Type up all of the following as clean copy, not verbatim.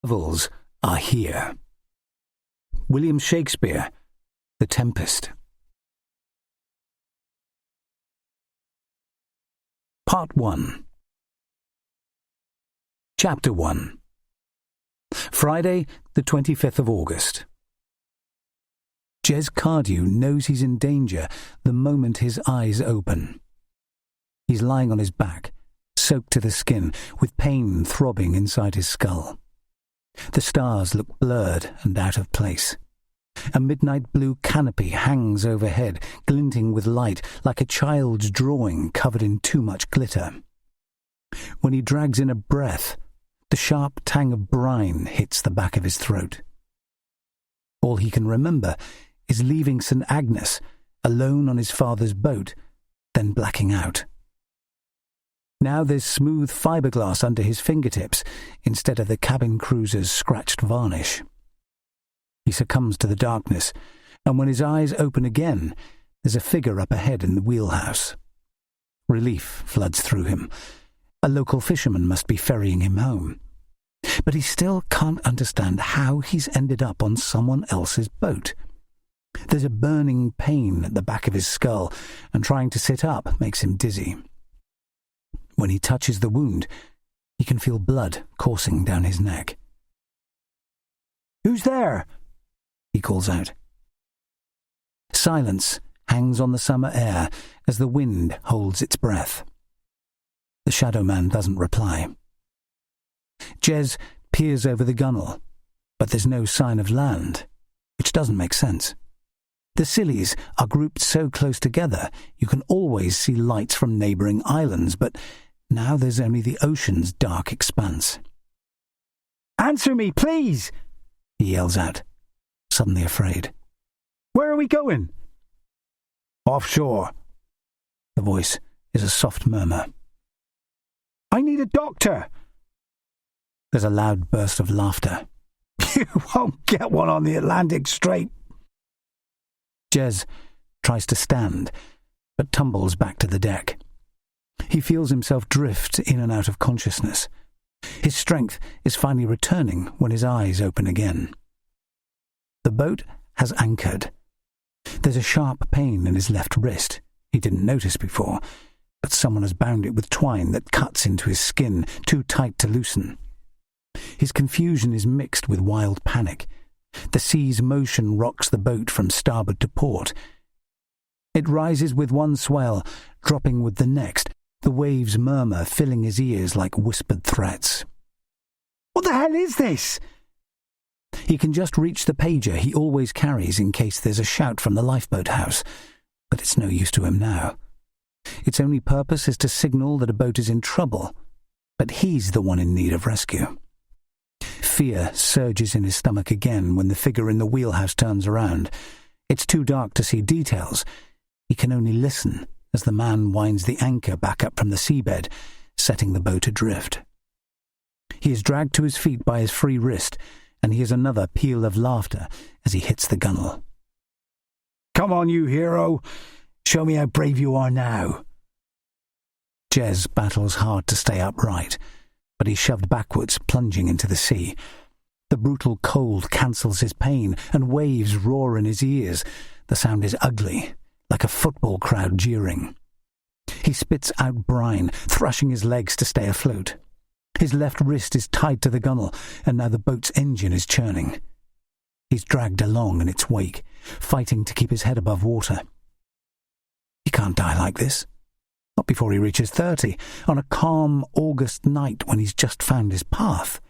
Devils are here. William Shakespeare, The Tempest. Part 1. Chapter 1. Friday, the 25th of August. Jez Cardew knows he's in danger the moment his eyes open. He's lying on his back, soaked to the skin, with pain throbbing inside his skull. The stars look blurred and out of place. A midnight blue canopy hangs overhead, glinting with light like a child's drawing covered in too much glitter. When he drags in a breath, the sharp tang of brine hits the back of his throat. All he can remember is leaving St. Agnes, alone on his father's boat, then blacking out. Now there's smooth fiberglass under his fingertips instead of the cabin cruiser's scratched varnish. He succumbs to the darkness, and when his eyes open again, there's a figure up ahead in the wheelhouse. Relief floods through him. A local fisherman must be ferrying him home. But he still can't understand how he's ended up on someone else's boat. There's a burning pain at the back of his skull, and trying to sit up makes him dizzy. When he touches the wound, he can feel blood coursing down his neck. "Who's there?" he calls out. Silence hangs on the summer air as the wind holds its breath. The shadow man doesn't reply. Jez peers over the gunwale, but there's no sign of land, which doesn't make sense. The Scillies are grouped so close together you can always see lights from neighbouring islands, but now there's only the ocean's dark expanse. "Answer me, please!" he yells out, suddenly afraid. "Where are we going?" "Offshore." The voice is a soft murmur. "I need a doctor!" There's a loud burst of laughter. "You won't get one on the Atlantic Strait." Jez tries to stand, but tumbles back to the deck. He feels himself drift in and out of consciousness. His strength is finally returning when his eyes open again. The boat has anchored. There's a sharp pain in his left wrist. He didn't notice before, but someone has bound it with twine that cuts into his skin, too tight to loosen. His confusion is mixed with wild panic. The sea's motion rocks the boat from starboard to port. It rises with one swell, dropping with the next, the waves murmur, filling his ears like whispered threats. "What the hell is this?" He can just reach the pager he always carries in case there's a shout from the lifeboat house, but it's no use to him now. Its only purpose is to signal that a boat is in trouble, but he's the one in need of rescue. Fear surges in his stomach again when the figure in the wheelhouse turns around. It's too dark to see details. He can only listen as the man winds the anchor back up from the seabed, setting the boat adrift. He is dragged to his feet by his free wrist, and he hears another peal of laughter as he hits the gunwale. "Come on, you hero! Show me how brave you are now!" Jez battles hard to stay upright, but he's shoved backwards, plunging into the sea. The brutal cold cancels his pain, and waves roar in his ears. The sound is ugly, like a football crowd jeering. He spits out brine, thrashing his legs to stay afloat. His left wrist is tied to the gunwale, and now the boat's engine is churning. He's dragged along in its wake, fighting to keep his head above water. He can't die like this. Not before he reaches 30, on a calm August night when he's just found his path.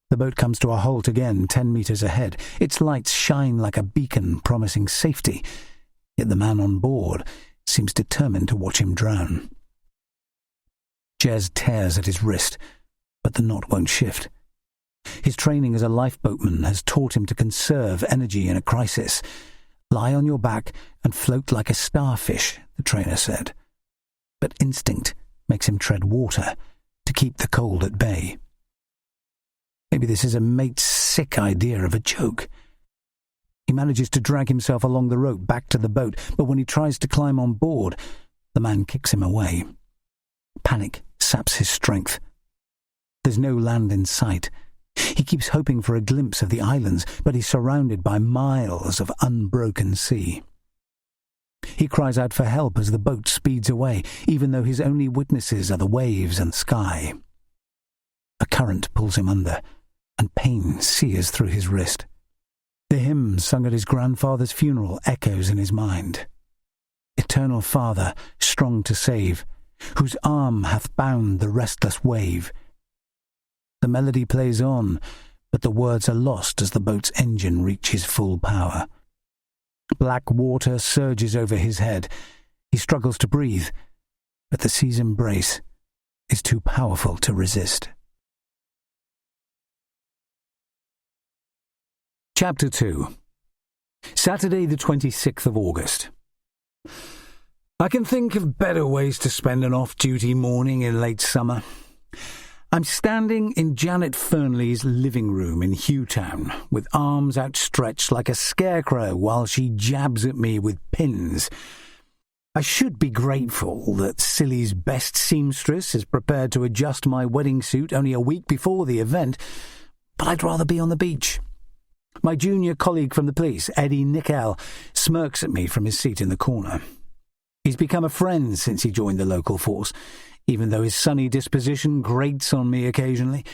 The boat comes to a halt again 10 meters ahead. Its lights shine like a beacon promising safety, yet the man on board seems determined to watch him drown. Jez tears at his wrist, but the knot won't shift. His training as a lifeboatman has taught him to conserve energy in a crisis. "Lie on your back and float like a starfish," the trainer said. But instinct makes him tread water to keep the cold at bay. Maybe this is a mate's sick idea of a joke. He manages to drag himself along the rope back to the boat, but when he tries to climb on board, the man kicks him away. Panic saps his strength. There's no land in sight, He keeps hoping for a glimpse of the islands, but he's surrounded by miles of unbroken sea. He cries out for help as the boat speeds away, even though his only witnesses are the waves and sky. A current pulls him under, and pain sears through his wrist. The hymn sung at his grandfather's funeral echoes in his mind. Eternal Father, strong to save, whose arm hath bound the restless wave. The melody plays on, but the words are lost as the boat's engine reaches full power. Black water surges over his head. He struggles to breathe, but the sea's embrace is too powerful to resist. Chapter 2. Saturday the 26th of August. I can think of better ways to spend an off-duty morning in late summer. I'm standing in Janet Fernley's living room in Hughtown, with arms outstretched like a scarecrow while she jabs at me with pins. I should be grateful that Silly's best seamstress is prepared to adjust my wedding suit only a week before the event, but I'd rather be on the beach. My junior colleague from the police, Eddie Nickel, smirks at me from his seat in the corner. He's become a friend since he joined the local force, even though his sunny disposition grates on me occasionally.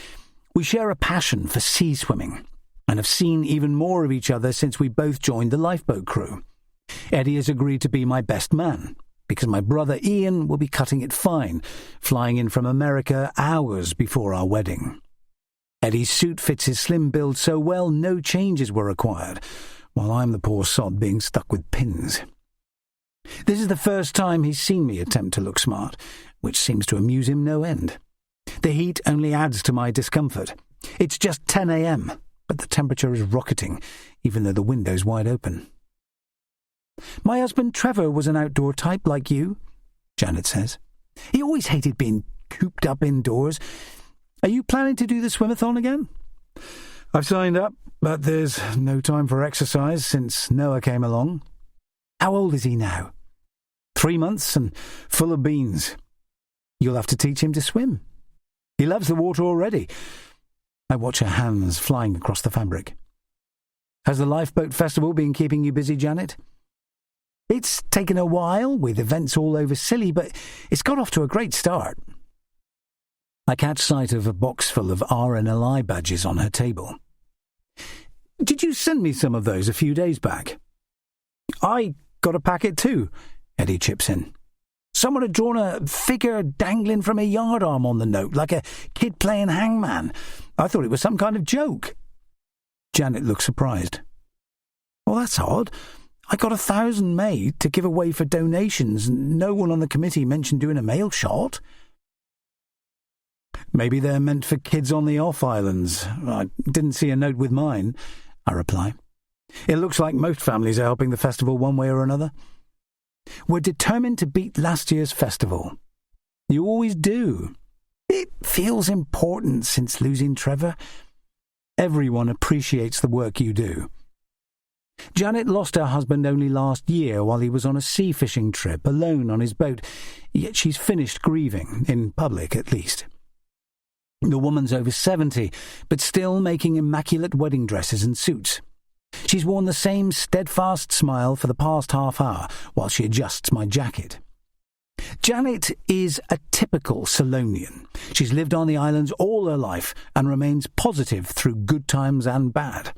We share a passion for sea swimming, and have seen even more of each other since we both joined the lifeboat crew. Eddie has agreed to be my best man, because my brother Ian will be cutting it fine, flying in from America hours before our wedding. Eddie's suit fits his slim build so well no changes were required, while I'm the poor sod being stuck with pins. This is the first time he's seen me attempt to look smart, which seems to amuse him no end. The heat only adds to my discomfort. It's just 10 a.m, but the temperature is rocketing, even though the window's wide open. My husband Trevor was an outdoor type like you, Janet says. He always hated being cooped up indoors. Are you planning to do the swimathon again? I've signed up, but there's no time for exercise since Noah came along. How old is he now? 3 months and full of beans. You'll have to teach him to swim. He loves the water already. I watch her hands flying across the fabric. Has the Lifeboat Festival been keeping you busy, Janet? It's taken a while, with events all over Scilly, but it's got off to a great start. I catch sight of a box full of RNLI badges on her table. Did you send me some of those a few days back? I got a packet too, Eddie chips in. Someone had drawn a figure dangling from a yardarm on the note, like a kid playing hangman. I thought it was some kind of joke. Janet looks surprised. Well, that's odd. I got 1,000 made to give away for donations, and no one on the committee mentioned doing a mail shot. Maybe they're meant for kids on the off-islands. I didn't see a note with mine, I reply. It looks like most families are helping the festival one way or another. We're determined to beat last year's festival. You always do. It feels important since losing Trevor. Everyone appreciates the work you do. Janet lost her husband only last year while he was on a sea fishing trip alone on his boat, yet she's finished grieving, in public at least. The woman's over 70, but still making immaculate wedding dresses and suits. She's worn the same steadfast smile for the past half hour while she adjusts my jacket. Janet is a typical Salonian. She's lived on the islands all her life and remains positive through good times and bad.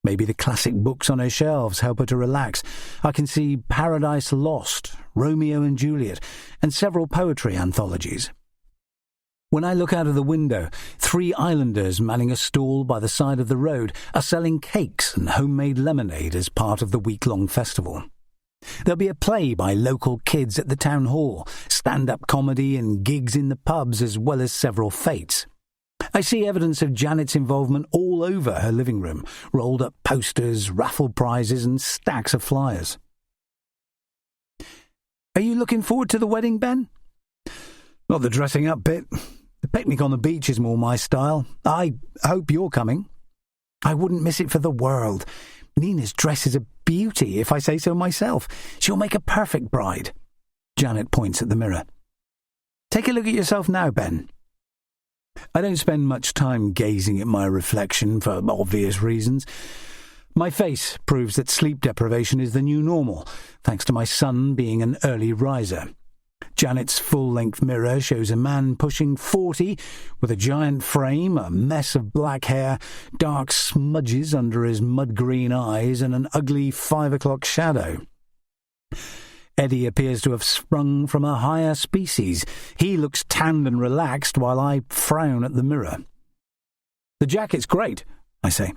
Maybe the classic books on her shelves help her to relax. I can see Paradise Lost, Romeo and Juliet, and several poetry anthologies. When I look out of the window, 3 islanders manning a stall by the side of the road are selling cakes and homemade lemonade as part of the week-long festival. There'll be a play by local kids at the town hall, stand-up comedy and gigs in the pubs, as well as several fetes. I see evidence of Janet's involvement all over her living room, rolled-up posters, raffle prizes and stacks of flyers. Are you looking forward to the wedding, Ben? Not the dressing-up bit. The picnic on the beach is more my style. I hope you're coming. I wouldn't miss it for the world. Nina's dress is a beauty, if I say so myself. She'll make a perfect bride. Janet points at the mirror. Take a look at yourself now, Ben. I don't spend much time gazing at my reflection for obvious reasons. My face proves that sleep deprivation is the new normal, thanks to my son being an early riser. Janet's full-length mirror shows a man pushing 40 with a giant frame, a mess of black hair, dark smudges under his mud-green eyes, and an ugly 5 o'clock shadow. Eddie appears to have sprung from a higher species. He looks tanned and relaxed while I frown at the mirror. "The jacket's great," I say.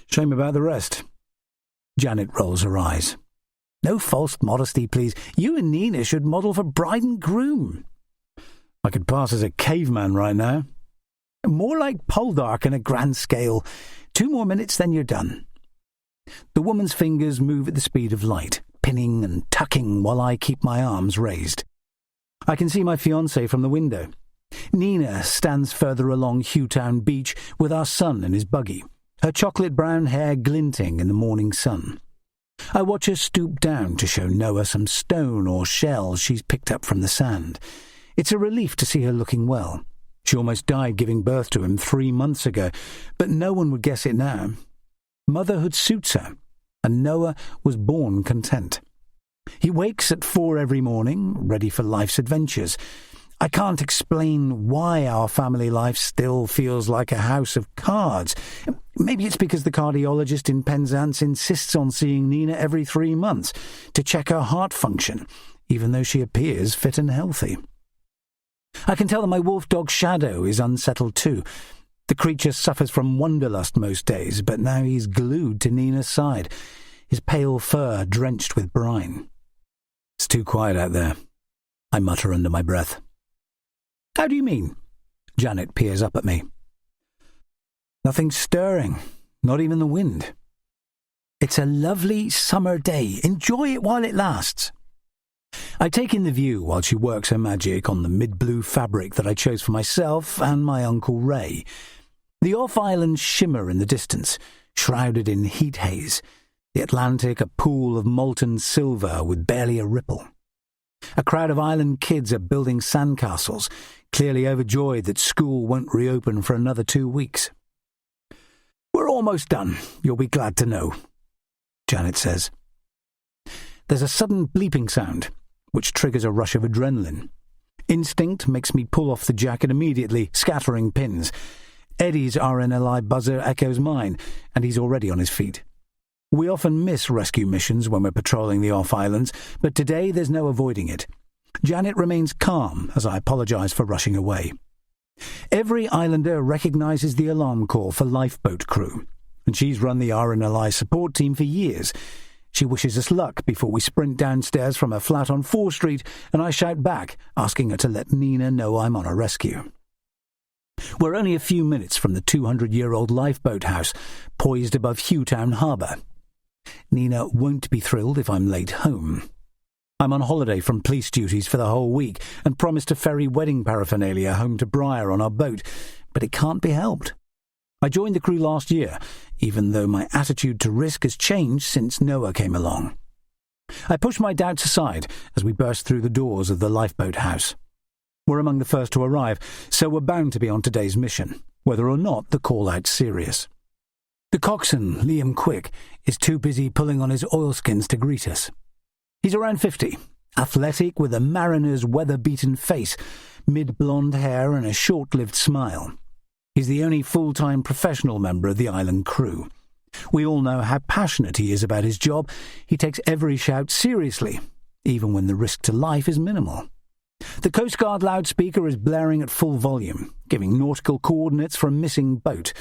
"Shame about the rest." Janet rolls her eyes. "No false modesty, please. You and Nina should model for bride and groom." "I could pass as a caveman right now." "More like Poldark on a grand scale. 2 more minutes, then you're done." The woman's fingers move at the speed of light, pinning and tucking while I keep my arms raised. I can see my fiancé from the window. Nina stands further along Hughtown Beach with our son in his buggy, her chocolate-brown hair glinting in the morning sun. I watch her stoop down to show Noah some stone or shell she's picked up from the sand. It's a relief to see her looking well. She almost died giving birth to him 3 months ago, but no one would guess it now. Motherhood suits her, and Noah was born content. He wakes at 4 every morning, ready for life's adventures. I can't explain why our family life still feels like a house of cards. Maybe it's because the cardiologist in Penzance insists on seeing Nina every 3 months to check her heart function, even though she appears fit and healthy. I can tell that my wolf dog Shadow is unsettled too. The creature suffers from wanderlust most days, but now he's glued to Nina's side, his pale fur drenched with brine. "It's too quiet out there," I mutter under my breath. "How do you mean?" Janet peers up at me. "Nothing stirring, not even the wind." "It's a lovely summer day. Enjoy it while it lasts." I take in the view while she works her magic on the mid-blue fabric that I chose for myself and my Uncle Ray. The off-island shimmer in the distance, shrouded in heat haze. The Atlantic a pool of molten silver with barely a ripple. A crowd of island kids are building sandcastles, clearly overjoyed that school won't reopen for another 2 weeks. "We're almost done, you'll be glad to know," Janet says. There's a sudden bleeping sound, which triggers a rush of adrenaline. Instinct makes me pull off the jacket immediately, scattering pins. Eddie's RNLI buzzer echoes mine, and he's already on his feet. We often miss rescue missions when we're patrolling the off-islands, but today there's no avoiding it. Janet remains calm as I apologise for rushing away. Every islander recognises the alarm call for lifeboat crew, and she's run the RNLI support team for years. She wishes us luck before we sprint downstairs from her flat on 4th Street, and I shout back, asking her to let Nina know I'm on a rescue. We're only a few minutes from the 200-year-old lifeboat house, poised above Hughtown Harbour. Nina won't be thrilled if I'm late home. I'm on holiday from police duties for the whole week and promised to ferry wedding paraphernalia home to Briar on our boat, but it can't be helped. I joined the crew last year, even though my attitude to risk has changed since Noah came along. I push my doubts aside as we burst through the doors of the lifeboat house. We're among the first to arrive, so we're bound to be on today's mission, whether or not the call-out's serious. The coxswain, Liam Quick, is too busy pulling on his oilskins to greet us. He's around 50, athletic with a mariner's weather-beaten face, mid-blonde hair and a short-lived smile. He's the only full-time professional member of the island crew. We all know how passionate he is about his job. He takes every shout seriously, even when the risk to life is minimal. The Coast Guard loudspeaker is blaring at full volume, giving nautical coordinates for a missing boat.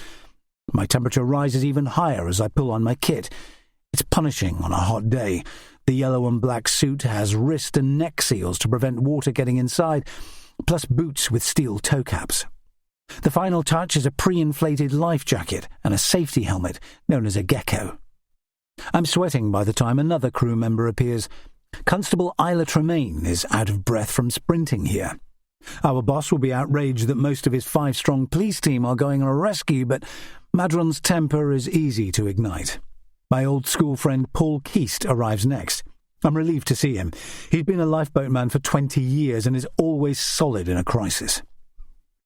My temperature rises even higher as I pull on my kit. It's punishing on a hot day. The yellow and black suit has wrist and neck seals to prevent water getting inside, plus boots with steel toe caps. The final touch is a pre-inflated life jacket and a safety helmet known as a gecko. I'm sweating by the time another crew member appears. Constable Isla Tremaine is out of breath from sprinting here. Our boss will be outraged that most of his 5-strong police team are going on a rescue, but Madron's temper is easy to ignite. My old school friend Paul Keast arrives next. I'm relieved to see him. He's been a lifeboat man for 20 years and is always solid in a crisis.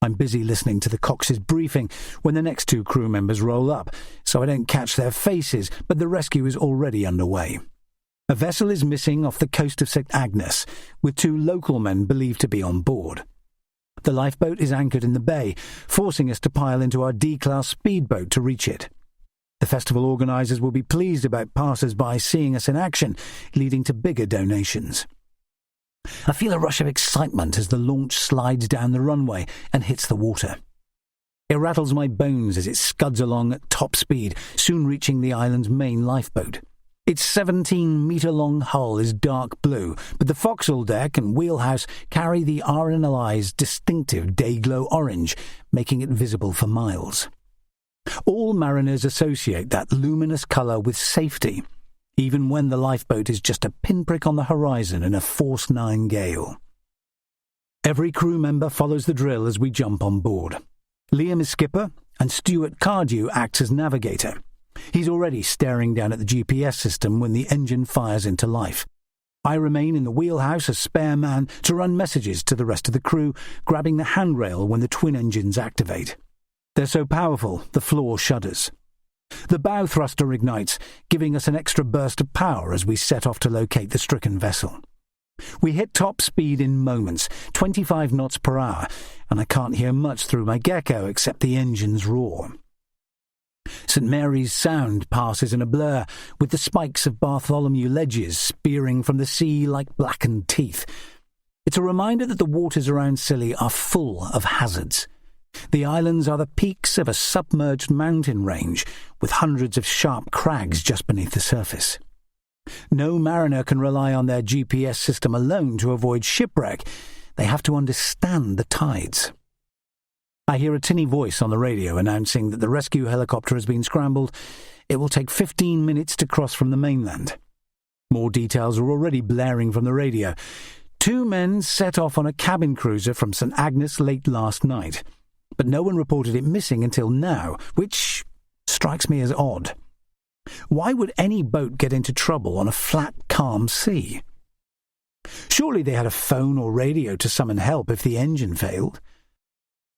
I'm busy listening to the cox's briefing when the next two crew members roll up, so I don't catch their faces, but the rescue is already underway. A vessel is missing off the coast of St. Agnes, with two local men believed to be on board. The lifeboat is anchored in the bay, forcing us to pile into our D-class speedboat to reach it. The festival organisers will be pleased about passers-by seeing us in action, leading to bigger donations. I feel a rush of excitement as the launch slides down the runway and hits the water. It rattles my bones as it scuds along at top speed, soon reaching the island's main lifeboat. Its 17-metre-long hull is dark blue, but the forecastle deck and wheelhouse carry the RNLI's distinctive day-glow orange, making it visible for miles. All mariners associate that luminous colour with safety, even when the lifeboat is just a pinprick on the horizon in a force 9 gale. Every crew member follows the drill as we jump on board. Liam is skipper, and Stuart Cardew acts as navigator. He's already staring down at the GPS system when the engine fires into life. I remain in the wheelhouse as spare man to run messages to the rest of the crew, grabbing the handrail when the twin engines activate. They're so powerful, the floor shudders. The bow thruster ignites, giving us an extra burst of power as we set off to locate the stricken vessel. We hit top speed in moments, 25 knots per hour, and I can't hear much through my gecko except the engine's roar. St. Mary's Sound passes in a blur, with the spikes of Bartholomew ledges spearing from the sea like blackened teeth. It's a reminder that the waters around Scilly are full of hazards. The islands are the peaks of a submerged mountain range, with hundreds of sharp crags just beneath the surface. No mariner can rely on their GPS system alone to avoid shipwreck. They have to understand the tides. I hear a tinny voice on the radio announcing that the rescue helicopter has been scrambled. It will take 15 minutes to cross from the mainland. More details are already blaring from the radio. 2 men set off on a cabin cruiser from St. Agnes late last night, but no one reported it missing until now, which strikes me as odd. Why would any boat get into trouble on a flat, calm sea? Surely they had a phone or radio to summon help if the engine failed.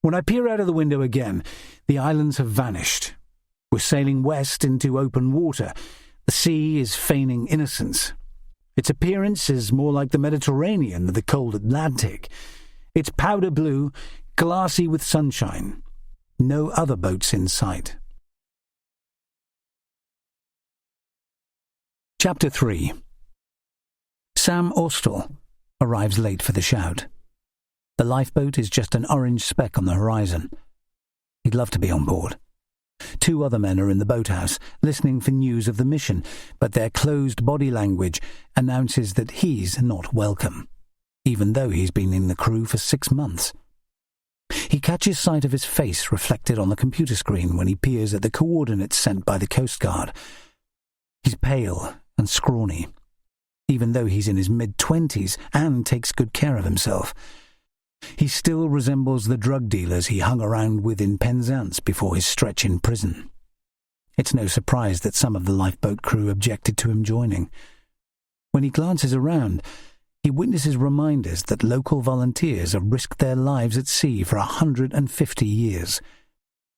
When I peer out of the window again, the islands have vanished. We're sailing west into open water. The sea is feigning innocence. Its appearance is more like the Mediterranean than the cold Atlantic. It's powder blue, glassy with sunshine. No other boats in sight. Chapter 3. Sam Austell arrives late for the shout. The lifeboat is just an orange speck on the horizon. He'd love to be on board. 2 other men are in the boathouse, listening for news of the mission, but their closed body language announces that he's not welcome, even though he's been in the crew for 6 months. He catches sight of his face reflected on the computer screen when he peers at the coordinates sent by the Coast Guard. He's pale and scrawny, even though he's in his mid-20s and takes good care of himself. He still resembles the drug dealers he hung around with in Penzance before his stretch in prison. It's no surprise that some of the lifeboat crew objected to him joining. When he glances around, he witnesses reminders that local volunteers have risked their lives at sea for 150 years.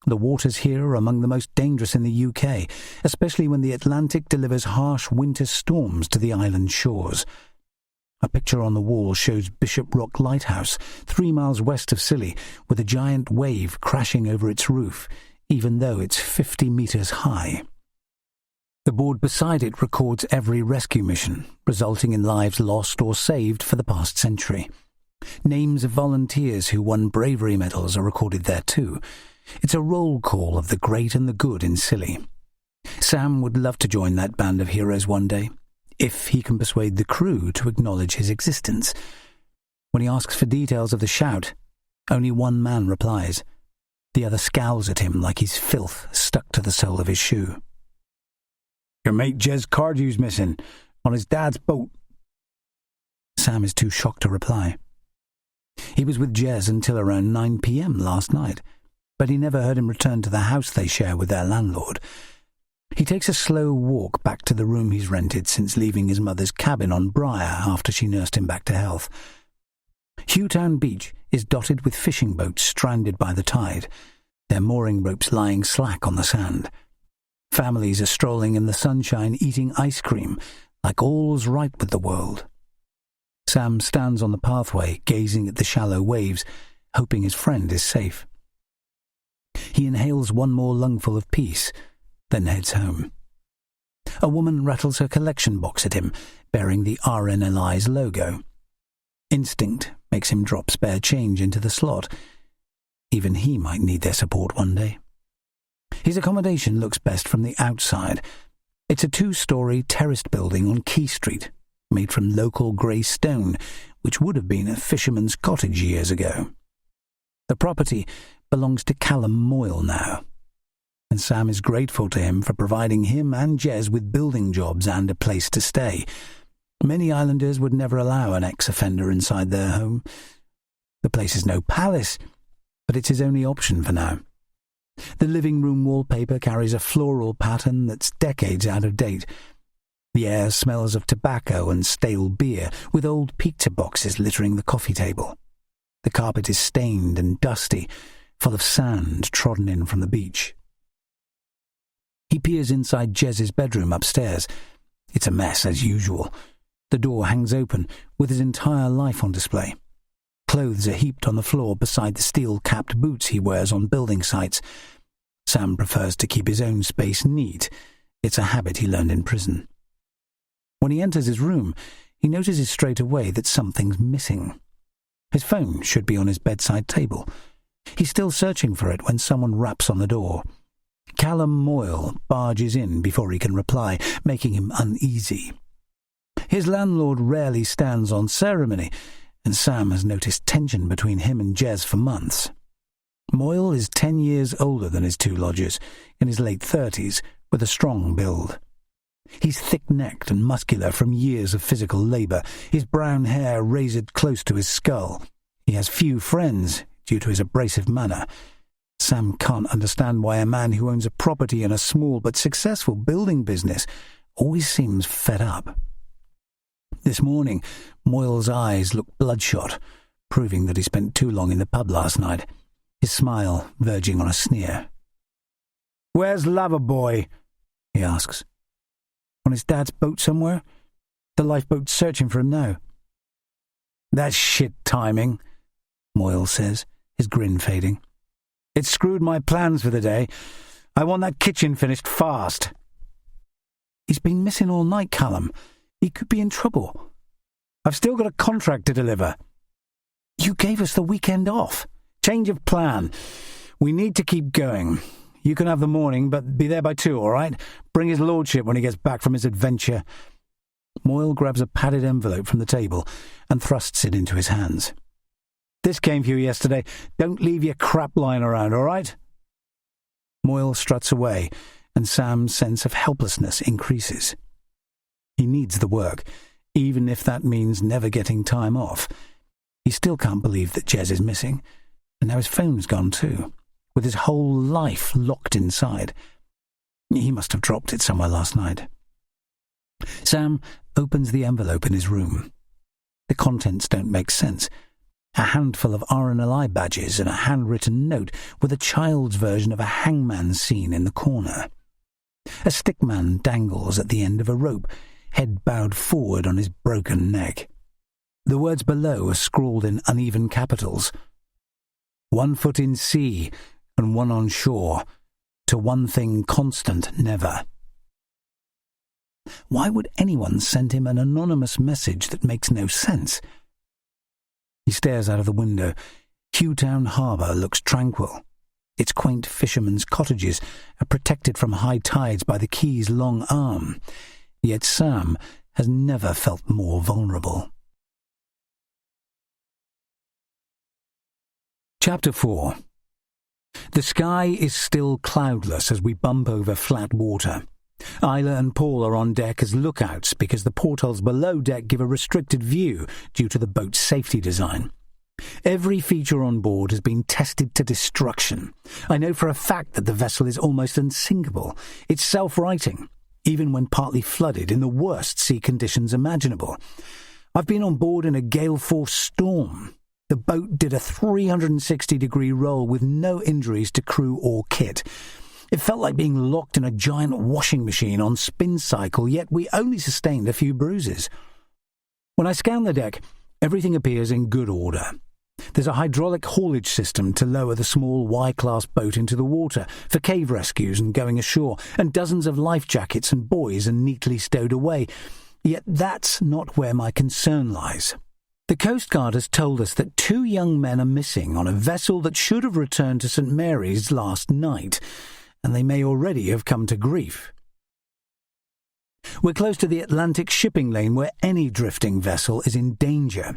The waters here are among the most dangerous in the UK, especially when the Atlantic delivers harsh winter storms to the island shores. A picture on the wall shows Bishop Rock Lighthouse, 3 miles west of Scilly, with a giant wave crashing over its roof, even though it's 50 metres high. The board beside it records every rescue mission, resulting in lives lost or saved for the past century. Names of volunteers who won bravery medals are recorded there too. It's a roll call of the great and the good in Scilly. Sam would love to join that band of heroes one day, if he can persuade the crew to acknowledge his existence. When he asks for details of the shout, only 1 man replies. The other scowls at him like he's filth stuck to the sole of his shoe. "Your mate Jez Cardew's missing, on his dad's boat." Sam is too shocked to reply. He was with Jez until around 9 p.m. last night, but he never heard him return to the house they share with their landlord. He takes a slow walk back to the room he's rented since leaving his mother's cabin on Briar after she nursed him back to health. Hughtown Beach is dotted with fishing boats stranded by the tide, their mooring ropes lying slack on the sand. Families are strolling in the sunshine, eating ice cream, like all's right with the world. Sam stands on the pathway, gazing at the shallow waves, hoping his friend is safe. He inhales one more lungful of peace, then heads home. A woman rattles her collection box at him, bearing the RNLI's logo. Instinct makes him drop spare change into the slot. Even he might need their support one day. His accommodation looks best from the outside. It's a 2-story terraced building on Key Street, made from local grey stone, which would have been a fisherman's cottage years ago. The property belongs to Callum Moyle now, and Sam is grateful to him for providing him and Jez with building jobs and a place to stay. Many islanders would never allow an ex-offender inside their home. The place is no palace, but it's his only option for now. The living room wallpaper carries a floral pattern that's decades out of date. The air smells of tobacco and stale beer, with old pizza boxes littering the coffee table. The carpet is stained and dusty, full of sand trodden in from the beach. He peers inside Jez's bedroom upstairs. It's a mess, as usual. The door hangs open, with his entire life on display. Clothes are heaped on the floor beside the steel-capped boots he wears on building sites. Sam prefers to keep his own space neat. It's a habit he learned in prison. When he enters his room, he notices straight away that something's missing. His phone should be on his bedside table. He's still searching for it when someone raps on the door. Callum Moyle barges in before he can reply, making him uneasy. His landlord rarely stands on ceremony, and Sam has noticed tension between him and Jez for months. Moyle is 10 years older than his 2 lodgers, in his late 30s, with a strong build. He's thick-necked and muscular from years of physical labour, his brown hair razored close to his skull. He has few friends due to his abrasive manner. Sam can't understand why a man who owns a property in a small but successful building business always seems fed up. This morning, Moyle's eyes look bloodshot, proving that he spent too long in the pub last night, his smile verging on a sneer. "Where's Loverboy?" he asks. "On his dad's boat somewhere? The lifeboat's searching for him now." "That's shit timing," Moyle says, his grin fading. "It screwed my plans for the day. I want that kitchen finished fast." "He's been missing all night, Callum. He could be in trouble." "I've still got a contract to deliver." "You gave us the weekend off." "Change of plan. We need to keep going. You can have the morning, but be there by 2, all right? Bring his lordship when he gets back from his adventure." Moyle grabs a padded envelope from the table and thrusts it into his hands. "This came for you yesterday. Don't leave your crap lying around, all right?" Moyle struts away, and Sam's sense of helplessness increases. He needs the work, even if that means never getting time off. He still can't believe that Jez is missing, and now his phone's gone too, with his whole life locked inside. He must have dropped it somewhere last night. Sam opens the envelope in his room. The contents don't make sense. A handful of RNLI badges and a handwritten note with a child's version of a hangman scene in the corner. A stickman dangles at the end of a rope, head bowed forward on his broken neck. The words below are scrawled in uneven capitals. 1 foot in sea and 1 on shore, to one thing constant never. Why would anyone send him an anonymous message that makes no sense? He stares out of the window. Hewtown Harbour looks tranquil. Its quaint fishermen's cottages are protected from high tides by the quay's long arm. Yet Sam has never felt more vulnerable. Chapter 4. The sky is still cloudless as we bump over flat water. Isla and Paul are on deck as lookouts because the portholes below deck give a restricted view due to the boat's safety design. Every feature on board has been tested to destruction. I know for a fact that the vessel is almost unsinkable. It's self-righting, even when partly flooded in the worst sea conditions imaginable. I've been on board in a gale-force storm. The boat did a 360-degree roll with no injuries to crew or kit. It felt like being locked in a giant washing machine on spin cycle, yet we only sustained a few bruises. When I scan the deck, everything appears in good order. There's a hydraulic haulage system to lower the small Y-class boat into the water for cave rescues and going ashore, and dozens of life jackets and buoys are neatly stowed away. Yet that's not where my concern lies. The Coast Guard has told us that 2 young men are missing on a vessel that should have returned to St. Mary's last night, and they may already have come to grief. We're close to the Atlantic shipping lane where any drifting vessel is in danger.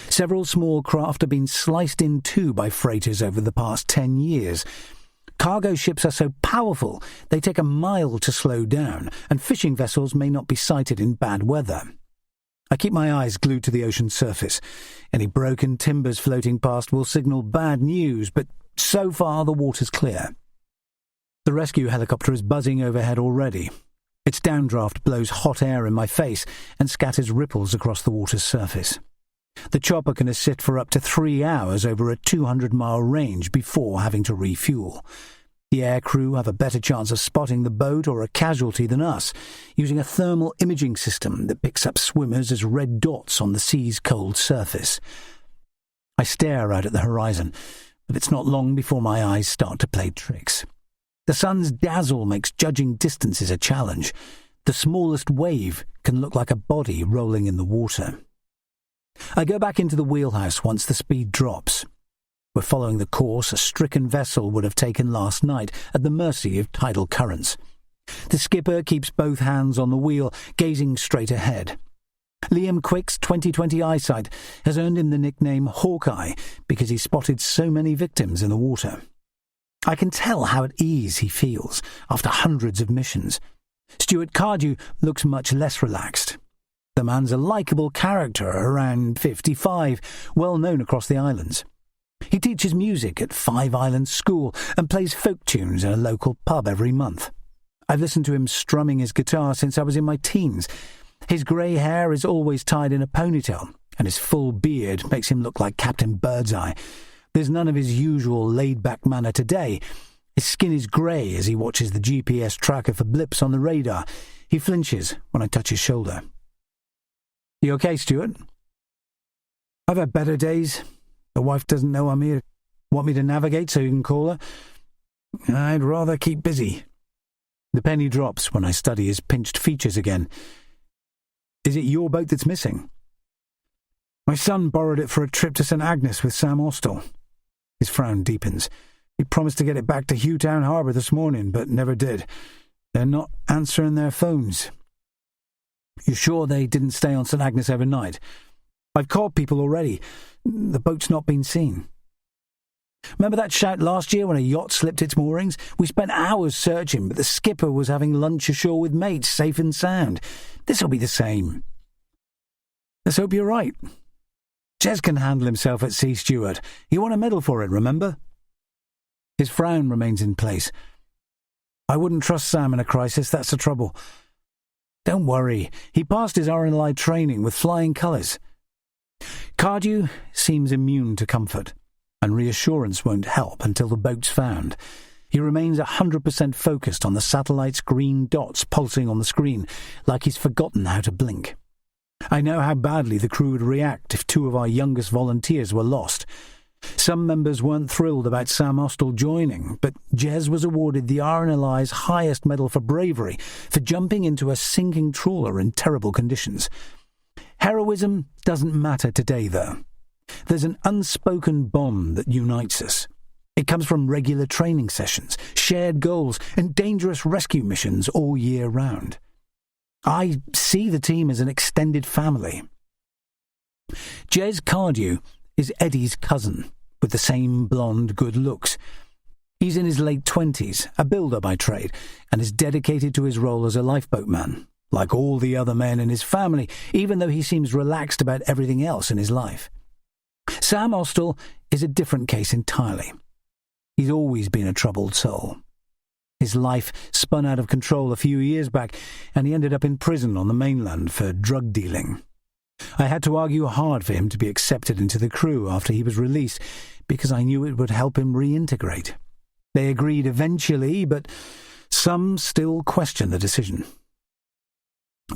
Several small craft have been sliced in two by freighters over the past 10 years. Cargo ships are so powerful they take a mile to slow down, and fishing vessels may not be sighted in bad weather. I keep my eyes glued to the ocean surface. Any broken timbers floating past will signal bad news, but so far the water's clear. The rescue helicopter is buzzing overhead already. Its downdraft blows hot air in my face and scatters ripples across the water's surface. The chopper can assist for up to 3 hours over a 200-mile range before having to refuel. The air crew have a better chance of spotting the boat or a casualty than us, using a thermal imaging system that picks up swimmers as red dots on the sea's cold surface. I stare out at the horizon, but it's not long before my eyes start to play tricks. The sun's dazzle makes judging distances a challenge. The smallest wave can look like a body rolling in the water. I go back into the wheelhouse once the speed drops. We're following the course a stricken vessel would have taken last night at the mercy of tidal currents. The skipper keeps both hands on the wheel, gazing straight ahead. Liam Quick's 20/20 eyesight has earned him the nickname Hawkeye because he spotted so many victims in the water. I can tell how at ease he feels after hundreds of missions. Stuart Cardew looks much less relaxed. The man's a likeable character, around 55, well known across the islands. He teaches music at Five Islands School and plays folk tunes in a local pub every month. I've listened to him strumming his guitar since I was in my teens. His grey hair is always tied in a ponytail, and his full beard makes him look like Captain Birdseye. There's none of his usual laid-back manner today. His skin is grey as he watches the GPS tracker for blips on the radar. He flinches when I touch his shoulder. "You okay, Stuart?" "I've had better days. The wife doesn't know I'm here. Want me to navigate so you can call her?" "I'd rather keep busy." The penny drops when I study his pinched features again. "Is it your boat that's missing?" "My son borrowed it for a trip to St. Agnes with Sam Austell." His frown deepens. "He promised to get it back to Hughtown Harbour this morning, but never did. They're not answering their phones." "You sure they didn't stay on St. Agnes overnight?" "I've called people already. The boat's not been seen." "Remember that shout last year when a yacht slipped its moorings? We spent hours searching, but the skipper was having lunch ashore with mates, safe and sound. This'll be the same." "Let's hope you're right. Jez can handle himself at sea, Stuart. He won a medal for it, remember?" His frown remains in place. "I wouldn't trust Sam in a crisis, that's the trouble." "Don't worry. He passed his RNLI training with flying colours." Cardew seems immune to comfort, and reassurance won't help until the boat's found. He remains 100% focused on the satellite's green dots pulsing on the screen, like he's forgotten how to blink. I know how badly the crew would react if 2 of our youngest volunteers were lost. Some members weren't thrilled about Sam Austell joining, but Jez was awarded the RNLI's highest medal for bravery for jumping into a sinking trawler in terrible conditions. Heroism doesn't matter today, though. There's an unspoken bond that unites us. It comes from regular training sessions, shared goals, and dangerous rescue missions all year round. I see the team as an extended family. Jez Cardew is Eddie's cousin, with the same blonde good looks. He's in his late 20s, a builder by trade, and is dedicated to his role as a lifeboatman, like all the other men in his family, even though he seems relaxed about everything else in his life. Sam Austell is a different case entirely. He's always been a troubled soul. His life spun out of control a few years back, and he ended up in prison on the mainland for drug dealing. I had to argue hard for him to be accepted into the crew after he was released, because I knew it would help him reintegrate. They agreed eventually, but some still question the decision.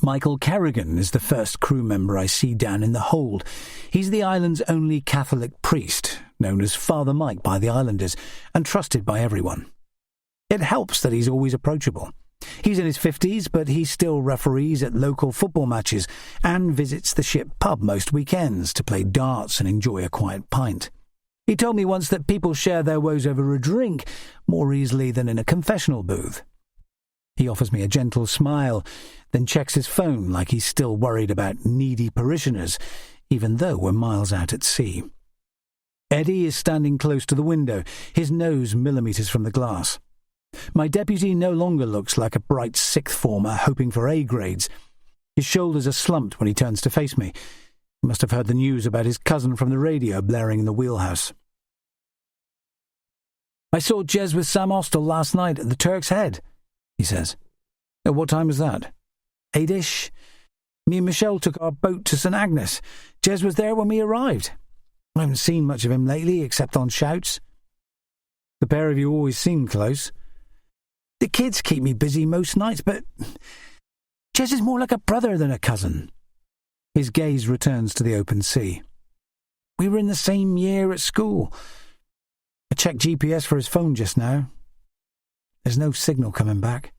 Michael Kerrigan is the first crew member I see down in the hold. He's the island's only Catholic priest, known as Father Mike by the islanders, and trusted by everyone. It helps that he's always approachable. He's in his 50s, but he still referees at local football matches and visits the ship pub most weekends to play darts and enjoy a quiet pint. He told me once that people share their woes over a drink more easily than in a confessional booth. He offers me a gentle smile, then checks his phone like he's still worried about needy parishioners, even though we're miles out at sea. Eddie is standing close to the window, his nose millimetres from the glass. My deputy no longer looks like a bright sixth former hoping for A grades. His shoulders are slumped when he turns to face me. He must have heard the news about his cousin from the radio blaring in the wheelhouse. "I saw Jez with Sam Austell last night at the Turk's Head," he says. "At what time was that?" 8-ish. Me and Michelle took our boat to St Agnes. Jez was there when we arrived. I haven't seen much of him lately, except on shouts. The pair of you always seem close. The kids keep me busy most nights, but Jez is more like a brother than a cousin. His gaze returns to the open sea. We were in the same year at school. I checked GPS for his phone just now. There's no signal coming back.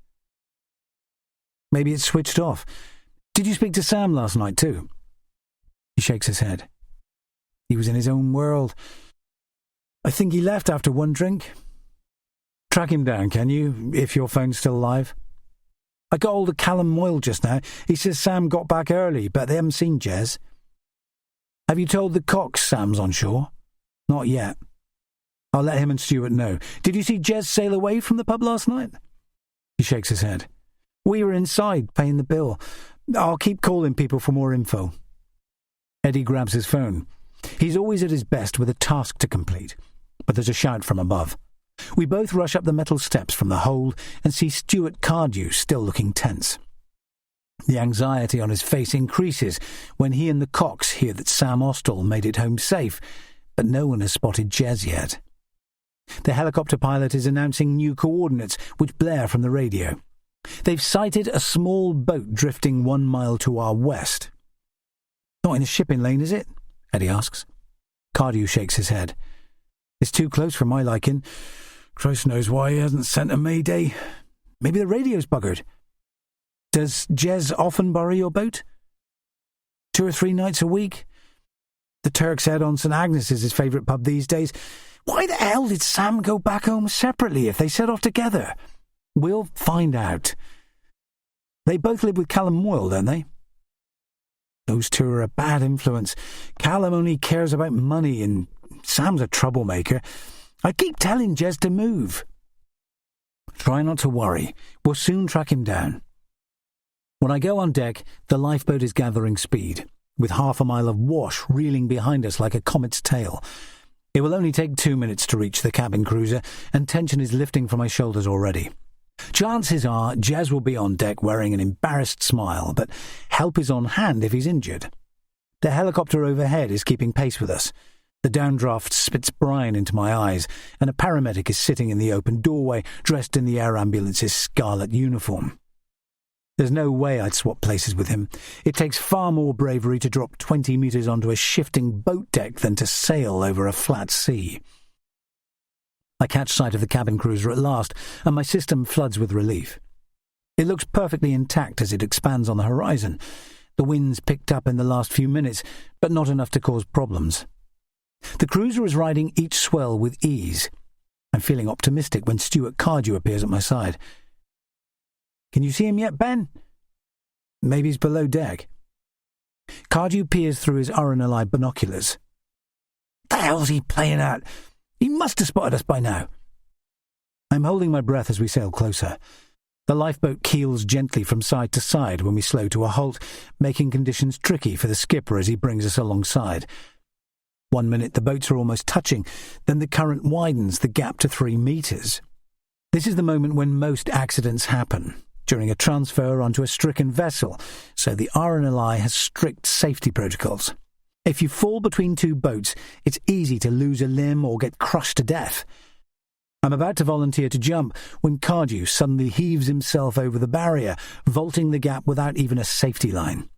Maybe it's switched off. Did you speak to Sam last night too? He shakes his head. He was in his own world. I think he left after one drink. Track him down, can you, if your phone's still alive? I got hold of Callum Moyle just now. He says Sam got back early, but they haven't seen Jez. Have you told the Cox Sam's on shore? Not yet. I'll let him and Stuart know. Did you see Jez sail away from the pub last night? He shakes his head. We were inside, paying the bill. I'll keep calling people for more info. Eddie grabs his phone. He's always at his best with a task to complete, but there's a shout from above. We both rush up the metal steps from the hold and see Stuart Cardew still looking tense. The anxiety on his face increases when he and the Cox hear that Sam Austell made it home safe, but no one has spotted Jez yet. The helicopter pilot is announcing new coordinates, which blare from the radio. They've sighted a small boat drifting 1 mile to our west. Not in a shipping lane, is it? Eddie asks. Cardew shakes his head. It's too close for my liking. Christ knows why he hasn't sent a mayday. Maybe the radio's buggered. Does Jez often borrow your boat? 2 or 3 nights a week? The Turk's Head on St Agnes is his favourite pub these days. Why the hell did Sam go back home separately if they set off together? We'll find out. They both live with Callum Moyle, don't they? Those two are a bad influence. Callum only cares about money and Sam's a troublemaker. I keep telling Jez to move. Try not to worry. We'll soon track him down. When I go on deck, the lifeboat is gathering speed, with 1/2 mile of wash reeling behind us like a comet's tail. It will only take 2 minutes to reach the cabin cruiser, and tension is lifting from my shoulders already. Chances are Jez will be on deck wearing an embarrassed smile, but help is on hand if he's injured. The helicopter overhead is keeping pace with us. The downdraft spits brine into my eyes, and a paramedic is sitting in the open doorway, dressed in the air ambulance's scarlet uniform. There's no way I'd swap places with him. It takes far more bravery to drop 20 metres onto a shifting boat deck than to sail over a flat sea. I catch sight of the cabin cruiser at last, and my system floods with relief. It looks perfectly intact as it expands on the horizon. The wind's picked up in the last few minutes, but not enough to cause problems. The cruiser is riding each swell with ease. I'm feeling optimistic when Stuart Cardew appears at my side. Can you see him yet, Ben? Maybe he's below deck. Cardew peers through his RNLI binoculars. The hell's he playing at? He must have spotted us by now. I'm holding my breath as we sail closer. The lifeboat keels gently from side to side when we slow to a halt, making conditions tricky for the skipper as he brings us alongside. 1 minute the boats are almost touching, then the current widens the gap to 3 metres. This is the moment when most accidents happen. during a transfer onto a stricken vessel, so the RNLI has strict safety protocols. If you fall between two boats, it's easy to lose a limb or get crushed to death. I'm about to volunteer to jump when Cardew suddenly heaves himself over the barrier, vaulting the gap without even a safety line.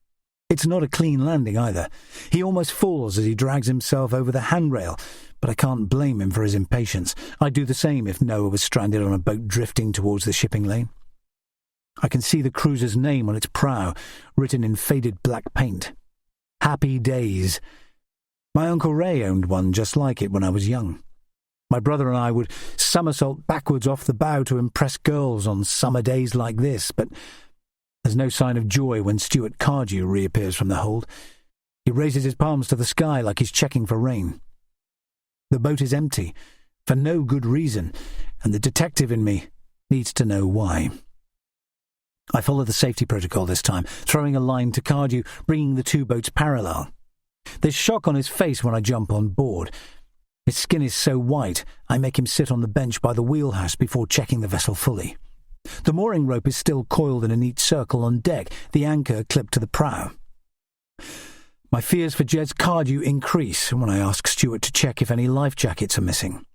It's not a clean landing either. He almost falls as he drags himself over the handrail, but I can't blame him for his impatience. I'd do the same if Noah was stranded on a boat drifting towards the shipping lane. I can see the cruiser's name on its prow, written in faded black paint. Happy Days. My Uncle Ray owned one just like it when I was young. My brother and I would somersault backwards off the bow to impress girls on summer days like this, but there's no sign of joy when Stuart Cardew reappears from the hold. He raises his palms to the sky like he's checking for rain. The boat is empty, for no good reason, and the detective in me needs to know why. I follow the safety protocol this time, throwing a line to Cardew, bringing the two boats parallel. There's shock on his face when I jump on board. His skin is so white, I make him sit on the bench by the wheelhouse before checking the vessel fully. The mooring rope is still coiled in a neat circle on deck, the anchor clipped to the prow. My fears for Jez Cardew increase when I ask Stuart to check if any life jackets are missing.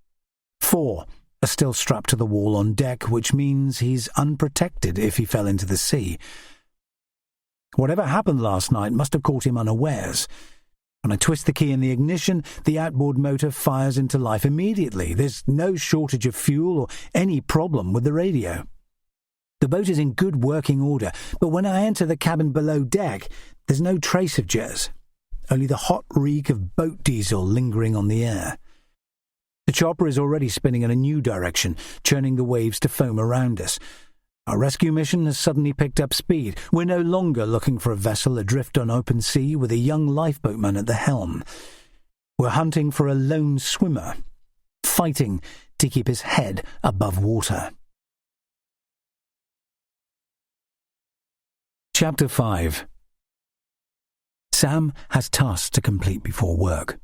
4 are still strapped to the wall on deck, which means he's unprotected if he fell into the sea. Whatever happened last night must have caught him unawares. When I twist the key in the ignition, the outboard motor fires into life immediately. There's no shortage of fuel or any problem with the radio. The boat is in good working order, but when I enter the cabin below deck, there's no trace of Jez, only the hot reek of boat diesel lingering on the air. The chopper is already spinning in a new direction, churning the waves to foam around us. Our rescue mission has suddenly picked up speed. We're no longer looking for a vessel adrift on open sea with a young lifeboatman at the helm. We're hunting for a lone swimmer, fighting to keep his head above water. Chapter 5. Sam has tasks to complete before work,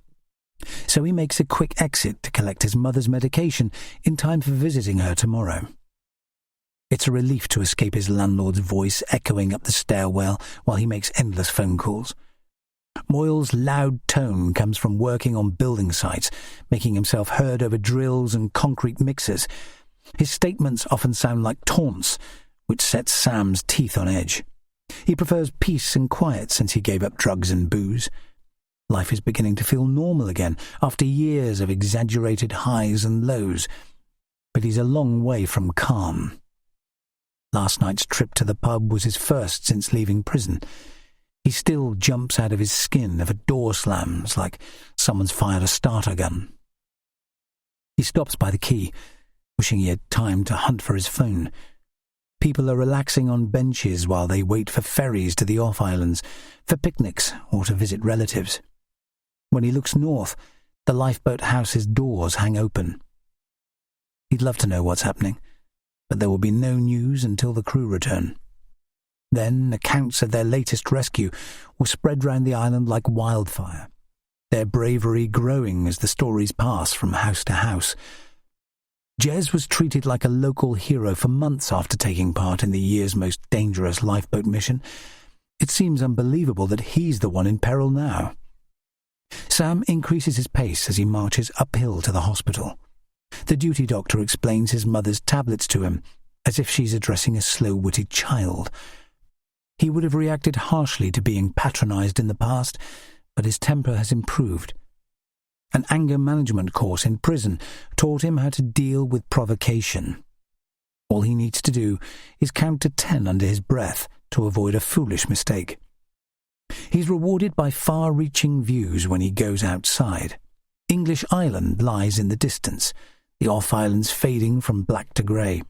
so he makes a quick exit to collect his mother's medication in time for visiting her tomorrow. It's a relief to escape his landlord's voice echoing up the stairwell while he makes endless phone calls. Moyle's loud tone comes from working on building sites, making himself heard over drills and concrete mixers. His statements often sound like taunts, which sets Sam's teeth on edge. He prefers peace and quiet since he gave up drugs and booze. Life is beginning to feel normal again after years of exaggerated highs and lows, but he's a long way from calm. Last night's trip to the pub was his first since leaving prison. He still jumps out of his skin if a door slams like someone's fired a starter gun. He stops by the quay, wishing he had time to hunt for his phone. People are relaxing on benches while they wait for ferries to the off-islands, for picnics or to visit relatives. When he looks north, the lifeboat house's doors hang open. He'd love to know what's happening, but there will be no news until the crew return. Then accounts of their latest rescue will spread round the island like wildfire, their bravery growing as the stories pass from house to house. Jez was treated like a local hero for months after taking part in the year's most dangerous lifeboat mission. It seems unbelievable that he's the one in peril now. Sam increases his pace as he marches uphill to the hospital. The duty doctor explains his mother's tablets to him, as if she's addressing a slow-witted child. He would have reacted harshly to being patronized in the past, but his temper has improved. An anger management course in prison taught him how to deal with provocation. All he needs to do is count to 10 under his breath to avoid a foolish mistake. He's rewarded by far-reaching views when he goes outside. English Island lies in the distance, the off-islands fading from black to grey.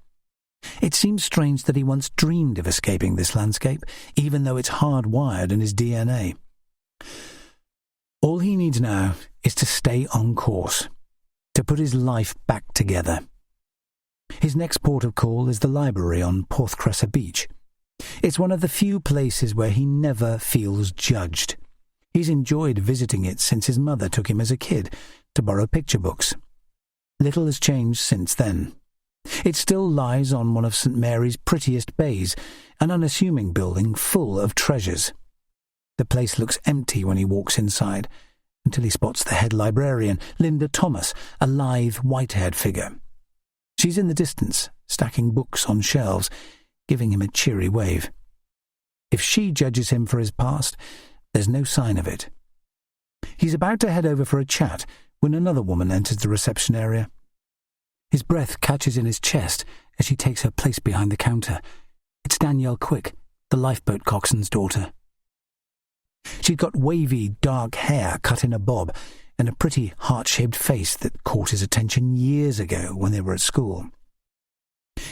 It seems strange that he once dreamed of escaping this landscape, even though it's hardwired in his DNA. All he needs now is to stay on course, to put his life back together. His next port of call is the library on Porthcressa Beach. It's one of the few places where he never feels judged. He's enjoyed visiting it since his mother took him as a kid to borrow picture books. Little has changed since then. It still lies on one of St. Mary's prettiest bays, an unassuming building full of treasures. The place looks empty when he walks inside, until he spots the head librarian, Linda Thomas, a lithe, white-haired figure. She's in the distance, stacking books on shelves, giving him a cheery wave. If she judges him for his past, there's no sign of it. He's about to head over for a chat when another woman enters the reception area. His breath catches in his chest as she takes her place behind the counter. It's Danielle Quick, the lifeboat coxswain's daughter. She'd got wavy, dark hair cut in a bob and a pretty heart-shaped face that caught his attention years ago when they were at school.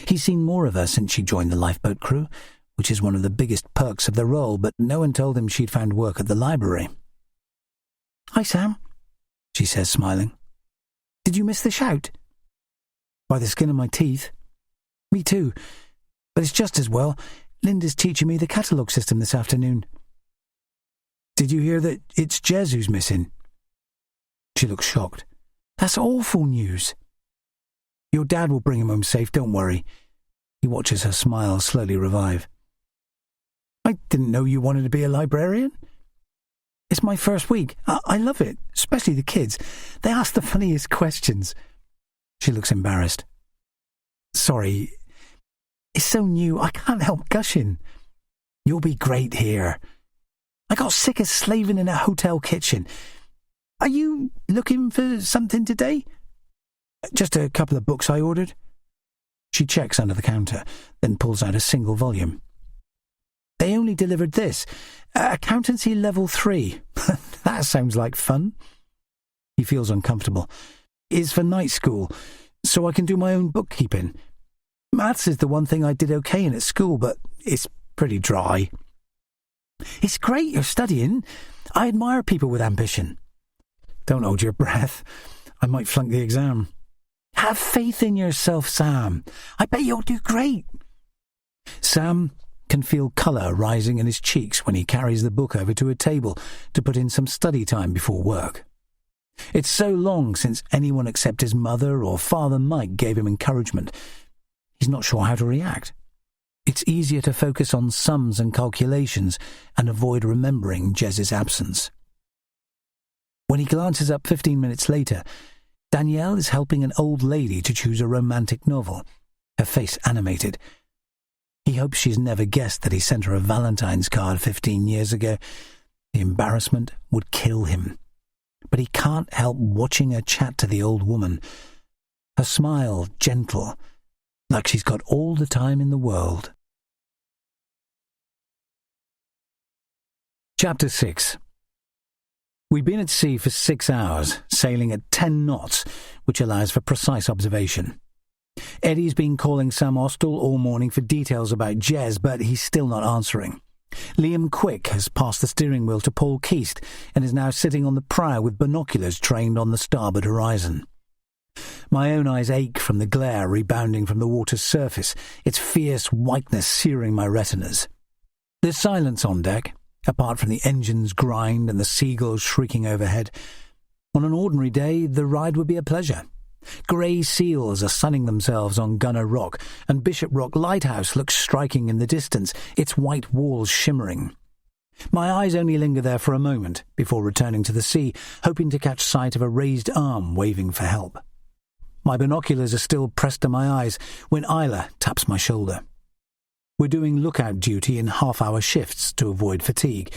He's seen more of her since she joined the lifeboat crew, which is one of the biggest perks of the role, but no one told him she'd found work at the library. "Hi, Sam," she says, smiling. "Did you miss the shout?" "By the skin of my teeth." "Me too, but it's just as well. Linda's teaching me the catalogue system this afternoon." "Did you hear that it's Jez who's missing?" She looks shocked. "That's awful news." "Your dad will bring him home safe, don't worry." He watches her smile slowly revive. "I didn't know you wanted to be a librarian." "It's my first week. I love it, especially the kids. They ask the funniest questions." She looks embarrassed. "Sorry, it's so new, I can't help gushing." "You'll be great here. I got sick of slaving in a hotel kitchen. Are you looking for something today?" "Just a couple of books I ordered." She checks under the counter, then pulls out a single volume. "They only delivered this. Accountancy Level 3. That sounds like fun." He feels uncomfortable. "It's for night school, so I can do my own bookkeeping. Maths is the one thing I did okay in at school, but it's pretty dry." "It's great you're studying. I admire people with ambition." "Don't hold your breath. I might flunk the exam." "Have faith in yourself, Sam. I bet you'll do great." Sam can feel colour rising in his cheeks when he carries the book over to a table to put in some study time before work. It's so long since anyone except his mother or Father Mike gave him encouragement. He's not sure how to react. It's easier to focus on sums and calculations and avoid remembering Jez's absence. When he glances up 15 minutes later, Danielle is helping an old lady to choose a romantic novel, her face animated. He hopes she's never guessed that he sent her a Valentine's card 15 years ago. The embarrassment would kill him. But he can't help watching her chat to the old woman. Her smile gentle, like she's got all the time in the world. Chapter 6. We've been at sea for 6 hours, sailing at 10 knots, which allows for precise observation. Eddie's been calling Sam Austell all morning for details about Jez, but he's still not answering. Liam Quick has passed the steering wheel to Paul Keast and is now sitting on the prow with binoculars trained on the starboard horizon. My own eyes ache from the glare rebounding from the water's surface, its fierce whiteness searing my retinas. There's silence on deck, apart from the engine's grind and the seagulls shrieking overhead. On an ordinary day, the ride would be a pleasure. Grey seals are sunning themselves on Gunner Rock, and Bishop Rock Lighthouse looks striking in the distance, its white walls shimmering. My eyes only linger there for a moment before returning to the sea, hoping to catch sight of a raised arm waving for help. My binoculars are still pressed to my eyes when Isla taps my shoulder. We're doing lookout duty in half-hour shifts to avoid fatigue.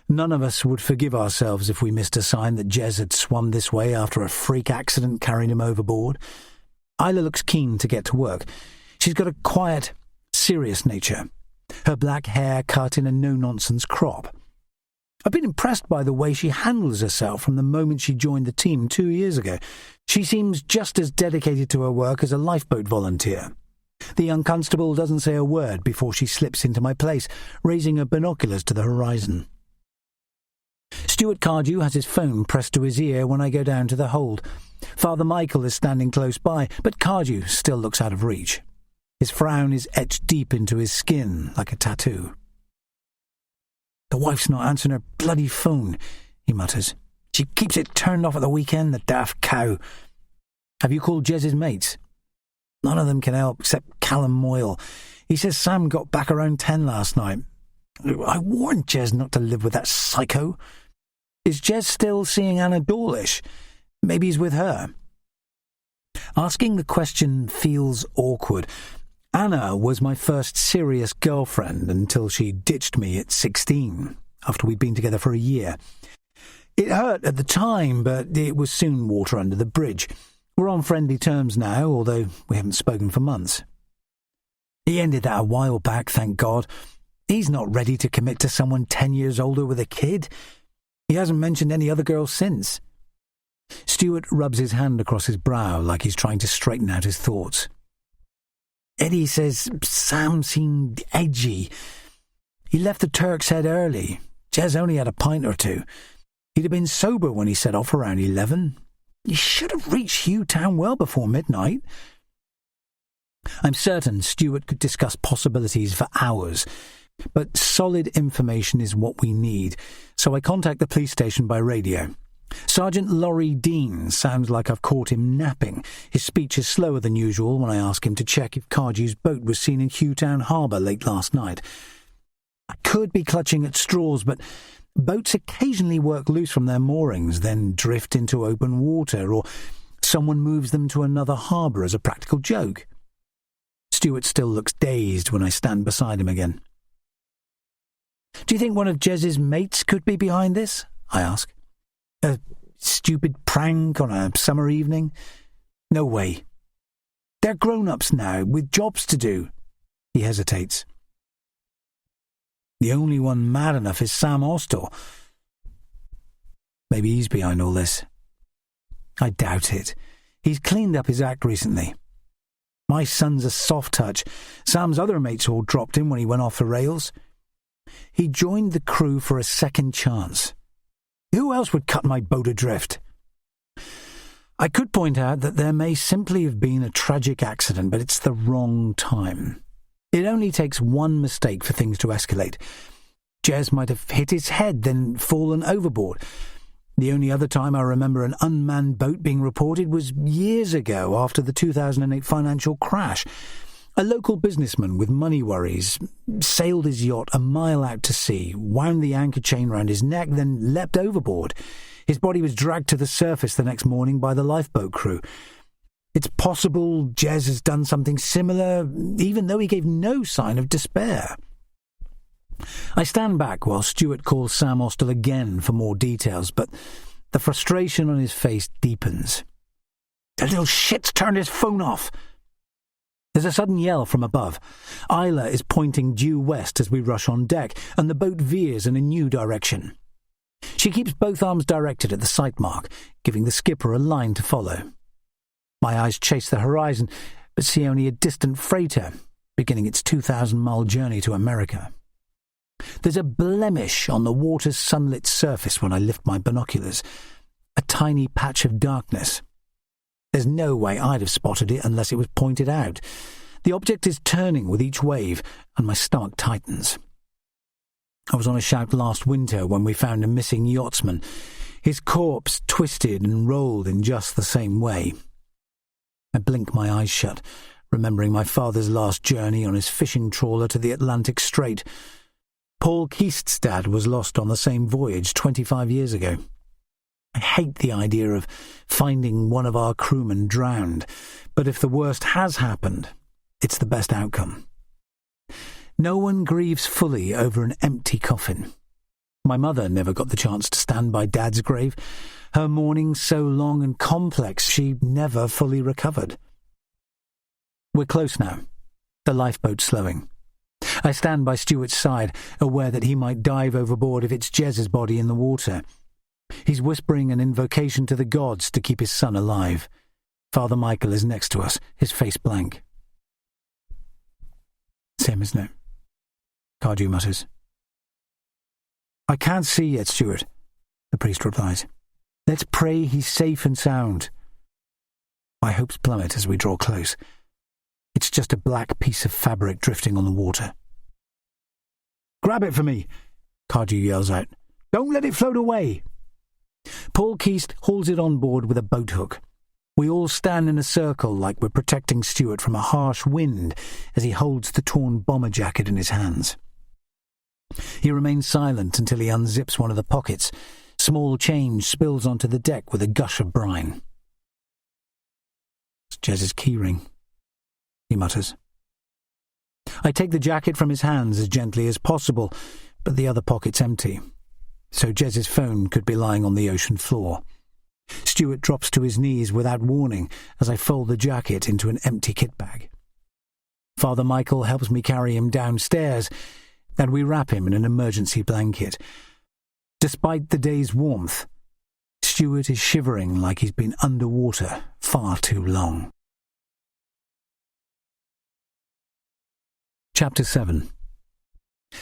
None of us would forgive ourselves if we missed a sign that Jez had swum this way after a freak accident carried him overboard. Isla looks keen to get to work. She's got a quiet, serious nature, her black hair cut in a no-nonsense crop. I've been impressed by the way she handles herself from the moment she joined the team 2 years ago. She seems just as dedicated to her work as a lifeboat volunteer. The young constable doesn't say a word before she slips into my place, raising her binoculars to the horizon. Stuart Cardew has his phone pressed to his ear when I go down to the hold. Father Michael is standing close by, but Cardew still looks out of reach. His frown is etched deep into his skin like a tattoo. "The wife's not answering her bloody phone," he mutters. "She keeps it turned off at the weekend, the daft cow." "Have you called Jez's mates?" None of them can help except Callum Moyle. He says Sam got back around 10 last night. I warned Jez not to live with that psycho. Is Jez still seeing Anna Dawlish? Maybe he's with her. Asking the question feels awkward. Anna was my first serious girlfriend until she ditched me at 16, after we'd been together for a year. It hurt at the time, but it was soon water under the bridge. We're on friendly terms now, although we haven't spoken for months. He ended that a while back, thank God. He's not ready to commit to someone 10 years older with a kid. He hasn't mentioned any other girls since. Stuart rubs his hand across his brow like he's trying to straighten out his thoughts. Eddie says Sam seemed edgy. He left the Turk's Head early. Jez only had a pint or two. He'd have been sober when he set off around 11. He should have reached Hughtown well before midnight. I'm certain Stuart could discuss possibilities for hours, but solid information is what we need, so I contact the police station by radio. Sergeant Laurie Dean sounds like I've caught him napping. His speech is slower than usual when I ask him to check if Cardew's boat was seen in Hughtown Harbour late last night. I could be clutching at straws, but boats occasionally work loose from their moorings, then drift into open water, or someone moves them to another harbour as a practical joke. Stuart still looks dazed when I stand beside him again. Do you think one of Jez's mates could be behind this? I ask. A stupid prank on a summer evening? No way. They're grown-ups now, with jobs to do. He hesitates. The only one mad enough is Sam Austell. Maybe he's behind all this. I doubt it. He's cleaned up his act recently. My son's a soft touch. Sam's other mates all dropped him when he went off the rails. He joined the crew for a second chance. Who else would cut my boat adrift? I could point out that there may simply have been a tragic accident, but it's the wrong time. It only takes one mistake for things to escalate. Jez might have hit his head, then fallen overboard. The only other time I remember an unmanned boat being reported was years ago, after the 2008 financial crash. A local businessman with money worries sailed his yacht a mile out to sea, wound the anchor chain round his neck, then leapt overboard. His body was dragged to the surface the next morning by the lifeboat crew. It's possible Jez has done something similar, even though he gave no sign of despair. I stand back while Stuart calls Sam Austell again for more details, but the frustration on his face deepens. The little shit's turned his phone off. There's a sudden yell from above. Isla is pointing due west as we rush on deck, and the boat veers in a new direction. She keeps both arms directed at the sight mark, giving the skipper a line to follow. My eyes chase the horizon, but see only a distant freighter, beginning its 2,000-mile journey to America. There's a blemish on the water's sunlit surface when I lift my binoculars, a tiny patch of darkness. There's no way I'd have spotted it unless it was pointed out. The object is turning with each wave, and my stomach tightens. I was on a shout last winter when we found a missing yachtsman, his corpse twisted and rolled in just the same way. I blink my eyes shut, remembering my father's last journey on his fishing trawler to the Atlantic Strait. Paul Keast's dad was lost on the same voyage 25 years ago. I hate the idea of finding one of our crewmen drowned, but if the worst has happened, it's the best outcome. No one grieves fully over an empty coffin. My mother never got the chance to stand by Dad's grave. Her mourning so long and complex, she never fully recovered. We're close now. The lifeboat's slowing. I stand by Stuart's side, aware that he might dive overboard if it's Jez's body in the water. He's whispering an invocation to the gods to keep his son alive. Father Michael is next to us, his face blank. It's him, isn't it? Cardew mutters. I can't see yet, Stuart, the priest replies. Let's pray he's safe and sound. My hopes plummet as we draw close. It's just a black piece of fabric drifting on the water. Grab it for me, Cardew yells out. Don't let it float away. Paul Keast hauls it on board with a boat hook. We all stand in a circle like we're protecting Stuart from a harsh wind as he holds the torn bomber jacket in his hands. He remains silent until he unzips one of the pockets. Small change spills onto the deck with a gush of brine. "It's Jez's keyring," he mutters. I take the jacket from his hands as gently as possible, but the other pocket's empty, so Jez's phone could be lying on the ocean floor. Stuart drops to his knees without warning as I fold the jacket into an empty kit bag. Father Michael helps me carry him downstairs, and we wrap him in an emergency blanket. Despite the day's warmth, Stuart is shivering like he's been underwater far too long. Chapter 7.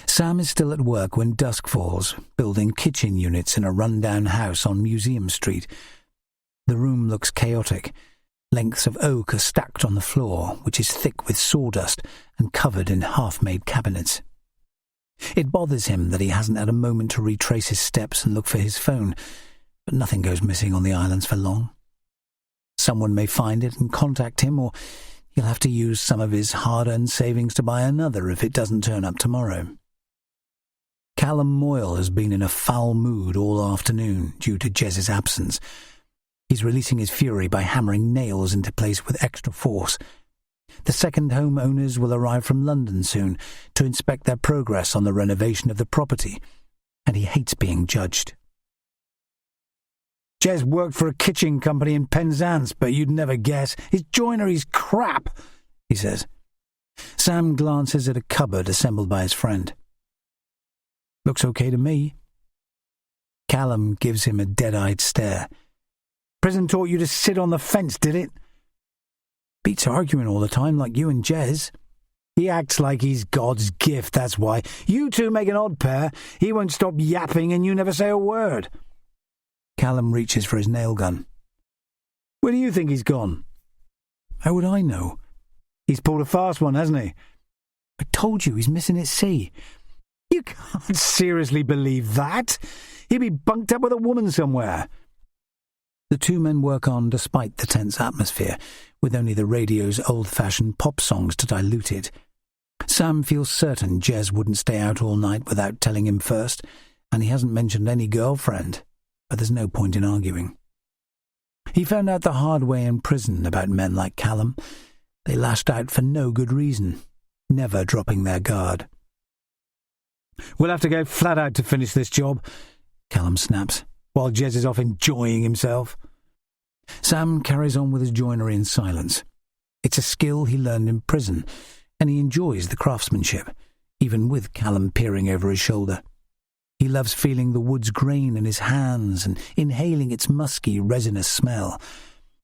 Sam is still at work when dusk falls, building kitchen units in a run-down house on Museum Street. The room looks chaotic. Lengths of oak are stacked on the floor, which is thick with sawdust and covered in half-made cabinets. It bothers him that he hasn't had a moment to retrace his steps and look for his phone, but nothing goes missing on the islands for long. Someone may find it and contact him, or he'll have to use some of his hard-earned savings to buy another if it doesn't turn up tomorrow. Callum Moyle has been in a foul mood all afternoon due to Jez's absence. He's releasing his fury by hammering nails into place with extra force. The second home owners will arrive from London soon to inspect their progress on the renovation of the property, and he hates being judged. "Jez worked for a kitchen company in Penzance, but you'd never guess. His joinery's crap," he says. Sam glances at a cupboard assembled by his friend. "Looks okay to me." Callum gives him a dead-eyed stare. "Prison taught you to sit on the fence, did it?" "Beats arguing all the time like you and Jez." "He acts like he's God's gift, that's why. You two make an odd pair. He won't stop yapping and you never say a word." Callum reaches for his nail gun. "Where do you think he's gone?" "How would I know?" "He's pulled a fast one, hasn't he?" "I told you he's missing at sea." "You can't seriously believe that. He'd be bunked up with a woman somewhere." The two men work on despite the tense atmosphere, with only the radio's old-fashioned pop songs to dilute it. Sam feels certain Jez wouldn't stay out all night without telling him first, and he hasn't mentioned any girlfriend, but there's no point in arguing. He found out the hard way in prison about men like Callum. They lashed out for no good reason, never dropping their guard. "We'll have to go flat out to finish this job," Callum snaps, while Jez is off enjoying himself. Sam carries on with his joinery in silence. It's a skill he learned in prison, and he enjoys the craftsmanship, even with Callum peering over his shoulder. He loves feeling the wood's grain in his hands and inhaling its musky, resinous smell.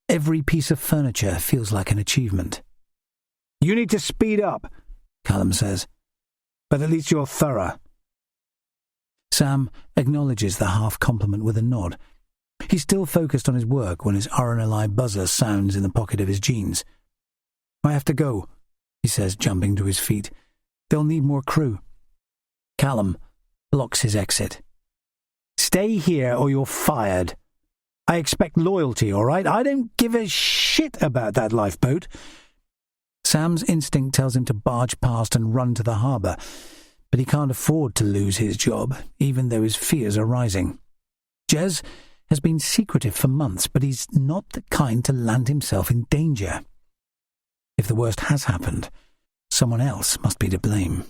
Every piece of furniture feels like an achievement. "You need to speed up," Callum says, "but at least you're thorough." Sam acknowledges the half-compliment with a nod. He's still focused on his work when his RNLI buzzer sounds in the pocket of his jeans. "I have to go," he says, jumping to his feet. "They'll need more crew." Callum blocks his exit. "Stay here or you're fired. I expect loyalty, all right? I don't give a shit about that lifeboat." Sam's instinct tells him to barge past and run to the harbour, but he can't afford to lose his job, even though his fears are rising. Jez has been secretive for months, but he's not the kind to land himself in danger. If the worst has happened, someone else must be to blame.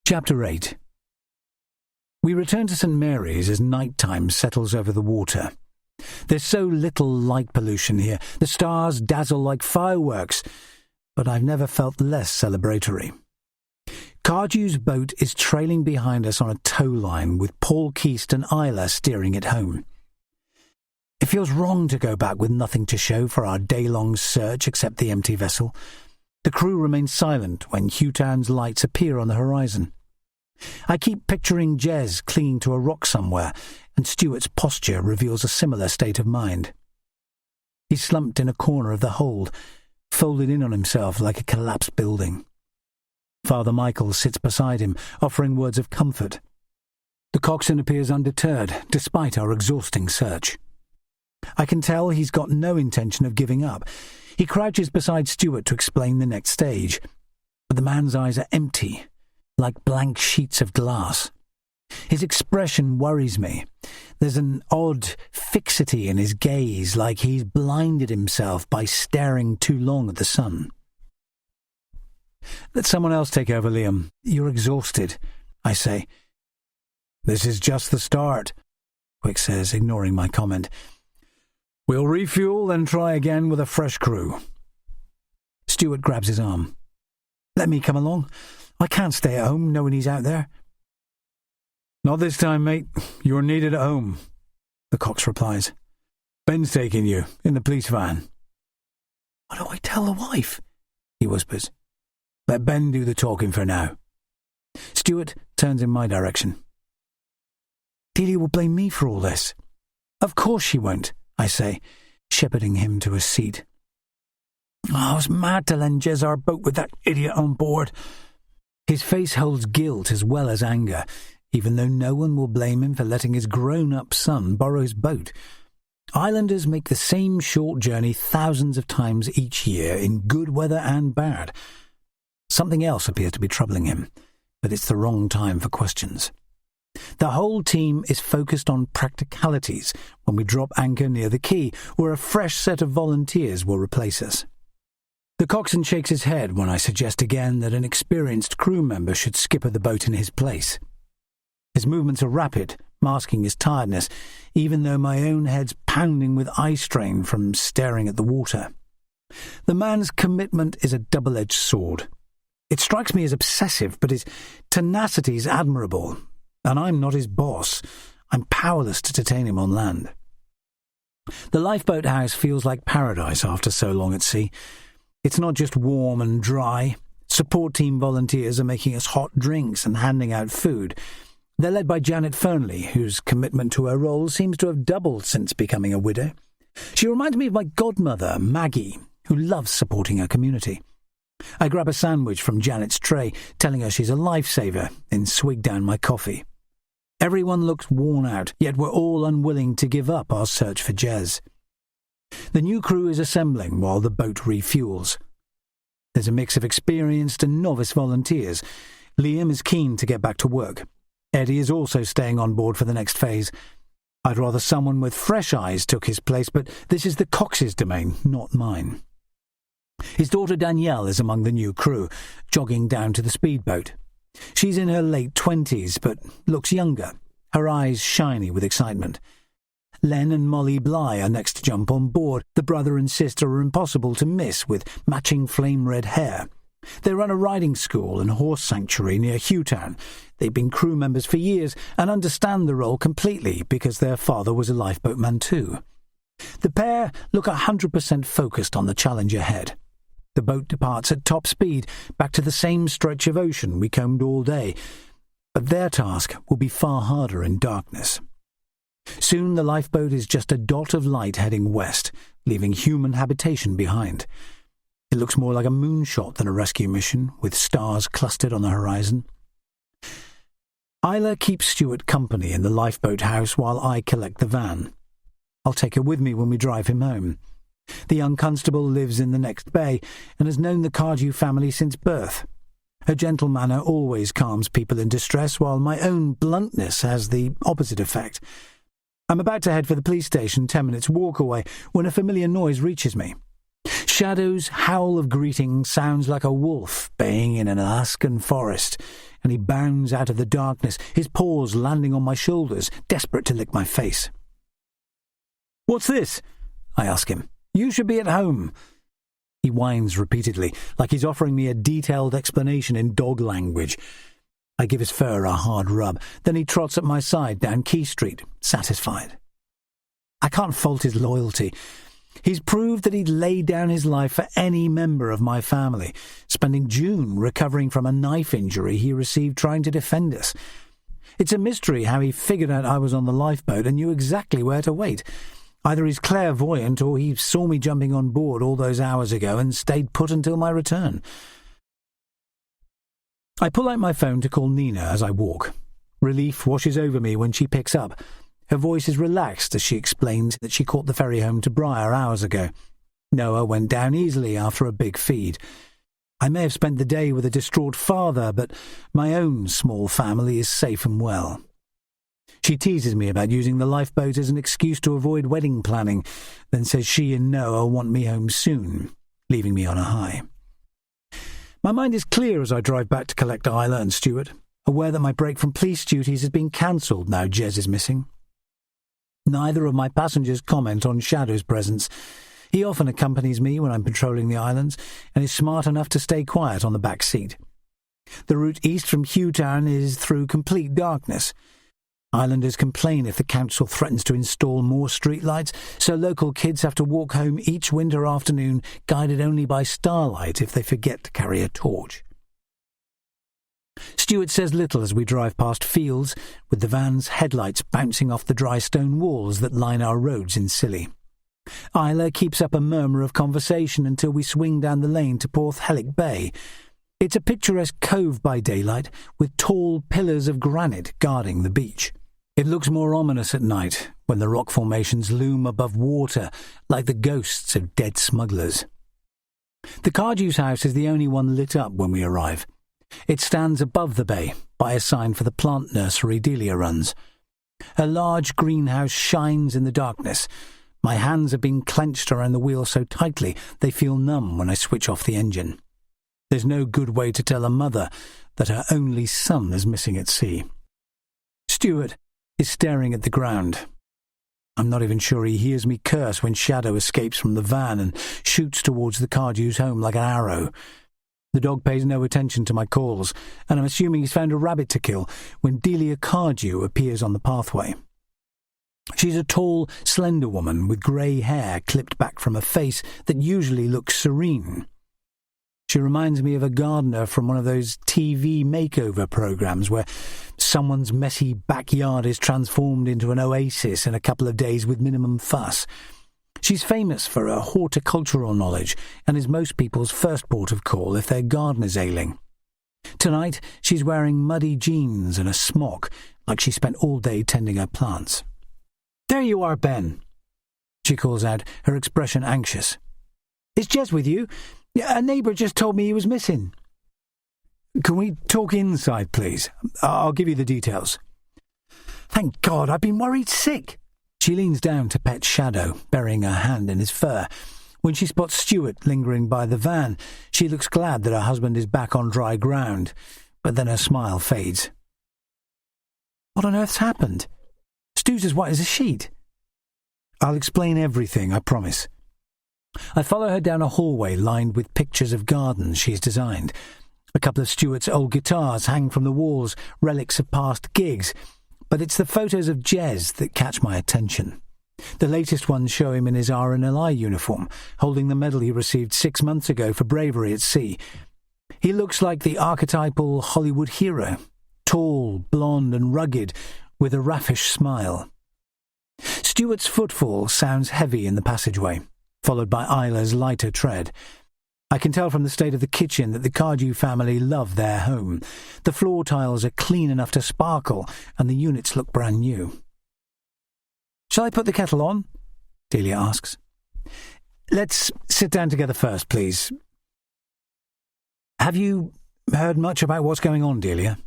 Chapter 8. We return to St. Mary's as night-time settles over the water. There's so little light pollution here. The stars dazzle like fireworks, but I've never felt less celebratory. Cardew's boat is trailing behind us on a tow line with Paul Keast and Isla steering it home. It feels wrong to go back with nothing to show for our day-long search except the empty vessel. The crew remains silent when Hewtown's lights appear on the horizon. I keep picturing Jez clinging to a rock somewhere, and Stuart's posture reveals a similar state of mind. He's slumped in a corner of the hold, folded in on himself like a collapsed building. Father Michael sits beside him, offering words of comfort. The coxswain appears undeterred, despite our exhausting search. I can tell he's got no intention of giving up. He crouches beside Stuart to explain the next stage, but the man's eyes are empty, like blank sheets of glass. His expression worries me. There's an odd fixity in his gaze, like he's blinded himself by staring too long at the sun. "Let someone else take over, Liam. You're exhausted," I say. "This is just the start," Quick says, ignoring my comment. "We'll refuel, then try again with a fresh crew." Stuart grabs his arm. "Let me come along. I can't stay at home knowing he's out there." "Not this time, mate. You're needed at home," the cox replies. "Ben's taking you, in the police van." "What do I tell the wife?" he whispers. "Let Ben do the talking for now." Stuart turns in my direction. "Delia will blame me for all this." "Of course she won't," I say, shepherding him to a seat. "I was mad to lend Jez our boat with that idiot on board." His face holds guilt as well as anger, even though no one will blame him for letting his grown-up son borrow his boat. Islanders make the same short journey thousands of times each year, in good weather and bad. Something else appears to be troubling him, but it's the wrong time for questions. The whole team is focused on practicalities when we drop anchor near the quay, where a fresh set of volunteers will replace us. The coxswain shakes his head when I suggest again that an experienced crew member should skipper the boat in his place. His movements are rapid, masking his tiredness, even though my own head's pounding with eye strain from staring at the water. The man's commitment is a double-edged sword. It strikes me as obsessive, but his tenacity is admirable, and I'm not his boss. I'm powerless to detain him on land. The lifeboat house feels like paradise after so long at sea. It's not just warm and dry. Support team volunteers are making us hot drinks and handing out food. They're led by Janet Fernley, whose commitment to her role seems to have doubled since becoming a widow. She reminds me of my godmother, Maggie, who loves supporting her community. I grab a sandwich from Janet's tray, telling her she's a lifesaver, and swig down my coffee. Everyone looks worn out, yet we're all unwilling to give up our search for Jez. The new crew is assembling while the boat refuels. There's a mix of experienced and novice volunteers. Liam is keen to get back to work. Eddie is also staying on board for the next phase. I'd rather someone with fresh eyes took his place, but this is the Cox's domain, not mine. His daughter Danielle is among the new crew, jogging down to the speedboat. She's in her late 20s, but looks younger, her eyes shiny with excitement. Len and Molly Bly are next to jump on board. The brother and sister are impossible to miss, with matching flame-red hair. They run a riding school and horse sanctuary near Hewtown. They've been crew members for years and understand the role completely because their father was a lifeboatman too. The pair look 100% focused on the challenge ahead. The boat departs at top speed, back to the same stretch of ocean we combed all day, but their task will be far harder in darkness. Soon the lifeboat is just a dot of light heading west, leaving human habitation behind. It looks more like a moonshot than a rescue mission, with stars clustered on the horizon. Isla keeps Stuart company in the lifeboat house while I collect the van. I'll take her with me when we drive him home. The young constable lives in the next bay and has known the Cardew family since birth. Her gentle manner always calms people in distress, while my own bluntness has the opposite effect. I'm about to head for the police station 10 minutes walk away when a familiar noise reaches me. Shadow's howl of greeting sounds like a wolf baying in an Alaskan forest, and he bounds out of the darkness, his paws landing on my shoulders, desperate to lick my face. "What's this?" I ask him. "You should be at home." He whines repeatedly, like he's offering me a detailed explanation in dog language. I give his fur a hard rub, then he trots at my side down Quay Street, satisfied. I can't fault his loyalty. He's proved that he'd lay down his life for any member of my family, spending June recovering from a knife injury he received trying to defend us. It's a mystery how he figured out I was on the lifeboat and knew exactly where to wait. Either he's clairvoyant or he saw me jumping on board all those hours ago and stayed put until my return. I pull out my phone to call Nina as I walk. Relief washes over me when she picks up. Her voice is relaxed as she explains that she caught the ferry home to Briar hours ago. Noah went down easily after a big feed. I may have spent the day with a distraught father, but my own small family is safe and well. She teases me about using the lifeboat as an excuse to avoid wedding planning, then says she and Noah want me home soon, leaving me on a high. My mind is clear as I drive back to collect Isla and Stuart, aware that my break from police duties has been cancelled now Jez is missing. Neither of my passengers comment on Shadow's presence. He often accompanies me when I'm patrolling the islands, and is smart enough to stay quiet on the back seat. The route east from Hughtown is through complete darkness. Islanders complain if the council threatens to install more streetlights, so local kids have to walk home each winter afternoon guided only by starlight if they forget to carry a torch. Stuart says little as we drive past fields, with the van's headlights bouncing off the dry stone walls that line our roads in Scilly. Isla keeps up a murmur of conversation until we swing down the lane to Porthelic Bay. It's a picturesque cove by daylight, with tall pillars of granite guarding the beach. It looks more ominous at night, when the rock formations loom above water like the ghosts of dead smugglers. The Cardew's house is the only one lit up when we arrive. It stands above the bay, by a sign for the plant nursery Delia runs. Her large greenhouse shines in the darkness. My hands have been clenched around the wheel so tightly they feel numb when I switch off the engine. There's no good way to tell a mother that her only son is missing at sea. Stuart is staring at the ground. I'm not even sure he hears me curse when Shadow escapes from the van and shoots towards the Cardew's home like an arrow. The dog pays no attention to my calls, and I'm assuming he's found a rabbit to kill when Delia Cardew appears on the pathway. She's a tall, slender woman with grey hair clipped back from a face that usually looks serene. She reminds me of a gardener from one of those TV makeover programs where someone's messy backyard is transformed into an oasis in a couple of days with minimum fuss. She's famous for her horticultural knowledge and is most people's first port of call if their garden is ailing. Tonight, she's wearing muddy jeans and a smock, like she spent all day tending her plants. "There you are, Ben," she calls out, her expression anxious. "Is Jez with you? A neighbour just told me he was missing." "Can we talk inside, please? I'll give you the details." "Thank God, I've been worried sick." She leans down to pet Shadow, burying her hand in his fur. When she spots Stuart lingering by the van, she looks glad that her husband is back on dry ground, but then her smile fades. "What on earth's happened? Stu's as white as a sheet." "I'll explain everything, I promise." I follow her down a hallway lined with pictures of gardens she's designed. A couple of Stuart's old guitars hang from the walls, relics of past gigs, but it's the photos of Jez that catch my attention. The latest ones show him in his RNLI uniform, holding the medal he received 6 months ago for bravery at sea. He looks like the archetypal Hollywood hero, tall, blonde and rugged, with a raffish smile. Stuart's footfall sounds heavy in the passageway, followed by Isla's lighter tread. I can tell from the state of the kitchen that the Cardew family love their home. The floor tiles are clean enough to sparkle, and the units look brand new. "Shall I put the kettle on?" Delia asks. "Let's sit down together first, please." "Have you heard much about what's going on, Delia?"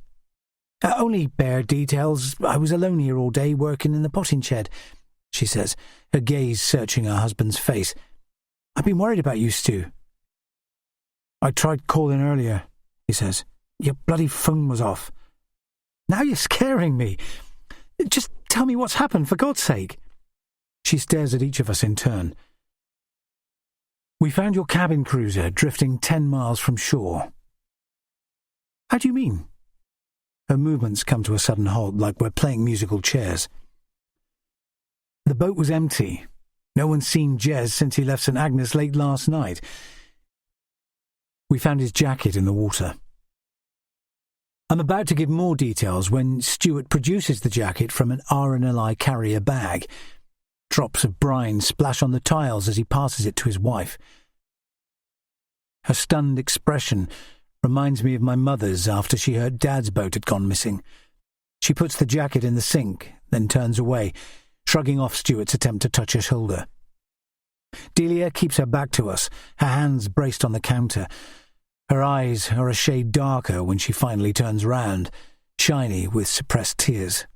Only bare details. I was alone here all day working in the potting shed," she says, her gaze searching her husband's face. "I've been worried about you, Stu." "I tried calling earlier," he says. "Your bloody phone was off." "Now you're scaring me. Just tell me what's happened, for God's sake." She stares at each of us in turn. "We found your cabin cruiser drifting 10 miles from shore." "How do you mean?" Her movements come to a sudden halt, like we're playing musical chairs. "The boat was empty. No one's seen Jez since he left St. Agnes late last night. We found his jacket in the water." I'm about to give more details when Stuart produces the jacket from an RNLI carrier bag. Drops of brine splash on the tiles as he passes it to his wife. Her stunned expression reminds me of my mother's after she heard Dad's boat had gone missing. She puts the jacket in the sink, then turns away, shrugging off Stuart's attempt to touch her shoulder. Delia keeps her back to us, her hands braced on the counter. Her eyes are a shade darker when she finally turns round, shiny with suppressed tears.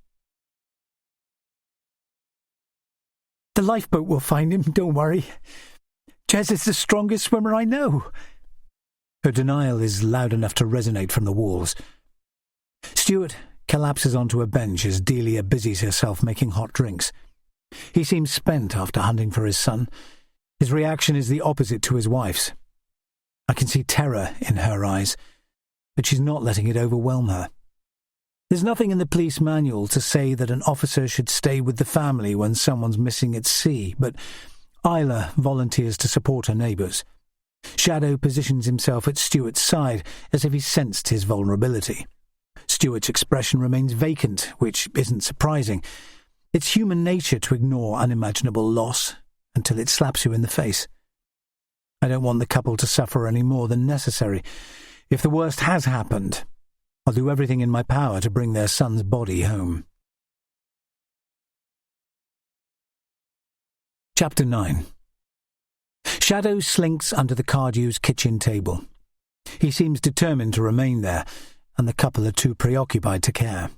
"The lifeboat will find him, don't worry. Jez is the strongest swimmer I know." Her denial is loud enough to resonate from the walls. Stuart collapses onto a bench as Delia busies herself making hot drinks. He seems spent after hunting for his son. His reaction is the opposite to his wife's. I can see terror in her eyes, but she's not letting it overwhelm her. There's nothing in the police manual to say that an officer should stay with the family when someone's missing at sea, but Isla volunteers to support her neighbours. Shadow positions himself at Stuart's side as if he sensed his vulnerability. Stuart's expression remains vacant, which isn't surprising. It's human nature to ignore unimaginable loss until it slaps you in the face. I don't want the couple to suffer any more than necessary. If the worst has happened, I'll do everything in my power to bring their son's body home. Chapter 9. Shadow slinks under the Cardew's kitchen table. He seems determined to remain there, and the couple are too preoccupied to care.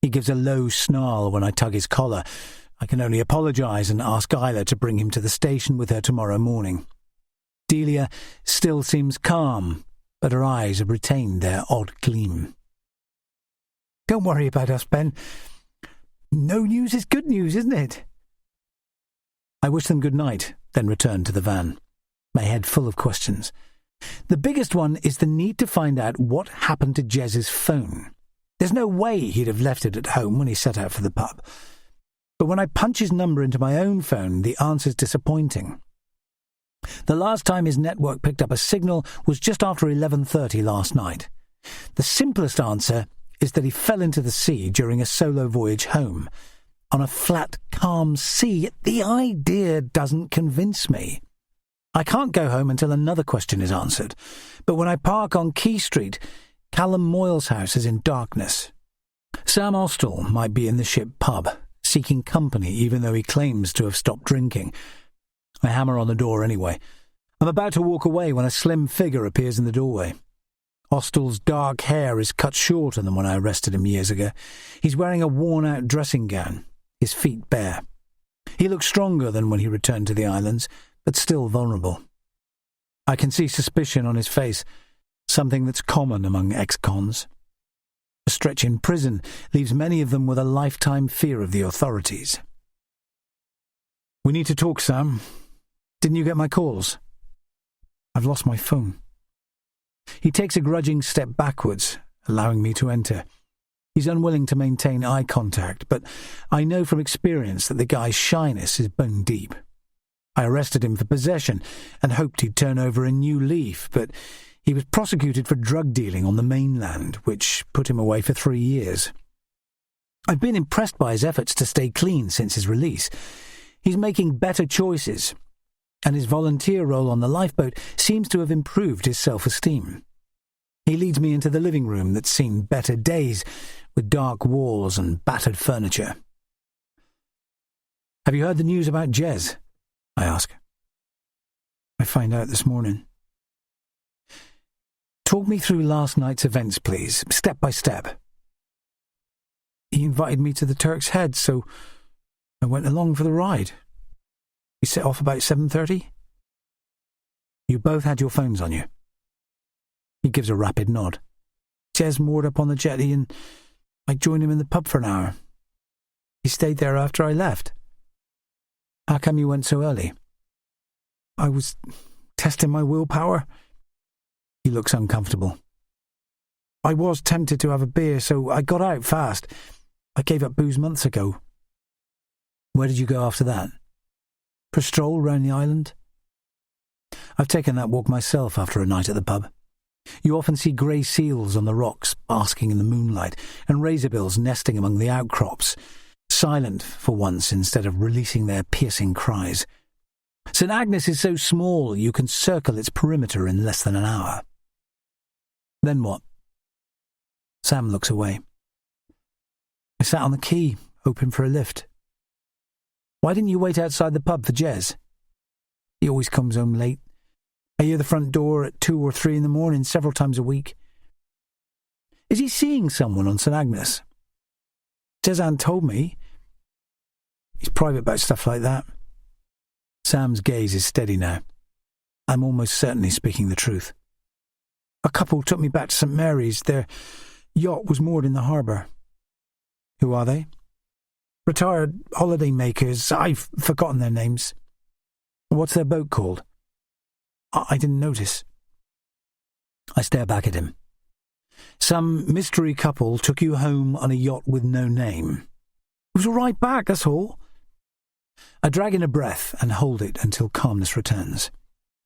He gives a low snarl when I tug his collar. I can only apologise and ask Isla to bring him to the station with her tomorrow morning. Delia still seems calm, but her eyes have retained their odd gleam. "Don't worry about us, Ben. No news is good news, isn't it?" I wish them good night, then return to the van, my head full of questions. The biggest one is the need to find out what happened to Jez's phone. There's no way he'd have left it at home when he set out for the pub. But when I punch his number into my own phone, the answer's disappointing. The last time his network picked up a signal was just after 11:30 last night. The simplest answer is that he fell into the sea during a solo voyage home. On a flat, calm sea, the idea doesn't convince me. I can't go home until another question is answered. But when I park on Quay Street, Callum Moyle's house is in darkness. Sam Austell might be in the ship pub, seeking company even though he claims to have stopped drinking. I hammer on the door anyway. I'm about to walk away when a slim figure appears in the doorway. Austell's dark hair is cut shorter than when I arrested him years ago. He's wearing a worn-out dressing gown, his feet bare. He looks stronger than when he returned to the islands, but still vulnerable. I can see suspicion on his face, something that's common among ex-cons. A stretch in prison leaves many of them with a lifetime fear of the authorities. "We need to talk, Sam. Didn't you get my calls?" "I've lost my phone." He takes a grudging step backwards, allowing me to enter. He's unwilling to maintain eye contact, but I know from experience that the guy's shyness is bone deep. I arrested him for possession and hoped he'd turn over a new leaf, but he was prosecuted for drug dealing on the mainland, which put him away for 3 years. I've been impressed by his efforts to stay clean since his release. He's making better choices, and his volunteer role on the lifeboat seems to have improved his self-esteem. He leads me into the living room that's seen better days, with dark walls and battered furniture. "Have you heard the news about Jez?" I ask. "I find out this morning." "Talk me through last night's events, please, step by step." "He invited me to the Turk's Head, so I went along for the ride. We set off about 7:30. You both had your phones on you?" He gives a rapid nod. "Jez moored up on the jetty and I joined him in the pub for an hour. He stayed there after I left." "How come you went so early?" "I was testing my willpower." He looks uncomfortable. "I was tempted to have a beer, so I got out fast. I gave up booze months ago." "Where did you go after that?" "For a stroll round the island." I've taken that walk myself after a night at the pub. You often see grey seals on the rocks basking in the moonlight, and razorbills nesting among the outcrops, silent for once instead of releasing their piercing cries. St. Agnes is so small you can circle its perimeter in less than an hour. "Then what?" Sam looks away. I sat on the quay, hoping for a lift. Why didn't you wait outside the pub for Jez? He always comes home late. I hear the front door at 2 or 3 in the morning several times a week. Is he seeing someone on St Agnes? Jez told me. He's private about stuff like that. Sam's gaze is steady now. I'm almost certainly speaking the truth. A couple took me back to St Mary's. Their yacht was moored in the harbour. Who are they? Retired holiday makers. I've forgotten their names. What's their boat called? I didn't notice. I stare back at him. Some mystery couple took you home on a yacht with no name. It was a ride back, that's all. I drag in a breath and hold it until calmness returns.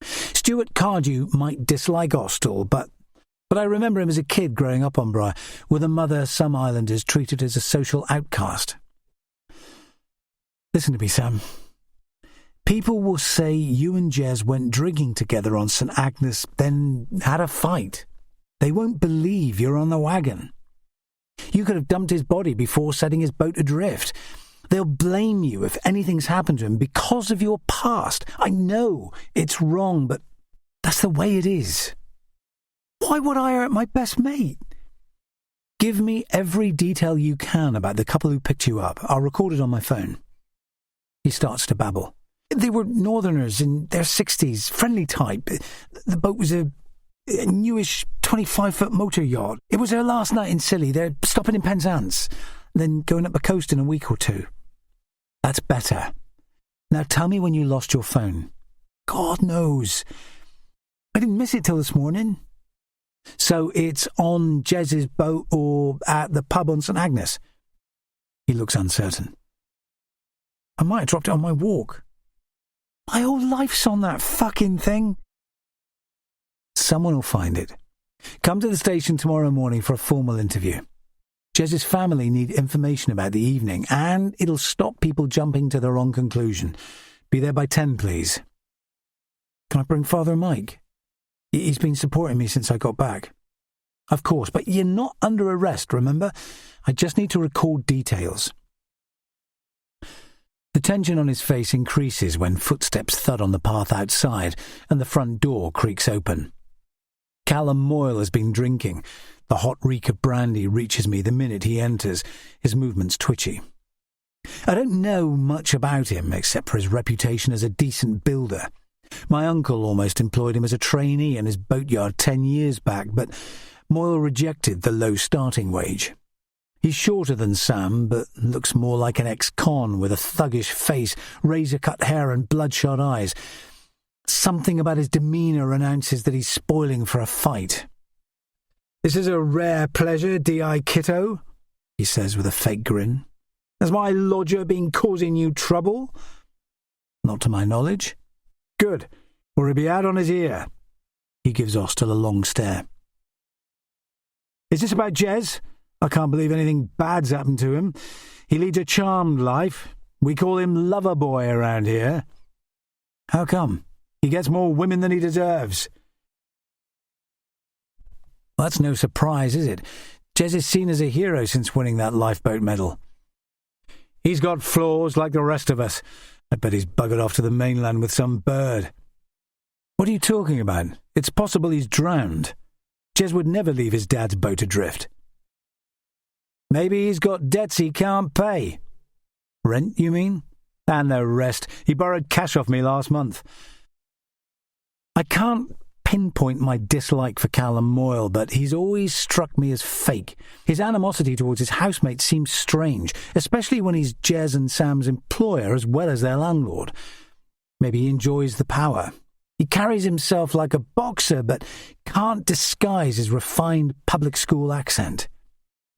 Stuart Cardew might dislike Austell, but I remember him as a kid growing up on Briar, with a mother some islanders treated as a social outcast. Listen to me, Sam. People will say you and Jez went drinking together on St Agnes, then had a fight. They won't believe you're on the wagon. You could have dumped his body before setting his boat adrift. They'll blame you if anything's happened to him because of your past. I know it's wrong, but that's the way it is. Why would I hurt my best mate? Give me every detail you can about the couple who picked you up. I'll record it on my phone. He starts to babble. They were northerners in their 60s, friendly type. The boat was a newish 25-foot motor yacht. It was their last night in Scilly. They're stopping in Penzance, then going up the coast in a week or 2. That's better. Now tell me when you lost your phone. God knows. I didn't miss it till this morning. So it's on Jez's boat or at the pub on St Agnes? He looks uncertain. I might have dropped it on my walk. My whole life's on that fucking thing. Someone will find it. Come to the station tomorrow morning for a formal interview. Jez's family need information about the evening, and it'll stop people jumping to the wrong conclusion. Be there by 10, please. Can I bring Father Mike? He's been supporting me since I got back. Of course, but you're not under arrest, remember? I just need to record details. The tension on his face increases when footsteps thud on the path outside and the front door creaks open. Callum Moyle has been drinking. The hot reek of brandy reaches me the minute he enters, his movements twitchy. I don't know much about him except for his reputation as a decent builder. My uncle almost employed him as a trainee in his boatyard 10 years back, but Moyle rejected the low starting wage. He's shorter than Sam, but looks more like an ex-con with a thuggish face, razor-cut hair and bloodshot eyes. Something about his demeanour announces that he's spoiling for a fight. "This is a rare pleasure, D.I. Kitto," he says with a fake grin. "Has my lodger been causing you trouble?" "Not to my knowledge." "Good, or he'll be out on his ear." He gives Austell a long stare. "Is this about Jez? I can't believe anything bad's happened to him. He leads a charmed life. We call him Lover Boy around here." "How come?" "He gets more women than he deserves." Well, that's no surprise, is it? Jez is seen as a hero since winning that lifeboat medal. "He's got flaws like the rest of us. I bet he's buggered off to the mainland with some bird." "What are you talking about? It's possible he's drowned. Jez would never leave his dad's boat adrift." "Maybe he's got debts he can't pay." "Rent, you mean?" "And the rest. He borrowed cash off me last month." I can't pinpoint my dislike for Callum Moyle, but he's always struck me as fake. His animosity towards his housemates seems strange, especially when he's Jez and Sam's employer as well as their landlord. Maybe he enjoys the power. He carries himself like a boxer, but can't disguise his refined public school accent.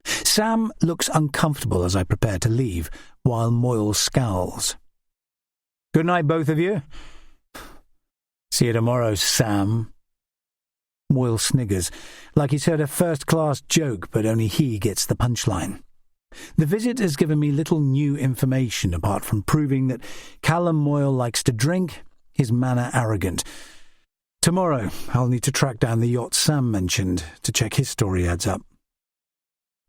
Sam looks uncomfortable as I prepare to leave, while Moyle scowls. "Good night, both of you." "See you tomorrow, Sam." Moyle sniggers, like he's heard a first-class joke, but only he gets the punchline. The visit has given me little new information apart from proving that Callum Moyle likes to drink, his manner arrogant. Tomorrow I'll need to track down the yacht Sam mentioned to check his story adds up.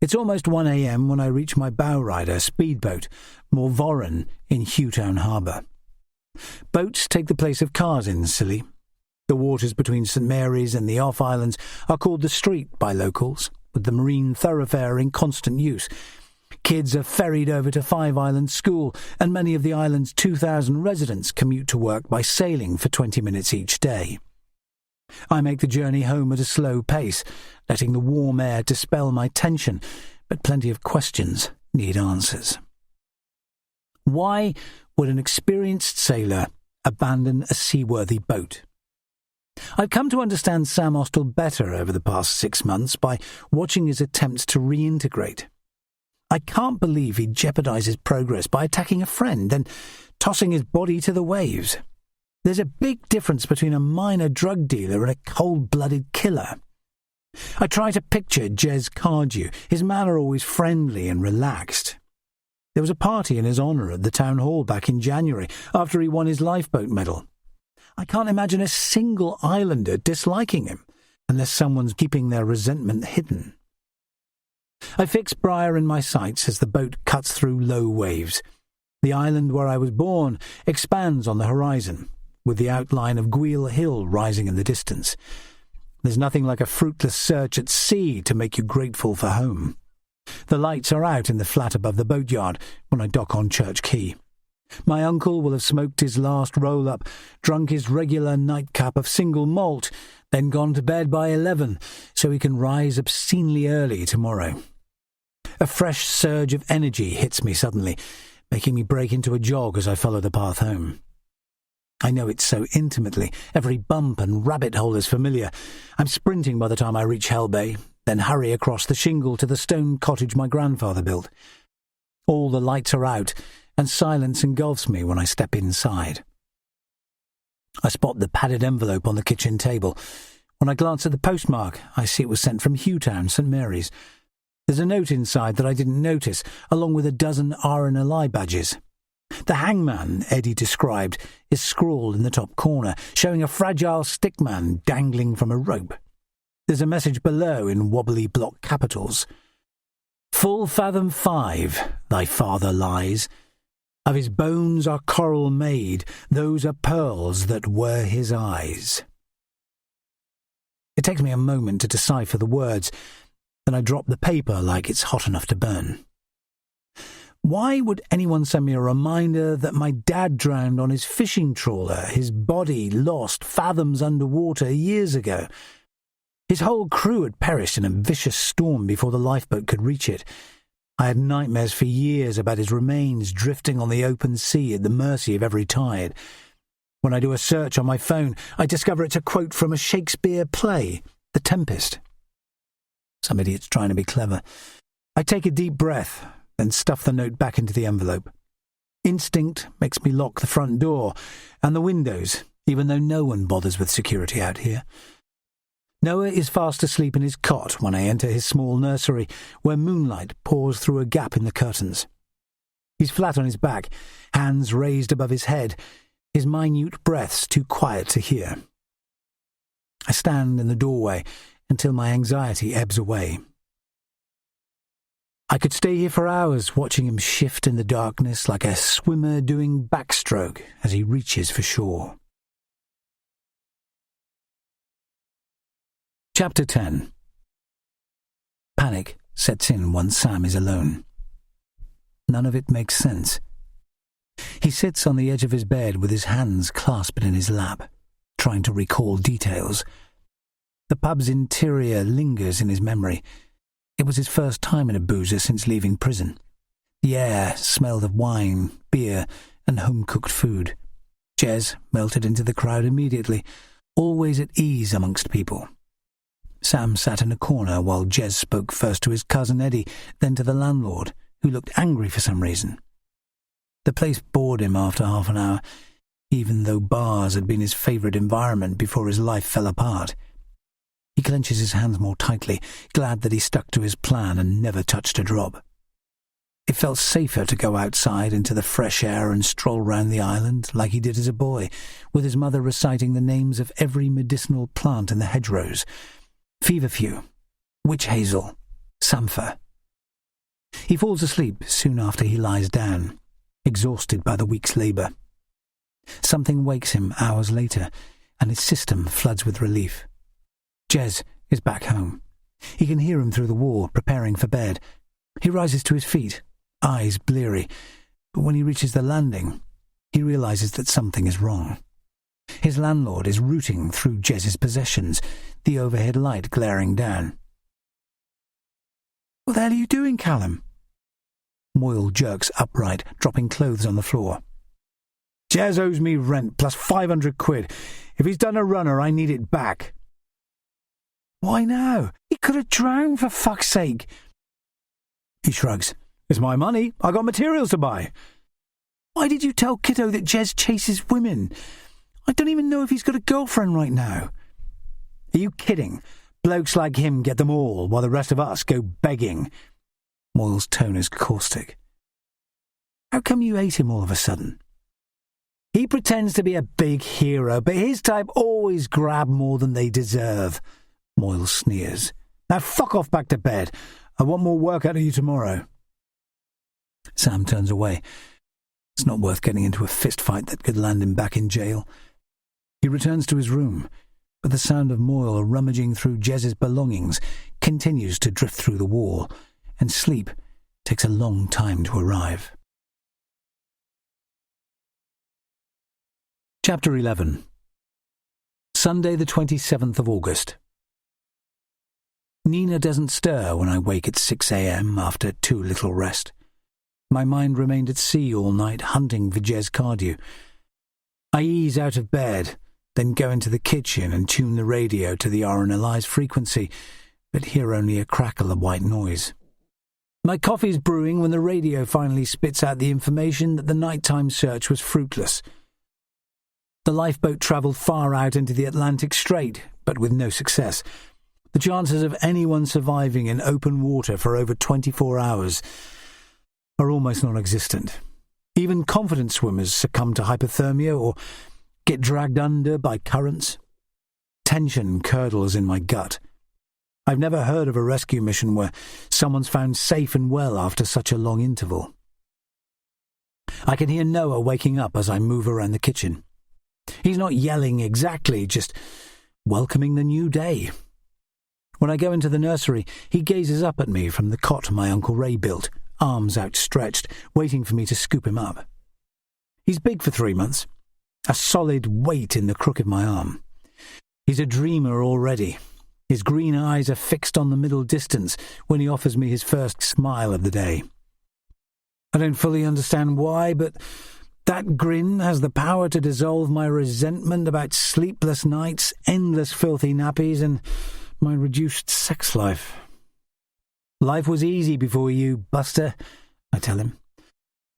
It's almost 1 a.m. when I reach my bowrider speedboat, Morvoran, in Hewtown Harbour. Boats take the place of cars in Scilly. The waters between St Mary's and the off-islands are called the Street by locals, with the marine thoroughfare in constant use. Kids are ferried over to Five Islands School, and many of the island's 2,000 residents commute to work by sailing for 20 minutes each day. I make the journey home at a slow pace, letting the warm air dispel my tension, but plenty of questions need answers. Why would an experienced sailor abandon a seaworthy boat? I've come to understand Sam Austell better over the past 6 months by watching his attempts to reintegrate. I can't believe he'd jeopardize his progress by attacking a friend, then tossing his body to the waves. There's a big difference between a minor drug dealer and a cold-blooded killer. I try to picture Jez Cardew, his manner always friendly and relaxed. There was a party in his honour at the town hall back in January, after he won his lifeboat medal. I can't imagine a single islander disliking him, unless someone's keeping their resentment hidden. I fix Briar in my sights as the boat cuts through low waves. The island where I was born expands on the horizon, with the outline of Gweel Hill rising in the distance. There's nothing like a fruitless search at sea to make you grateful for home. The lights are out in the flat above the boatyard when I dock on Church Quay. My uncle will have smoked his last roll-up, drunk his regular nightcap of single malt, then gone to bed by 11, so he can rise obscenely early tomorrow. A fresh surge of energy hits me suddenly, making me break into a jog as I follow the path home. I know it so intimately, every bump and rabbit hole is familiar. I'm sprinting by the time I reach Hell Bay, then hurry across the shingle to the stone cottage my grandfather built. All the lights are out, and silence engulfs me when I step inside. I spot the padded envelope on the kitchen table. When I glance at the postmark, I see it was sent from Hewtown, St Mary's. There's a note inside that I didn't notice, along with a dozen RNLI badges. The hangman Eddie described is scrawled in the top corner, showing a fragile stickman dangling from a rope. There's a message below in wobbly block capitals. "Full fathom 5, thy father lies. Of his bones are coral made, those are pearls that were his eyes." It takes me a moment to decipher the words, then I drop the paper like it's hot enough to burn. Why would anyone send me a reminder that my dad drowned on his fishing trawler, his body lost fathoms underwater years ago? His whole crew had perished in a vicious storm before the lifeboat could reach it. I had nightmares for years about his remains drifting on the open sea at the mercy of every tide. When I do a search on my phone, I discover it's a quote from a Shakespeare play, The Tempest. Some idiot's trying to be clever. I take a deep breath, then stuff the note back into the envelope. Instinct makes me lock the front door and the windows, even though no one bothers with security out here. Noah is fast asleep in his cot when I enter his small nursery, where moonlight pours through a gap in the curtains. He's flat on his back, hands raised above his head, his minute breaths too quiet to hear. I stand in the doorway until my anxiety ebbs away. I could stay here for hours watching him shift in the darkness like a swimmer doing backstroke as he reaches for shore. Chapter 10. Panic sets in once Sam is alone. None of it makes sense. He sits on the edge of his bed with his hands clasped in his lap, trying to recall details. The pub's interior lingers in his memory. It was his first time in a boozer since leaving prison. The air smelled of wine, beer, and home-cooked food. Jez melted into the crowd immediately, always at ease amongst people. Sam sat in a corner while Jez spoke first to his cousin Eddie, then to the landlord, who looked angry for some reason. The place bored him after half an hour, even though bars had been his favourite environment before his life fell apart. He clenches his hands more tightly, glad that he stuck to his plan and never touched a drop. It felt safer to go outside into the fresh air and stroll round the island like he did as a boy, with his mother reciting the names of every medicinal plant in the hedgerows. Feverfew, witch hazel, samphire, He falls asleep soon after he lies down, exhausted by the week's labour. Something wakes him hours later, and his system floods with relief. Jez is back home. He can hear him through the wall, preparing for bed. He rises to his feet, eyes bleary, but when he reaches the landing, he realises that something is wrong. His landlord is rooting through Jez's possessions, the overhead light glaring down. "What the hell are you doing, Callum?" Moyle jerks upright, dropping clothes on the floor. "Jez owes me rent plus 500 quid. If he's done a runner, I need it back." "Why now? He could have drowned, for fuck's sake." He shrugs. "It's my money. I got materials to buy." "Why did you tell Kiddo that Jez chases women? I don't even know if he's got a girlfriend right now." "Are you kidding? Blokes like him get them all, while the rest of us go begging." Moyle's tone is caustic. "How come you hate him all of a sudden?" "He pretends to be a big hero, but his type always grab more than they deserve." Moyle sneers. "Now fuck off back to bed. I want more work out of you tomorrow." Sam turns away. It's not worth getting into a fist fight that could land him back in jail. He returns to his room, but the sound of Moyle rummaging through Jez's belongings continues to drift through the wall, and sleep takes a long time to arrive. Chapter 11. Sunday the 27th of August. Nina doesn't stir when I wake at 6 a.m. after too little rest. My mind remained at sea all night, hunting for Jez Cardew. I ease out of bed, then go into the kitchen and tune the radio to the RNLI's frequency, but hear only a crackle of white noise. My coffee's brewing when the radio finally spits out the information that the nighttime search was fruitless. The lifeboat travelled far out into the Atlantic Strait, but with no success. The chances of anyone surviving in open water for over 24 hours are almost non-existent. Even confident swimmers succumb to hypothermia or get dragged under by currents. Tension curdles in my gut. I've never heard of a rescue mission where someone's found safe and well after such a long interval. I can hear Noah waking up as I move around the kitchen. He's not yelling exactly, just welcoming the new day. When I go into the nursery, he gazes up at me from the cot my Uncle Ray built, arms outstretched, waiting for me to scoop him up. He's big for 3 months, a solid weight in the crook of my arm. He's a dreamer already. His green eyes are fixed on the middle distance when he offers me his first smile of the day. I don't fully understand why, but that grin has the power to dissolve my resentment about sleepless nights, endless filthy nappies, and my reduced sex life. "Life was easy before you, Buster," I tell him.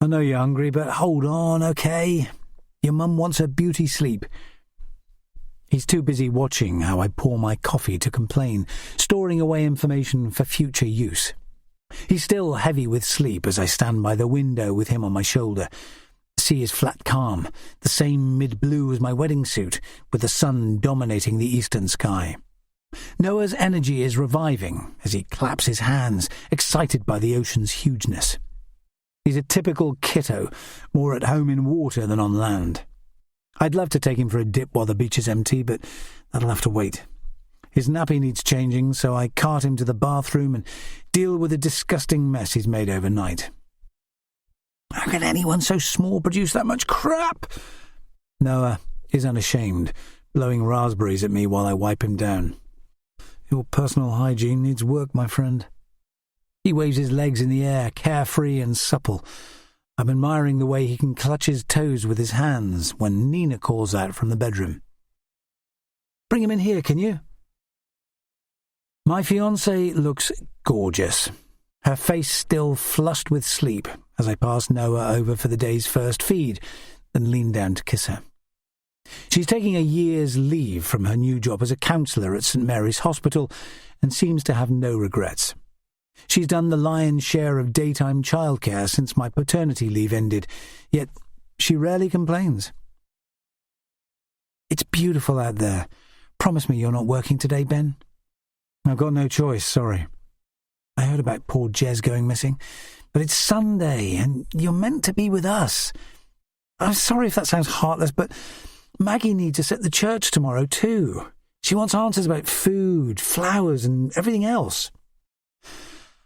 "I know you're hungry, but hold on, okay? Your mum wants her beauty sleep." He's too busy watching how I pour my coffee to complain, storing away information for future use. He's still heavy with sleep as I stand by the window with him on my shoulder. The sea is flat calm, the same mid-blue as my wedding suit, with the sun dominating the eastern sky. Noah's energy is reviving as he claps his hands, excited by the ocean's hugeness. He's a typical kiddo, more at home in water than on land. I'd love to take him for a dip while the beach is empty, but that'll have to wait. His nappy needs changing, so I cart him to the bathroom and deal with the disgusting mess he's made overnight. How can anyone so small produce that much crap? Noah is unashamed, blowing raspberries at me while I wipe him down. Your personal hygiene needs work, my friend. He waves his legs in the air, carefree and supple. I'm admiring the way he can clutch his toes with his hands when Nina calls out from the bedroom. Bring him in here, can you? My fiancée looks gorgeous, her face still flushed with sleep as I pass Noah over for the day's first feed, then lean down to kiss her. She's taking a year's leave from her new job as a counsellor at St. Mary's Hospital and seems to have no regrets. She's done the lion's share of daytime childcare since my paternity leave ended, yet she rarely complains. It's beautiful out there. Promise me you're not working today, Ben? I've got no choice, sorry. I heard about poor Jez going missing. But it's Sunday, and you're meant to be with us. I'm sorry if that sounds heartless, but Maggie needs us at the church tomorrow too. She wants answers about food, flowers, and everything else.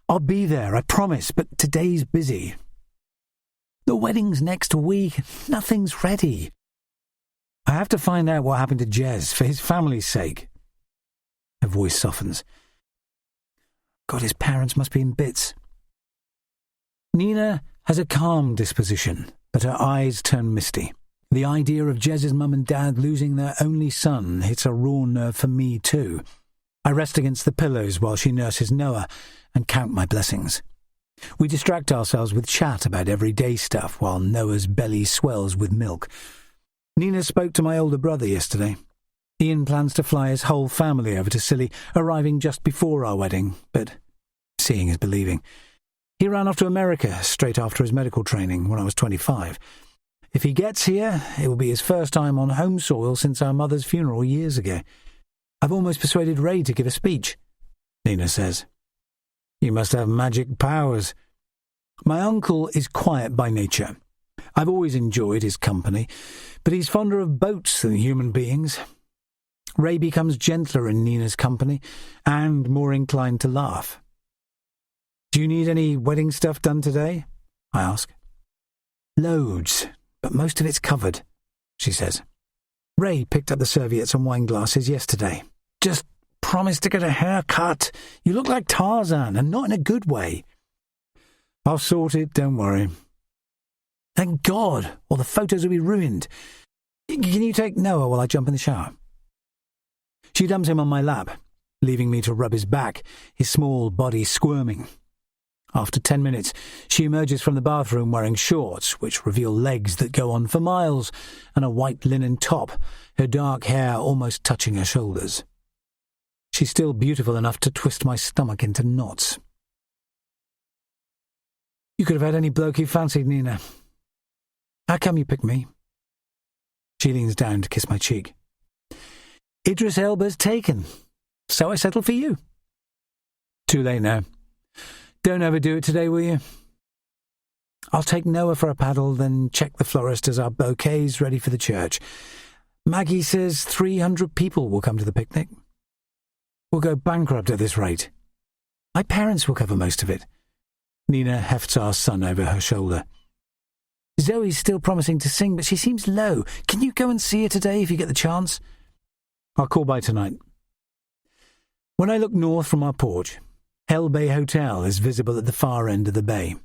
I'll be there, I promise, but today's busy. The wedding's next week. Nothing's ready. I have to find out what happened to Jez for his family's sake. Her voice softens. God, his parents must be in bits. Nina has a calm disposition, but her eyes turn misty. The idea of Jez's mum and dad losing their only son hits a raw nerve for me too. I rest against the pillows while she nurses Noah and count my blessings. We distract ourselves with chat about everyday stuff while Noah's belly swells with milk. Nina spoke to my older brother yesterday. Ian plans to fly his whole family over to Scilly, arriving just before our wedding, but seeing is believing. He ran off to America straight after his medical training when I was 25. If he gets here, it will be his first time on home soil since our mother's funeral years ago. I've almost persuaded Ray to give a speech, Nina says. You must have magic powers. My uncle is quiet by nature. I've always enjoyed his company, but he's fonder of boats than human beings. Ray becomes gentler in Nina's company and more inclined to laugh. Do you need any wedding stuff done today? I ask. Loads, but most of it's covered, she says. Ray picked up the serviettes and wine glasses yesterday. Just promise to get a haircut. You look like Tarzan, and not in a good way. I'll sort it, don't worry. Thank God, or the photos will be ruined. Can you take Noah while I jump in the shower? She dumps him on my lap, leaving me to rub his back, his small body squirming. After 10 minutes, she emerges from the bathroom wearing shorts, which reveal legs that go on for miles, and a white linen top, her dark hair almost touching her shoulders. She's still beautiful enough to twist my stomach into knots. You could have had any bloke you fancied, Nina. How come you picked me? She leans down to kiss my cheek. Idris Elba's taken, so I settled for you. Too late now. Don't overdo it today, will you? I'll take Noah for a paddle, then check the florist as our bouquet's ready for the church. Maggie says 300 people will come to the picnic. We'll go bankrupt at this rate. My parents will cover most of it. Nina hefts our son over her shoulder. Zoe's still promising to sing, but she seems low. Can you go and see her today if you get the chance? I'll call by tonight. When I look north from our porch, Hell Bay Hotel is visible at the far end of the bay,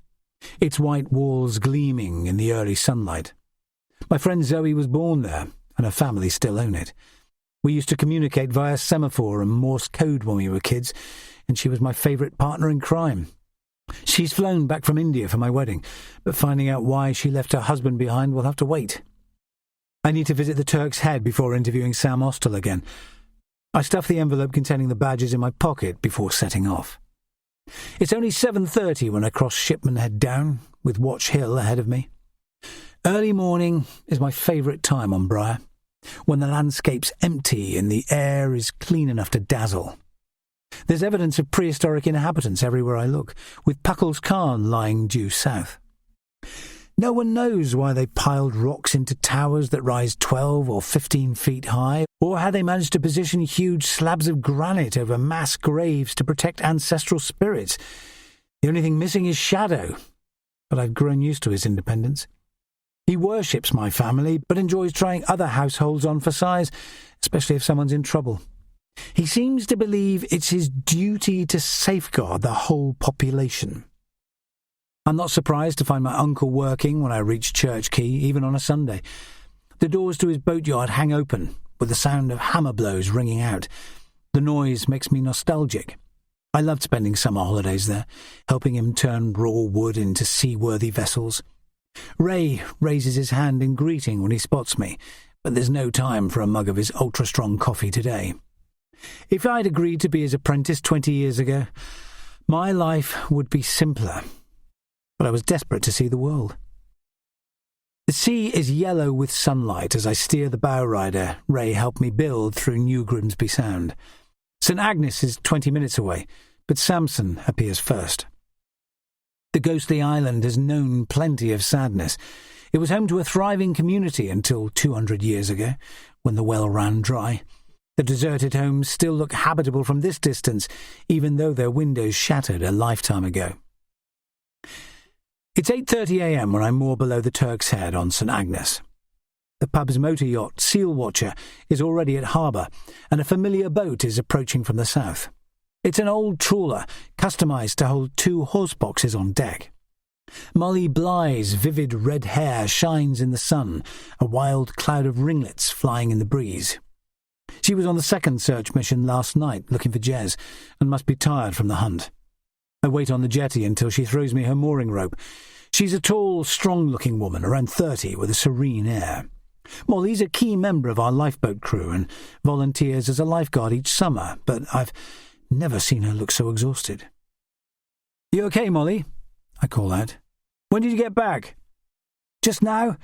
its white walls gleaming in the early sunlight. My friend Zoe was born there, and her family still own it. We used to communicate via semaphore and Morse code when we were kids, and she was my favourite partner in crime. She's flown back from India for my wedding, but finding out why she left her husband behind will have to wait. I need to visit the Turk's Head before interviewing Sam Austell again. I stuff the envelope containing the badges in my pocket before setting off. It's only 7:30 when I cross Shipman Head down, with Watch Hill ahead of me. Early morning is my favourite time on Briar, when the landscape's empty and the air is clean enough to dazzle. There's evidence of prehistoric inhabitants everywhere I look, with Puckle's Cairn lying due south. No one knows why they piled rocks into towers that rise 12 or 15 feet high, or how they managed to position huge slabs of granite over mass graves to protect ancestral spirits. The only thing missing is Shadow, but I've grown used to his independence. He worships my family, but enjoys trying other households on for size, especially if someone's in trouble. He seems to believe it's his duty to safeguard the whole population. I'm not surprised to find my uncle working when I reach Church Quay, even on a Sunday. The doors to his boatyard hang open, with the sound of hammer blows ringing out. The noise makes me nostalgic. I loved spending summer holidays there, helping him turn raw wood into seaworthy vessels. Ray raises his hand in greeting when he spots me, but there's no time for a mug of his ultra-strong coffee today. If I'd agreed to be his apprentice 20 years ago, my life would be simpler. But I was desperate to see the world. The sea is yellow with sunlight as I steer the bow rider Ray helped me build through New Grimsby Sound. St Agnes is 20 minutes away, but Samson appears first. The ghostly island has known plenty of sadness. It was home to a thriving community until 200 years ago, when the well ran dry. The deserted homes still look habitable from this distance, even though their windows shattered a lifetime ago. It's 8:30 a.m. when I moor below the Turk's Head on St Agnes. The pub's motor yacht, Seal Watcher, is already at harbour, and a familiar boat is approaching from the south. It's an old trawler, customised to hold 2 horse boxes on deck. Molly Bly's vivid red hair shines in the sun, a wild cloud of ringlets flying in the breeze. She was on the second search mission last night looking for Jez, and must be tired from the hunt. I wait on the jetty until she throws me her mooring rope. She's a tall, strong-looking woman, around 30, with a serene air. Molly's a key member of our lifeboat crew and volunteers as a lifeguard each summer, but I've never seen her look so exhausted. "You okay, Molly?" I call out. "When did you get back?" "Just now.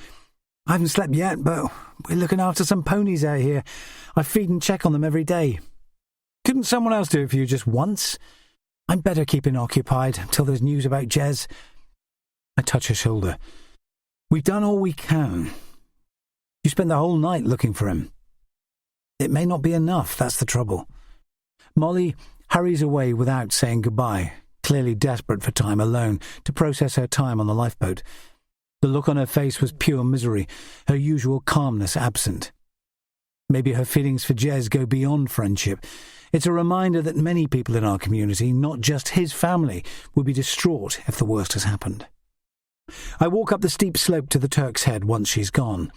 I haven't slept yet, but we're looking after some ponies out here. I feed and check on them every day. Couldn't someone else do it for you just once? I'm better keeping occupied until there's news about Jez." I touch her shoulder. "We've done all we can. You spent the whole night looking for him. It may not be enough, that's the trouble." Molly hurries away without saying goodbye, clearly desperate for time alone to process her time on the lifeboat. The look on her face was pure misery, her usual calmness absent. Maybe her feelings for Jez go beyond friendship. It's a reminder that many people in our community, not just his family, will be distraught if the worst has happened. I walk up the steep slope to the Turk's Head once she's gone.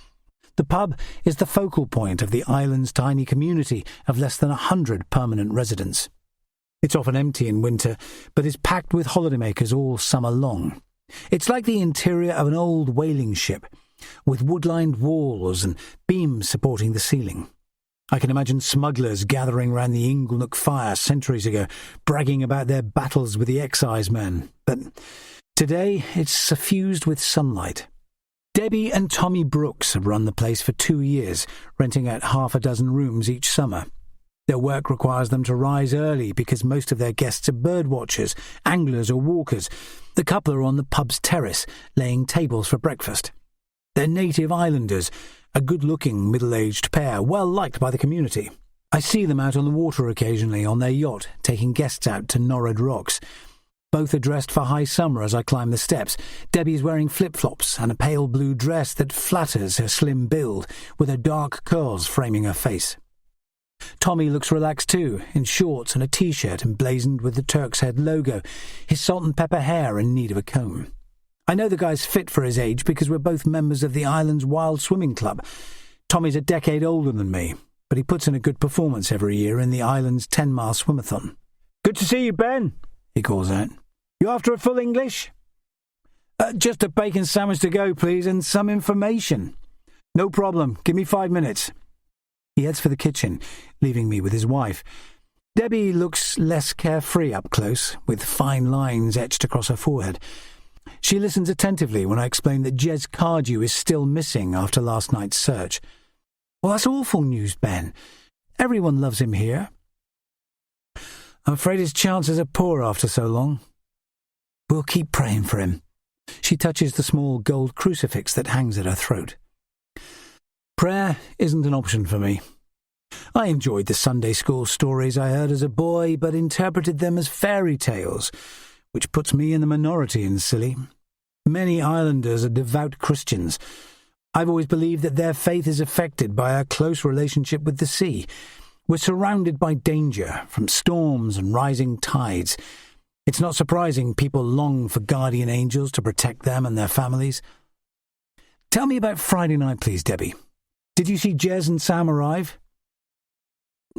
The pub is the focal point of the island's tiny community of less than 100 permanent residents. It's often empty in winter, but is packed with holidaymakers all summer long. It's like the interior of an old whaling ship, with wood-lined walls and beams supporting the ceiling. I can imagine smugglers gathering round the Inglenook fire centuries ago, bragging about their battles with the excisemen. But today it's suffused with sunlight. Debbie and Tommy Brooks have run the place for 2 years, renting out 6 rooms each summer. Their work requires them to rise early because most of their guests are bird watchers, anglers or walkers. The couple are on the pub's terrace, laying tables for breakfast. They're native islanders, a good-looking, middle-aged pair, well-liked by the community. I see them out on the water occasionally on their yacht, taking guests out to Norrid Rocks. Both are dressed for high summer as I climb the steps. Debbie's wearing flip-flops and a pale blue dress that flatters her slim build, with her dark curls framing her face. Tommy looks relaxed too, in shorts and a T-shirt emblazoned with the Turk's Head logo, his salt and pepper hair in need of a comb. I know the guy's fit for his age because we're both members of the island's Wild Swimming Club. Tommy's a decade older than me, but he puts in a good performance every year in the island's 10-mile swimathon. "Good to see you, Ben," he calls out. "You after a full English?" Just a bacon sandwich to go, please, and some information." "No problem. Give me 5 minutes." He heads for the kitchen, leaving me with his wife. Debbie looks less carefree up close, with fine lines etched across her forehead. She listens attentively when I explain that Jez Cardew is still missing after last night's search. "Well, that's awful news, Ben. Everyone loves him here." "I'm afraid his chances are poor after so long." "We'll keep praying for him." She touches the small gold crucifix that hangs at her throat. Prayer isn't an option for me. I enjoyed the Sunday school stories I heard as a boy, but interpreted them as fairy tales, which puts me in the minority in silly. Many islanders are devout Christians. I've always believed that their faith is affected by our close relationship with the sea. We're surrounded by danger, from storms and rising tides. It's not surprising people long for guardian angels to protect them and their families. "Tell me about Friday night, please, Debbie. Did you see Jez and Sam arrive?"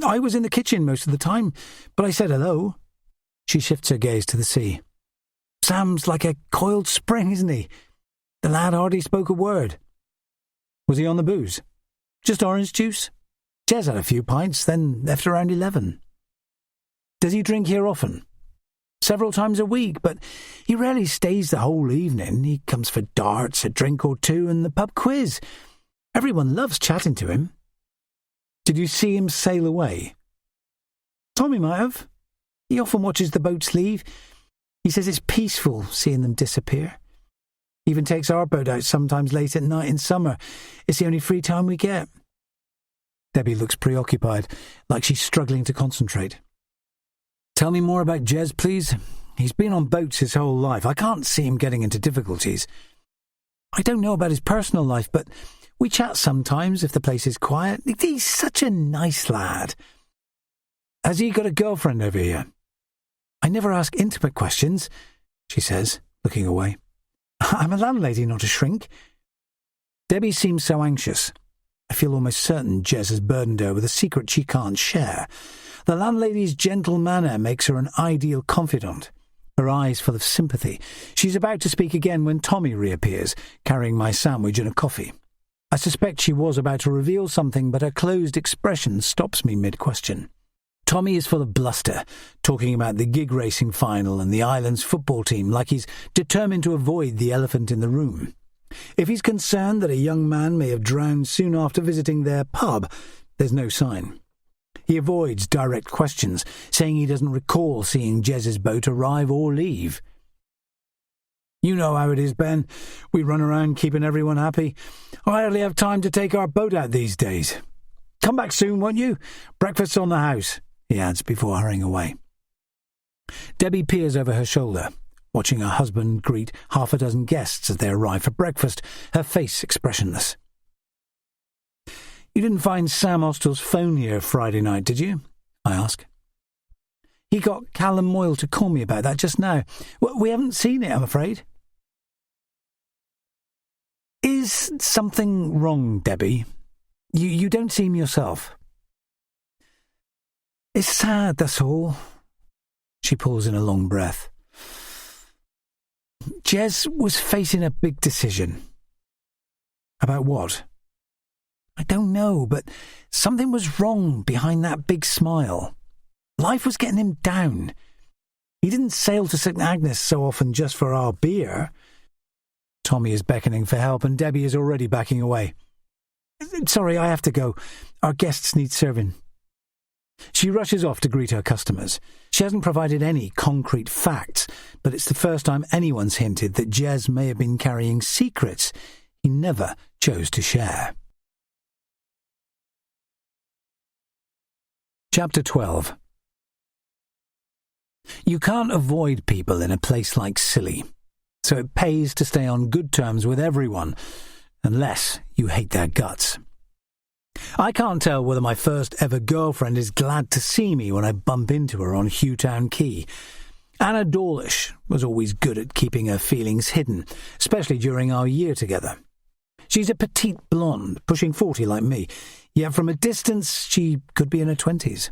"I was in the kitchen most of the time, but I said hello." She shifts her gaze to the sea. "Sam's like a coiled spring, isn't he? The lad hardly spoke a word." "Was he on the booze?" "Just orange juice. Jez had a few pints, then left around 11. "Does he drink here often?" "Several times a week, but he rarely stays the whole evening. He comes for darts, a drink or two, and the pub quiz. Everyone loves chatting to him." "Did you see him sail away?" "Tommy might have. He often watches the boats leave. He says it's peaceful seeing them disappear. He even takes our boat out sometimes late at night in summer. It's the only free time we get. Debbie looks preoccupied, like she's struggling to concentrate. Tell me more about Jez, please. He's been on boats his whole life. I can't see him getting into difficulties. I don't know about his personal life, but we chat sometimes if the place is quiet. He's such a nice lad. Has he got a girlfriend over here? I never ask intimate questions, she says, looking away. I'm a landlady, not a shrink. Debbie seems so anxious. I feel almost certain Jez has burdened her with a secret she can't share. The landlady's gentle manner makes her an ideal confidant, her eyes full of sympathy. She's about to speak again when Tommy reappears, carrying my sandwich and a coffee. I suspect she was about to reveal something, but her closed expression stops me mid-question. Tommy is full of bluster, talking about the gig racing final and the island's football team like he's determined to avoid the elephant in the room. If he's concerned that a young man may have drowned soon after visiting their pub, there's no sign. He avoids direct questions, saying he doesn't recall seeing Jez's boat arrive or leave. You know how it is, Ben. We run around keeping everyone happy. I hardly have time to take our boat out these days. Come back soon, won't you? Breakfast's on the house, he adds before hurrying away. Debbie peers over her shoulder, watching her husband greet half a dozen guests as they arrive for breakfast, her face expressionless. You didn't find Sam Austell's phone here Friday night, did you? I ask. He got Callum Moyle to call me about that just now. We haven't seen it, I'm afraid. Is something wrong, Debbie? You don't seem yourself. It's sad, that's all. She pulls in a long breath. Jez was facing a big decision. About what? I don't know, but something was wrong behind that big smile. Life was getting him down. He didn't sail to St. Agnes so often just for our beer. Tommy is beckoning for help and Debbie is already backing away. Sorry, I have to go. Our guests need serving. She rushes off to greet her customers. She hasn't provided any concrete facts, but it's the first time anyone's hinted that Jez may have been carrying secrets he never chose to share. Chapter 12. You can't avoid people in a place like Scilly, so it pays to stay on good terms with everyone, unless you hate their guts. I can't tell whether my first ever girlfriend is glad to see me when I bump into her on Hughtown Quay. Anna Dawlish was always good at keeping her feelings hidden, especially during our year together. She's a petite blonde, pushing 40 like me, yet from a distance she could be in her 20s.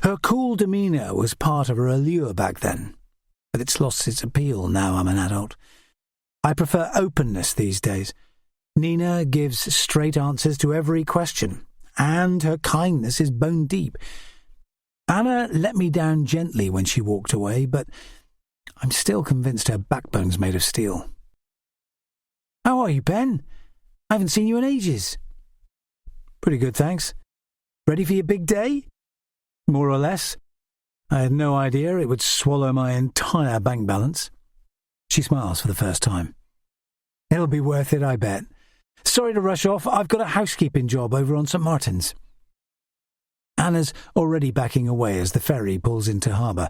Her cool demeanour was part of her allure back then, but it's lost its appeal now I'm an adult. I prefer openness these days. Nina gives straight answers to every question, and her kindness is bone deep. Anna let me down gently when she walked away, but I'm still convinced her backbone's made of steel. How are you, Ben? I haven't seen you in ages. Pretty good, thanks. Ready for your big day? More or less. I had no idea it would swallow my entire bank balance. She smiles for the first time. It'll be worth it, I bet. Sorry to rush off. I've got a housekeeping job over on St. Martin's. Anna's already backing away as the ferry pulls into harbour.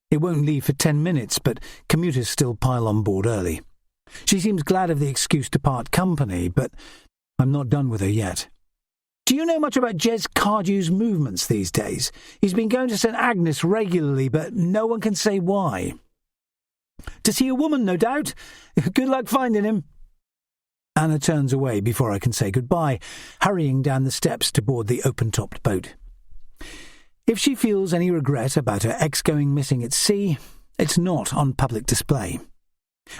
It won't leave for 10 minutes, but commuters still pile on board early. She seems glad of the excuse to part company, but I'm not done with her yet. Do you know much about Jez Cardew's movements these days? He's been going to St. Agnes regularly, but no one can say why. To see a woman, no doubt. Good luck finding him. Anna turns away before I can say goodbye, hurrying down the steps to board the open-topped boat. If she feels any regret about her ex going missing at sea, it's not on public display.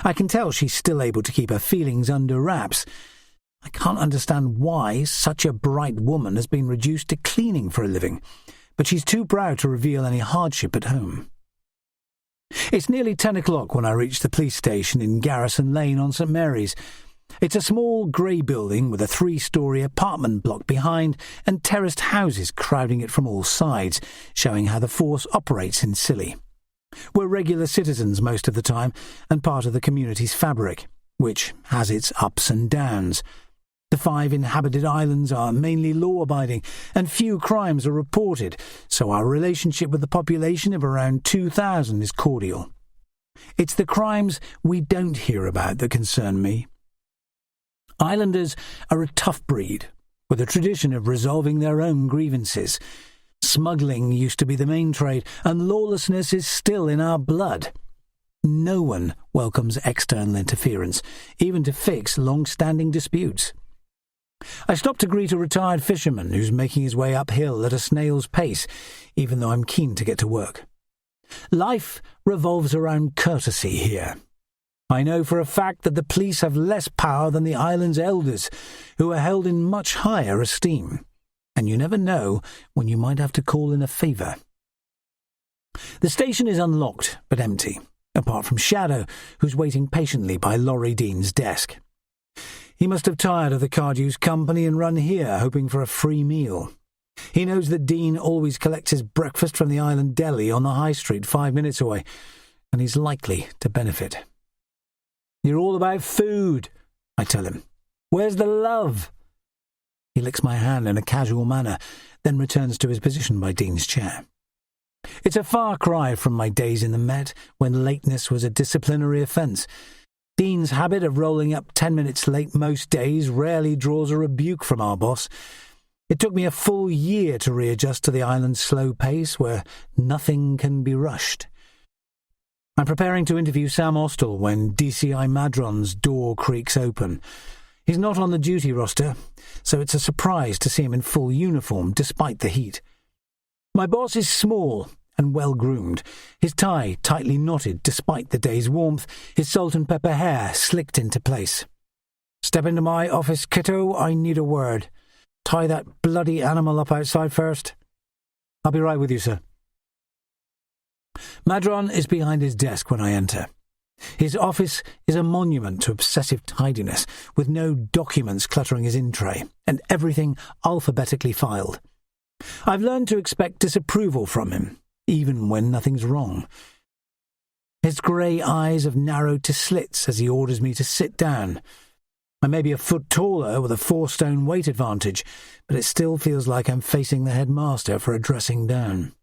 I can tell she's still able to keep her feelings under wraps. I can't understand why such a bright woman has been reduced to cleaning for a living, but she's too proud to reveal any hardship at home. It's nearly 10 o'clock when I reach the police station in Garrison Lane on St. Mary's. It's a small grey building with a 3-storey apartment block behind and terraced houses crowding it from all sides, showing how the force operates in Scilly. We're regular citizens most of the time and part of the community's fabric, which has its ups and downs. The 5 inhabited islands are mainly law-abiding, and few crimes are reported, so our relationship with the population of around 2,000 is cordial. It's the crimes we don't hear about that concern me. Islanders are a tough breed, with a tradition of resolving their own grievances. Smuggling used to be the main trade, and lawlessness is still in our blood. No one welcomes external interference, even to fix long-standing disputes. I stopped to greet a retired fisherman who's making his way uphill at a snail's pace, even though I'm keen to get to work. Life revolves around courtesy here. I know for a fact that the police have less power than the island's elders, who are held in much higher esteem, and you never know when you might have to call in a favour. The station is unlocked but empty, apart from Shadow, who's waiting patiently by Laurie Dean's desk. He must have tired of the Cardew's company and run here, hoping for a free meal. He knows that Dean always collects his breakfast from the island deli on the high street 5 minutes away, and he's likely to benefit. "You're all about food," I tell him. "Where's the love?" He licks my hand in a casual manner, then returns to his position by Dean's chair. It's a far cry from my days in the Met, when lateness was a disciplinary offence. Dean's habit of rolling up 10 minutes late most days rarely draws a rebuke from our boss. It took me a full year to readjust to the island's slow pace, where nothing can be rushed. I'm preparing to interview Sam Austell when DCI Madron's door creaks open. He's not on the duty roster, so it's a surprise to see him in full uniform despite the heat. My boss is small and well-groomed, his tie tightly knotted despite the day's warmth, his salt and pepper hair slicked into place. "Step into my office, kiddo, I need a word. Tie that bloody animal up outside first." "I'll be right with you, sir." Madron is behind his desk when I enter. His office is a monument to obsessive tidiness, with no documents cluttering his in-tray, and everything alphabetically filed. I've learned to expect disapproval from him, even when nothing's wrong. His grey eyes have narrowed to slits as he orders me to sit down. I may be a foot taller with a 4-stone weight advantage, but it still feels like I'm facing the headmaster for a dressing down.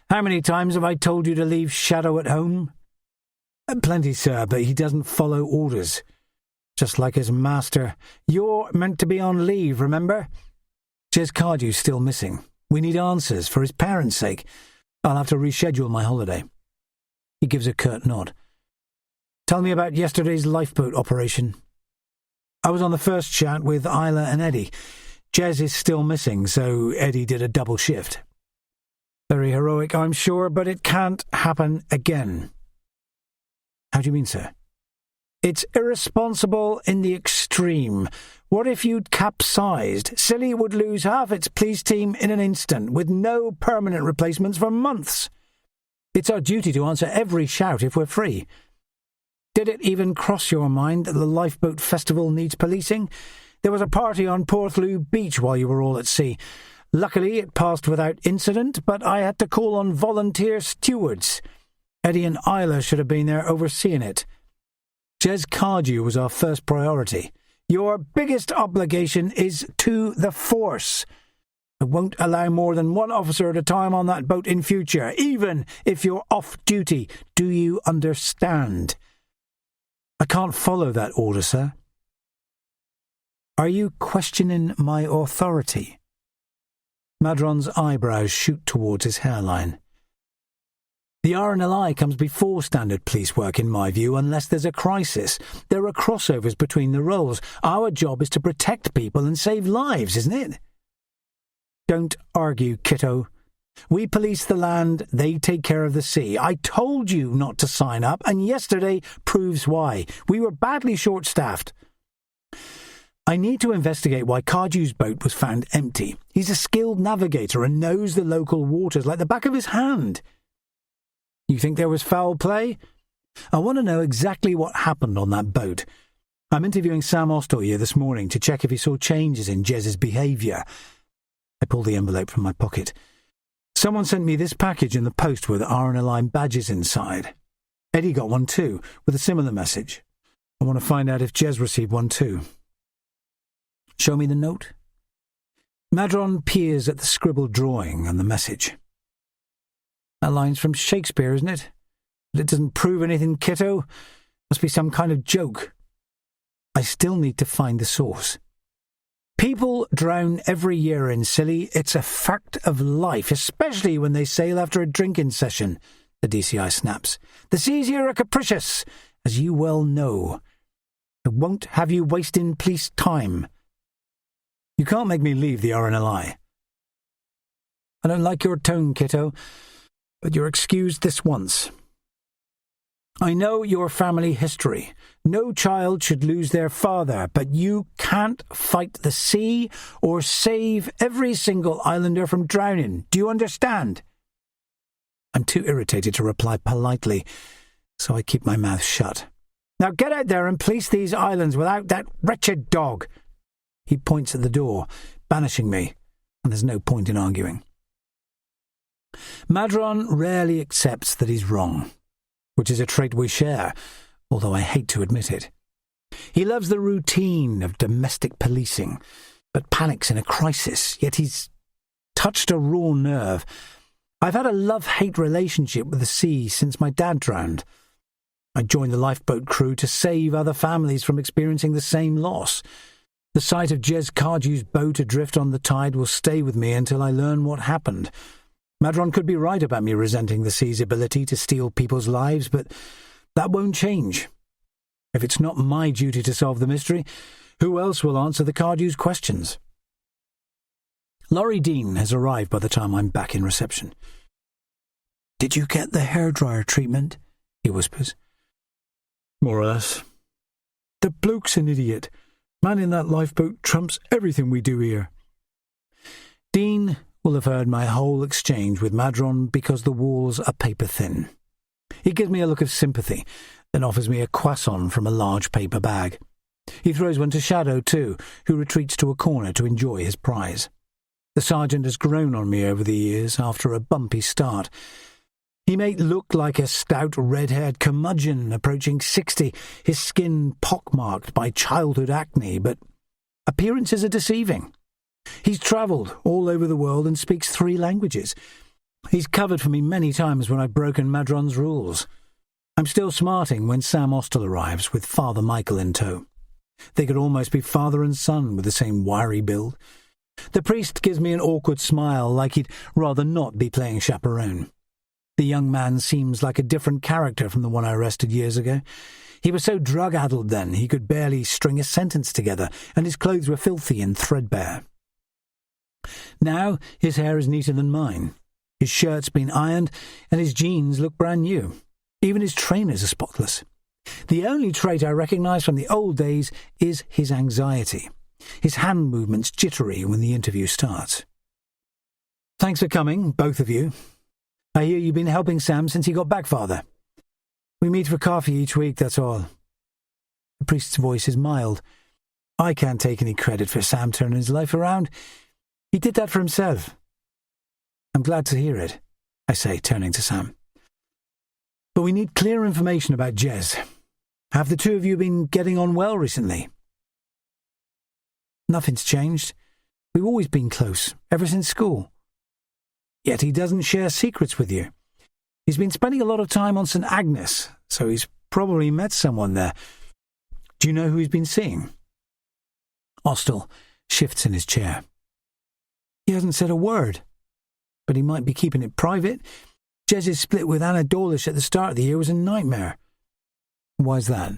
"How many times have I told you to leave Shadow at home?" "Plenty, sir, but he doesn't follow orders. Just like his master. You're meant to be on leave, remember? Jez Cardew's still missing. We need answers for his parents' sake. I'll have to reschedule my holiday." He gives a curt nod. "Tell me about yesterday's lifeboat operation." "I was on the first chat with Isla and Eddie. Jez is still missing, so Eddie did a double shift." "Very heroic, I'm sure, but it can't happen again." "How do you mean, sir?" "It's irresponsible in the extreme. What if you'd capsized? Scilly would lose half its police team in an instant, with no permanent replacements for months. It's our duty to answer every shout if we're free. Did it even cross your mind that the lifeboat festival needs policing? There was a party on Porthloo Beach while you were all at sea. Luckily, it passed without incident, but I had to call on volunteer stewards. Eddie and Isla should have been there overseeing it. Jez Cardew was our first priority. Your biggest obligation is to the force. I won't allow more than one officer at a time on that boat in future, even if you're off duty. Do you understand?" "I can't follow that order, sir." "Are you questioning my authority?" Madron's eyebrows shoot towards his hairline. "The RNLI comes before standard police work, in my view, unless there's a crisis. There are crossovers between the roles. Our job is to protect people and save lives, isn't it?" "Don't argue, kiddo. We police the land, they take care of the sea. I told you not to sign up, and yesterday proves why. We were badly short-staffed." "I need to investigate why Cardew's boat was found empty. He's a skilled navigator and knows the local waters like the back of his hand." "You think there was foul play?" "I want to know exactly what happened on that boat. I'm interviewing Sam Austell here this morning to check if he saw changes in Jez's behaviour. I pulled the envelope from my pocket. Someone sent me this package in the post with RNLI badges inside. Eddie got one too, with a similar message. I want to find out if Jez received one too. Show me the note. Madron peers at the scribbled drawing and the message. That line's from Shakespeare, isn't it? But it doesn't prove anything, kiddo. Must be some kind of joke. I still need to find the source. People drown every year in Scilly. It's a fact of life, especially when they sail after a drinking session, the DCI snaps. The seas here are capricious, as you well know. I won't have you wasting police time. You can't make me leave the RNLI. I don't like your tone, kiddo, but you're excused this once. I know your family history. No child should lose their father, but you can't fight the sea or save every single islander from drowning. Do you understand? I'm too irritated to reply politely, so I keep my mouth shut. Now get out there and police these islands without that wretched dog. He points at the door, banishing me, and there's no point in arguing. Madron rarely accepts that he's wrong, which is a trait we share, although I hate to admit it. He loves the routine of domestic policing, but panics in a crisis, yet he's touched a raw nerve. I've had a love-hate relationship with the sea since my dad drowned. I joined the lifeboat crew to save other families from experiencing the same loss. The sight of Jez Cardew's boat adrift on the tide will stay with me until I learn what happened. Madron could be right about me resenting the sea's ability to steal people's lives, but that won't change. If it's not my duty to solve the mystery, who else will answer the Cardew's questions? Laurie Dean has arrived by the time I'm back in reception. "Did you get the hairdryer treatment?" he whispers. "More or less. The bloke's an idiot. Manning that lifeboat trumps everything we do here." Dean will have heard my whole exchange with Madron because the walls are paper-thin. He gives me a look of sympathy, then offers me a croissant from a large paper bag. He throws one to Shadow, too, who retreats to a corner to enjoy his prize. The sergeant has grown on me over the years after a bumpy start. He may look like a stout, red-haired curmudgeon approaching 60, his skin pockmarked by childhood acne, but appearances are deceiving. He's travelled all over the world and speaks 3 languages. He's covered for me many times when I've broken Madron's rules. I'm still smarting when Sam Austell arrives with Father Michael in tow. They could almost be father and son with the same wiry build. The priest gives me an awkward smile, like he'd rather not be playing chaperone. The young man seems like a different character from the one I arrested years ago. He was so drug-addled then he could barely string a sentence together, and his clothes were filthy and threadbare. Now his hair is neater than mine. His shirt's been ironed, and his jeans look brand new. Even his trainers are spotless. The only trait I recognise from the old days is his anxiety. His hand movements jittery when the interview starts. "Thanks for coming, both of you. I hear you've been helping Sam since he got back, Father. We meet for coffee each week, that's all." The priest's voice is mild. "I can't take any credit for Sam turning his life around. He did that for himself." "I'm glad to hear it," I say, turning to Sam. "But we need clear information about Jez. Have the two of you been getting on well recently?" "Nothing's changed. We've always been close, ever since school." "Yet he doesn't share secrets with you. He's been spending a lot of time on St. Agnes, so he's probably met someone there. Do you know who he's been seeing?" Austell shifts in his chair. "He hasn't said a word, but he might be keeping it private. Jez's split with Anna Dawlish at the start of the year was a nightmare." "Why's that?"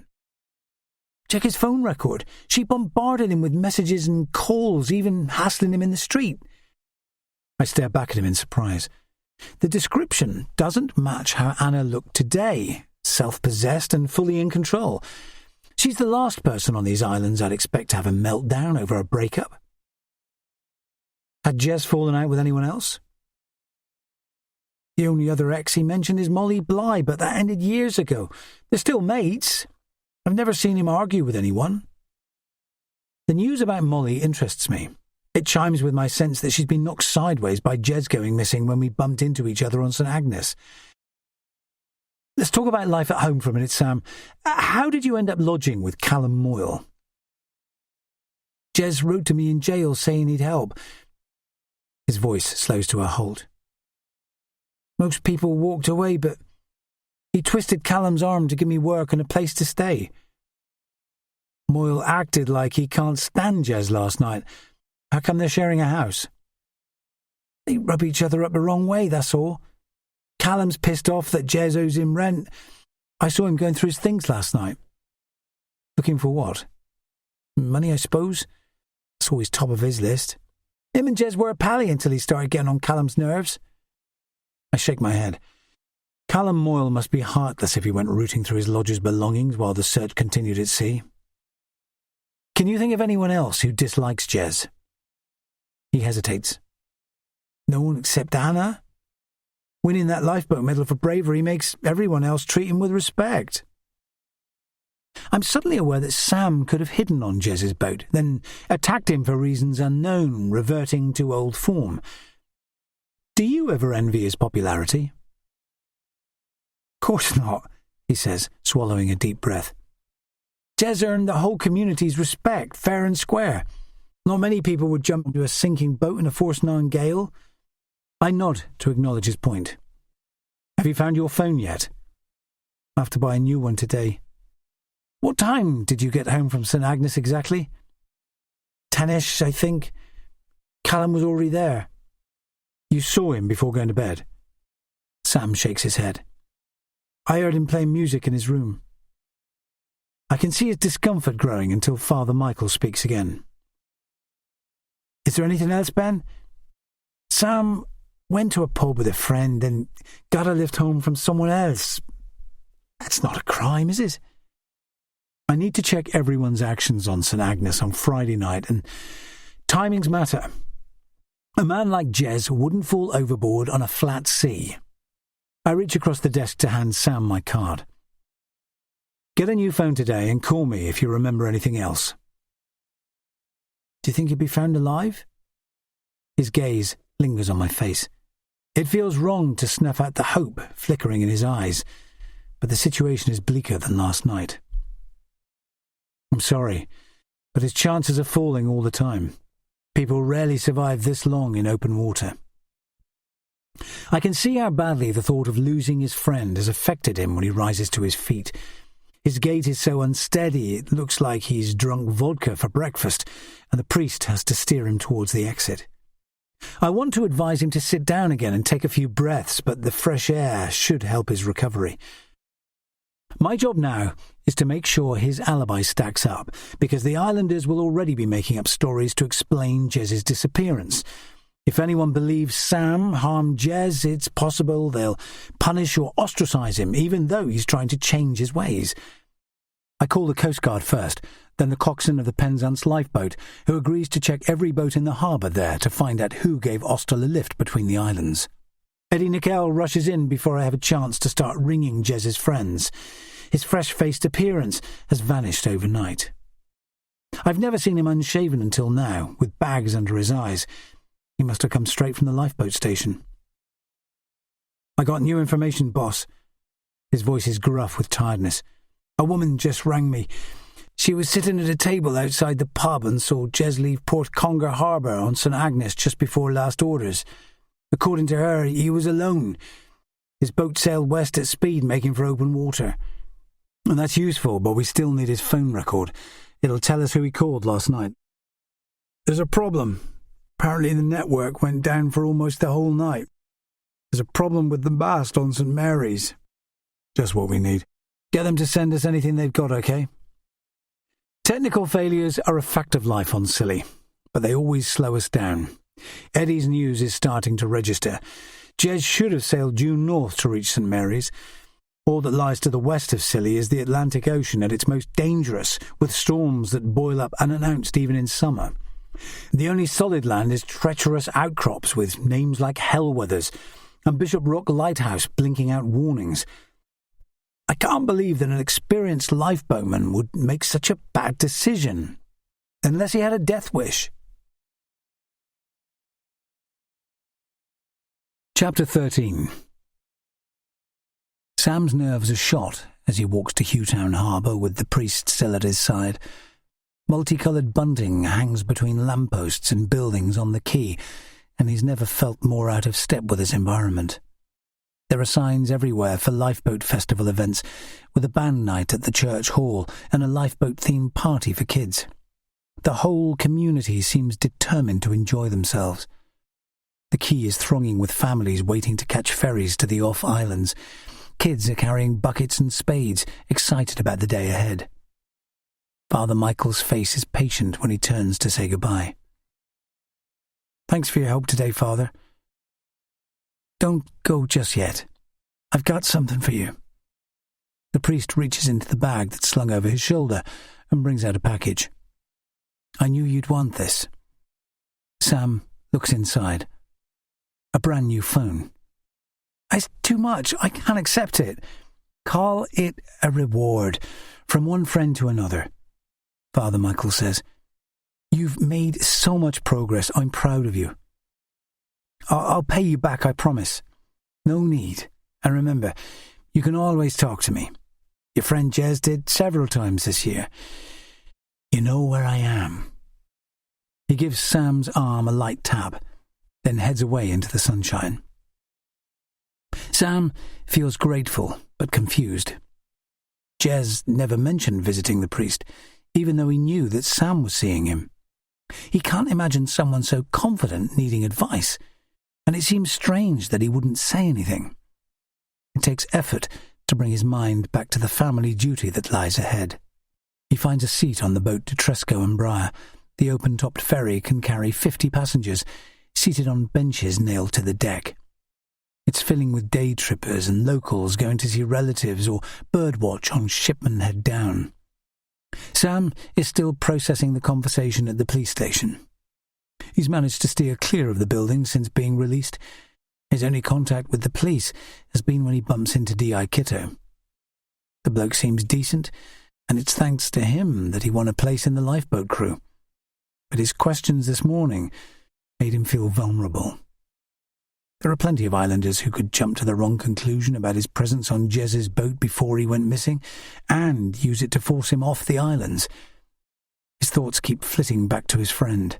"Check his phone record. She bombarded him with messages and calls, even hassling him in the street." I stare back at him in surprise. The description doesn't match how Anna looked today, self-possessed and fully in control. She's the last person on these islands I'd expect to have a meltdown over a breakup. Had Jez fallen out with anyone else? The only other ex he mentioned is Molly Bly, but that ended years ago. They're still mates. I've never seen him argue with anyone. The news about Molly interests me. It chimes with my sense that she's been knocked sideways by Jez going missing when we bumped into each other on St. Agnes. Let's talk about life at home for a minute, Sam. How did you end up lodging with Callum Moyle? Jez wrote to me in jail saying he'd help. His voice slows to a halt. Most people walked away, but he twisted Callum's arm to give me work and a place to stay. Moyle acted like he can't stand Jez last night. How come they're sharing a house? They rub each other up the wrong way, that's all. Callum's pissed off that Jez owes him rent. I saw him going through his things last night. Looking for what? Money, I suppose. That's always top of his list. Him and Jez were a pally until he started getting on Callum's nerves. I shake my head. Callum Moyle must be heartless if he went rooting through his lodger's belongings while the search continued at sea. Can you think of anyone else who dislikes Jez? He hesitates. No one except Anna? Winning that lifeboat medal for bravery makes everyone else treat him with respect. I'm suddenly aware that Sam could have hidden on Jez's boat, then attacked him for reasons unknown, reverting to old form. Do you ever envy his popularity? Course not, he says, swallowing a deep breath. Jez earned the whole community's respect, fair and square. Not many people would jump into a sinking boat in a force-9 gale. I nod to acknowledge his point. Have you found your phone yet? I have to buy a new one today. What time did you get home from St. Agnes exactly? 10ish, I think. Callum was already there. You saw him before going to bed? Sam shakes his head. I heard him playing music in his room. I can see his discomfort growing until Father Michael speaks again. Is there anything else, Ben? Sam went to a pub with a friend and got a lift home from someone else. That's not a crime, is it? I need to check everyone's actions on St. Agnes on Friday night, and timings matter. A man like Jez wouldn't fall overboard on a flat sea. I reach across the desk to hand Sam my card. Get a new phone today and call me if you remember anything else. Do you think he'd be found alive? His gaze lingers on my face. It feels wrong to snuff out the hope flickering in his eyes, but the situation is bleaker than last night. I'm sorry, but his chances are falling all the time. People rarely survive this long in open water. I can see how badly the thought of losing his friend has affected him when he rises to his feet. His gait is so unsteady it looks like he's drunk vodka for breakfast, and the priest has to steer him towards the exit. I want to advise him to sit down again and take a few breaths, but the fresh air should help his recovery. My job now is to make sure his alibi stacks up, because the islanders will already be making up stories to explain Jez's disappearance. If anyone believes Sam harmed Jez, it's possible they'll punish or ostracize him, even though he's trying to change his ways. I call the Coast Guard first, then the coxswain of the Penzance lifeboat, who agrees to check every boat in the harbour there to find out who gave Ostel a lift between the islands. Eddie Nickel rushes in before I have a chance to start ringing Jez's friends. His fresh-faced appearance has vanished overnight. I've never seen him unshaven until now, with bags under his eyes. He must have come straight from the lifeboat station. I got new information, boss. His voice is gruff with tiredness. A woman just rang me. She was sitting at a table outside the pub and saw Jez leave Port Conger Harbour on St. Agnes just before last orders. According to her, he was alone. His boat sailed west at speed, making for open water. And that's useful, but we still need his phone record. It'll tell us who he called last night. There's a problem. Apparently the network went down for almost the whole night. There's a problem with the mast on St. Mary's. Just what we need. Get them to send us anything they've got, okay? Technical failures are a fact of life on Scilly, but they always slow us down. Eddie's news is starting to register. Jez should have sailed due north to reach St. Mary's. All that lies to the west of Scilly is the Atlantic Ocean at its most dangerous, with storms that boil up unannounced even in summer. The only solid land is treacherous outcrops with names like Hellwethers and Bishop Rock Lighthouse blinking out warnings. I can't believe that an experienced lifeboatman would make such a bad decision, unless he had a death wish. Chapter 13. Sam's nerves are shot as he walks to Hughtown Harbour with the priest still at his side. Multicoloured bunting hangs between lampposts and buildings on the quay, and he's never felt more out of step with his environment. There are signs everywhere for lifeboat festival events, with a band night at the church hall and a lifeboat-themed party for kids. The whole community seems determined to enjoy themselves. The quay is thronging with families waiting to catch ferries to the off-islands. Kids are carrying buckets and spades, excited about the day ahead. Father Michael's face is patient when he turns to say goodbye. "Thanks for your help today, Father. Don't go just yet. I've got something for you." The priest reaches into the bag that's slung over his shoulder and brings out a package. "I knew you'd want this." Sam looks inside. A brand new phone. "It's too much. I can't accept it." "Call it a reward, from one friend to another," Father Michael says. "You've made so much progress. I'm proud of you. I'll pay you back, I promise. No need. And remember, you can always talk to me. Your friend Jez did several times this year. You know where I am." He gives Sam's arm a light tap, then heads away into the sunshine. Sam feels grateful but confused. Jez never mentioned visiting the priest, even though he knew that Sam was seeing him. He can't imagine someone so confident needing advice, and it seems strange that he wouldn't say anything. It takes effort to bring his mind back to the family duty that lies ahead. He finds a seat on the boat to Tresco and Briar. The open-topped ferry can carry 50 passengers, seated on benches nailed to the deck. It's filling with day trippers and locals going to see relatives or birdwatch on Shipman Head Down. Sam is still processing the conversation at the police station. He's managed to steer clear of the building since being released. His only contact with the police has been when he bumps into D.I. Kitto. The bloke seems decent, and it's thanks to him that he won a place in the lifeboat crew. But his questions this morning made him feel vulnerable. There are plenty of islanders who could jump to the wrong conclusion about his presence on Jez's boat before he went missing, and use it to force him off the islands. His thoughts keep flitting back to his friend.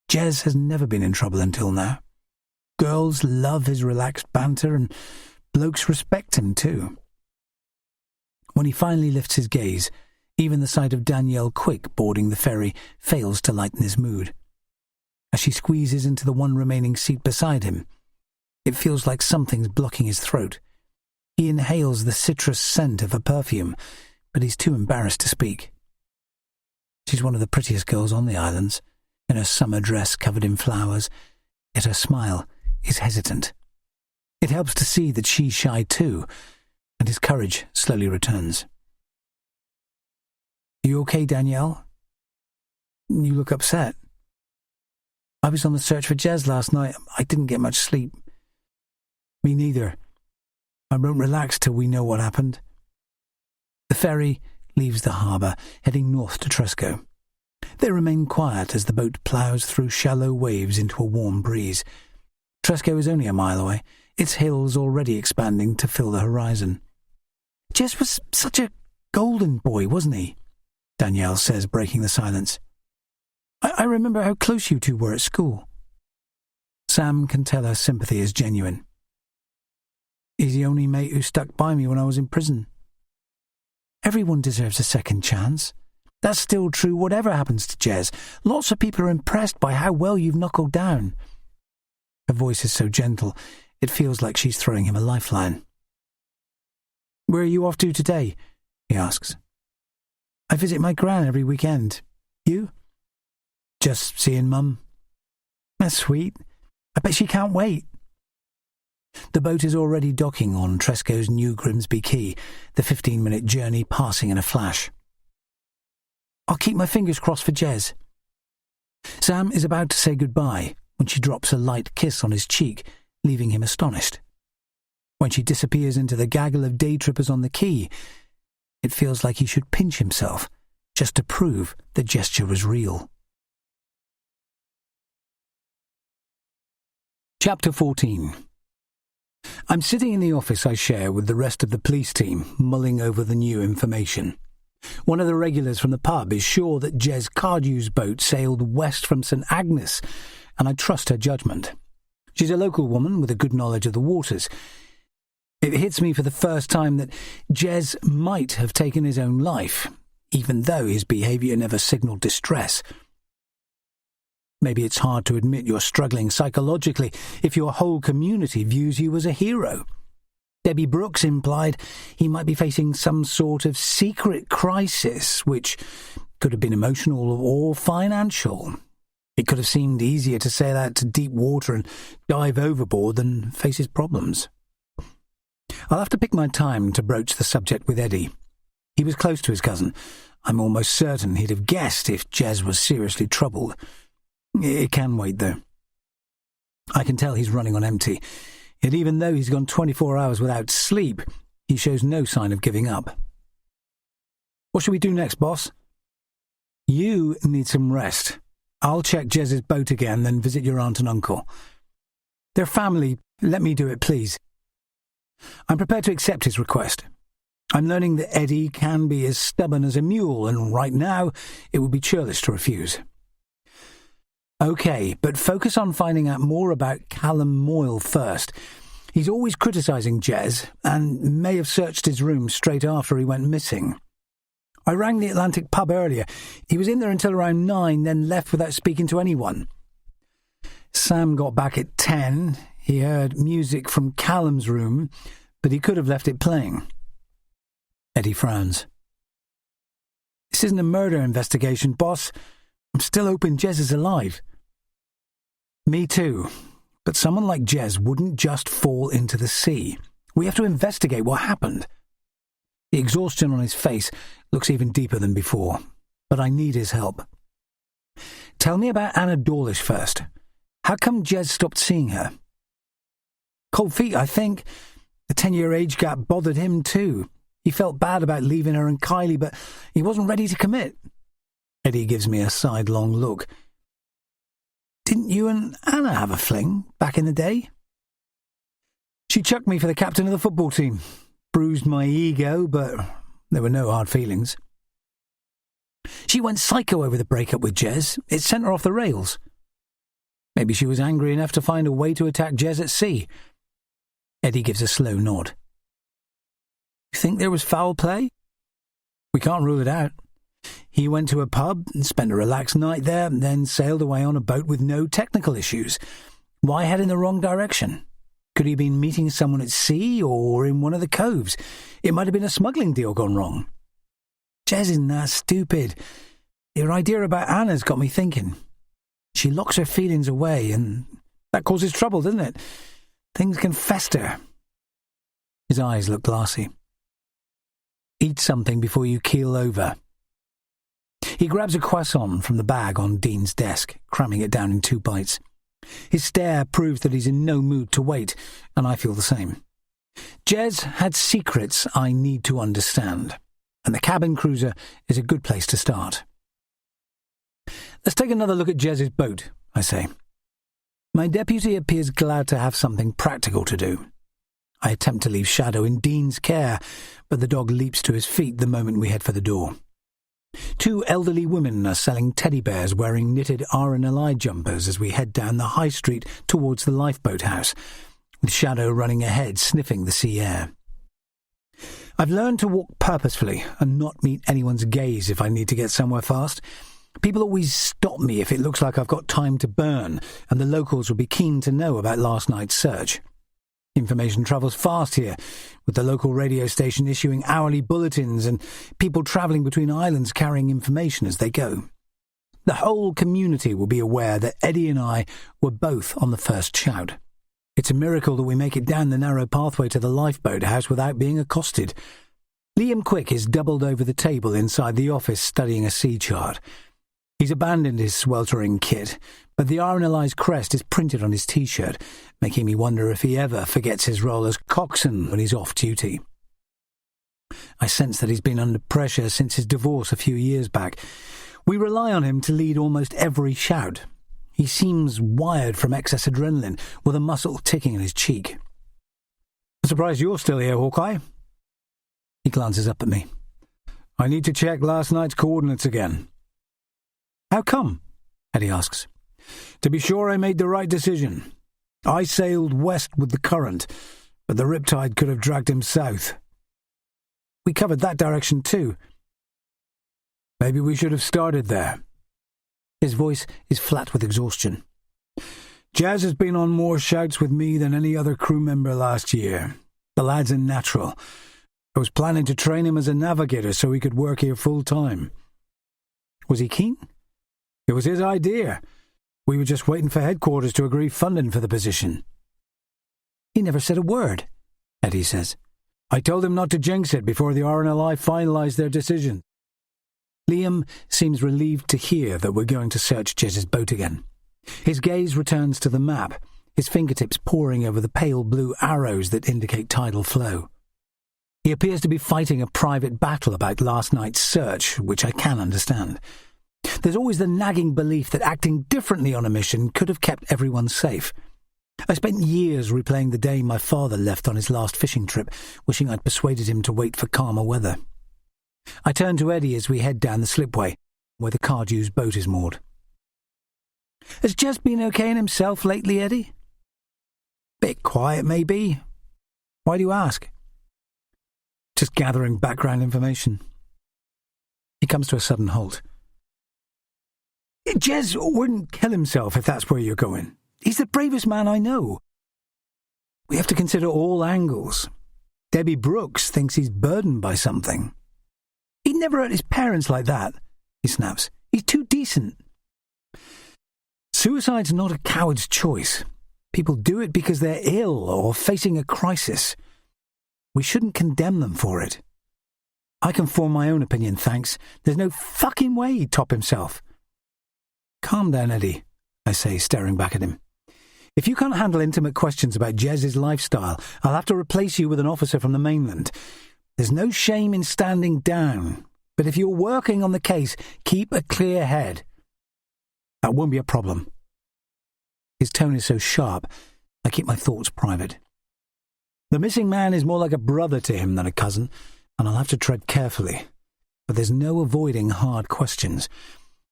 Jez has never been in trouble until now. Girls love his relaxed banter, and blokes respect him too. When he finally lifts his gaze, even the sight of Danielle Quick boarding the ferry fails to lighten his mood. As she squeezes into the one remaining seat beside him, it feels like something's blocking his throat. He inhales the citrus scent of her perfume, but he's too embarrassed to speak. She's one of the prettiest girls on the islands, in her summer dress covered in flowers, yet her smile is hesitant. It helps to see that she's shy too, and his courage slowly returns. "Are you okay, Danielle? You look upset." "I was on the search for Jez last night. I didn't get much sleep." "Me neither. I won't relax till we know what happened." The ferry leaves the harbour, heading north to Tresco. They remain quiet as the boat ploughs through shallow waves into a warm breeze. Tresco is only a mile away, its hills already expanding to fill the horizon. "Jez was such a golden boy, wasn't he?" Danielle says, breaking the silence. I remember how close you two were at school." Sam can tell her sympathy is genuine. "He's the only mate who stuck by me when I was in prison." "Everyone deserves a second chance. That's still true whatever happens to Jez. Lots of people are impressed by how well you've knuckled down." Her voice is so gentle, it feels like she's throwing him a lifeline. "Where are you off to today?" he asks. "I visit my gran every weekend. You?" "Just seeing Mum." "That's sweet. I bet she can't wait." The boat is already docking on Tresco's New Grimsby Quay, the 15-minute journey passing in a flash. "I'll keep my fingers crossed for Jez." Sam is about to say goodbye when she drops a light kiss on his cheek, leaving him astonished. When she disappears into the gaggle of day trippers on the quay, it feels like he should pinch himself just to prove the gesture was real. Chapter 14. I'm sitting in the office I share with the rest of the police team, mulling over the new information. One of the regulars from the pub is sure that Jez Cardew's boat sailed west from St Agnes, and I trust her judgment. She's a local woman with a good knowledge of the waters. It hits me for the first time that Jez might have taken his own life, even though his behaviour never signalled distress. Maybe it's hard to admit you're struggling psychologically if your whole community views you as a hero. Debbie Brooks implied he might be facing some sort of secret crisis, which could have been emotional or financial. It could have seemed easier to sail out to deep water and dive overboard than face his problems. I'll have to pick my time to broach the subject with Eddie. He was close to his cousin. I'm almost certain he'd have guessed if Jez was seriously troubled. It can wait, though. I can tell he's running on empty. Yet even though he's gone 24 hours without sleep, he shows no sign of giving up. What should we do next, boss? You need some rest. I'll check Jez's boat again, then visit your aunt and uncle. They're family. Let me do it, please. I'm prepared to accept his request. I'm learning that Eddie can be as stubborn as a mule, and right now it would be churlish to refuse. Okay, but focus on finding out more about Callum Moyle first. He's always criticising Jez, and may have searched his room straight after he went missing. I rang the Atlantic pub earlier. He was in there until around 9, then left without speaking to anyone. Sam got back at 10. He heard music from Callum's room, but he could have left it playing. Eddie frowns. This isn't a murder investigation, boss. I'm still hoping Jez is alive. Me too. But someone like Jez wouldn't just fall into the sea. We have to investigate what happened. The exhaustion on his face looks even deeper than before, but I need his help. Tell me about Anna Dawlish first. How come Jez stopped seeing her? Cold feet, I think. The 10-year age gap bothered him too. He felt bad about leaving her and Kylie, but he wasn't ready to commit. Eddie gives me a sidelong look. Didn't you and Anna have a fling back in the day? She chucked me for the captain of the football team. Bruised my ego, but there were no hard feelings. She went psycho over the breakup with Jez. It sent her off the rails. Maybe she was angry enough to find a way to attack Jez at sea. Eddie gives a slow nod. You think there was foul play? We can't rule it out. He went to a pub and spent a relaxed night there, and then sailed away on a boat with no technical issues. Why head in the wrong direction? Could he have been meeting someone at sea or in one of the coves? It might have been a smuggling deal gone wrong. Jez isn't that stupid. Your idea about Anna's got me thinking. She locks her feelings away, and that causes trouble, doesn't it? Things can fester. His eyes look glassy. Eat something before you keel over. He grabs a croissant from the bag on Dean's desk, cramming it down in 2 bites. His stare proves that he's in no mood to wait, and I feel the same. Jez had secrets I need to understand, and the cabin cruiser is a good place to start. Let's take another look at Jez's boat, I say. My deputy appears glad to have something practical to do. I attempt to leave Shadow in Dean's care, but the dog leaps to his feet the moment we head for the door. 2 elderly women are selling teddy bears wearing knitted R&LI jumpers as we head down the high street towards the lifeboat house, with Shadow running ahead, sniffing the sea air. I've learned to walk purposefully and not meet anyone's gaze if I need to get somewhere fast. People always stop me if it looks like I've got time to burn, and the locals will be keen to know about last night's search. Information travels fast here, with the local radio station issuing hourly bulletins and people travelling between islands carrying information as they go. The whole community will be aware that Eddie and I were both on the first shout. It's a miracle that we make it down the narrow pathway to the lifeboat house without being accosted. Liam Quick is doubled over the table inside the office studying a sea chart. He's abandoned his sweltering kit, but the RNLI's crest is printed on his T-shirt, making me wonder if he ever forgets his role as coxswain when he's off duty. I sense that he's been under pressure since his divorce a few years back. We rely on him to lead almost every shout. He seems wired from excess adrenaline, with a muscle ticking in his cheek. "I'm surprised you're still here, Hawkeye." He glances up at me. "I need to check last night's coordinates again." "How come?" Eddie asks. "To be sure I made the right decision. I sailed west with the current, but the riptide could have dragged him south." "We covered that direction too." "Maybe we should have started there." His voice is flat with exhaustion. "Jazz has been on more shouts with me than any other crew member last year. The lad's a natural. I was planning to train him as a navigator so he could work here full-time." "Was he keen?" "It was his idea. We were just waiting for headquarters to agree funding for the position." "He never said a word," Eddie says. "I told him not to jinx it before the RNLI finalised their decision." Liam seems relieved to hear that we're going to search Jez's boat again. His gaze returns to the map, his fingertips poring over the pale blue arrows that indicate tidal flow. He appears to be fighting a private battle about last night's search, which I can understand. There's always the nagging belief that acting differently on a mission could have kept everyone safe. I spent years replaying the day my father left on his last fishing trip, wishing I'd persuaded him to wait for calmer weather. I turn to Eddie as we head down the slipway, where the Cardew's boat is moored. "Has Jez been okay in himself lately, Eddie?" "Bit quiet, maybe. Why do you ask?" "Just gathering background information." He comes to a sudden halt. "Jez wouldn't kill himself if that's where you're going. He's the bravest man I know. We have to consider all angles. Debbie Brooks thinks he's burdened by something." "He'd never hurt his parents like that," he snaps. "He's too decent." "Suicide's not a coward's choice. People do it because they're ill or facing a crisis. We shouldn't condemn them for it. I can form my own opinion, thanks. There's no fucking way he'd top himself." "Calm down, Eddie," I say, staring back at him. "If you can't handle intimate questions about Jez's lifestyle, I'll have to replace you with an officer from the mainland. There's no shame in standing down, but if you're working on the case, keep a clear head." "That won't be a problem." His tone is so sharp, I keep my thoughts private. The missing man is more like a brother to him than a cousin, and I'll have to tread carefully. But there's no avoiding hard questions.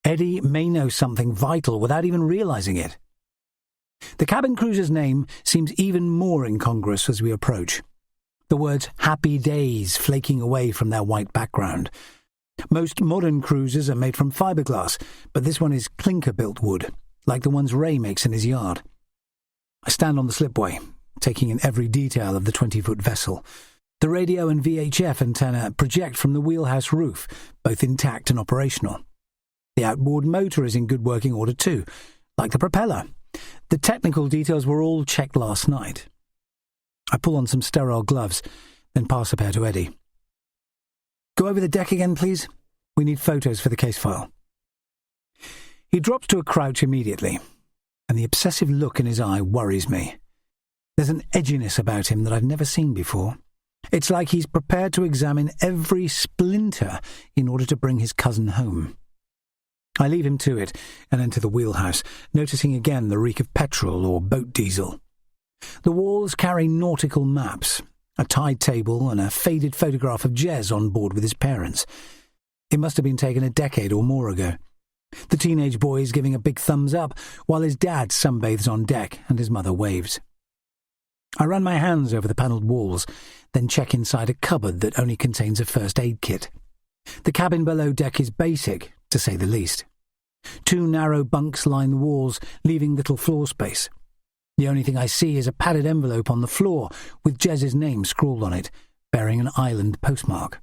Eddie may know something vital without even realising it. The cabin cruiser's name seems even more incongruous as we approach. The words "Happy Days" flaking away from their white background. Most modern cruisers are made from fiberglass, but this one is clinker-built wood, like the ones Ray makes in his yard. I stand on the slipway, taking in every detail of the 20-foot vessel. The radio and VHF antenna project from the wheelhouse roof, both intact and operational. The outboard motor is in good working order too, like the propeller. The technical details were all checked last night. I pull on some sterile gloves, then pass a pair to Eddie. "Go over the deck again, please. We need photos for the case file." He drops to a crouch immediately, and the obsessive look in his eye worries me. There's an edginess about him that I've never seen before. It's like he's prepared to examine every splinter in order to bring his cousin home. I leave him to it and enter the wheelhouse, noticing again the reek of petrol or boat diesel. The walls carry nautical maps, a tide table and a faded photograph of Jez on board with his parents. It must have been taken a decade or more ago. The teenage boy is giving a big thumbs up, while his dad sunbathes on deck and his mother waves. I run my hands over the panelled walls, then check inside a cupboard that only contains a first aid kit. The cabin below deck is basic, to say the least. 2 narrow bunks line the walls, leaving little floor space. The only thing I see is a padded envelope on the floor with Jez's name scrawled on it, bearing an island postmark.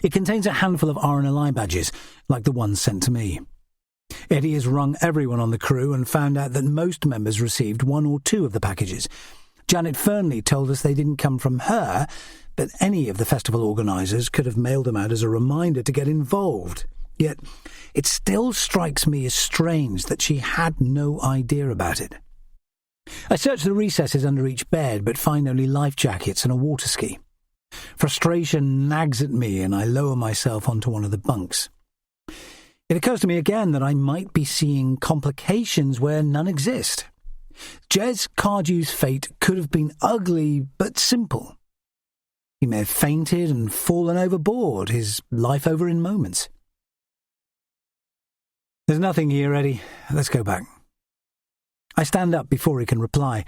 It contains a handful of RNLI badges, like the ones sent to me. Eddie has rung everyone on the crew and found out that most members received 1 or 2 of the packages. Janet Fernley told us they didn't come from her, but any of the festival organisers could have mailed them out as a reminder to get involved. Yet it still strikes me as strange that she had no idea about it. I search the recesses under each bed, but find only life jackets and a water ski. Frustration nags at me, and I lower myself onto one of the bunks. It occurs to me again that I might be seeing complications where none exist. Jez Cardew's fate could have been ugly but simple. He may have fainted and fallen overboard, his life over in moments. There's nothing here, Eddie. Let's go back. I stand up before he can reply,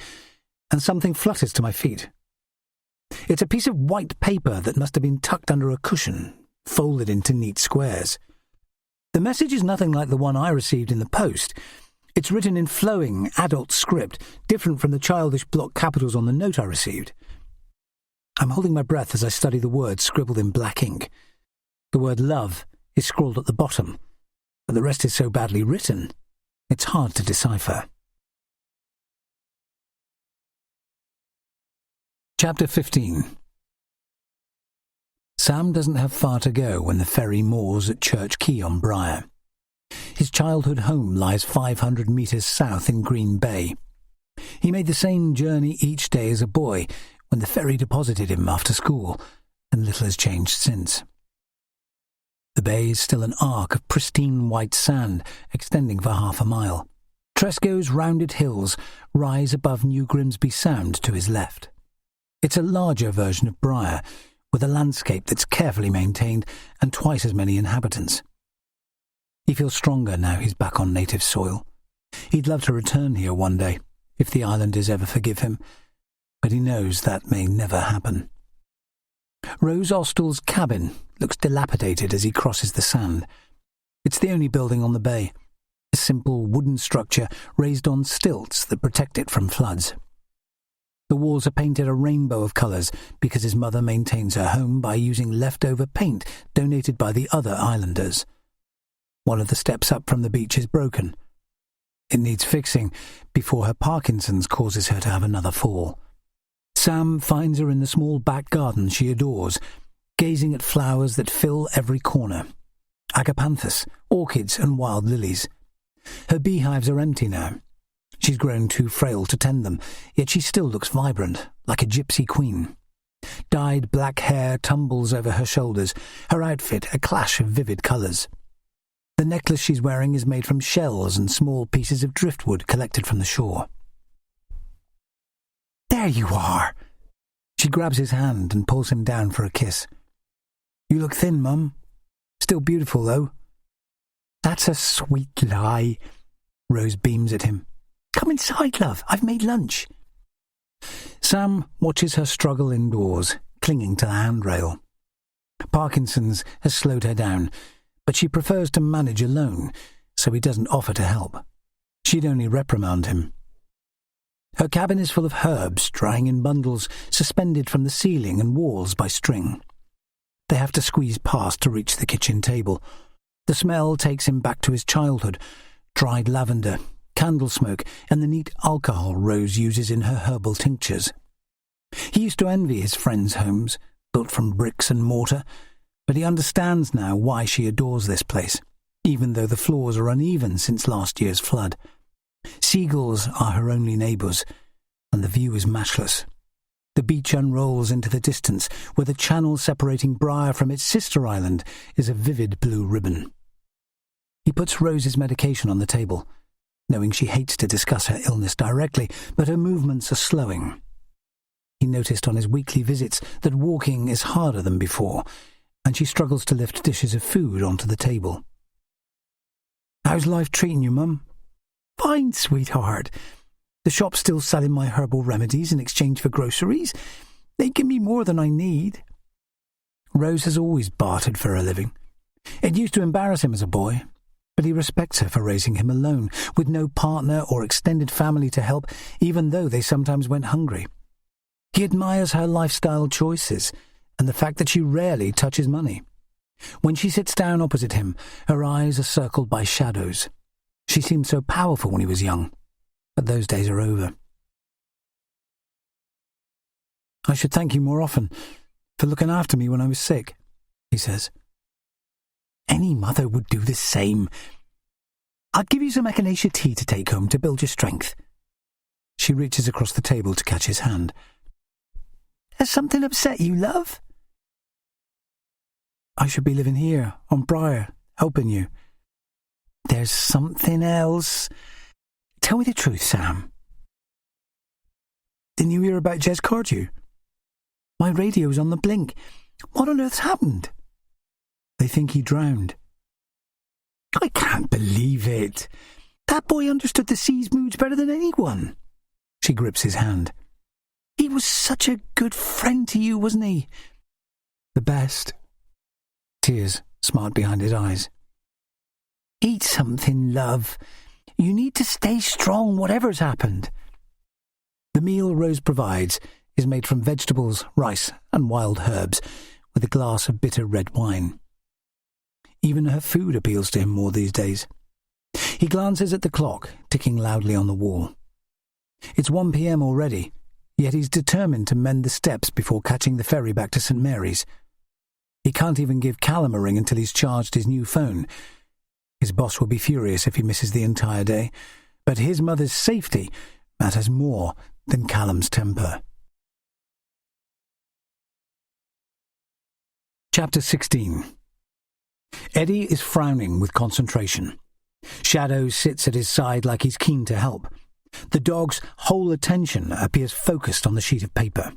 and something flutters to my feet. It's a piece of white paper that must have been tucked under a cushion, folded into neat squares. The message is nothing like the one I received in the post. It's written in flowing, adult script, different from the childish block capitals on the note I received. I'm holding my breath as I study the words scribbled in black ink. The word love is scrawled at the bottom, but the rest is so badly written, it's hard to decipher. Chapter 15. Sam doesn't have far to go when the ferry moors at Church Quay on Briar. His childhood home lies 500 metres south in Green Bay. He made the same journey each day as a boy when the ferry deposited him after school, and little has changed since. The bay is still an arc of pristine white sand extending for half a mile. Tresco's rounded hills rise above New Grimsby Sound to his left. It's a larger version of Briar, with a landscape that's carefully maintained and twice as many inhabitants. He feels stronger now he's back on native soil. He'd love to return here one day, if the islanders ever forgive him, but he knows that may never happen. Rose Austell's cabin looks dilapidated as he crosses the sand. It's the only building on the bay, a simple wooden structure raised on stilts that protect it from floods. The walls are painted a rainbow of colours because his mother maintains her home by using leftover paint donated by the other islanders. One of the steps up from the beach is broken. It needs fixing before her Parkinson's causes her to have another fall. Sam finds her in the small back garden she adores, gazing at flowers that fill every corner. Agapanthus, orchids and wild lilies. Her beehives are empty now. She's grown too frail to tend them, yet she still looks vibrant, like a gypsy queen. Dyed black hair tumbles over her shoulders, her outfit a clash of vivid colours. The necklace she's wearing is made from shells and small pieces of driftwood collected from the shore. "There you are!" She grabs his hand and pulls him down for a kiss. "You look thin, Mum. Still beautiful, though." "That's a sweet lie." Rose beams at him. "Come inside, love. I've made lunch." Sam watches her struggle indoors, clinging to the handrail. Parkinson's has slowed her down, but she prefers to manage alone, so he doesn't offer to help. She'd only reprimand him. Her cabin is full of herbs, drying in bundles, suspended from the ceiling and walls by string. They have to squeeze past to reach the kitchen table. The smell takes him back to his childhood, dried lavender, candle smoke, and the neat alcohol Rose uses in her herbal tinctures. He used to envy his friends' homes, built from bricks and mortar, but he understands now why she adores this place, even though the floors are uneven since last year's flood. Seagulls are her only neighbours, and the view is matchless. The beach unrolls into the distance, where the channel separating Briar from its sister island is a vivid blue ribbon. He puts Rose's medication on the table, knowing she hates to discuss her illness directly, but her movements are slowing. He noticed on his weekly visits that walking is harder than before, and she struggles to lift dishes of food onto the table. "How's life treating you, Mum?" "Fine, sweetheart. The shop's still selling my herbal remedies in exchange for groceries. They give me more than I need." Rose has always bartered for a living. It used to embarrass him as a boy, but he respects her for raising him alone, with no partner or extended family to help, even though they sometimes went hungry. He admires her lifestyle choices and the fact that she rarely touches money. When she sits down opposite him, her eyes are circled by shadows. She seemed so powerful when he was young, but those days are over. "I should thank you more often for looking after me when I was sick," he says. Any mother would do the same. I'll give you some echinacea tea to take home to build your strength. She reaches across the table to catch his hand. Has something upset you, love? I should be living here, on Briar, helping you. There's something else. Tell me the truth, Sam. Didn't you hear about Jez Cardew? My radio's on the blink. What on earth's happened? They think he drowned. I can't believe it. That boy understood the sea's moods better than anyone. She grips his hand. He was such a good friend to you, wasn't he? The best. Tears smart behind his eyes. Eat something, love. You need to stay strong, whatever's happened. The meal Rose provides is made from vegetables, rice, and wild herbs, with a glass of bitter red wine. Even her food appeals to him more these days. He glances at the clock, ticking loudly on the wall. It's 1 p.m. already, yet he's determined to mend the steps before catching the ferry back to St. Mary's. He can't even give Callum a ring until he's charged his new phone. His boss will be furious if he misses the entire day, but his mother's safety matters more than Callum's temper. Chapter 16. Eddie is frowning with concentration. Shadow sits at his side like he's keen to help. The dog's whole attention appears focused on the sheet of paper.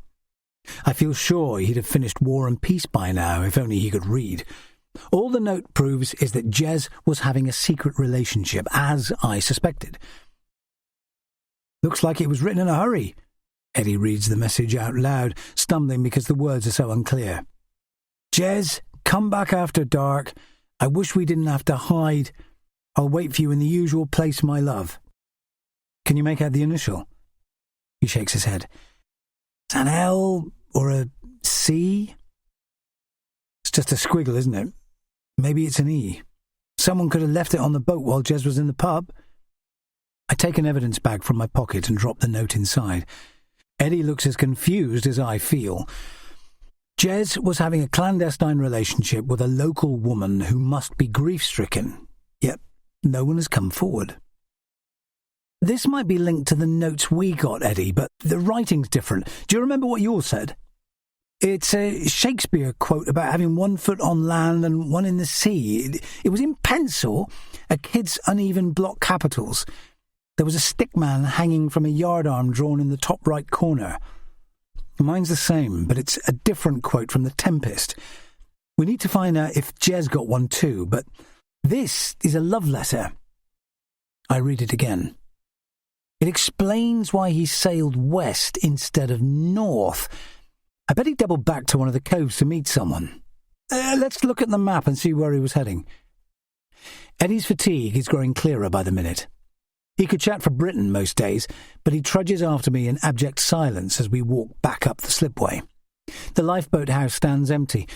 I feel sure he'd have finished War and Peace by now if only he could read. All the note proves is that Jez was having a secret relationship, as I suspected. Looks like it was written in a hurry. Eddie reads the message out loud, stumbling because the words are so unclear. Jez, come back after dark. I wish we didn't have to hide. I'll wait for you in the usual place, my love. Can you make out the initial? He shakes his head. It's an L or a C? It's just a squiggle, isn't it? Maybe it's an E. Someone could have left it on the boat while Jez was in the pub. I take an evidence bag from my pocket and drop the note inside. Eddie looks as confused as I feel. Jez was having a clandestine relationship with a local woman who must be grief-stricken, yet no one has come forward. This might be linked to the notes we got, Eddie, but the writing's different. Do you remember what yours said? It's a Shakespeare quote about having 1 foot on land and 1 in the sea. It was in pencil, a kid's uneven block capitals. There was a stickman hanging from a yardarm drawn in the top right corner. Mine's the same, but it's a different quote from The Tempest. We need to find out if Jez got one too, but this is a love letter. I read it again. It explains why he sailed west instead of north. I bet he doubled back to one of the coves to meet someone. Let's look at the map and see where he was heading. Eddie's fatigue is growing clearer by the minute. He could chat for Britain most days, but he trudges after me in abject silence as we walk back up the slipway. The lifeboat house stands empty.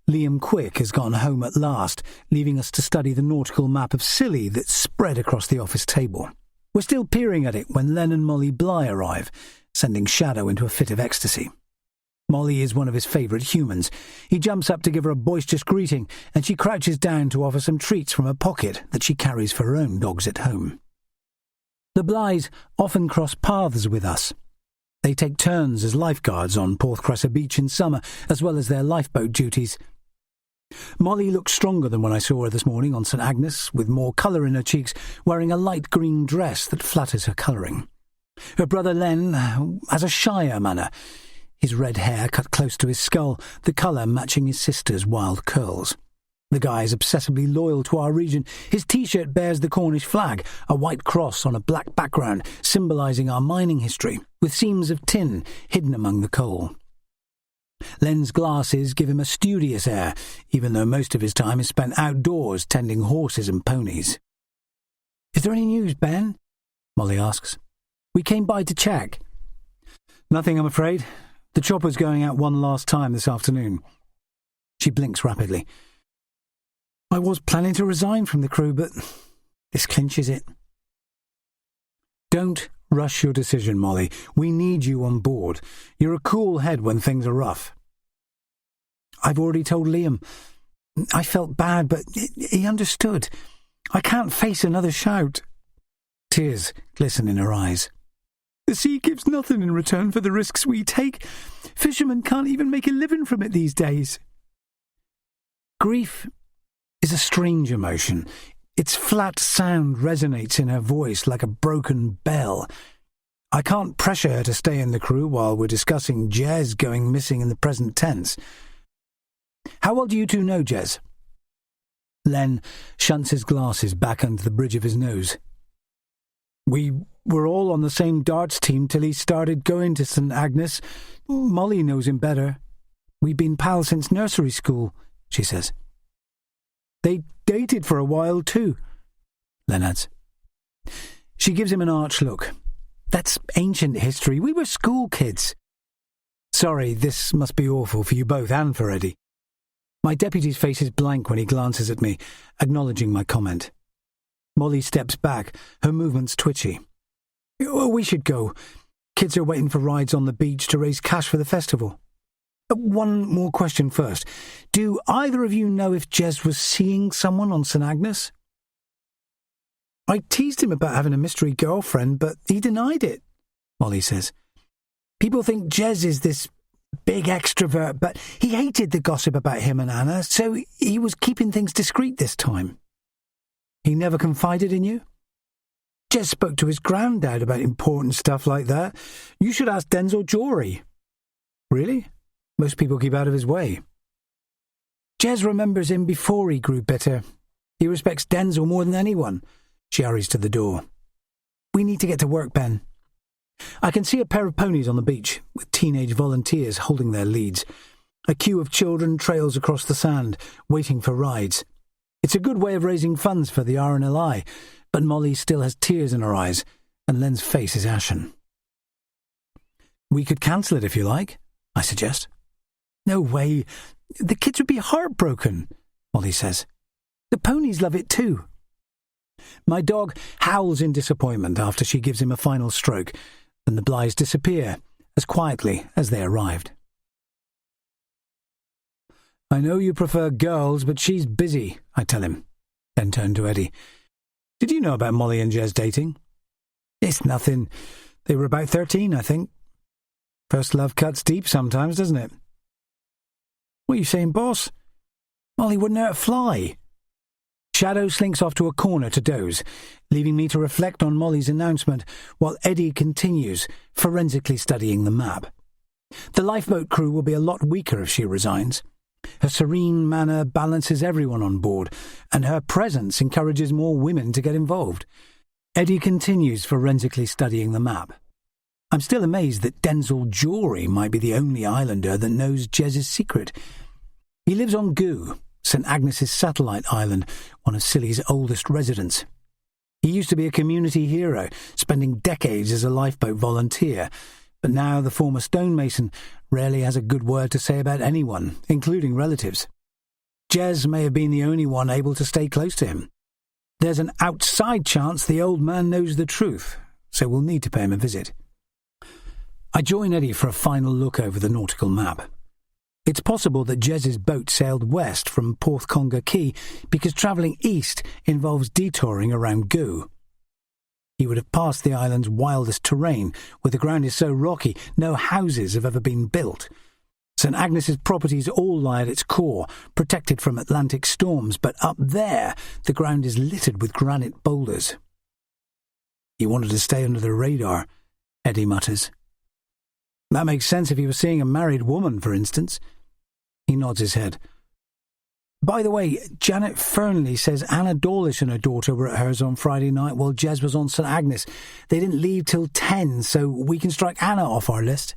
Liam Quick has gone home at last, leaving us to study the nautical map of Scilly that's spread across the office table. We're still peering at it when Len and Molly Bly arrive, sending Shadow into a fit of ecstasy. Molly is one of his favourite humans. He jumps up to give her a boisterous greeting, and she crouches down to offer some treats from her pocket that she carries for her own dogs at home. The Blys often cross paths with us. They take turns as lifeguards on Porthcressa Beach in summer, as well as their lifeboat duties. Molly looks stronger than when I saw her this morning on St. Agnes, with more colour in her cheeks, wearing a light green dress that flatters her colouring. Her brother Len has a shyer manner, his red hair cut close to his skull, the colour matching his sister's wild curls. The guy is obsessively loyal to our region. His T-shirt bears the Cornish flag, a white cross on a black background, symbolising our mining history, with seams of tin hidden among the coal. Len's glasses give him a studious air, even though most of his time is spent outdoors tending horses and ponies. "Is there any news, Ben?" Molly asks. "We came by to check." "Nothing, I'm afraid. The chopper's going out one last time this afternoon." She blinks rapidly. "I was planning to resign from the crew, but this clinches it." "Don't rush your decision, Molly. We need you on board. You're a cool head when things are rough." "I've already told Liam. I felt bad, but he understood. I can't face another shout. Tears glisten in her eyes. The sea gives nothing in return for the risks we take. Fishermen can't even make a living from it these days. Grief is a strange emotion. Its flat sound resonates in her voice like a broken bell. I can't pressure her to stay in the crew while we're discussing Jez going missing in the present tense. How well do you two know Jez? Len shunts his glasses back under the bridge of his nose. We were all on the same darts team till he started going to St. Agnes. Molly knows him better. We've been pals since nursery school, she says. They dated for a while too, Len adds. She gives him an arch look. That's ancient history. We were school kids. Sorry, this must be awful for you both and for Eddie. My deputy's face is blank when he glances at me, acknowledging my comment. Molly steps back, her movements twitchy. Oh, we should go. Kids are waiting for rides on the beach to raise cash for the festival. One more question first. Do either of you know if Jez was seeing someone on St. Agnes? I teased him about having a mystery girlfriend, but he denied it, Molly says. People think Jez is this big extrovert, but he hated the gossip about him and Anna, so he was keeping things discreet this time. He never confided in you? Jez spoke to his granddad about important stuff like that. You should ask Denzel Jory. Really? Most people keep out of his way. Jez remembers him before he grew bitter. He respects Denzel more than anyone. She hurries to the door. We need to get to work, Ben. I can see a pair of ponies on the beach, with teenage volunteers holding their leads. A queue of children trails across the sand, waiting for rides. It's a good way of raising funds for the RNLI, but Molly still has tears in her eyes, and Len's face is ashen. We could cancel it if you like, I suggest. No way. The kids would be heartbroken, Molly says. The ponies love it too. My dog howls in disappointment after she gives him a final stroke, and the Blythes disappear as quietly as they arrived. I know you prefer girls, but she's busy, I tell him, then turn to Eddie. Did you know about Molly and Jez dating? It's nothing. They were about 13, I think. First love cuts deep sometimes, doesn't it? What are you saying, boss? Molly wouldn't hurt a fly. Shadow slinks off to a corner to doze, leaving me to reflect on Molly's announcement while Eddie continues, forensically studying the map. The lifeboat crew will be a lot weaker if she resigns. Her serene manner balances everyone on board, and her presence encourages more women to get involved. Eddie continues forensically studying the map. I'm still amazed that Denzel Jory might be the only islander that knows Jez's secret. He lives on Goo, St. Agnes's satellite island, one of Scilly's oldest residents. He used to be a community hero, spending decades as a lifeboat volunteer, but now the former stonemason rarely has a good word to say about anyone, including relatives. Jez may have been the only one able to stay close to him. There's an outside chance the old man knows the truth, so we'll need to pay him a visit. I join Eddie for a final look over the nautical map. It's possible that Jez's boat sailed west from Porthconga Quay because travelling east involves detouring around Goo. He would have passed the island's wildest terrain, where the ground is so rocky no houses have ever been built. St. Agnes's properties all lie at its core, protected from Atlantic storms, but up there the ground is littered with granite boulders. He wanted to stay under the radar, Eddie mutters. That makes sense if he was seeing a married woman, for instance. He nods his head. By the way, Janet Fernley says Anna Dawlish and her daughter were at hers on Friday night while Jez was on St. Agnes. They didn't leave till 10, so we can strike Anna off our list.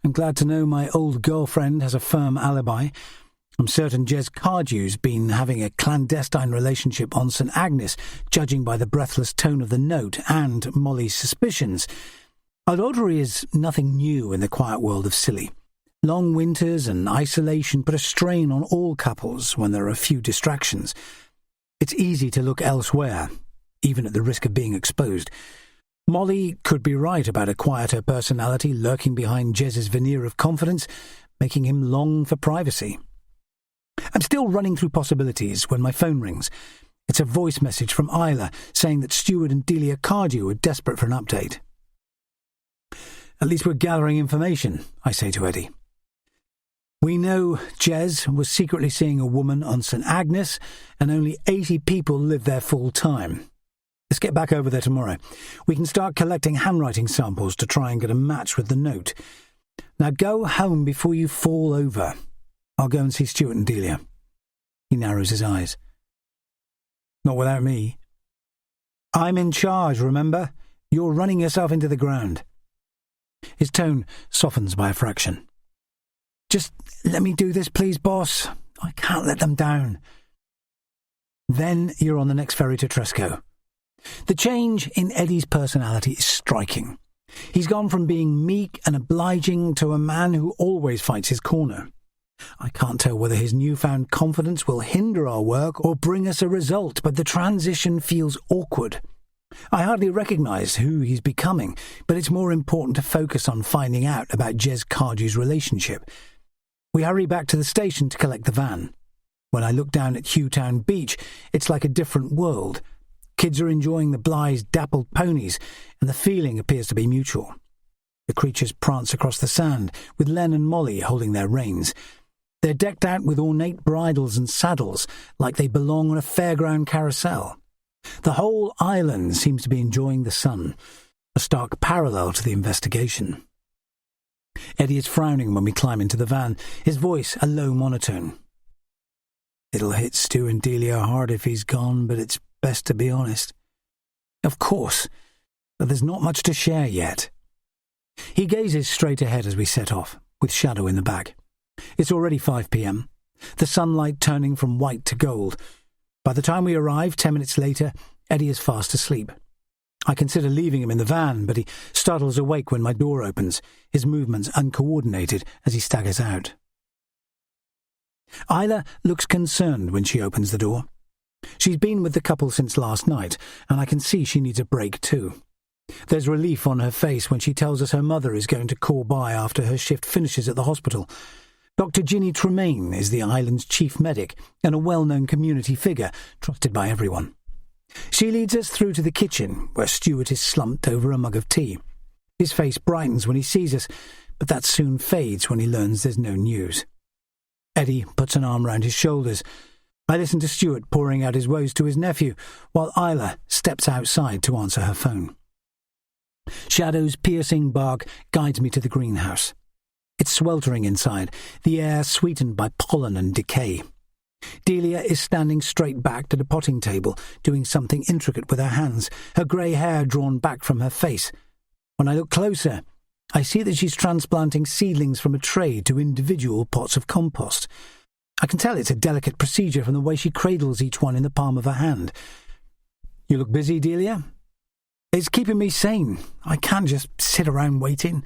I'm glad to know my old girlfriend has a firm alibi. I'm certain Jez Cardew's been having a clandestine relationship on St. Agnes, judging by the breathless tone of the note and Molly's suspicions. Adultery is nothing new in the quiet world of Scilly. Long winters and isolation put a strain on all couples when there are a few distractions. It's easy to look elsewhere, even at the risk of being exposed. Molly could be right about a quieter personality lurking behind Jez's veneer of confidence, making him long for privacy. I'm still running through possibilities when my phone rings. It's a voice message from Isla saying that Stuart and Delia Cardew are desperate for an update. At least we're gathering information, I say to Eddie. We know Jez was secretly seeing a woman on St Agnes, and only 80 people live there full time. Let's get back over there tomorrow. We can start collecting handwriting samples to try and get a match with the note. Now go home before you fall over. I'll go and see Stuart and Delia. He narrows his eyes. Not without me. I'm in charge, remember? You're running yourself into the ground. His tone softens by a fraction. Just let me do this, please, boss. I can't let them down. Then you're on the next ferry to Tresco. The change in Eddie's personality is striking. He's gone from being meek and obliging to a man who always fights his corner. I can't tell whether his newfound confidence will hinder our work or bring us a result, but the transition feels awkward. I hardly recognise who he's becoming, but it's more important to focus on finding out about Jez Cardew's relationship. We hurry back to the station to collect the van. When I look down at Hughtown Beach, it's like a different world. Kids are enjoying the Bly's dappled ponies, and the feeling appears to be mutual. The creatures prance across the sand, with Len and Molly holding their reins. They're decked out with ornate bridles and saddles, like they belong on a fairground carousel. The whole island seems to be enjoying the sun, a stark parallel to the investigation. Eddie is frowning when we climb into the van, his voice a low monotone. It'll hit Stu and Delia hard if he's gone, but it's best to be honest. Of course, but there's not much to share yet. He gazes straight ahead as we set off, with Shadow in the back. It's already 5 p.m, the sunlight turning from white to gold. By the time we arrive, 10 minutes later, Eddie is fast asleep. I consider leaving him in the van, but he startles awake when my door opens, his movements uncoordinated as he staggers out. Isla looks concerned when she opens the door. She's been with the couple since last night, and I can see she needs a break too. There's relief on her face when she tells us her mother is going to call by after her shift finishes at the hospital. Dr. Ginny Tremaine is the island's chief medic and a well-known community figure, trusted by everyone. She leads us through to the kitchen, where Stuart is slumped over a mug of tea. His face brightens when he sees us, but that soon fades when he learns there's no news. Eddie puts an arm round his shoulders. I listen to Stuart pouring out his woes to his nephew, while Isla steps outside to answer her phone. Shadow's piercing bark guides me to the greenhouse. It's sweltering inside, the air sweetened by pollen and decay. Delia is standing straight backed at a potting table, doing something intricate with her hands, her grey hair drawn back from her face. When I look closer, I see that she's transplanting seedlings from a tray to individual pots of compost. I can tell it's a delicate procedure from the way she cradles each one in the palm of her hand. You look busy, Delia? It's keeping me sane. I can't just sit around waiting.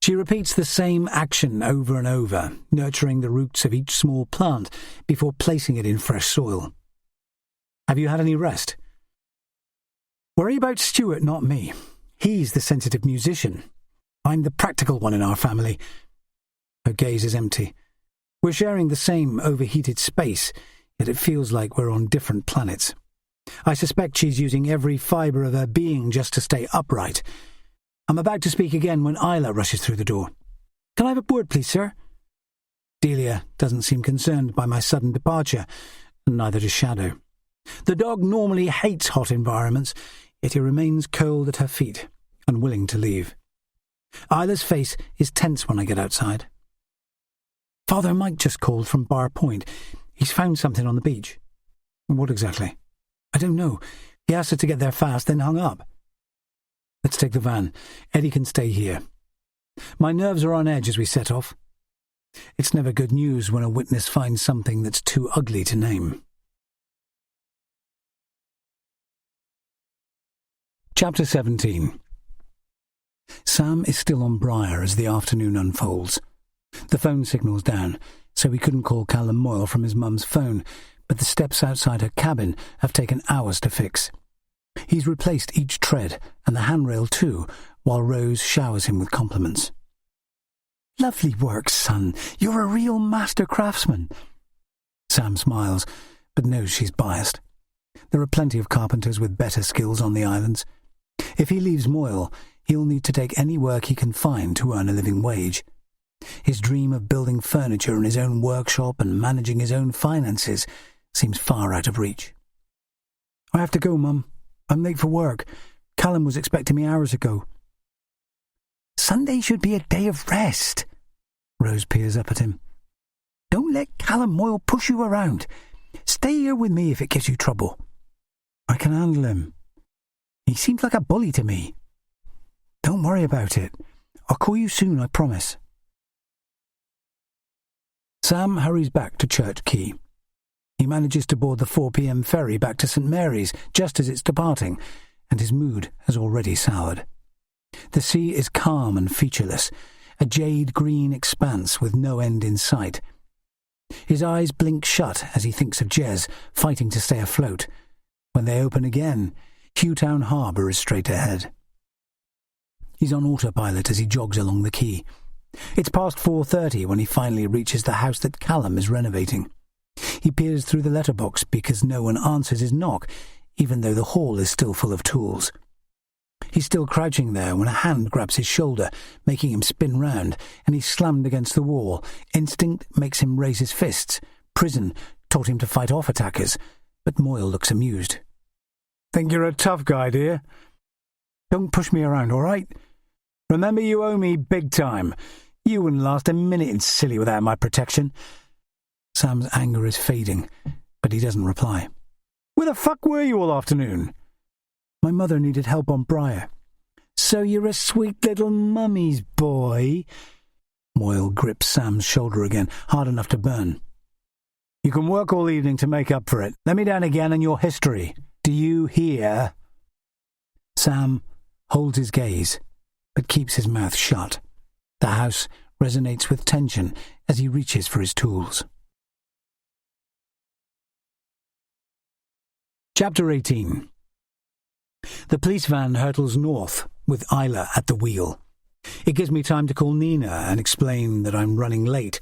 She repeats the same action over and over, nurturing the roots of each small plant before placing it in fresh soil. Have you had any rest? Worry about Stuart, not me. He's the sensitive musician. I'm the practical one in our family. Her gaze is empty. We're sharing the same overheated space, yet it feels like we're on different planets. I suspect she's using every fibre of her being just to stay upright. I'm about to speak again when Isla rushes through the door. Can I have a word, please, sir? Delia doesn't seem concerned by my sudden departure, and neither does Shadow. The dog normally hates hot environments, yet he remains curled at her feet, unwilling to leave. Isla's face is tense when I get outside. Father Mike just called from Bar Point. He's found something on the beach. What exactly? I don't know. He asked us to get there fast, then hung up. Let's take the van. Eddie can stay here. My nerves are on edge as we set off. It's never good news when a witness finds something that's too ugly to name. Chapter 17. Sam is still on Briar as the afternoon unfolds. The phone signal's down, so we couldn't call Callum Moyle from his mum's phone, but the steps outside her cabin have taken hours to fix. He's replaced each tread, and the handrail too, while Rose showers him with compliments. Lovely work, son. You're a real master craftsman. Sam smiles, but knows she's biased. There are plenty of carpenters with better skills on the islands. If he leaves Moyle, he'll need to take any work he can find to earn a living wage. His dream of building furniture in his own workshop and managing his own finances seems far out of reach. "I have to go, Mum. I'm late for work. Callum was expecting me hours ago." "Sunday should be a day of rest." Rose peers up at him. "Don't let Callum Moyle push you around. Stay here with me if it gives you trouble." "I can handle him. He seems like a bully to me." "Don't worry about it. I'll call you soon, I promise." Sam hurries back to Church Quay. He manages to board the 4 p.m. ferry back to St. Mary's just as it's departing, and his mood has already soured. The sea is calm and featureless, a jade-green expanse with no end in sight. His eyes blink shut as he thinks of Jez fighting to stay afloat. When they open again, Hewtown Harbour is straight ahead. He's on autopilot as he jogs along the quay. It's past 4:30 when he finally reaches the house that Callum is renovating. He peers through the letterbox because no one answers his knock, even though the hall is still full of tools. He's still crouching there when a hand grabs his shoulder, making him spin round, and he's slammed against the wall. Instinct makes him raise his fists. Prison taught him to fight off attackers, but Moyle looks amused. "Think you're a tough guy, do you? Don't push me around, all right? Remember, you owe me big time. You wouldn't last a minute in Scilly without my protection." Sam's anger is fading, but he doesn't reply. "Where the fuck were you all afternoon?" "My mother needed help on Briar." "So you're a sweet little mummy's boy?" Moyle grips Sam's shoulder again, hard enough to burn. "You can work all evening to make up for it. Let me down again in your history. Do you hear?" Sam holds his gaze, but keeps his mouth shut. The house resonates with tension as he reaches for his tools. Chapter 18. The police van hurtles north, with Isla at the wheel. It gives me time to call Nina and explain that I'm running late.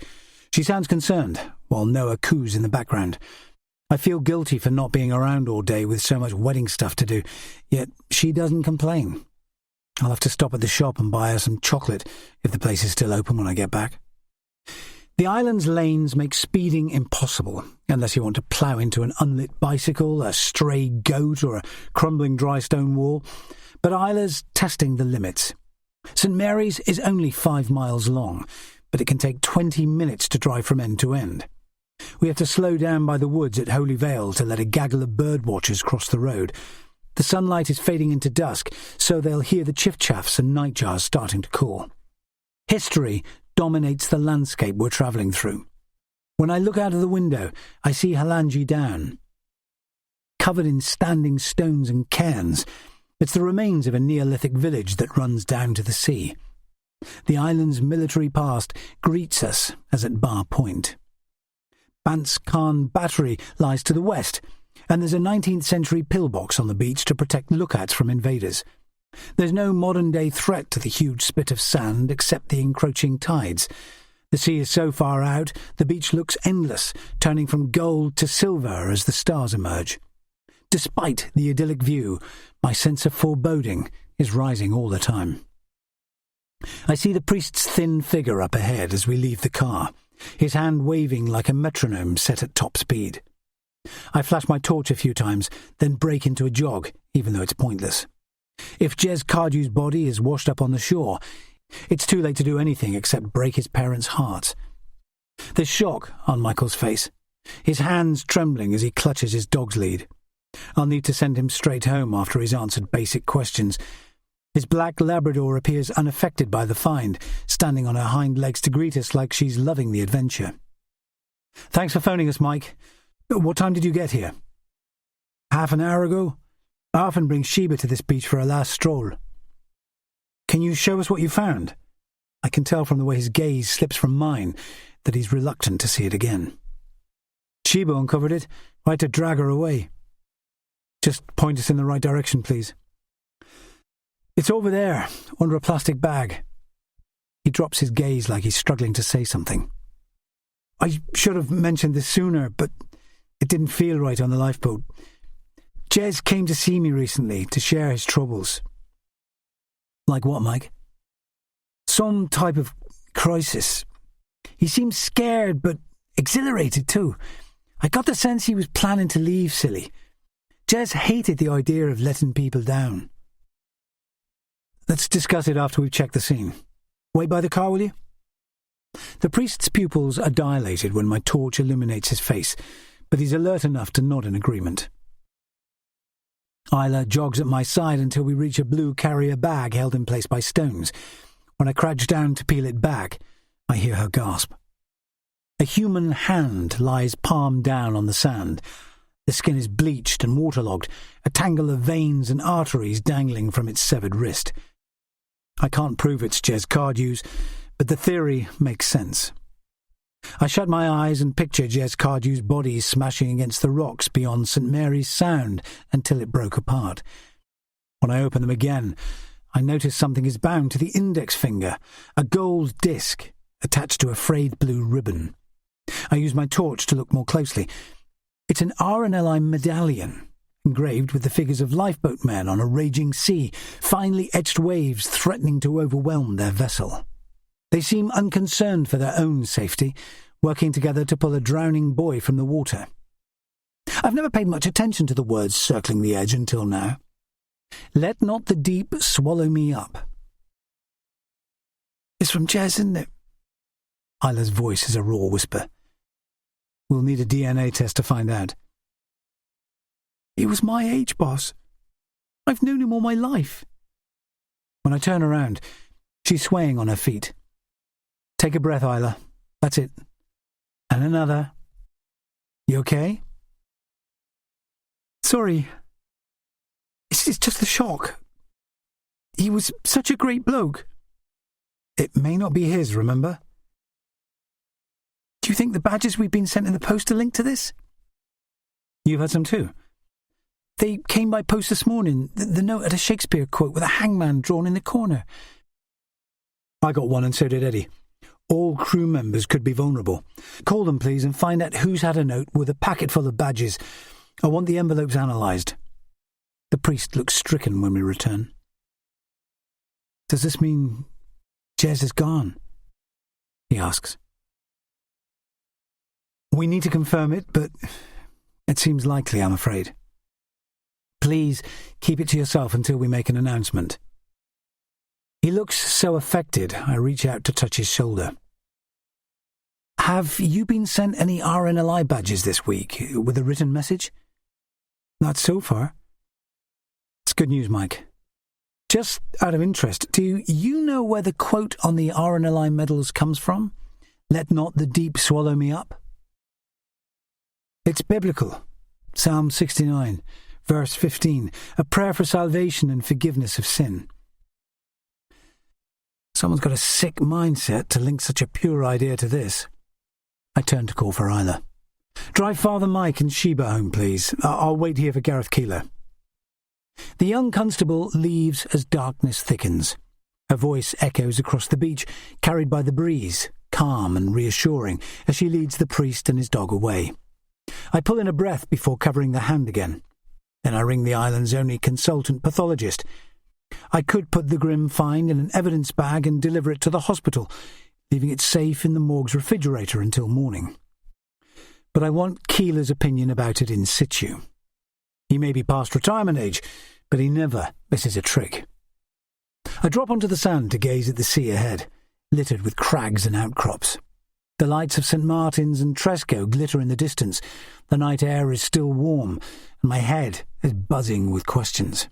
She sounds concerned, while Noah coos in the background. I feel guilty for not being around all day with so much wedding stuff to do, yet she doesn't complain. I'll have to stop at the shop and buy her some chocolate if the place is still open when I get back. The island's lanes make speeding impossible, unless you want to plough into an unlit bicycle, a stray goat, or a crumbling dry stone wall. But Isla's testing the limits. St. Mary's is only 5 miles long, but it can take 20 minutes to drive from end to end. We have to slow down by the woods at Holy Vale to let a gaggle of birdwatchers cross the road. The sunlight is fading into dusk, so they'll hear the chiff-chaffs and nightjars starting to call. History dominates the landscape we're travelling through. When I look out of the window, I see Halangi Down. Covered in standing stones and cairns, it's the remains of a Neolithic village that runs down to the sea. The island's military past greets us as at Bar Point. Bant's Khan Battery lies to the west, and there's a 19th century pillbox on the beach to protect lookouts from invaders. There's no modern-day threat to the huge spit of sand except the encroaching tides. The sea is so far out, the beach looks endless, turning from gold to silver as the stars emerge. Despite the idyllic view, my sense of foreboding is rising all the time. I see the priest's thin figure up ahead as we leave the car, his hand waving like a metronome set at top speed. I flash my torch a few times, then break into a jog, even though it's pointless. If Jez Cardew's body is washed up on the shore, it's too late to do anything except break his parents' hearts. There's shock on Michael's face, his hands trembling as he clutches his dog's lead. I'll need to send him straight home after he's answered basic questions. His black Labrador appears unaffected by the find, standing on her hind legs to greet us like she's loving the adventure. "Thanks for phoning us, Mike. What time did you get here?" "Half an hour ago. I often bring Sheba to this beach for a last stroll." "Can you show us what you found?" I can tell from the way his gaze slips from mine that he's reluctant to see it again. "Sheba uncovered it. I had to drag her away." "Just point us in the right direction, please." "It's over there, under a plastic bag." He drops his gaze like he's struggling to say something. I should have mentioned this sooner, but it didn't feel right on the lifeboat. Jez came to see me recently to share his troubles. Like what, Mike? Some type of crisis. He seemed scared, but exhilarated too. I got the sense he was planning to leave Silly. Jez hated the idea of letting people down. Let's discuss it after we've checked the scene. Wait by the car, will you? The priest's pupils are dilated when my torch illuminates his face, but he's alert enough to nod in agreement. Isla jogs at my side until we reach a blue carrier bag held in place by stones. When I crouch down to peel it back, I hear her gasp. A human hand lies palm down on the sand. The skin is bleached and waterlogged, a tangle of veins and arteries dangling from its severed wrist. I can't prove it's Jez Cardew's, but the theory makes sense. I shut my eyes and picture Jez Cardew's body smashing against the rocks beyond St. Mary's Sound until it broke apart. When I open them again, I notice something is bound to the index finger, a gold disc attached to a frayed blue ribbon. I use my torch to look more closely. It's an RNLI medallion, engraved with the figures of lifeboat men on a raging sea, finely etched waves threatening to overwhelm their vessel. They seem unconcerned for their own safety, working together to pull a drowning boy from the water. I've never paid much attention to the words circling the edge until now. Let not the deep swallow me up. It's from Jez, isn't it? Isla's voice is a raw whisper. We'll need a DNA test to find out. He was my age, boss. I've known him all my life. When I turn around, she's swaying on her feet. Take a breath, Isla. That's it. And another. You okay? Sorry. It's just the shock. He was such a great bloke. It may not be his, remember? Do you think the badges we've been sent in the post are linked to this? You've had some too. They came by post this morning. The note had a Shakespeare quote with a hangman drawn in the corner. I got one and so did Eddie. All crew members could be vulnerable. Call them, please, and find out who's had a note with a packet full of badges. I want the envelopes analysed. The priest looks stricken when we return. Does this mean Jez is gone? He asks. We need to confirm it, but it seems likely, I'm afraid. Please keep it to yourself until we make an announcement. He looks so affected, I reach out to touch his shoulder. Have you been sent any RNLI badges this week with a written message? Not so far. It's good news, Mike. Just out of interest, do you know where the quote on the RNLI medals comes from? Let not the deep swallow me up? It's biblical. Psalm 69, verse 15, a prayer for salvation and forgiveness of sin. Someone's got a sick mindset to link such a pure idea to this. I turn to call for Isla. Drive Father Mike and Sheba home, please. I'll wait here for Gareth Keeler. The young constable leaves as darkness thickens. Her voice echoes across the beach, carried by the breeze, calm and reassuring, as she leads the priest and his dog away. I pull in a breath before covering the hand again. Then I ring the island's only consultant pathologist. I could put the grim find in an evidence bag and deliver it to the hospital, leaving it safe in the morgue's refrigerator until morning. But I want Keeler's opinion about it in situ. He may be past retirement age, but he never misses a trick. I drop onto the sand to gaze at the sea ahead, littered with crags and outcrops. The lights of St. Martin's and Tresco glitter in the distance. The night air is still warm, and my head is buzzing with questions.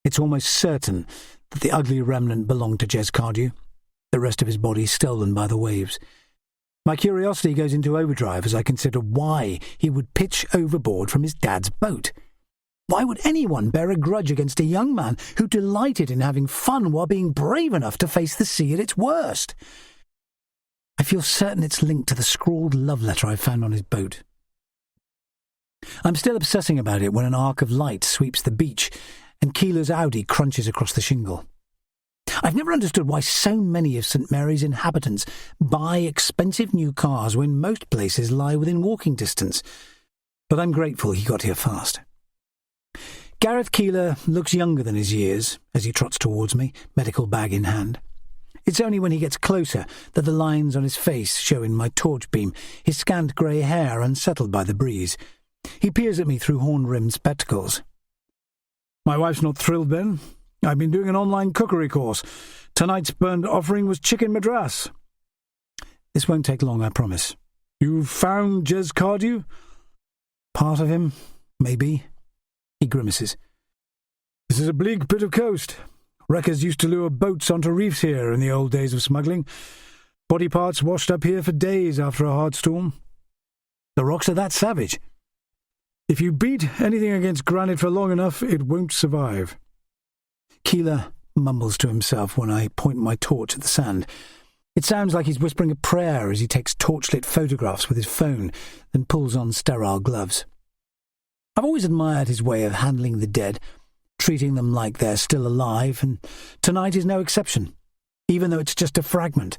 It's almost certain that the ugly remnant belonged to Jez Cardew, the rest of his body stolen by the waves. My curiosity goes into overdrive as I consider why he would pitch overboard from his dad's boat. Why would anyone bear a grudge against a young man who delighted in having fun while being brave enough to face the sea at its worst? I feel certain it's linked to the scrawled love letter I found on his boat. I'm still obsessing about it when an arc of light sweeps the beach and Keeler's Audi crunches across the shingle. I've never understood why so many of St. Mary's inhabitants buy expensive new cars when most places lie within walking distance, but I'm grateful he got here fast. Gareth Keeler looks younger than his years as he trots towards me, medical bag in hand. It's only when he gets closer that the lines on his face show in my torch beam, his scant grey hair unsettled by the breeze. He peers at me through horn-rimmed spectacles. "My wife's not thrilled, Ben. I've been doing an online cookery course. Tonight's burned offering was chicken madras." "This won't take long, I promise." "You've found Jez Cardew?" "Part of him, maybe." He grimaces. "This is a bleak bit of coast. Wreckers used to lure boats onto reefs here in the old days of smuggling. Body parts washed up here for days after a hard storm. The rocks are that savage. If you beat anything against granite for long enough, it won't survive." Keeler mumbles to himself when I point my torch at the sand. It sounds like he's whispering a prayer as he takes torchlit photographs with his phone, then pulls on sterile gloves. I've always admired his way of handling the dead, treating them like they're still alive, and tonight is no exception. Even though it's just a fragment,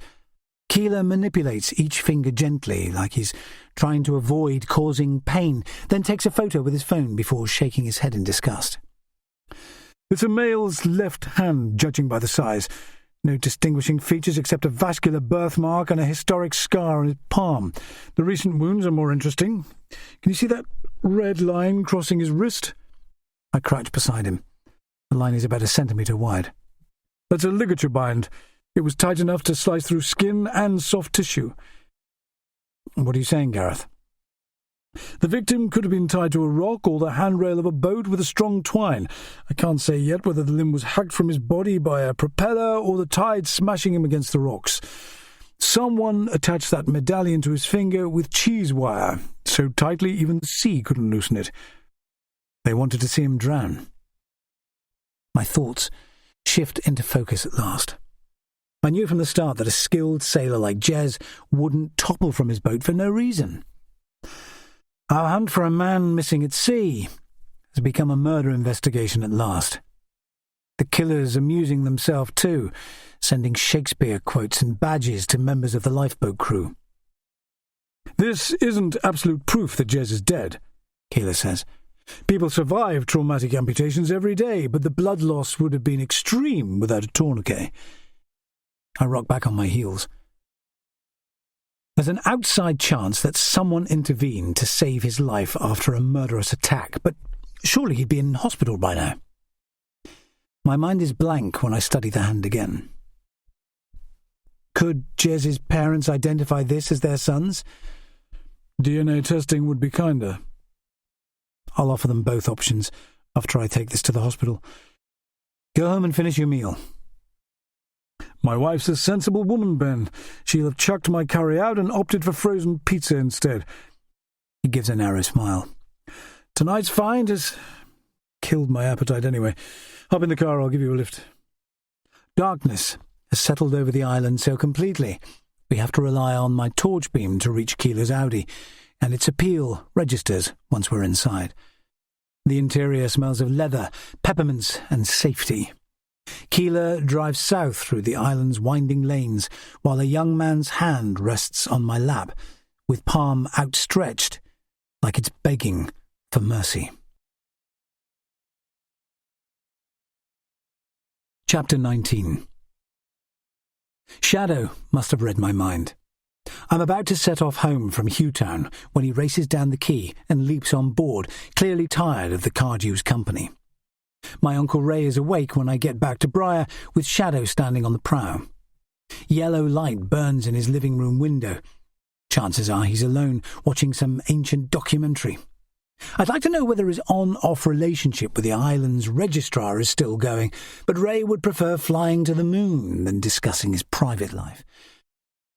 Keeler manipulates each finger gently, like he's trying to avoid causing pain, then takes a photo with his phone before shaking his head in disgust. "It's a male's left hand, judging by the size. No distinguishing features except a vascular birthmark and a historic scar on his palm. The recent wounds are more interesting. Can you see that red line crossing his wrist?" I crouch beside him. The line is about a centimetre wide. "That's a ligature bind. It was tight enough to slice through skin and soft tissue." "What are you saying, Gareth?" "The victim could have been tied to a rock or the handrail of a boat with a strong twine. I can't say yet whether the limb was hacked from his body by a propeller or the tide smashing him against the rocks. Someone attached that medallion to his finger with cheese wire, so tightly even the sea couldn't loosen it. They wanted to see him drown." My thoughts shift into focus at last. I knew from the start that a skilled sailor like Jez wouldn't topple from his boat for no reason. Our hunt for a man missing at sea has become a murder investigation at last. The killers amusing themselves too, sending Shakespeare quotes and badges to members of the lifeboat crew. "This isn't absolute proof that Jez is dead," Keeler says. "People survive traumatic amputations every day, but the blood loss would have been extreme without a tourniquet." I rock back on my heels. There's an outside chance that someone intervened to save his life after a murderous attack, but surely he'd be in hospital by now. My mind is blank when I study the hand again. Could Jez's parents identify this as their son's? "DNA testing would be kinder." I'll offer them both options after I take this to the hospital. "Go home and finish your meal." "My wife's a sensible woman, Ben. She'll have chucked my curry out and opted for frozen pizza instead." He gives a narrow smile. "Tonight's find has killed my appetite anyway. Hop in the car, I'll give you a lift." Darkness has settled over the island so completely we have to rely on my torch beam to reach Keeler's Audi, and its appeal registers once we're inside. The interior smells of leather, peppermints, and safety. Keeler drives south through the island's winding lanes, while a young man's hand rests on my lap, with palm outstretched, like it's begging for mercy. Chapter 19. Shadow must have read my mind. I'm about to set off home from Hughtown when he races down the quay and leaps on board, clearly tired of the Cardew's company. My Uncle Ray is awake when I get back to Briar, with Shadow standing on the prow. Yellow light burns in his living room window. Chances are he's alone, watching some ancient documentary. I'd like to know whether his on-off relationship with the island's registrar is still going, but Ray would prefer flying to the moon than discussing his private life.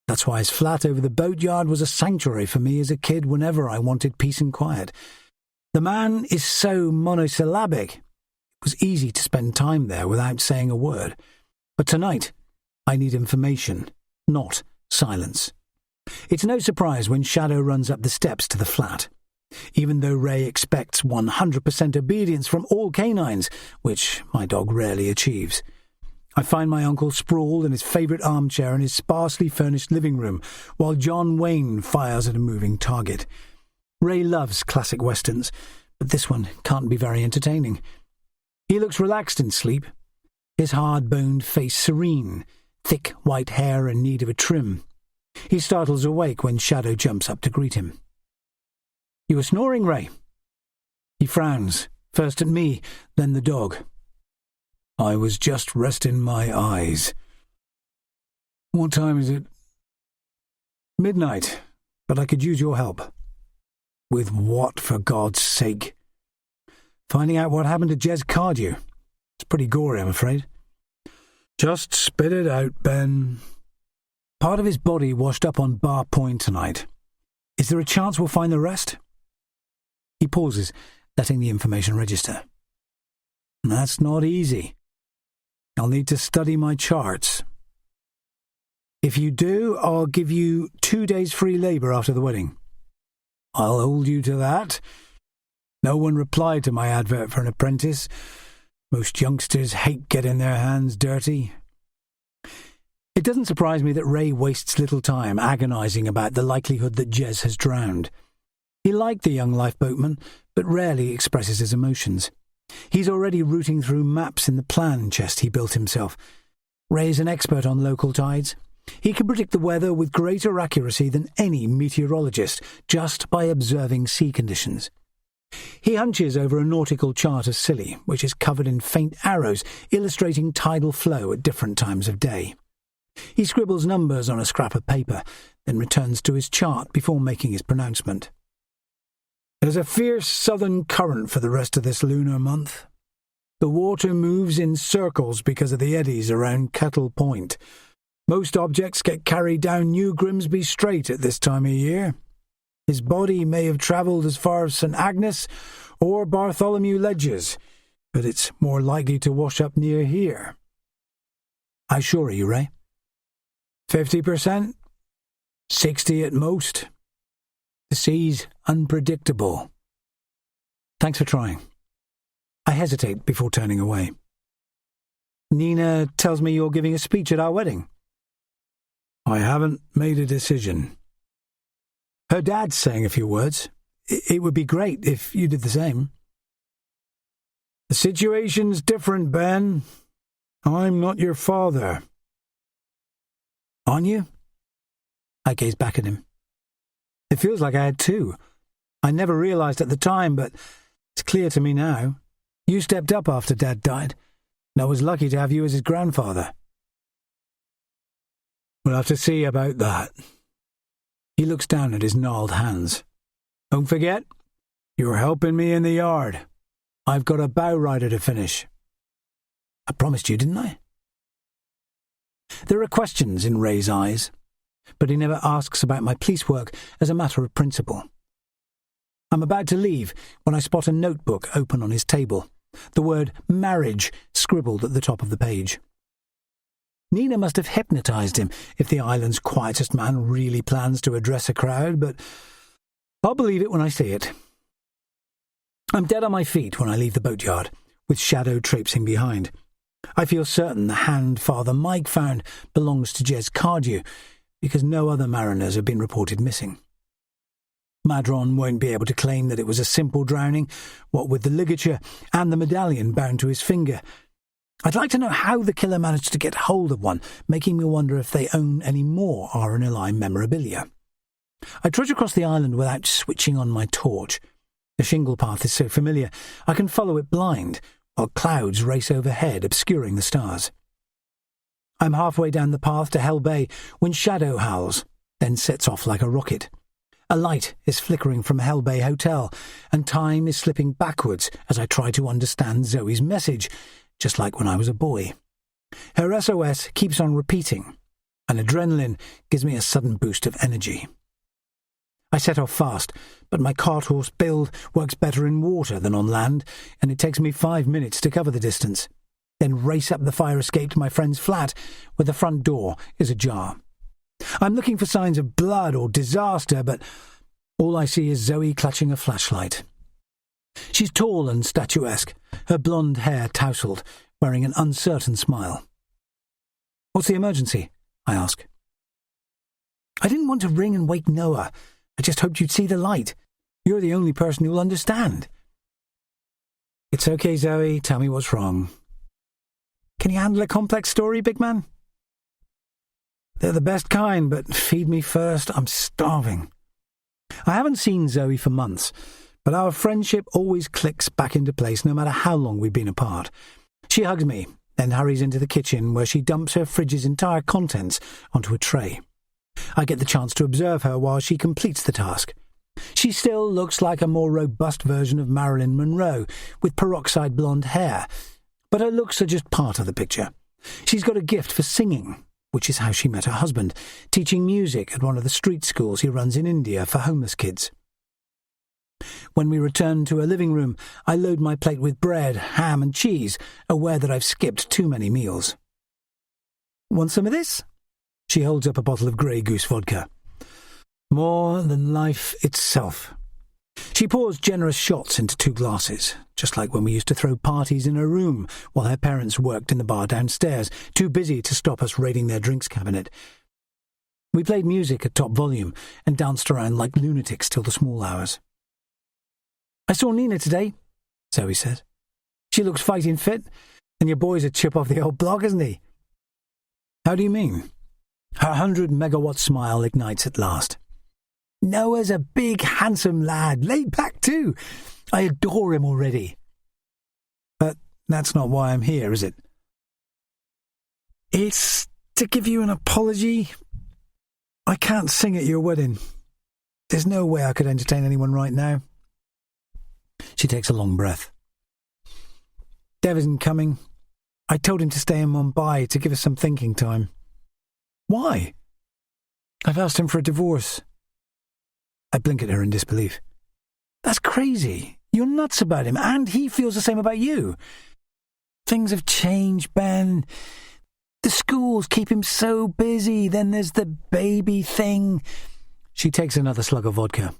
That's why his flat over the boatyard was a sanctuary for me as a kid whenever I wanted peace and quiet. The man is so monosyllabic. It was easy to spend time there without saying a word. But tonight, I need information, not silence. It's no surprise when Shadow runs up the steps to the flat. Even though Ray expects 100% obedience from all canines, which my dog rarely achieves. I find my uncle sprawled in his favourite armchair in his sparsely furnished living room, while John Wayne fires at a moving target. Ray loves classic westerns, but this one can't be very entertaining. He looks relaxed in sleep, his hard-boned face serene, thick white hair in need of a trim. He startles awake when Shadow jumps up to greet him. "You were snoring, Ray?" He frowns, first at me, then the dog. "I was just resting my eyes." "What time is it?" "Midnight, but I could use your help." "With what, for God's sake?" "Finding out what happened to Jez Cardew. It's pretty gory, I'm afraid." "Just spit it out, Ben." "Part of his body washed up on Bar Point tonight. Is there a chance we'll find the rest?" He pauses, letting the information register. "That's not easy. I'll need to study my charts." "If you do, I'll give you 2 days free labour after the wedding." "I'll hold you to that." No one replied to my advert for an apprentice. Most youngsters hate getting their hands dirty. It doesn't surprise me that Ray wastes little time agonising about the likelihood that Jez has drowned. He liked the young lifeboatman, but rarely expresses his emotions. He's already rooting through maps in the plan chest he built himself. Ray's an expert on local tides. He can predict the weather with greater accuracy than any meteorologist just by observing sea conditions. He hunches over a nautical chart of Scilly, which is covered in faint arrows illustrating tidal flow at different times of day. He scribbles numbers on a scrap of paper, then returns to his chart before making his pronouncement. "There's a fierce southern current for the rest of this lunar month. The water moves in circles because of the eddies around Kettle Point. Most objects get carried down New Grimsby Strait at this time of year. His body may have travelled as far as St Agnes or Bartholomew Ledges, but it's more likely to wash up near here." "How sure are you, Ray?" 50%, 60 at most. The sea's unpredictable." "Thanks for trying." I hesitate before turning away. "Nina tells me you're giving a speech at our wedding." "I haven't made a decision." "Her dad's saying a few words. It would be great if you did the same." "The situation's different, Ben. I'm not your father." "Aren't you?" I gaze back at him. It feels like I had two. I never realised at the time, but it's clear to me now. You stepped up after Dad died, and I was lucky to have you as his grandfather. "We'll have to see about that." He looks down at his gnarled hands. "Don't forget, you're helping me in the yard. I've got a bow rider to finish." "I promised you, didn't I?" There are questions in Ray's eyes, but he never asks about my police work as a matter of principle. I'm about to leave when I spot a notebook open on his table, the word marriage scribbled at the top of the page. Nina must have hypnotised him if the island's quietest man really plans to address a crowd, but I'll believe it when I see it. I'm dead on my feet when I leave the boatyard, with Shadow traipsing behind. I feel certain the hand Father Mike found belongs to Jez Cardew, because no other mariners have been reported missing. Madron won't be able to claim that it was a simple drowning, what with the ligature and the medallion bound to his finger. I'd like to know how the killer managed to get hold of one, making me wonder if they own any more RNLI memorabilia. I trudge across the island without switching on my torch. The shingle path is so familiar, I can follow it blind, while clouds race overhead, obscuring the stars. I'm halfway down the path to Hell Bay when Shadow howls, then sets off like a rocket. A light is flickering from Hell Bay Hotel, and time is slipping backwards as I try to understand Zoe's message, just like when I was a boy. Her SOS keeps on repeating, and adrenaline gives me a sudden boost of energy. I set off fast, but my cart horse build works better in water than on land, and it takes me 5 minutes to cover the distance, then race up the fire escape to my friend's flat, where the front door is ajar. I'm looking for signs of blood or disaster, but all I see is Zoe clutching a flashlight. She's tall and statuesque, her blonde hair tousled, wearing an uncertain smile. What's the emergency? I ask. I didn't want to ring and wake Noah. I just hoped you'd see the light. You're the only person who'll understand. It's okay, Zoe. Tell me what's wrong. Can you handle a complex story, big man? They're the best kind, but feed me first. I'm starving. I haven't seen Zoe for months, but our friendship always clicks back into place no matter how long we've been apart. She hugs me, then hurries into the kitchen where she dumps her fridge's entire contents onto a tray. I get the chance to observe her while she completes the task. She still looks like a more robust version of Marilyn Monroe, with peroxide blonde hair, but her looks are just part of the picture. She's got a gift for singing, which is how she met her husband, teaching music at one of the street schools he runs in India for homeless kids. When we return to her living room, I load my plate with bread, ham and cheese, aware that I've skipped too many meals. Want some of this? She holds up a bottle of Grey Goose vodka. More than life itself. She pours generous shots into 2 glasses, just like when we used to throw parties in her room while her parents worked in the bar downstairs, too busy to stop us raiding their drinks cabinet. We played music at top volume and danced around like lunatics till the small hours. I saw Nina today, Zoe says. She looks fighting fit, and your boy's a chip off the old block, isn't he? How do you mean? Her 100-megawatt smile ignites at last. Noah's a big, handsome lad, laid back too. I adore him already. But that's not why I'm here, is it? It's to give you an apology. I can't sing at your wedding. There's no way I could entertain anyone right now. She takes a long breath. Dev isn't coming. I told him to stay in Mumbai to give us some thinking time. Why? I've asked him for a divorce. I blink at her in disbelief. That's crazy. You're nuts about him, and he feels the same about you. Things have changed, Ben. The schools keep him so busy. Then there's the baby thing. She takes another slug of vodka.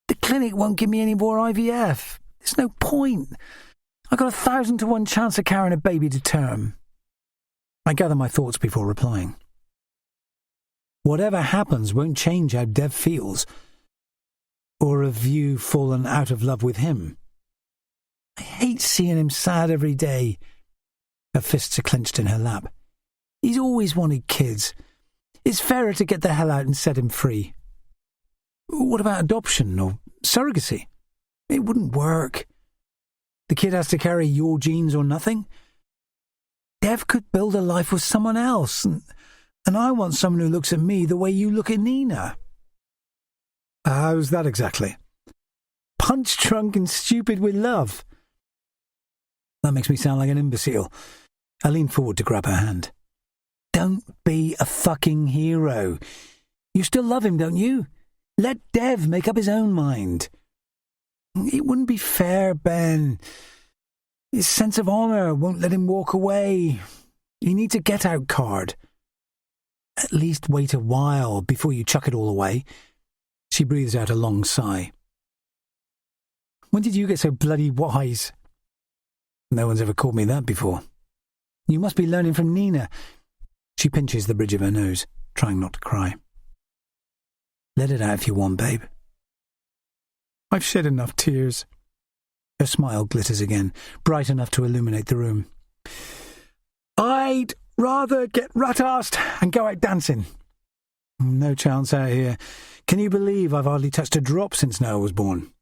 The clinic won't give me any more IVF. There's no point. I got 1,000 to 1 chance of carrying a baby to term. I gather my thoughts before replying. Whatever happens won't change how Dev feels. Or have you fallen out of love with him? I hate seeing him sad every day. Her fists are clenched in her lap. He's always wanted kids. It's fairer to get the hell out and set him free. What about adoption or surrogacy? It wouldn't work. The kid has to carry your genes or nothing. Dev could build a life with someone else, and I want someone who looks at me the way you look at Nina. How's that exactly? Punch-drunk and stupid with love. That makes me sound like an imbecile. I lean forward to grab her hand. Don't be a fucking hero. You still love him, don't you? Let Dev make up his own mind. It wouldn't be fair, Ben. His sense of honour won't let him walk away. He needs a get-out card. At least wait a while before you chuck it all away. She breathes out a long sigh. When did you get so bloody wise? No one's ever called me that before. You must be learning from Nina. She pinches the bridge of her nose, trying not to cry. Let it out if you want, babe. I've shed enough tears. Her smile glitters again, bright enough to illuminate the room. I'd rather get rat-arsed and go out dancing. No chance out here. Can you believe I've hardly touched a drop since Noah was born?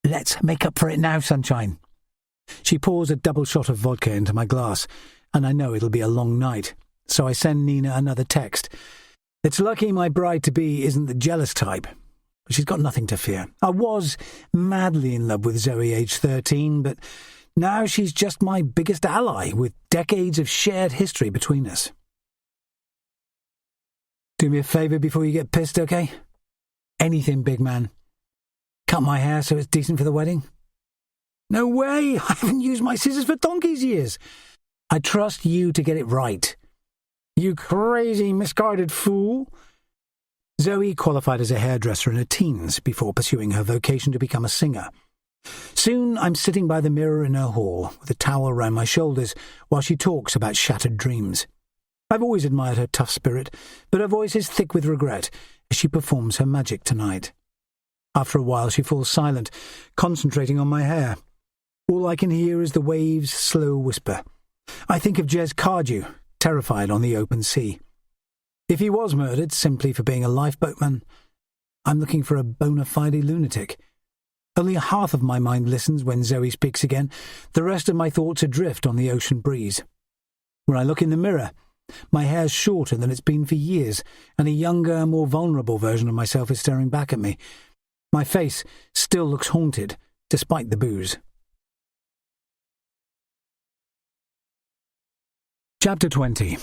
Let's make up for it now, sunshine. She pours a double shot of vodka into my glass, and I know it'll be a long night, so I send Nina another text. It's lucky my bride-to-be isn't the jealous type. She's got nothing to fear. I was madly in love with Zoe, age 13, but now she's just my biggest ally, with decades of shared history between us. Do me a favour before you get pissed, okay? Anything, big man. Cut my hair so it's decent for the wedding. No way! I haven't used my scissors for donkey's years. I trust you to get it right. You crazy, misguided fool. Zoe qualified as a hairdresser in her teens before pursuing her vocation to become a singer. Soon I'm sitting by the mirror in her hall with a towel around my shoulders while she talks about shattered dreams. I've always admired her tough spirit, but her voice is thick with regret as she performs her magic tonight. After a while she falls silent, concentrating on my hair. All I can hear is the waves' slow whisper. I think of Jez Cardew, terrified on the open sea. If he was murdered simply for being a lifeboatman, I'm looking for a bona fide lunatic. Only half of my mind listens when Zoe speaks again. The rest of my thoughts adrift on the ocean breeze. When I look in the mirror, my hair's shorter than it's been for years, and a younger, more vulnerable version of myself is staring back at me. My face still looks haunted, despite the booze. Chapter 20.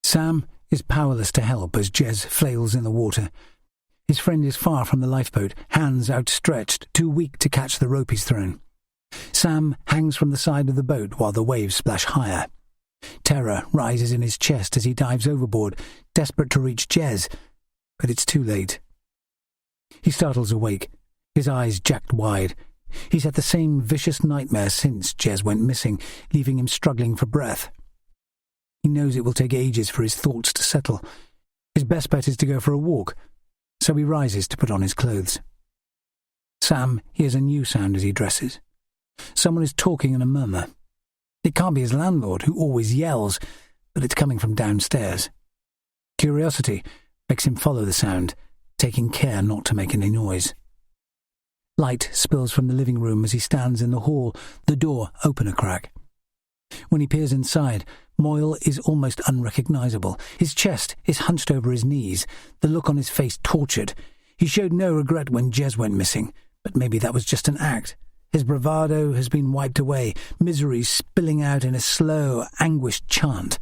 Sam is powerless to help as Jez flails in the water. His friend is far from the lifeboat, hands outstretched, too weak to catch the rope he's thrown. Sam hangs from the side of the boat while the waves splash higher. Terror rises in his chest as he dives overboard, desperate to reach Jez, but it's too late. He startles awake, his eyes jacked wide. He's had the same vicious nightmare since Jez went missing, leaving him struggling for breath. He knows it will take ages for his thoughts to settle. His best bet is to go for a walk, so he rises to put on his clothes. Sam hears a new sound as he dresses. Someone is talking in a murmur. It can't be his landlord, who always yells, but it's coming from downstairs. Curiosity makes him follow the sound, taking care not to make any noise. Light spills from the living room as he stands in the hall, the door open a crack. When he peers inside, Moyle is almost unrecognizable. His chest is hunched over his knees, the look on his face tortured. He showed no regret when Jez went missing, but maybe that was just an act. His bravado has been wiped away, misery spilling out in a slow, anguished chant.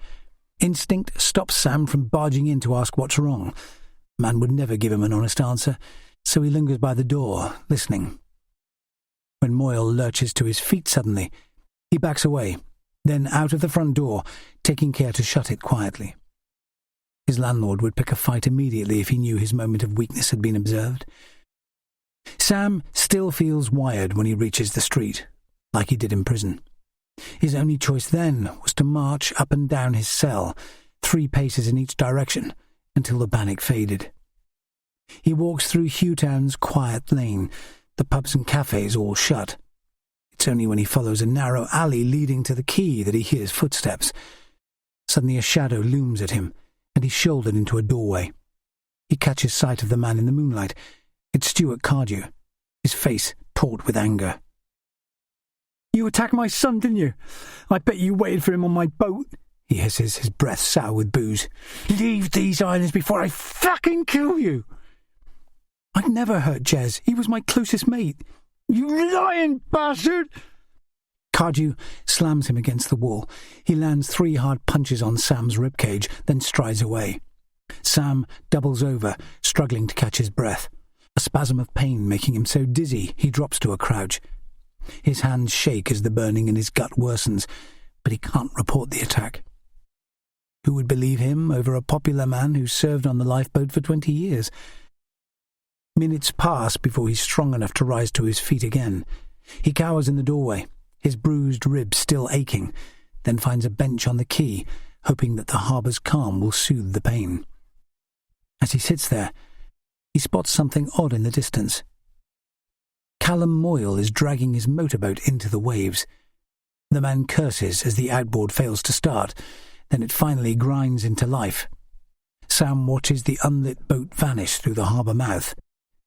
Instinct stops Sam from barging in to ask what's wrong. Man would never give him an honest answer, so he lingers by the door, listening. When Moyle lurches to his feet suddenly, he backs away, then out of the front door, taking care to shut it quietly. His landlord would pick a fight immediately if he knew his moment of weakness had been observed. Sam still feels wired when he reaches the street, like he did in prison. His only choice then was to march up and down his cell, 3 paces in each direction, until the panic faded. He walks through Hewtown's quiet lane, the pubs and cafes all shut. It's only when he follows a narrow alley leading to the quay that he hears footsteps. Suddenly a shadow looms at him, and he's shouldered into a doorway. He catches sight of the man in the moonlight. It's Stuart Cardew, his face taut with anger. "You attacked my son, didn't you? I bet you waited for him on my boat," he hisses, his breath sour with booze. "Leave these islands before I fucking kill you." "I'd never hurt Jez. He was my closest mate." "You lying bastard!" Cardew slams him against the wall. He lands 3 hard punches on Sam's ribcage, then strides away. Sam doubles over, struggling to catch his breath. A spasm of pain making him so dizzy he drops to a crouch. His hands shake as the burning in his gut worsens, but he can't report the attack. Who would believe him over a popular man who served on the lifeboat for 20 years? Minutes pass before he's strong enough to rise to his feet again. He cowers in the doorway, his bruised ribs still aching, then finds a bench on the quay, hoping that the harbour's calm will soothe the pain. As he sits there, he spots something odd in the distance. Callum Moyle is dragging his motorboat into the waves. The man curses as the outboard fails to start, then it finally grinds into life. Sam watches the unlit boat vanish through the harbour mouth,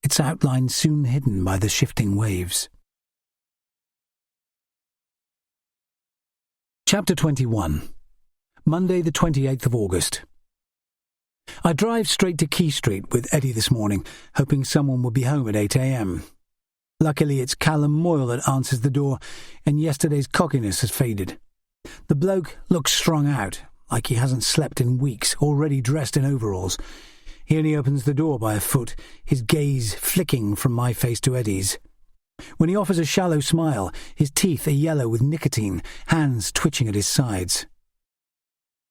its outline soon hidden by the shifting waves. Chapter 21. Monday the 28th of August. I drive straight to Quay Street with Eddie this morning, hoping someone will be home at 8 a.m. Luckily it's Callum Moyle that answers the door, and yesterday's cockiness has faded. The bloke looks strung out, like he hasn't slept in weeks, already dressed in overalls. He only opens the door by a foot, his gaze flicking from my face to Eddie's. When he offers a shallow smile, his teeth are yellow with nicotine, hands twitching at his sides.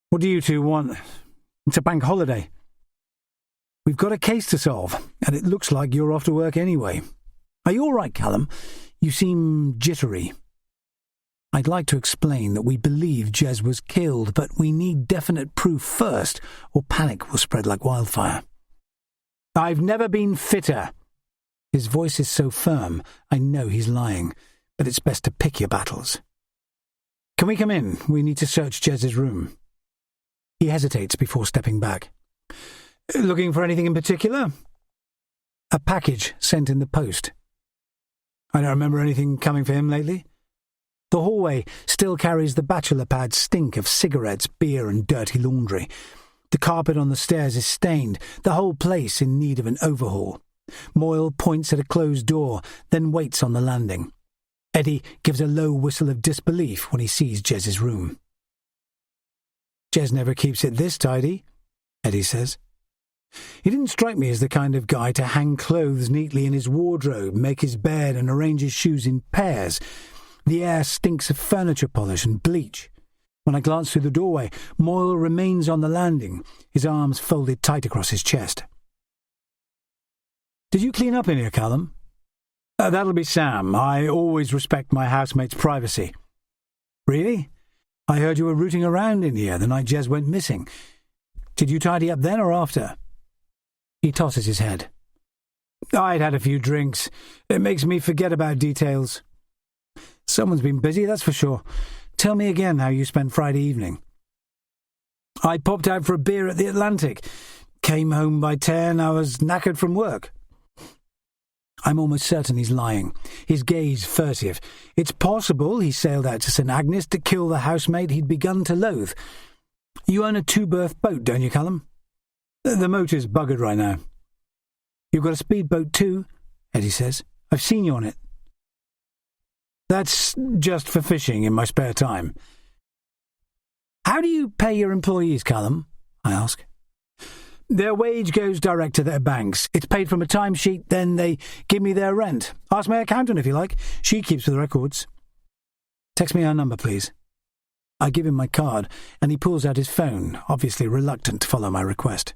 "What do you two want? It's a bank holiday." "We've got a case to solve, and it looks like you're off to work anyway. Are you all right, Callum? You seem jittery." I'd like to explain that we believe Jez was killed, but we need definite proof first, or panic will spread like wildfire. I've never been fitter. His voice is so firm, I know he's lying, but it's best to pick your battles. Can we come in? We need to search Jez's room. He hesitates before stepping back. Looking for anything in particular? A package sent in the post. I don't remember anything coming for him lately. The hallway still carries the bachelor pad stink of cigarettes, beer and dirty laundry. The carpet on the stairs is stained, the whole place in need of an overhaul. Moyle points at a closed door, then waits on the landing. Eddie gives a low whistle of disbelief when he sees Jez's room. Jez never keeps it this tidy, Eddie says. He didn't strike me as the kind of guy to hang clothes neatly in his wardrobe, make his bed and arrange his shoes in pairs. The air stinks of furniture polish and bleach. When I glance through the doorway, Moyle remains on the landing, his arms folded tight across his chest. Did you clean up in here, Callum? That'll be Sam. I always respect my housemate's privacy. Really? I heard you were rooting around in here the night Jez went missing. Did you tidy up then or after? He tosses his head. I'd had a few drinks. It makes me forget about details. Someone's been busy, that's for sure. Tell me again how you spent Friday evening. I popped out for a beer at the Atlantic. Came home by 10. I was knackered from work. I'm almost certain he's lying, his gaze furtive. It's possible he sailed out to St Agnes to kill the housemate he'd begun to loathe. You own a 2-berth boat, don't you, Callum? The motor's buggered right now. You've got a speedboat too, Eddie says. I've seen you on it. That's just for fishing in my spare time. How do you pay your employees, Callum? I ask. Their wage goes direct to their banks. It's paid from a timesheet, then they give me their rent. Ask my accountant if you like. She keeps the records. Text me her number, please. I give him my card, and he pulls out his phone, obviously reluctant to follow my request.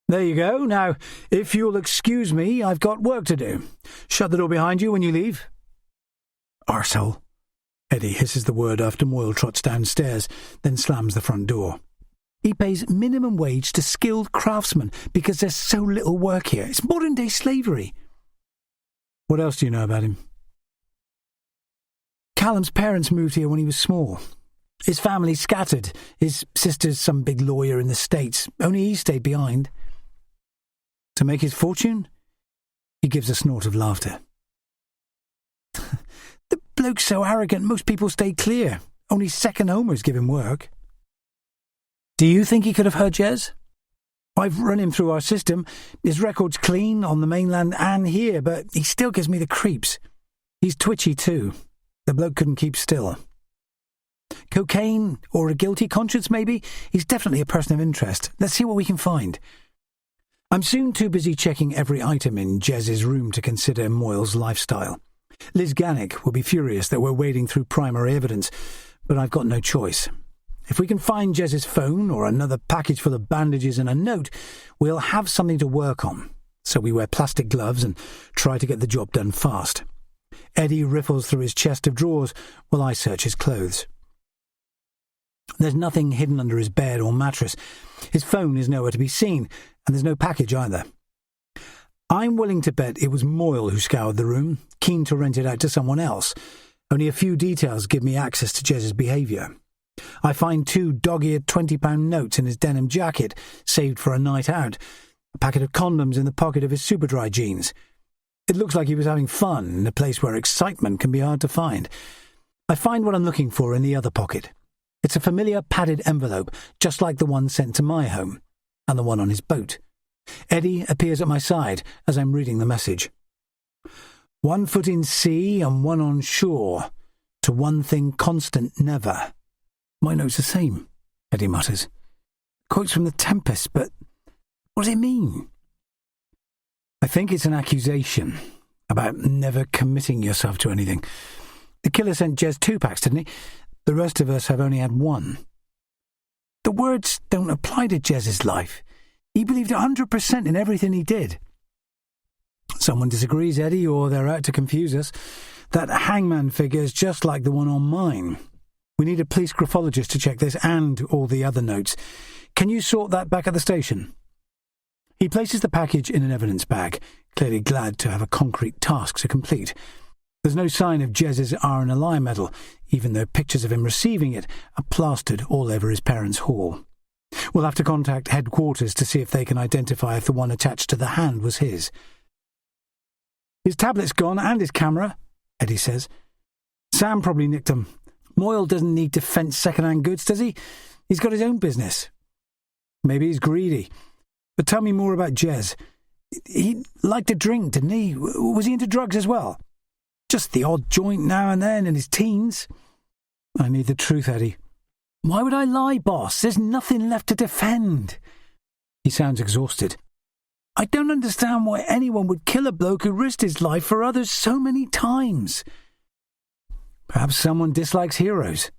There you go. Now, if you'll excuse me, I've got work to do. Shut the door behind you when you leave. Arsehole. Eddie hisses the word after Moyle trots downstairs, then slams the front door. He pays minimum wage to skilled craftsmen because there's so little work here. It's modern-day slavery. What else do you know about him? Callum's parents moved here when he was small. His family scattered. His sister's some big lawyer in the States. Only he stayed behind. To make his fortune? He gives a snort of laughter. The bloke's so arrogant, most people stay clear. Only second homers give him work. Do you think he could have hurt Jez? I've run him through our system. His record's clean on the mainland and here, but he still gives me the creeps. He's twitchy too. The bloke couldn't keep still. Cocaine or a guilty conscience, maybe? He's definitely a person of interest. Let's see what we can find. I'm soon too busy checking every item in Jez's room to consider Moyle's lifestyle. Liz Gannick will be furious that we're wading through primary evidence, but I've got no choice. If we can find Jez's phone or another package full of bandages and a note, we'll have something to work on. So we wear plastic gloves and try to get the job done fast. Eddie riffles through his chest of drawers while I search his clothes. There's nothing hidden under his bed or mattress. His phone is nowhere to be seen, and there's no package either. I'm willing to bet it was Moyle who scoured the room, keen to rent it out to someone else. Only a few details give me access to Jez's behaviour. I find 2 dog-eared £20 notes in his denim jacket, saved for a night out, a packet of condoms in the pocket of his Superdry jeans. It looks like he was having fun in a place where excitement can be hard to find. I find what I'm looking for in the other pocket. It's a familiar padded envelope, just like the one sent to my home, and the one on his boat. Eddie appears at my side as I'm reading the message. 1 foot in sea and 1 on shore. To one thing constant never. My note's the same, Eddie mutters. Quotes from The Tempest, but what does it mean? I think it's an accusation about never committing yourself to anything. The killer sent Jez 2 packs, didn't he? The rest of us have only had 1. The words don't apply to Jez's life. He believed 100% in everything he did. Someone disagrees, Eddie, or they're out to confuse us. That hangman figure is just like the one on mine. We need a police graphologist to check this and all the other notes. Can you sort that back at the station?" He places the package in an evidence bag, clearly glad to have a concrete task to complete. There's no sign of Jez's RNLI medal, even though pictures of him receiving it are plastered all over his parents' hall. We'll have to contact headquarters to see if they can identify if the one attached to the hand was his. "His tablet's gone and his camera," Eddie says. "Sam probably nicked them. Moyle doesn't need to fence second-hand goods, does he? He's got his own business." "Maybe he's greedy. But tell me more about Jez. He liked to drink, didn't he? Was he into drugs as well?" "Just the odd joint now and then in his teens." "I need the truth, Eddie." "Why would I lie, boss? There's nothing left to defend." He sounds exhausted. "I don't understand why anyone would kill a bloke who risked his life for others so many times." "Perhaps someone dislikes heroes.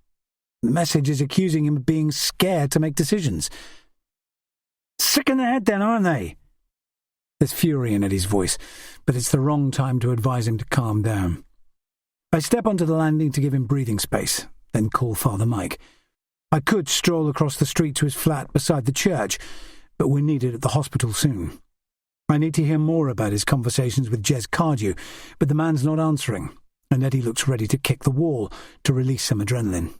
The message is accusing him of being scared to make decisions." "Sick in the head then, aren't they?" There's fury in Eddie's voice, but it's the wrong time to advise him to calm down. I step onto the landing to give him breathing space, then call Father Mike. I could stroll across the street to his flat beside the church, but we're needed at the hospital soon. I need to hear more about his conversations with Jez Cardew, but the man's not answering, and Eddie looks ready to kick the wall to release some adrenaline.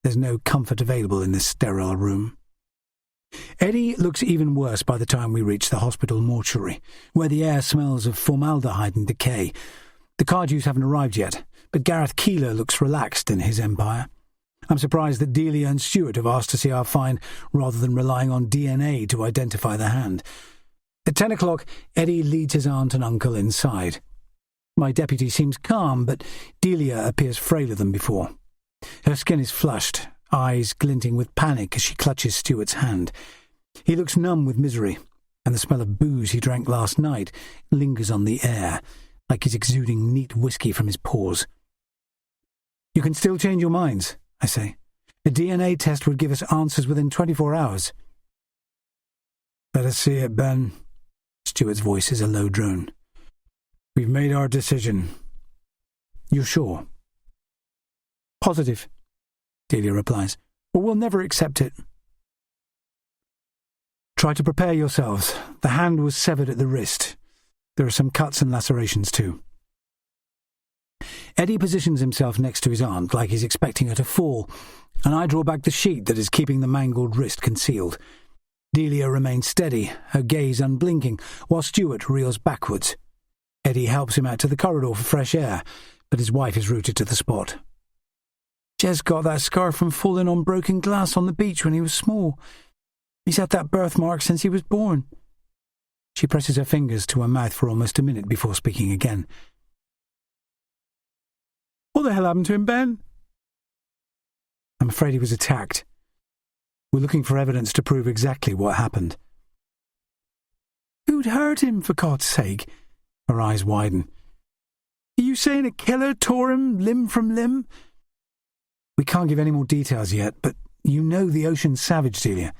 There's no comfort available in this sterile room. Eddie looks even worse by the time we reach the hospital mortuary, where the air smells of formaldehyde and decay. The Cardews haven't arrived yet, but Gareth Keeler looks relaxed in his empire. I'm surprised that Delia and Stewart have asked to see our find rather than relying on DNA to identify the hand. At 10 o'clock, Eddie leads his aunt and uncle inside. My deputy seems calm, but Delia appears frailer than before. Her skin is flushed, eyes glinting with panic as she clutches Stewart's hand. He looks numb with misery, and the smell of booze he drank last night lingers on the air, like he's exuding neat whiskey from his pores. "You can still change your minds," I say. "A DNA test would give us answers within 24 hours. "Let us see it, Ben." Stewart's voice is a low drone. "We've made our decision." "You're sure?" "Positive," Delia replies, "or we'll never accept it." "Try to prepare yourselves. The hand was severed at the wrist. There are some cuts and lacerations too." Eddie positions himself next to his aunt like he's expecting her to fall, and I draw back the sheet that is keeping the mangled wrist concealed. Delia remains steady, her gaze unblinking, while Stewart reels backwards. Eddie helps him out to the corridor for fresh air, but his wife is rooted to the spot. "Jez got that scar from falling on broken glass on the beach when he was small. He's had that birthmark since he was born." She presses her fingers to her mouth for almost a minute before speaking again. "What the hell happened to him, Ben?" "I'm afraid he was attacked. We're looking for evidence to prove exactly what happened." "Who'd hurt him, for God's sake?" Her eyes widen. "Are you saying a killer tore him limb from limb?" "We can't give any more details yet, but you know the ocean's savage, Delia.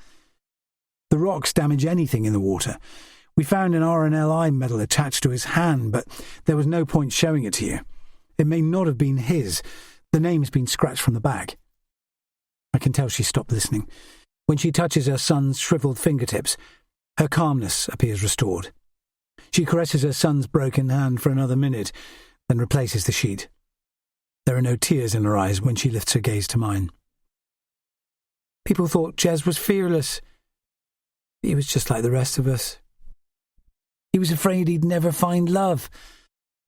The rocks damage anything in the water. We found an RNLI medal attached to his hand, but there was no point showing it to you. It may not have been his. The name's been scratched from the back." I can tell she stopped listening. When she touches her son's shriveled fingertips, her calmness appears restored. She caresses her son's broken hand for another minute, then replaces the sheet. There are no tears in her eyes when she lifts her gaze to mine. "People thought Jez was fearless. He was just like the rest of us. He was afraid he'd never find love.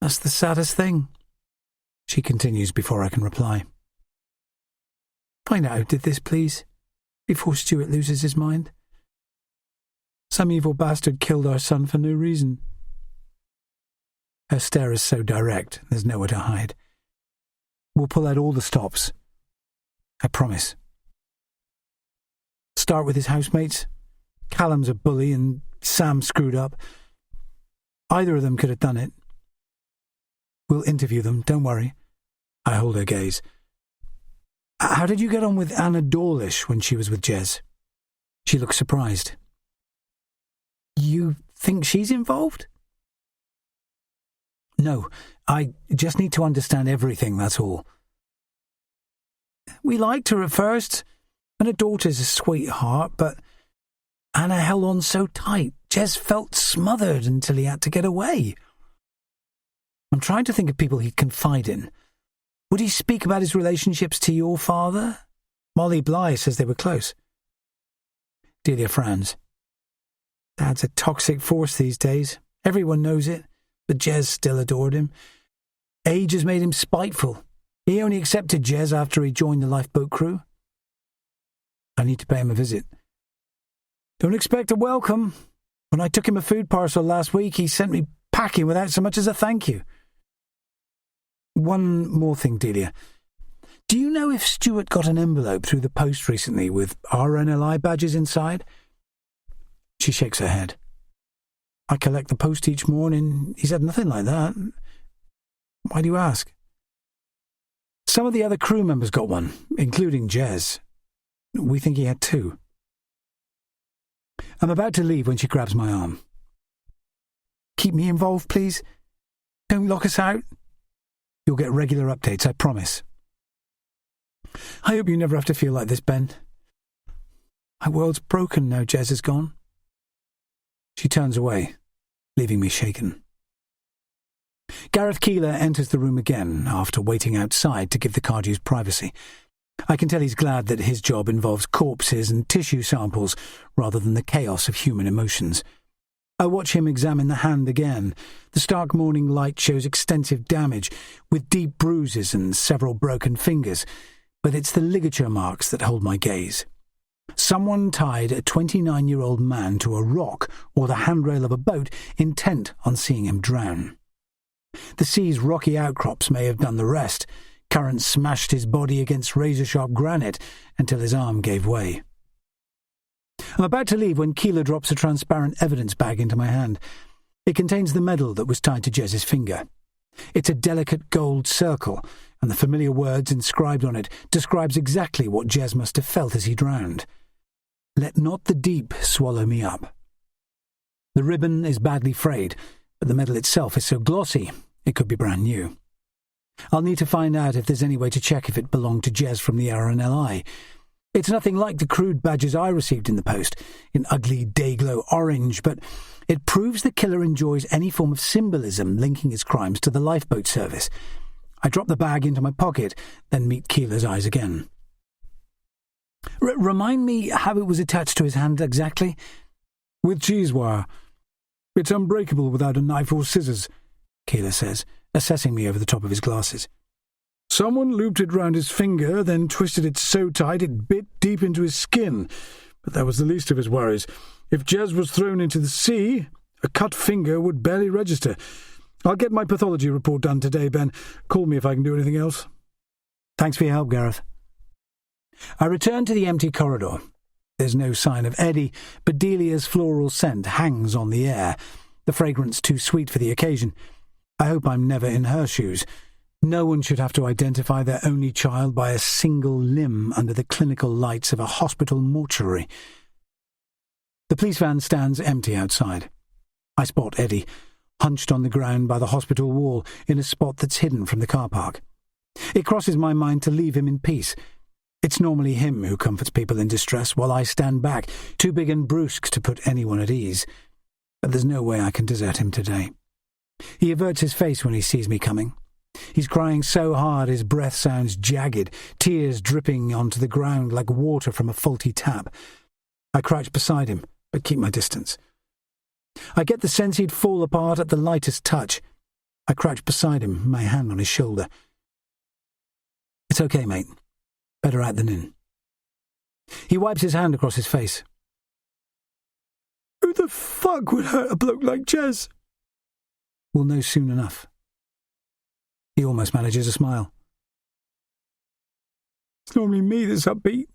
That's the saddest thing." She continues before I can reply. "Find out who did this, please, before Stewart loses his mind. Some evil bastard killed our son for no reason." Her stare is so direct, there's nowhere to hide. "We'll pull out all the stops. I promise. Start with his housemates. Callum's a bully and Sam screwed up. Either of them could have done it. We'll interview them, don't worry." I hold her gaze. "How did you get on with Anna Dawlish when she was with Jez?" She looks surprised. "You think she's involved?" No, I just need to understand everything, that's all. We liked her at first, and her daughter's a sweetheart, but Anna held on so tight. Jez felt smothered until he had to get away. I'm trying to think of people he'd confide in. Would he speak about his relationships to your father? Molly Bly says they were close. Delia frowns. Dad's a toxic force these days. Everyone knows it, but Jez still adored him. Age has made him spiteful. He only accepted Jez after he joined the lifeboat crew. I need to pay him a visit. Don't expect a welcome. When I took him a food parcel last week, he sent me packing without so much as a thank you. One more thing, Delia. Do you know if Stuart got an envelope through the post recently with RNLI badges inside? She shakes her head. I collect the post each morning. He said nothing like that. Why do you ask? Some of the other crew members got one, including Jez. We think he had two. I'm about to leave when she grabs my arm. Keep me involved, please. Don't lock us out. You'll get regular updates, I promise. I hope you never have to feel like this, Ben. My world's broken now Jez is gone. She turns away, leaving me shaken. Gareth Keeler enters the room again after waiting outside to give the Cardew's privacy. I can tell he's glad that his job involves corpses and tissue samples rather than the chaos of human emotions. I watch him examine the hand again. The stark morning light shows extensive damage, with deep bruises and several broken fingers, but it's the ligature marks that hold my gaze. Someone tied a 29-year-old man to a rock or the handrail of a boat, intent on seeing him drown. The sea's rocky outcrops may have done the rest. Current smashed his body against razor-sharp granite until his arm gave way. I'm about to leave when Keeler drops a transparent evidence bag into my hand. It contains the medal that was tied to Jez's finger. It's a delicate gold circle, and the familiar words inscribed on it describes exactly what Jez must have felt as he drowned. Let not the deep swallow me up. The ribbon is badly frayed, but the medal itself is so glossy it could be brand new. I'll need to find out if there's any way to check if it belonged to Jez from the RNLI. It's nothing like the crude badges I received in the post, in ugly day-glow orange, but it proves the killer enjoys any form of symbolism linking his crimes to the lifeboat service. I drop the bag into my pocket, then meet Keeler's eyes again. Remind me how it was attached to his hand exactly? With cheese wire. It's unbreakable without a knife or scissors, Keeler says, assessing me over the top of his glasses. Someone looped it round his finger, then twisted it so tight it bit deep into his skin. But that was the least of his worries. If Jez was thrown into the sea, a cut finger would barely register. I'll get my pathology report done today, Ben. Call me if I can do anything else. Thanks for your help, Gareth. I return to the empty corridor. There's no sign of Eddie, but Delia's floral scent hangs on the air, the fragrance too sweet for the occasion. I hope I'm never in her shoes. No one should have to identify their only child by a single limb under the clinical lights of a hospital mortuary. The police van stands empty outside. I spot Eddie, hunched on the ground by the hospital wall in a spot that's hidden from the car park. It crosses my mind to leave him in peace. It's normally him who comforts people in distress, while I stand back, too big and brusque to put anyone at ease. But there's no way I can desert him today. He averts his face when he sees me coming. He's crying so hard his breath sounds jagged, tears dripping onto the ground like water from a faulty tap. I crouch beside him, but keep my distance. I get the sense he'd fall apart at the lightest touch. I crouch beside him, my hand on his shoulder. It's okay, mate. Better out than in. He wipes his hand across his face. Who the fuck would hurt a bloke like Jez? We'll know soon enough. He almost manages a smile. It's normally me that's upbeat.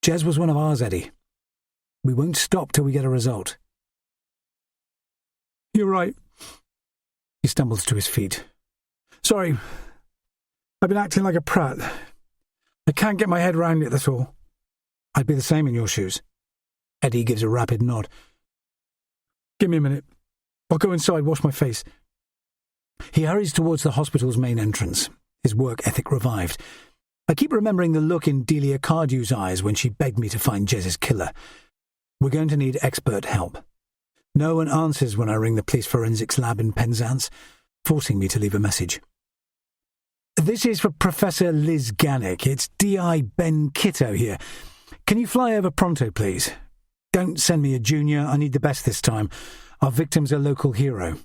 Jez was one of ours, Eddie. We won't stop till we get a result. You're right. He stumbles to his feet. Sorry. I've been acting like a prat. I can't get my head round it, that's all. I'd be the same in your shoes. Eddie gives a rapid nod. Give me a minute. I'll go inside, wash my face. He hurries towards the hospital's main entrance, his work ethic revived. I keep remembering the look in Delia Cardew's eyes when she begged me to find Jez's killer. We're going to need expert help. No one answers when I ring the police forensics lab in Penzance, forcing me to leave a message. This is for Professor Liz Gannick. It's D.I. Ben Kitto here. Can you fly over pronto, please? Don't send me a junior. I need the best this time. Our victim's a local hero.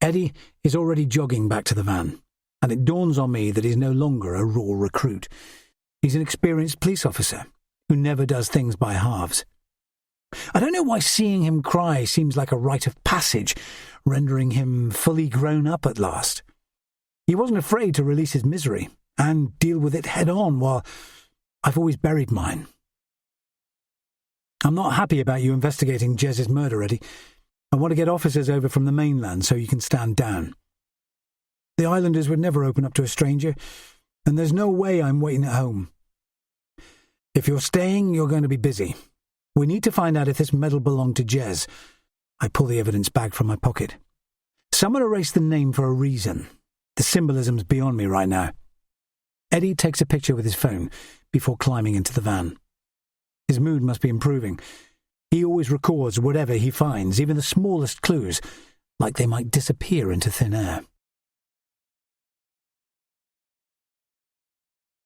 Eddie is already jogging back to the van, and it dawns on me that he's no longer a raw recruit. He's an experienced police officer who never does things by halves. I don't know why seeing him cry seems like a rite of passage, rendering him fully grown up at last. He wasn't afraid to release his misery and deal with it head on, while I've always buried mine. I'm not happy about you investigating Jez's murder, Eddie. I want to get officers over from the mainland so you can stand down. The islanders would never open up to a stranger, and there's no way I'm waiting at home. If you're staying, you're going to be busy. We need to find out if this medal belonged to Jez. I pull the evidence bag from my pocket. Someone erased the name for a reason. The symbolism's beyond me right now. Eddie takes a picture with his phone before climbing into the van. His mood must be improving. He always records whatever he finds, even the smallest clues, like they might disappear into thin air.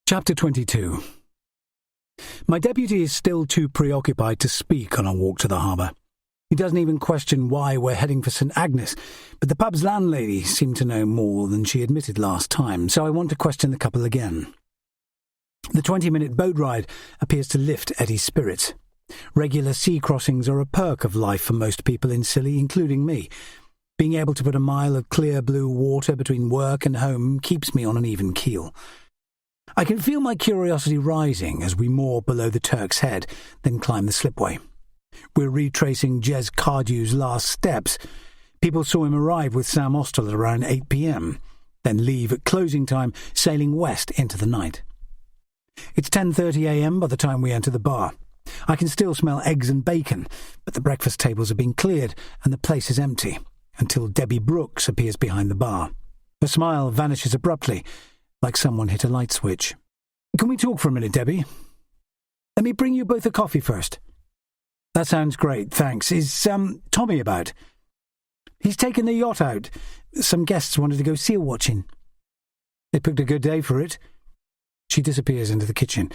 Chapter 22. My deputy is still too preoccupied to speak on our walk to the harbour. He doesn't even question why we're heading for St Agnes, but the pub's landlady seemed to know more than she admitted last time, so I want to question the couple again. The 20-minute boat ride appears to lift Eddie's spirits. Regular sea crossings are a perk of life for most people in Scilly, including me. Being able to put a mile of clear blue water between work and home keeps me on an even keel. I can feel my curiosity rising as we moor below the Turk's Head, then climb the slipway. We're retracing Jez Cardew's last steps. People saw him arrive with Sam Austell at around 8 p.m, then leave at closing time, sailing west into the night. It's 10:30 a.m. by the time we enter the bar. I can still smell eggs and bacon, but the breakfast tables have been cleared and the place is empty, until Debbie Brooks appears behind the bar. Her smile vanishes abruptly, like someone hit a light switch. Can we talk for a minute, Debbie? Let me bring you both a coffee first. That sounds great, thanks. Is Tommy about? He's taken the yacht out. Some guests wanted to go seal watching. They picked a good day for it. She disappears into the kitchen.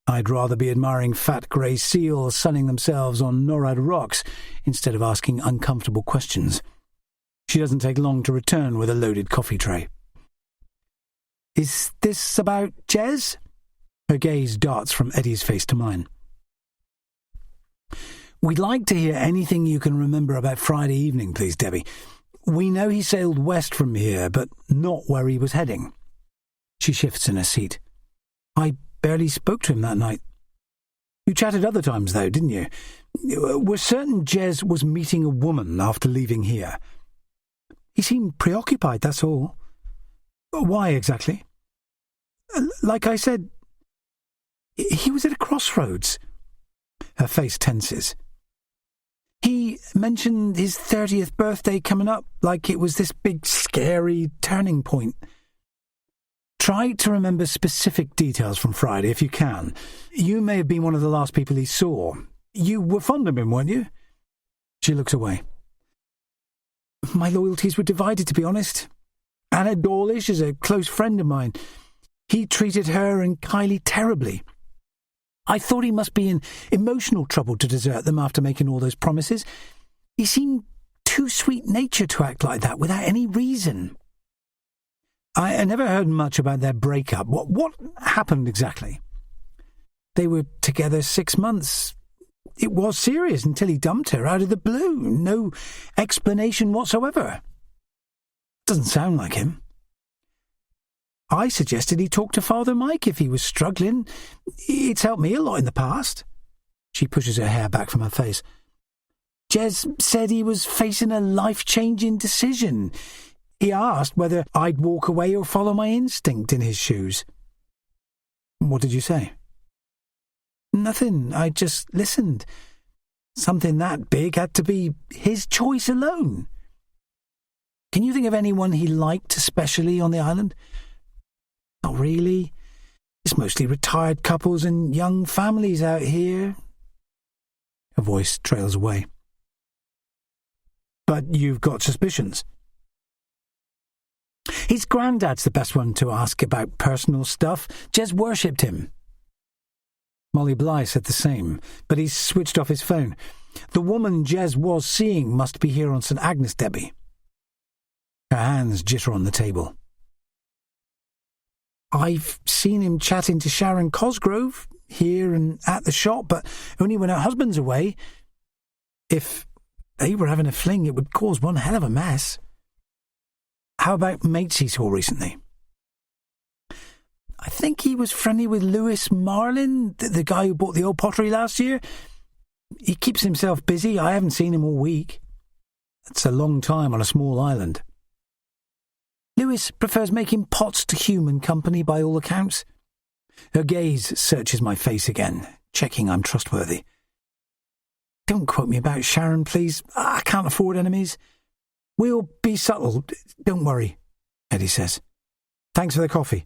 I'd rather be admiring fat grey seals sunning themselves on Norad rocks instead of asking uncomfortable questions. She doesn't take long to return with a loaded coffee tray. Is this about Jez? Her gaze darts from Eddie's face to mine. We'd like to hear anything you can remember about Friday evening, please, Debbie. We know he sailed west from here, but not where he was heading. She shifts in her seat. I barely spoke to him that night. You chatted other times, though, didn't you? We're certain Jez was meeting a woman after leaving here. He seemed preoccupied, that's all. Why exactly? Like I said, he was at a crossroads. Her face tenses. He mentioned his 30th birthday coming up, like it was this big, scary turning point. Try to remember specific details from Friday, if you can. You may have been one of the last people he saw. You were fond of him, weren't you? She looks away. My loyalties were divided, to be honest. Anna Dawlish is a close friend of mine. He treated her and Kylie terribly. I thought he must be in emotional trouble to desert them after making all those promises. He seemed too sweet-natured to act like that without any reason. I never heard much about their breakup. What happened exactly? They were together 6 months. It was serious until he dumped her out of the blue. No explanation whatsoever. Doesn't sound like him. I suggested he talk to Father Mike if he was struggling. It's helped me a lot in the past. She pushes her hair back from her face. Jez said he was facing a life-changing decision. He asked whether I'd walk away or follow my instinct in his shoes. What did you say? Nothing. I just listened. Something that big had to be his choice alone. Can you think of anyone he liked especially on the island? Not really. It's mostly retired couples and young families out here. Her voice trails away. But you've got suspicions. His granddad's the best one to ask about personal stuff. Jez worshipped him. Molly Bly said the same, but he's switched off his phone. The woman Jez was seeing must be here on St. Agnes, Debbie. Her hands jitter on the table. I've seen him chatting to Sharon Cosgrove, here and at the shop, but only when her husband's away. If they were having a fling, it would cause one hell of a mess. How about mates he saw recently? I think he was friendly with Lewis Marlin, the guy who bought the old pottery last year. He keeps himself busy. I haven't seen him all week. That's a long time on a small island. Lewis prefers making pots to human company by all accounts. Her gaze searches my face again, checking I'm trustworthy. Don't quote me about Sharon, please. I can't afford enemies. We'll be subtle. Don't worry, Eddie says. Thanks for the coffee.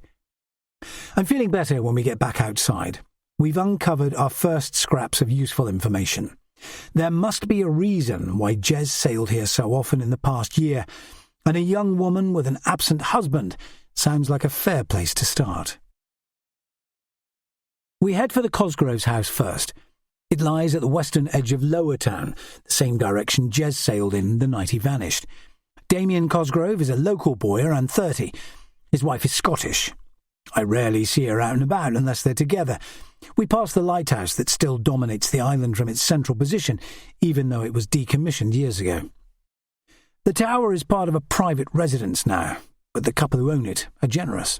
I'm feeling better when we get back outside. We've uncovered our first scraps of useful information. There must be a reason why Jez sailed here so often in the past year, and a young woman with an absent husband sounds like a fair place to start. We head for the Cosgroves' house first. It lies at the western edge of Lower Town, the same direction Jez sailed in the night he vanished. Damien Cosgrove is a local boy around 30. His wife is Scottish. I rarely see her out and about unless they're together. We pass the lighthouse that still dominates the island from its central position, even though it was decommissioned years ago. The tower is part of a private residence now, but the couple who own it are generous.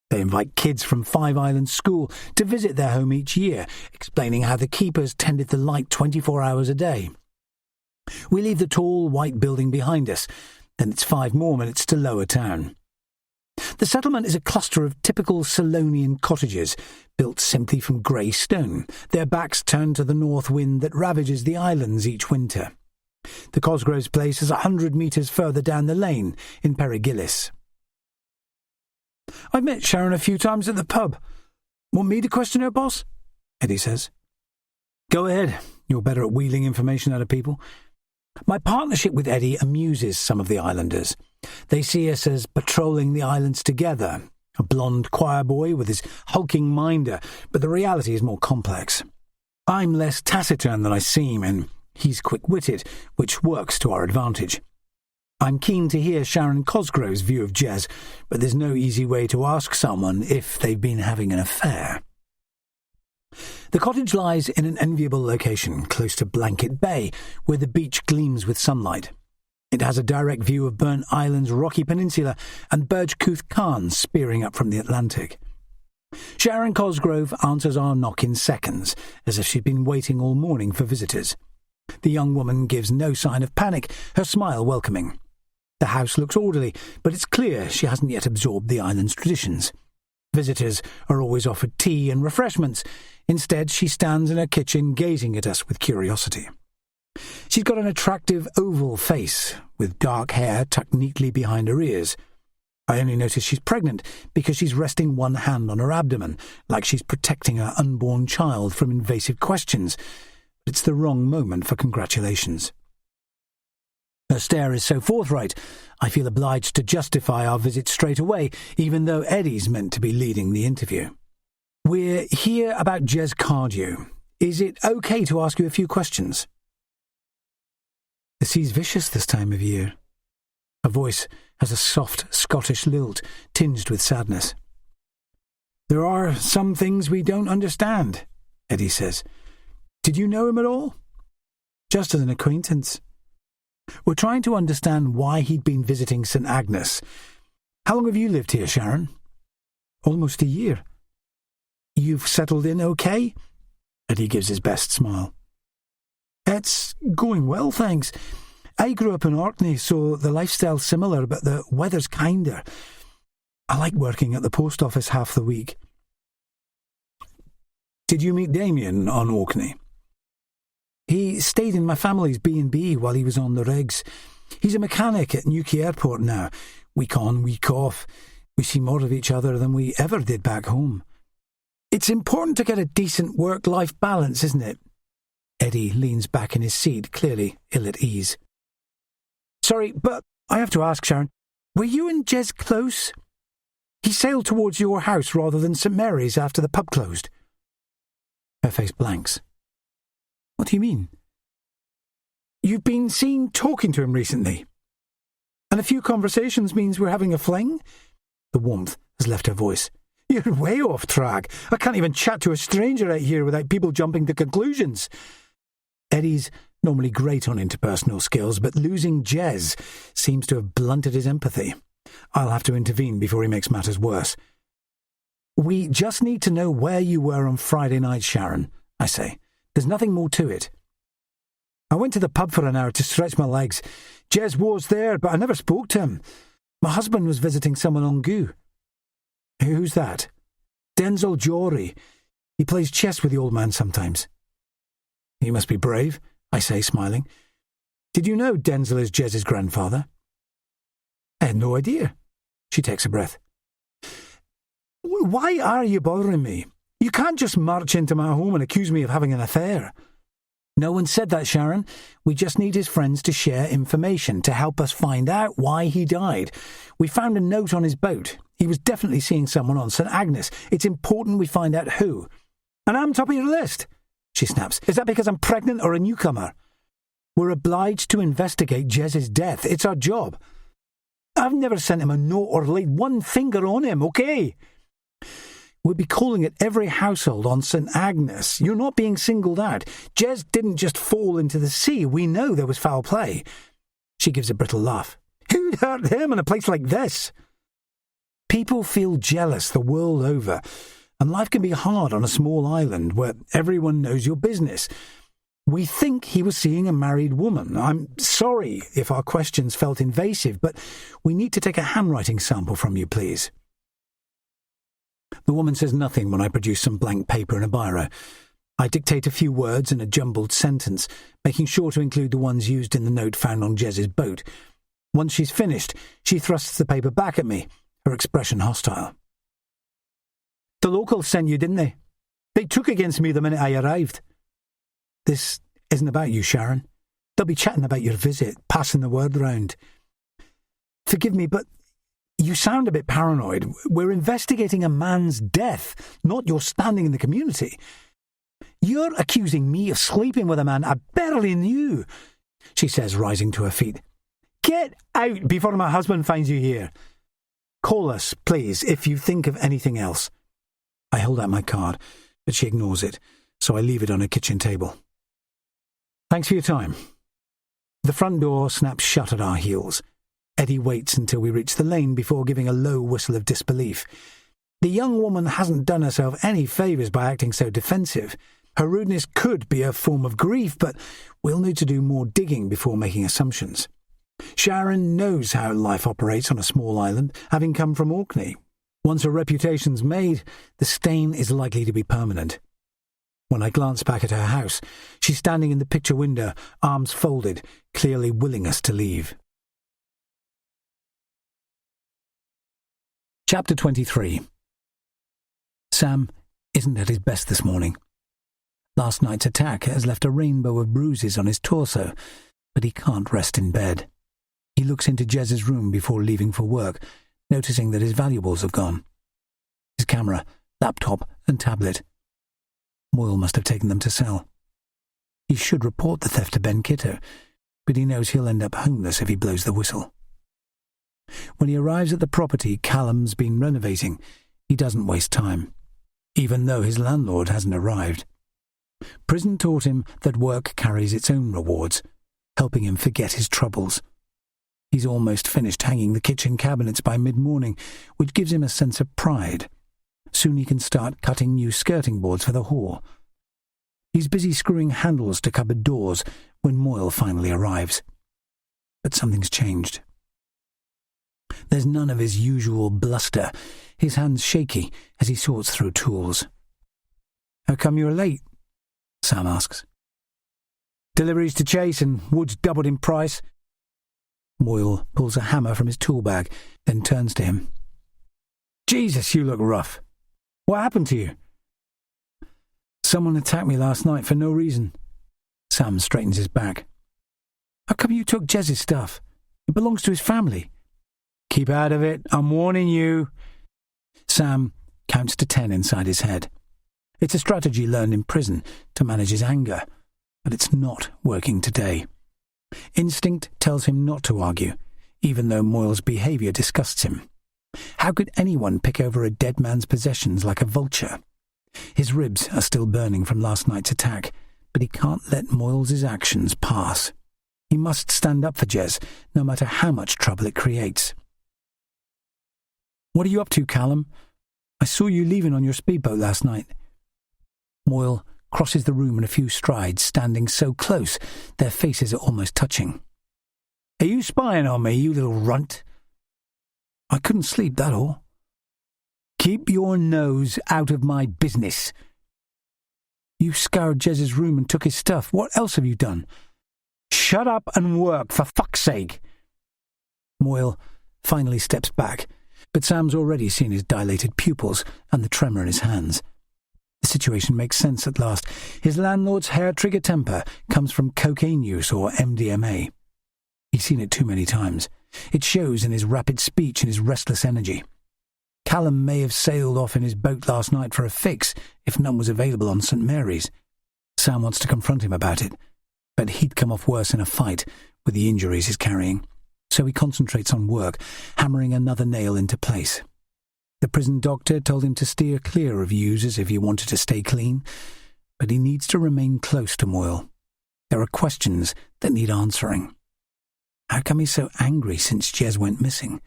They invite kids from Five Islands School to visit their home each year, explaining how the keepers tended the light 24 hours a day. We leave the tall, white building behind us, then it's 5 more minutes to Lower Town. The settlement is a cluster of typical Solonian cottages, built simply from grey stone, their backs turned to the north wind that ravages the islands each winter. The Cosgroves' place is 100 metres further down the lane, in Perigillis. I've met Sharon a few times at the pub. Want me to question her, boss? Eddie says. Go ahead. You're better at wheeling information out of people. My partnership with Eddie amuses some of the islanders. They see us as patrolling the islands together. A blonde choir boy with his hulking minder, but the reality is more complex. I'm less taciturn than I seem, and he's quick-witted, which works to our advantage. I'm keen to hear Sharon Cosgrove's view of Jez, but there's no easy way to ask someone if they've been having an affair. The cottage lies in an enviable location, close to Blanket Bay, where the beach gleams with sunlight. It has a direct view of Burnt Island's rocky peninsula and Burgecouth Carn spearing up from the Atlantic. Sharon Cosgrove answers our knock in seconds, as if she'd been waiting all morning for visitors. The young woman gives no sign of panic, her smile welcoming. The house looks orderly, but it's clear she hasn't yet absorbed the island's traditions. Visitors are always offered tea and refreshments. Instead, she stands in her kitchen gazing at us with curiosity. She's got an attractive oval face, with dark hair tucked neatly behind her ears. I only notice she's pregnant because she's resting one hand on her abdomen, like she's protecting her unborn child from invasive questions. But it's the wrong moment for congratulations. Her stare is so forthright, I feel obliged to justify our visit straight away, even though Eddie's meant to be leading the interview. We're here about Jez Cardew. Is it okay to ask you a few questions? The sea's vicious this time of year. Her voice has a soft Scottish lilt, tinged with sadness. There are some things we don't understand, Eddie says. Did you know him at all? Just as an acquaintance. We're trying to understand why he'd been visiting St. Agnes. How long have you lived here, Sharon? Almost a year. You've settled in okay? Eddie gives his best smile. It's going well, thanks. I grew up in Orkney, so the lifestyle's similar, but the weather's kinder. I like working at the post office half the week. Did you meet Damien on Orkney? He stayed in my family's B&B while he was on the regs. He's a mechanic at Newquay Airport now. Week on, week off. We see more of each other than we ever did back home. It's important to get a decent work-life balance, isn't it? Eddie leans back in his seat, clearly ill at ease. Sorry, but I have to ask, Sharon, were you and Jez close? He sailed towards your house rather than St. Mary's after the pub closed. Her face blanks. What do you mean? You've been seen talking to him recently. And a few conversations means we're having a fling? The warmth has left her voice. You're way off track. I can't even chat to a stranger out here without people jumping to conclusions. Eddie's normally great on interpersonal skills, but losing Jez seems to have blunted his empathy. I'll have to intervene before he makes matters worse. We just need to know where you were on Friday night, Sharon, I say. There's nothing more to it. I went to the pub for an hour to stretch my legs. Jez was there, but I never spoke to him. My husband was visiting someone on Goo. Who's that? Denzel Jory. He plays chess with the old man sometimes. He must be brave, I say, smiling. Did you know Denzel is Jez's grandfather? I had no idea. She takes a breath. Why are you bothering me? You can't just march into my home and accuse me of having an affair. No one said that, Sharon. We just need his friends to share information to help us find out why he died. We found a note on his boat. He was definitely seeing someone on St. Agnes. It's important we find out who. And I'm top of your list, she snaps. Is that because I'm pregnant or a newcomer? We're obliged to investigate Jez's death. It's our job. I've never sent him a note or laid one finger on him, okay? We'll be calling at every household on St. Agnes. You're not being singled out. Jez didn't just fall into the sea. We know there was foul play. She gives a brittle laugh. Who'd hurt him in a place like this? People feel jealous the world over, and life can be hard on a small island where everyone knows your business. We think he was seeing a married woman. I'm sorry if our questions felt invasive, but we need to take a handwriting sample from you, please. The woman says nothing when I produce some blank paper and a biro. I dictate a few words in a jumbled sentence, making sure to include the ones used in the note found on Jez's boat. Once she's finished, she thrusts the paper back at me, her expression hostile. The locals sent you, didn't they? They took against me the minute I arrived. This isn't about you, Sharon. They'll be chatting about your visit, passing the word round. Forgive me, but you sound a bit paranoid. We're investigating a man's death, not your standing in the community. You're accusing me of sleeping with a man I barely knew, she says, rising to her feet. Get out before my husband finds you here. Call us, please, if you think of anything else. I hold out my card, but she ignores it, so I leave it on her kitchen table. Thanks for your time. The front door snaps shut at our heels. Eddie waits until we reach the lane before giving a low whistle of disbelief. The young woman hasn't done herself any favours by acting so defensive. Her rudeness could be a form of grief, but we'll need to do more digging before making assumptions. Sharon knows how life operates on a small island, having come from Orkney. Once a reputation's made, the stain is likely to be permanent. When I glance back at her house, she's standing in the picture window, arms folded, clearly willing us to leave. Chapter 23. Sam isn't at his best this morning. Last night's attack has left a rainbow of bruises on his torso, but he can't rest in bed. He looks into Jez's room before leaving for work, noticing that his valuables have gone. His camera, laptop and tablet. Moyle must have taken them to sell. He should report the theft to Ben Kitto, but he knows he'll end up homeless if he blows the whistle. When he arrives at the property Callum's been renovating, he doesn't waste time, even though his landlord hasn't arrived. Prison taught him that work carries its own rewards, helping him forget his troubles. He's almost finished hanging the kitchen cabinets by mid-morning, which gives him a sense of pride. Soon he can start cutting new skirting boards for the hall. He's busy screwing handles to cupboard doors when Moyle finally arrives. But something's changed. There's none of his usual bluster, his hands shaky as he sorts through tools. "How come you're late?" Sam asks. "Deliveries to Chase and wood's doubled in price. Moyle pulls a hammer from his tool bag, then turns to him. Jesus, you look rough. What happened to you? Someone attacked me last night for no reason. Sam straightens his back. How come you took Jez's stuff? It belongs to his family. Keep out of it, I'm warning you. Sam counts to 10 inside his head. It's a strategy learned in prison to manage his anger, but it's not working today. Instinct tells him not to argue, even though Moyle's behaviour disgusts him. How could anyone pick over a dead man's possessions like a vulture? His ribs are still burning from last night's attack, but he can't let Moyles' actions pass. He must stand up for Jez, no matter how much trouble it creates. What are you up to, Callum? I saw you leaving on your speedboat last night. Moyle crosses the room in a few strides, standing so close their faces are almost touching. Are you spying on me, you little runt? I couldn't sleep, that all. Keep your nose out of my business. You scoured Jez's room and took his stuff. What else have you done? Shut up and work, for fuck's sake. Moyle finally steps back, but Sam's already seen his dilated pupils and the tremor in his hands. The situation makes sense at last. His landlord's hair-trigger temper comes from cocaine use or MDMA. He's seen it too many times. It shows in his rapid speech and his restless energy. Callum may have sailed off in his boat last night for a fix if none was available on St. Mary's. Sam wants to confront him about it, but he'd come off worse in a fight with the injuries he's carrying, so he concentrates on work, hammering another nail into place. The prison doctor told him to steer clear of users if he wanted to stay clean, but he needs to remain close to Moyle. There are questions that need answering. How come he's so angry since Jez went missing?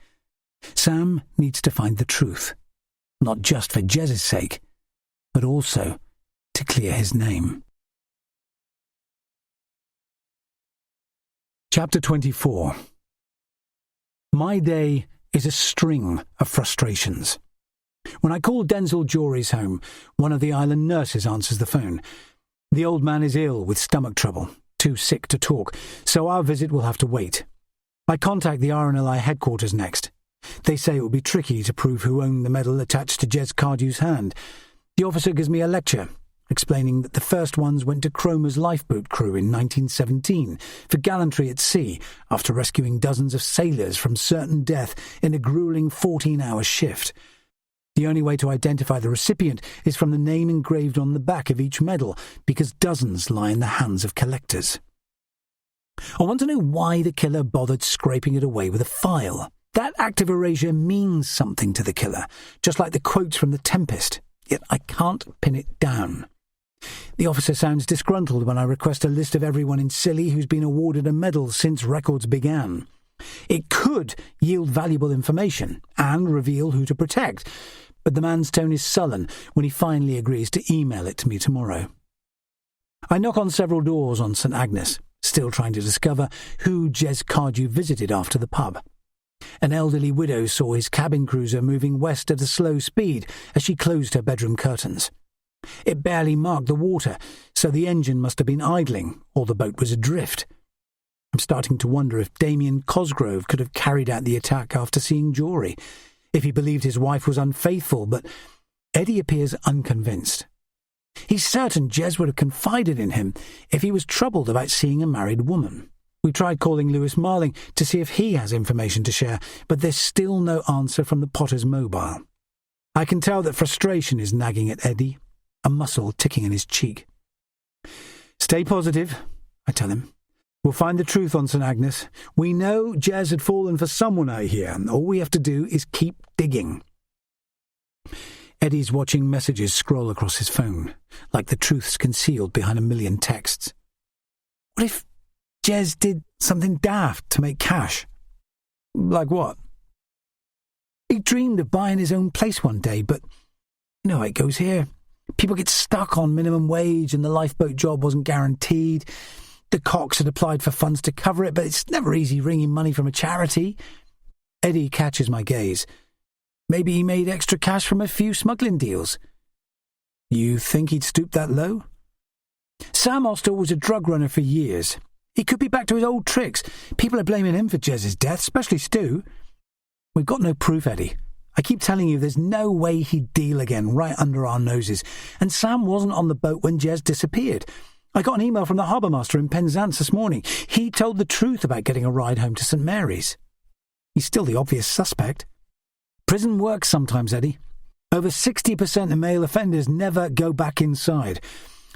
Sam needs to find the truth, not just for Jez's sake, but also to clear his name. Chapter 24. My day is a string of frustrations. When I call Denzil Jory's home, one of the island nurses answers the phone. The old man is ill with stomach trouble, too sick to talk, so our visit will have to wait. I contact the RNLI headquarters next. They say it will be tricky to prove who owned the medal attached to Jez Cardew's hand. The officer gives me a lecture, explaining that the first ones went to Cromer's lifeboat crew in 1917 for gallantry at sea after rescuing dozens of sailors from certain death in a grueling 14-hour shift. The only way to identify the recipient is from the name engraved on the back of each medal, because dozens lie in the hands of collectors. I want to know why the killer bothered scraping it away with a file. That act of erasure means something to the killer, just like the quotes from The Tempest, yet I can't pin it down. The officer sounds disgruntled when I request a list of everyone in Scilly who's been awarded a medal since records began. It could yield valuable information and reveal who to protect, but the man's tone is sullen when he finally agrees to email it to me tomorrow. I knock on several doors on St. Agnes, still trying to discover who Jez Cardew visited after the pub. An elderly widow saw his cabin cruiser moving west at a slow speed as she closed her bedroom curtains. It barely marked the water, so the engine must have been idling, or the boat was adrift. I'm starting to wonder if Damien Cosgrove could have carried out the attack after seeing Jory, if he believed his wife was unfaithful, but Eddie appears unconvinced. He's certain Jez would have confided in him if he was troubled about seeing a married woman. We tried calling Lewis Marling to see if he has information to share, but there's still no answer from the Potter's mobile. I can tell that frustration is nagging at Eddie, a muscle ticking in his cheek. Stay positive, I tell him. We'll find the truth on St. Agnes. We know Jez had fallen for someone out here, and all we have to do is keep digging. Eddie's watching messages scroll across his phone, like the truths concealed behind a million texts. What if Jez did something daft to make cash? Like what? He dreamed of buying his own place one day, but you know how it goes here. People get stuck on minimum wage and the lifeboat job wasn't guaranteed. The Cox had applied for funds to cover it, but it's never easy wringing money from a charity. Eddie catches my gaze. Maybe he made extra cash from a few smuggling deals. You think he'd stoop that low? Sam Oster was a drug runner for years. He could be back to his old tricks. People are blaming him for Jez's death, especially Stu. We've got no proof, Eddie. I keep telling you there's no way he'd deal again right under our noses. And Sam wasn't on the boat when Jez disappeared. I got an email from the harbour master in Penzance this morning. He told the truth about getting a ride home to St. Mary's. He's still the obvious suspect. Prison works sometimes, Eddie. Over 60% of male offenders never go back inside.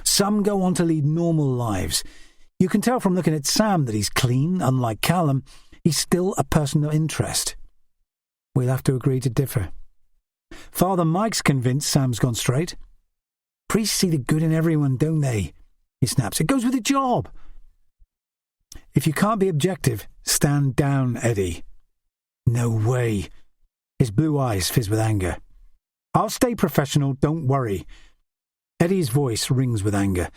Some go on to lead normal lives. You can tell from looking at Sam that he's clean, unlike Callum. He's still a person of interest. We'll have to agree to differ. Father Mike's convinced Sam's gone straight. Priests see the good in everyone, don't they? He snaps. It goes with the job. If you can't be objective, stand down, Eddie. No way. His blue eyes fizz with anger. I'll stay professional, don't worry. Eddie's voice rings with anger.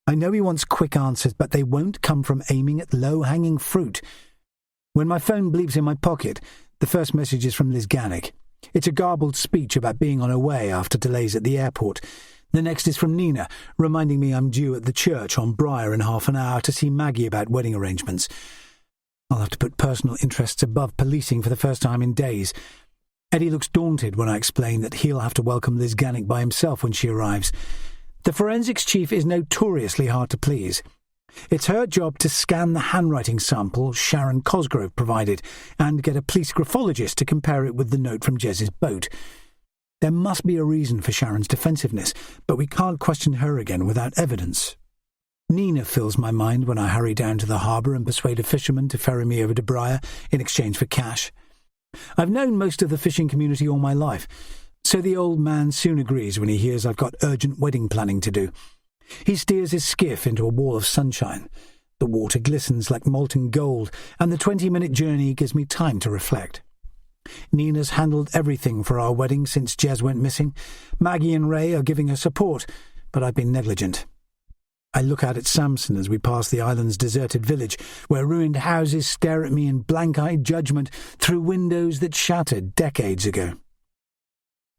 I know he wants quick answers, but they won't come from aiming at low-hanging fruit. When my phone bleeps in my pocket, the first message is from Liz Gannick. It's a garbled speech about being on her way after delays at the airport. The next is from Nina, reminding me I'm due at the church on Briar in half an hour to see Maggie about wedding arrangements. I'll have to put personal interests above policing for the first time in days. Eddie looks daunted when I explain that he'll have to welcome Liz Gannick by himself when she arrives. The forensics chief is notoriously hard to please. It's her job to scan the handwriting sample Sharon Cosgrove provided and get a police graphologist to compare it with the note from Jez's boat. There must be a reason for Sharon's defensiveness, but we can't question her again without evidence. Nina fills my mind when I hurry down to the harbour and persuade a fisherman to ferry me over to Briar in exchange for cash. I've known most of the fishing community all my life, so the old man soon agrees when he hears I've got urgent wedding planning to do. He steers his skiff into a wall of sunshine. The water glistens like molten gold, and the 20-minute journey gives me time to reflect. Nina's handled everything for our wedding since Jez went missing. Maggie and Ray are giving her support, but I've been negligent. I look out at Samson as we pass the island's deserted village, where ruined houses stare at me in blank-eyed judgment through windows that shattered decades ago.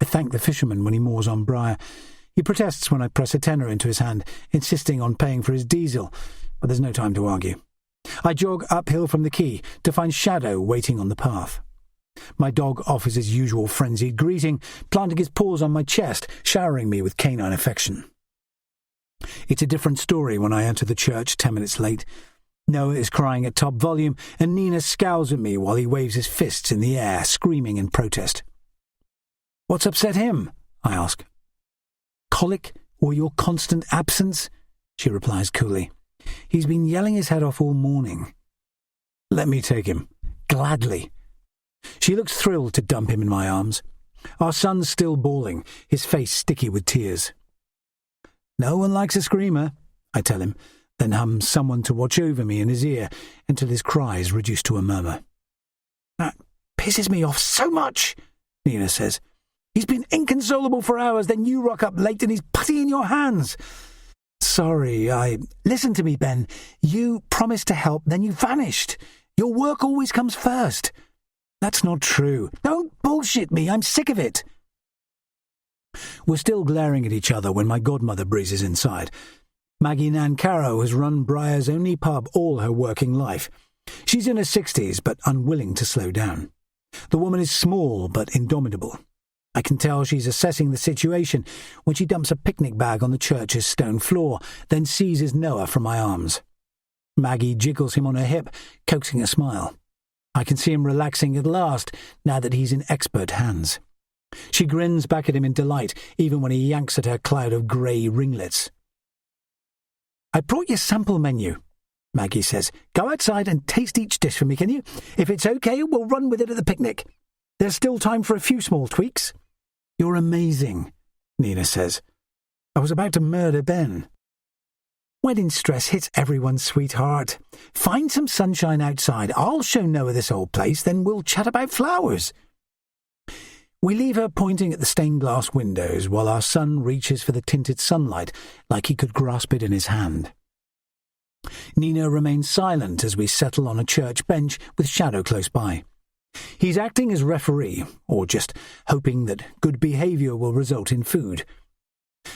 I thank the fisherman when he moors on Briar. He protests when I press a tenner into his hand, insisting on paying for his diesel, but there's no time to argue. I jog uphill from the quay to find Shadow waiting on the path. My dog offers his usual frenzied greeting, planting his paws on my chest, showering me with canine affection. It's a different story when I enter the church 10 minutes late. Noah is crying at top volume, and Nina scowls at me while he waves his fists in the air, screaming in protest. What's upset him? I ask. Colic or your constant absence? She replies coolly. He's been yelling his head off all morning. Let me take him. Gladly. She looks thrilled to dump him in my arms. Our son's still bawling, his face sticky with tears. No one likes a screamer, I tell him, then hum someone to watch over me in his ear until his cries reduce to a murmur. That pisses me off so much, Nina says. He's been inconsolable for hours, then you rock up late and he's putty in your hands. Sorry, Listen to me, Ben. You promised to help, then you vanished. Your work always comes first. That's not true. Don't bullshit me, I'm sick of it. We're still glaring at each other when my godmother breezes inside. Maggie Nan Caro has run Briar's only pub all her working life. She's in her 60s, but unwilling to slow down. The woman is small, but indomitable. I can tell she's assessing the situation when she dumps a picnic bag on the church's stone floor, then seizes Noah from my arms. Maggie jiggles him on her hip, coaxing a smile. I can see him relaxing at last, now that he's in expert hands. She grins back at him in delight, even when he yanks at her cloud of grey ringlets. I brought your sample menu, Maggie says. Go outside and taste each dish for me, can you? If it's okay, we'll run with it at the picnic. There's still time for a few small tweaks. You're amazing, Nina says. I was about to murder Ben. Wedding stress hits everyone's sweetheart. Find some sunshine outside. I'll show Noah this old place, then we'll chat about flowers. We leave her pointing at the stained glass windows while our son reaches for the tinted sunlight like he could grasp it in his hand. Nina remains silent as we settle on a church bench with Shadow close by. He's acting as referee, or just hoping that good behaviour will result in food.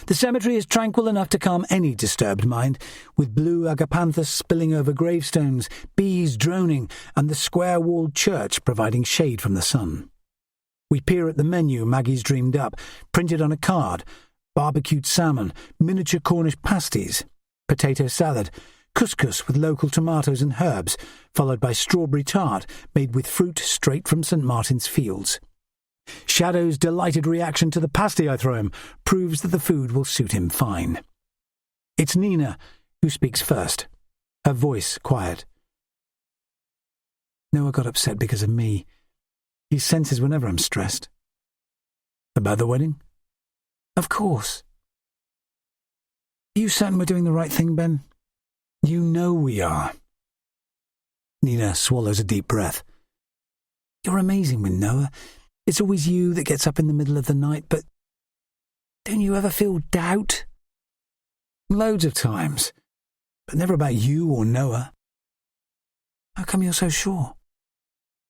The cemetery is tranquil enough to calm any disturbed mind, with blue agapanthus spilling over gravestones, bees droning, and the square-walled church providing shade from the sun. We peer at the menu Maggie's dreamed up, printed on a card: barbecued salmon, miniature Cornish pasties, potato salad, couscous with local tomatoes and herbs, followed by strawberry tart made with fruit straight from St. Martin's Fields. Shadow's delighted reaction to the pasty I throw him proves that the food will suit him fine. It's Nina who speaks first, her voice quiet. Noah got upset because of me. He senses whenever I'm stressed. About the wedding? Of course. Are you certain we're doing the right thing, Ben? You know we are. Nina swallows a deep breath. You're amazing with Noah. It's always you that gets up in the middle of the night, but don't you ever feel doubt? Loads of times, but never about you or Noah. How come you're so sure?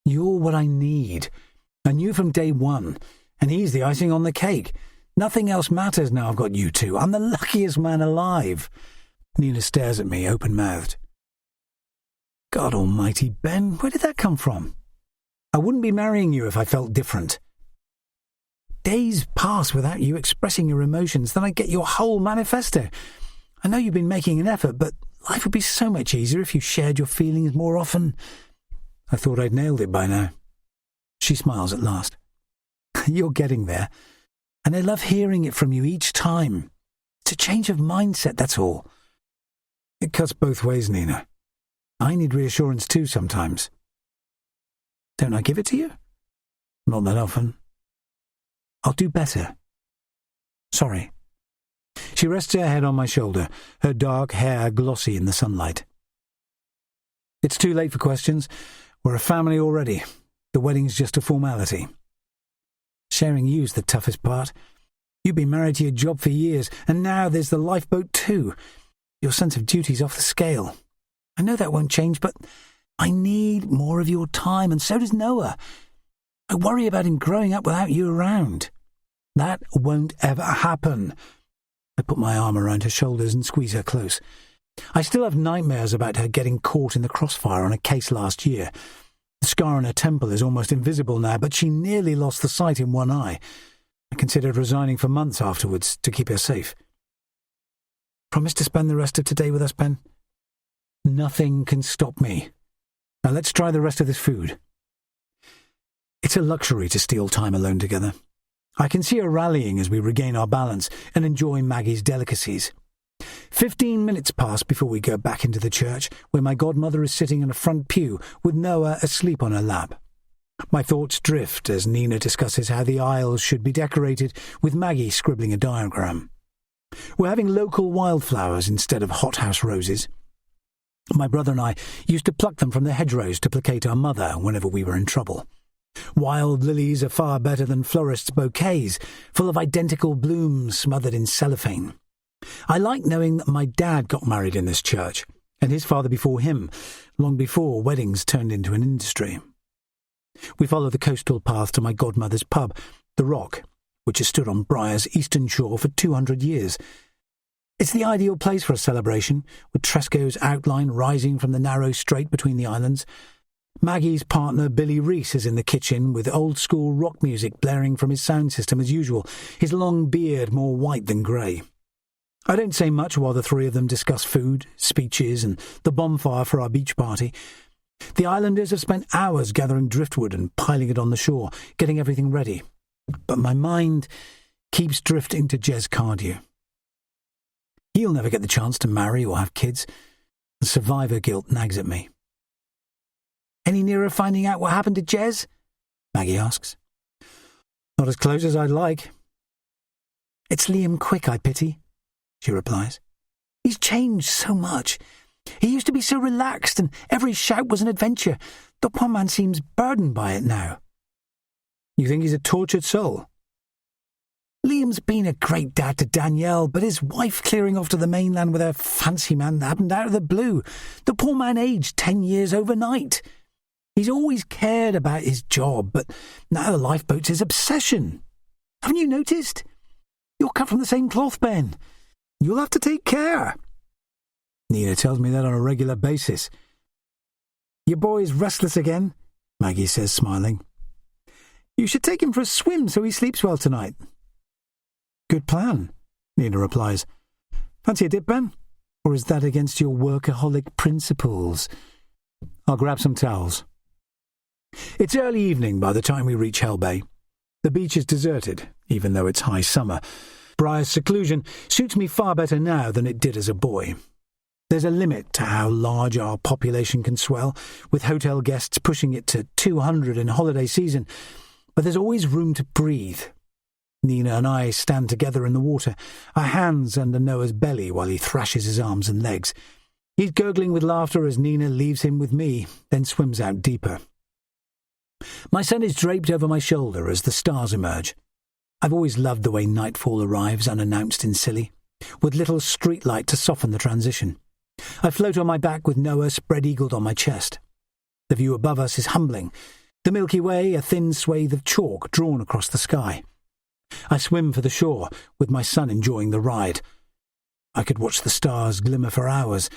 You're what I need. I knew from day one, and he's the icing on the cake. Nothing else matters now I've got you two. I'm the luckiest man alive. Nina stares at me, open-mouthed. God almighty, Ben, where did that come from? I wouldn't be marrying you if I felt different. Days pass without you expressing your emotions, then I get your whole manifesto. I know you've been making an effort, but life would be so much easier if you shared your feelings more often. I thought I'd nailed it by now. She smiles at last. You're getting there, and I love hearing it from you each time. It's a change of mindset, that's all. It cuts both ways, Nina. I need reassurance too sometimes. Don't I give it to you? Not that often. I'll do better. Sorry. She rests her head on my shoulder, her dark hair glossy in the sunlight. It's too late for questions. We're a family already. The wedding's just a formality. Sharing you's the toughest part. You've been married to your job for years, and now there's the lifeboat too. Your sense of duty's off the scale. I know that won't change, but I need more of your time, and so does Noah. I worry about him growing up without you around. That won't ever happen. I put my arm around her shoulders and squeeze her close. I still have nightmares about her getting caught in the crossfire on a case last year. The scar on her temple is almost invisible now, but she nearly lost the sight in one eye. I considered resigning for months afterwards to keep her safe. Promise to spend the rest of today with us, Ben? Nothing can stop me. Now let's try the rest of this food. It's a luxury to steal time alone together. I can see her rallying as we regain our balance and enjoy Maggie's delicacies. 15 minutes pass before we go back into the church, where my godmother is sitting in a front pew with Noah asleep on her lap. My thoughts drift as Nina discusses how the aisles should be decorated, with Maggie scribbling a diagram. We're having local wildflowers instead of hothouse roses. My brother and I used to pluck them from the hedgerows to placate our mother whenever we were in trouble. Wild lilies are far better than florists' bouquets, full of identical blooms smothered in cellophane. I like knowing that my dad got married in this church, and his father before him, long before weddings turned into an industry. We follow the coastal path to my godmother's pub, The Rock, which has stood on Briar's eastern shore for 200 years. It's the ideal place for a celebration, with Tresco's outline rising from the narrow strait between the islands. Maggie's partner Billy Reese is in the kitchen with old-school rock music blaring from his sound system as usual, his long beard more white than grey. I don't say much while the three of them discuss food, speeches, and the bonfire for our beach party. The islanders have spent hours gathering driftwood and piling it on the shore, getting everything ready. But my mind keeps drifting to Jez Cardew. He'll never get the chance to marry or have kids. The survivor guilt nags at me. Any nearer finding out what happened to Jez? Maggie asks. Not as close as I'd like. It's Liam Quick I pity, she replies. He's changed so much. He used to be so relaxed and every shout was an adventure. The poor man seems burdened by it now. You think he's a tortured soul? Liam's been a great dad to Danielle, but his wife clearing off to the mainland with her fancy man happened out of the blue. The poor man aged 10 years overnight. He's always cared about his job, but now the lifeboat's his obsession. Haven't you noticed? You're cut from the same cloth, Ben. You'll have to take care. Nina tells me that on a regular basis. Your boy's restless again, Maggie says, smiling. You should take him for a swim so he sleeps well tonight. Good plan, Nina replies. Fancy a dip, Ben? Or is that against your workaholic principles? I'll grab some towels. It's early evening by the time we reach Hell Bay. The beach is deserted, even though it's high summer. Briar's seclusion suits me far better now than it did as a boy. There's a limit to how large our population can swell, with hotel guests pushing it to 200 in holiday season, but there's always room to breathe. Nina and I stand together in the water, our hands under Noah's belly while he thrashes his arms and legs. He's gurgling with laughter as Nina leaves him with me, then swims out deeper. My son is draped over my shoulder as the stars emerge. I've always loved the way nightfall arrives unannounced in Scilly, with little streetlight to soften the transition. I float on my back with Noah spread-eagled on my chest. The view above us is humbling. The Milky Way, a thin swathe of chalk drawn across the sky. I swim for the shore, with my son enjoying the ride. I could watch the stars glimmer for hours,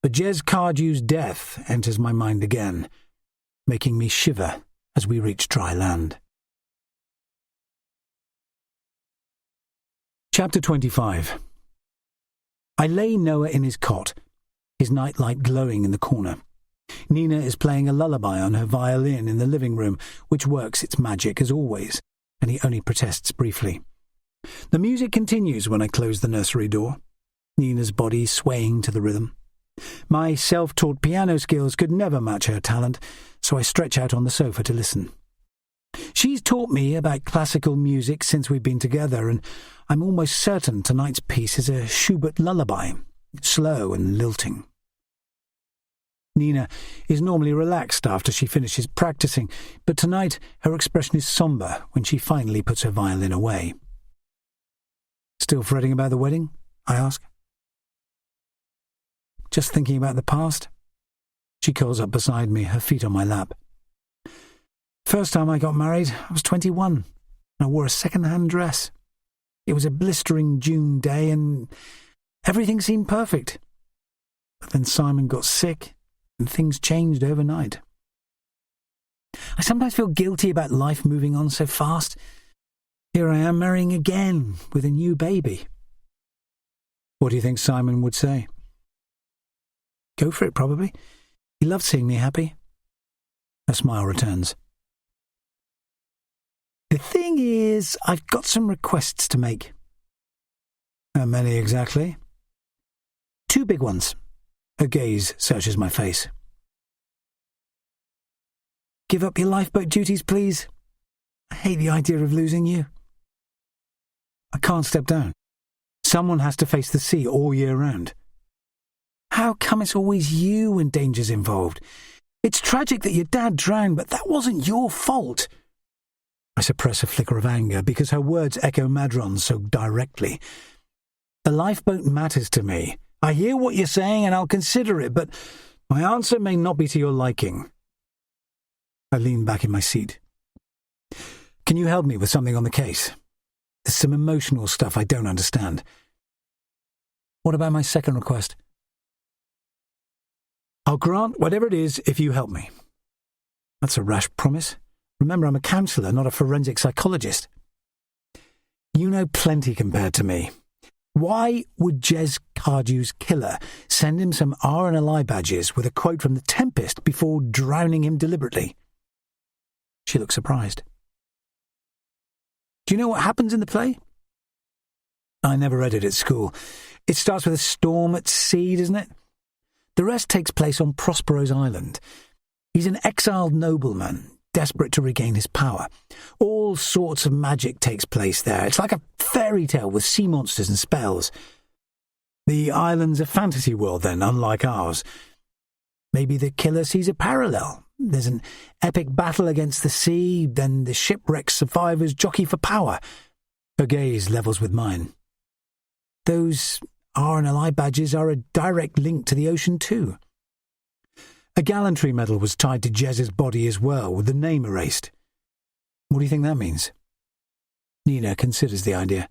but Jez Cardew's death enters my mind again, making me shiver as we reach dry land. Chapter 25. I lay Noah in his cot, his nightlight glowing in the corner. Nina is playing a lullaby on her violin in the living room, which works its magic as always, and he only protests briefly. The music continues when I close the nursery door, Nina's body swaying to the rhythm. My self-taught piano skills could never match her talent, so I stretch out on the sofa to listen. She's taught me about classical music since we've been together, and I'm almost certain tonight's piece is a Schubert lullaby, slow and lilting. Nina is normally relaxed after she finishes practicing, but tonight her expression is sombre when she finally puts her violin away. Still fretting about the wedding? I ask. Just thinking about the past? She curls up beside me, her feet on my lap. First time I got married, I was 21, and I wore a second-hand dress. It was a blistering June day, and everything seemed perfect. But then Simon got sick, and things changed overnight. I sometimes feel guilty about life moving on so fast. Here I am marrying again, with a new baby. What do you think Simon would say? Go for it, probably. He loves seeing me happy. Her smile returns. The thing is, I've got some requests to make. How many exactly? 2 big ones. Her gaze searches my face. Give up your lifeboat duties, please. I hate the idea of losing you. I can't step down. Someone has to face the sea all year round. How come it's always you when danger's involved? It's tragic that your dad drowned, but that wasn't your fault. I suppress a flicker of anger because her words echo Madron's so directly. The lifeboat matters to me. I hear what you're saying and I'll consider it, but my answer may not be to your liking. I lean back in my seat. Can you help me with something on the case? There's some emotional stuff I don't understand. What about my second request? I'll grant whatever it is if you help me. That's a rash promise. Remember, I'm a counsellor, not a forensic psychologist. You know plenty compared to me. Why would Jez Cardew's killer send him some RNLI badges with a quote from The Tempest before drowning him deliberately? She looks surprised. Do you know what happens in the play? I never read it at school. It starts with a storm at sea, doesn't it? The rest takes place on Prospero's island. He's an exiled nobleman, desperate to regain his power. All sorts of magic takes place there. It's like a fairy tale with sea monsters and spells. The island's a fantasy world, then, unlike ours. Maybe the killer sees a parallel. There's an epic battle against the sea, then the shipwrecked survivors jockey for power. Her gaze levels with mine. Those RNLI badges are a direct link to the ocean too. A gallantry medal was tied to Jez's body as well, with the name erased. What do you think that means? Nina considers the idea.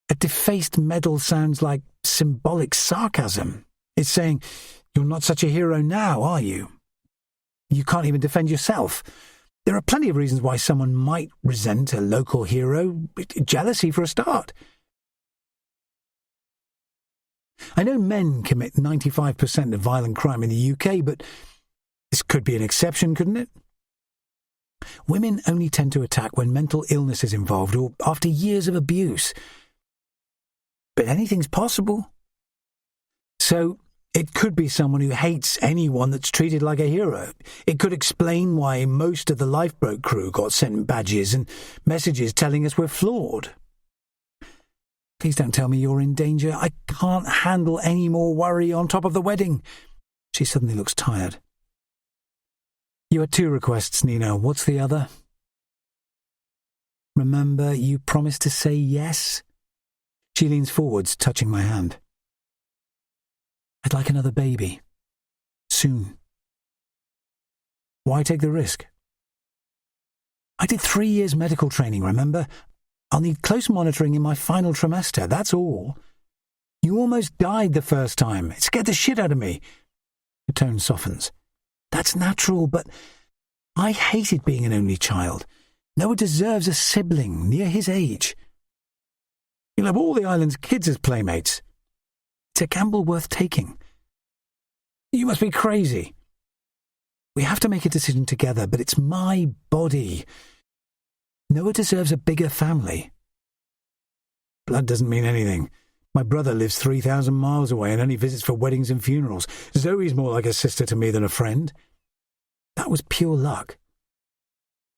A defaced medal sounds like symbolic sarcasm. It's saying, you're not such a hero now, are you? You can't even defend yourself. There are plenty of reasons why someone might resent a local hero. Jealousy for a start. I know men commit 95% of violent crime in the UK, but this could be an exception, couldn't it? Women only tend to attack when mental illness is involved or after years of abuse. But anything's possible. So it could be someone who hates anyone that's treated like a hero. It could explain why most of the lifeboat crew got sent badges and messages telling us we're flawed. Please don't tell me you're in danger. I can't handle any more worry on top of the wedding. She suddenly looks tired. You had 2 requests, Nina. What's the other? Remember, you promised to say yes? She leans forwards, touching my hand. I'd like another baby. Soon. Why take the risk? I did 3 years medical training, remember? I'll need close monitoring in my final trimester, that's all. You almost died the first time. It scared the shit out of me. The tone softens. That's natural, but I hated being an only child. Noah deserves a sibling near his age. You'll have all the island's kids as playmates. It's a gamble worth taking. You must be crazy. We have to make a decision together, but it's my body. Noah deserves a bigger family. Blood doesn't mean anything. My brother lives 3,000 miles away and only visits for weddings and funerals. Zoe's more like a sister to me than a friend. That was pure luck.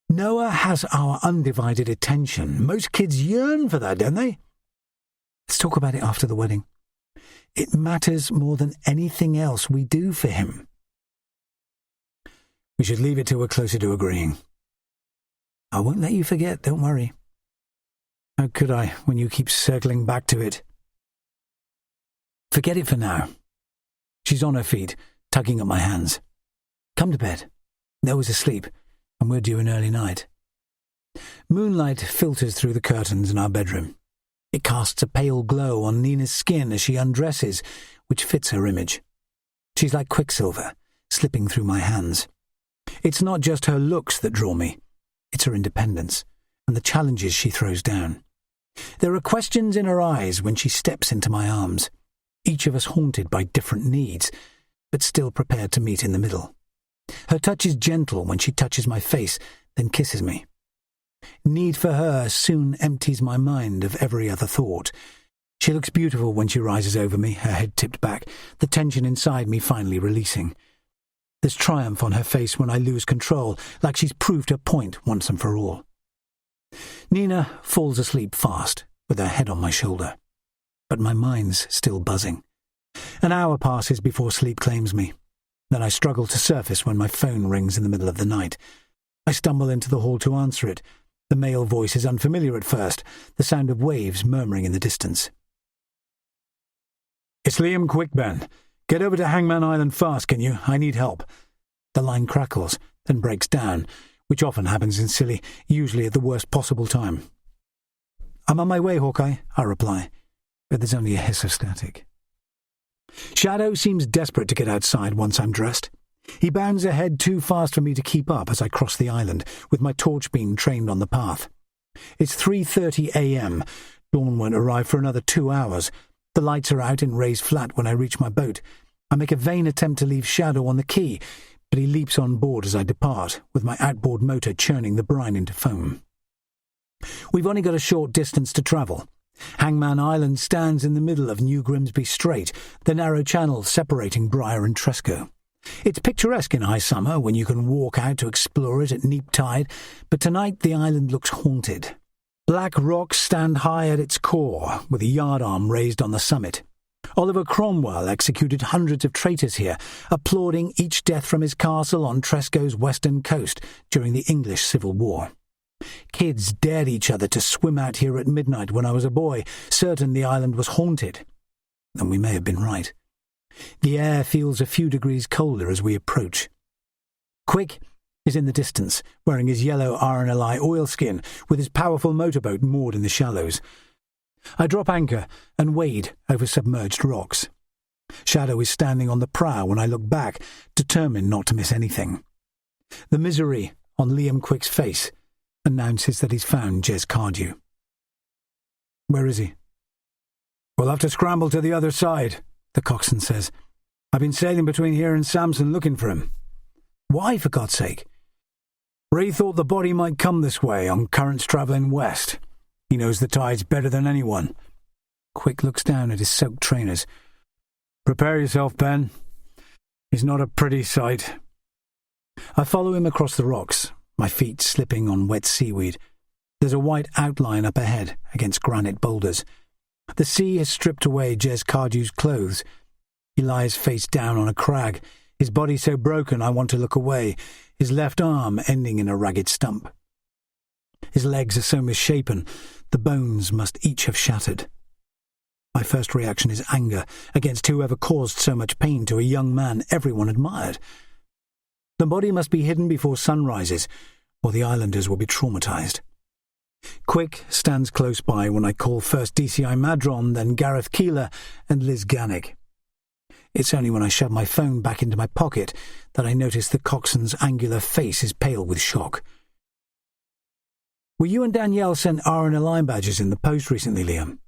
Noah has our undivided attention. Most kids yearn for that, don't they? Let's talk about it after the wedding. It matters more than anything else we do for him. We should leave it till we're closer to agreeing. I won't let you forget, don't worry. How could I, when you keep circling back to it? Forget it for now. She's on her feet, tugging at my hands. Come to bed. Noah's asleep, and we're due an early night. Moonlight filters through the curtains in our bedroom. It casts a pale glow on Nina's skin as she undresses, which fits her image. She's like quicksilver, slipping through my hands. It's not just her looks that draw me. It's her independence, and the challenges she throws down. There are questions in her eyes when she steps into my arms, each of us haunted by different needs, but still prepared to meet in the middle. Her touch is gentle when she touches my face, then kisses me. Need for her soon empties my mind of every other thought. She looks beautiful when she rises over me, her head tipped back, the tension inside me finally releasing. There's triumph on her face when I lose control, like she's proved her point once and for all. Nina falls asleep fast, with her head on my shoulder. But my mind's still buzzing. An hour passes before sleep claims me. Then I struggle to surface when my phone rings in the middle of the night. I stumble into the hall to answer it. The male voice is unfamiliar at first, the sound of waves murmuring in the distance. It's Liam Quickburn. Get over to Hangman Island fast, can you? I need help. The line crackles, then breaks down, which often happens in Scilly, usually at the worst possible time. I'm on my way, Hawkeye, I reply, but there's only a hiss of static. Shadow seems desperate to get outside once I'm dressed. He bounds ahead too fast for me to keep up as I cross the island, with my torch beam trained on the path. It's 3:30 a.m. Dawn won't arrive for another 2 hours. The lights are out and raised flat when I reach my boat. I make a vain attempt to leave Shadow on the quay, but he leaps on board as I depart, with my outboard motor churning the brine into foam. We've only got a short distance to travel. Hangman Island stands in the middle of New Grimsby Strait, the narrow channel separating Briar and Tresco. It's picturesque in high summer when you can walk out to explore it at neap tide, but tonight the island looks haunted. Black rocks stand high at its core, with a yardarm raised on the summit. Oliver Cromwell executed hundreds of traitors here, applauding each death from his castle on Tresco's western coast during the English Civil War. Kids dared each other to swim out here at midnight when I was a boy, certain the island was haunted. And we may have been right. The air feels a few degrees colder as we approach. Quick is in the distance, wearing his yellow RNLI oilskin, with his powerful motorboat moored in the shallows. I drop anchor and wade over submerged rocks. Shadow is standing on the prow when I look back, determined not to miss anything. The misery on Liam Quick's face announces that he's found Jez Cardew. "Where is he?" "We'll have to scramble to the other side," the coxswain says. "I've been sailing between here and Samson looking for him." "Why, for God's sake?" "Ray thought the body might come this way on currents travelling west. He knows the tides better than anyone." Quick looks down at his soaked trainers. "Prepare yourself, Ben. He's not a pretty sight." I follow him across the rocks, my feet slipping on wet seaweed. There's a white outline up ahead against granite boulders. The sea has stripped away Jez Cardew's clothes. He lies face down on a crag, his body so broken I want to look away, his left arm ending in a ragged stump. His legs are so misshapen, the bones must each have shattered. My first reaction is anger against whoever caused so much pain to a young man everyone admired. The body must be hidden before sun rises, or the islanders will be traumatized. Quick stands close by when I call first DCI Madron, then Gareth Keeler and Liz Gannick. It's only when I shove my phone back into my pocket that I notice the coxswain's angular face is pale with shock. "Were you and Danielle sent R&LI badges in the post recently, Liam?"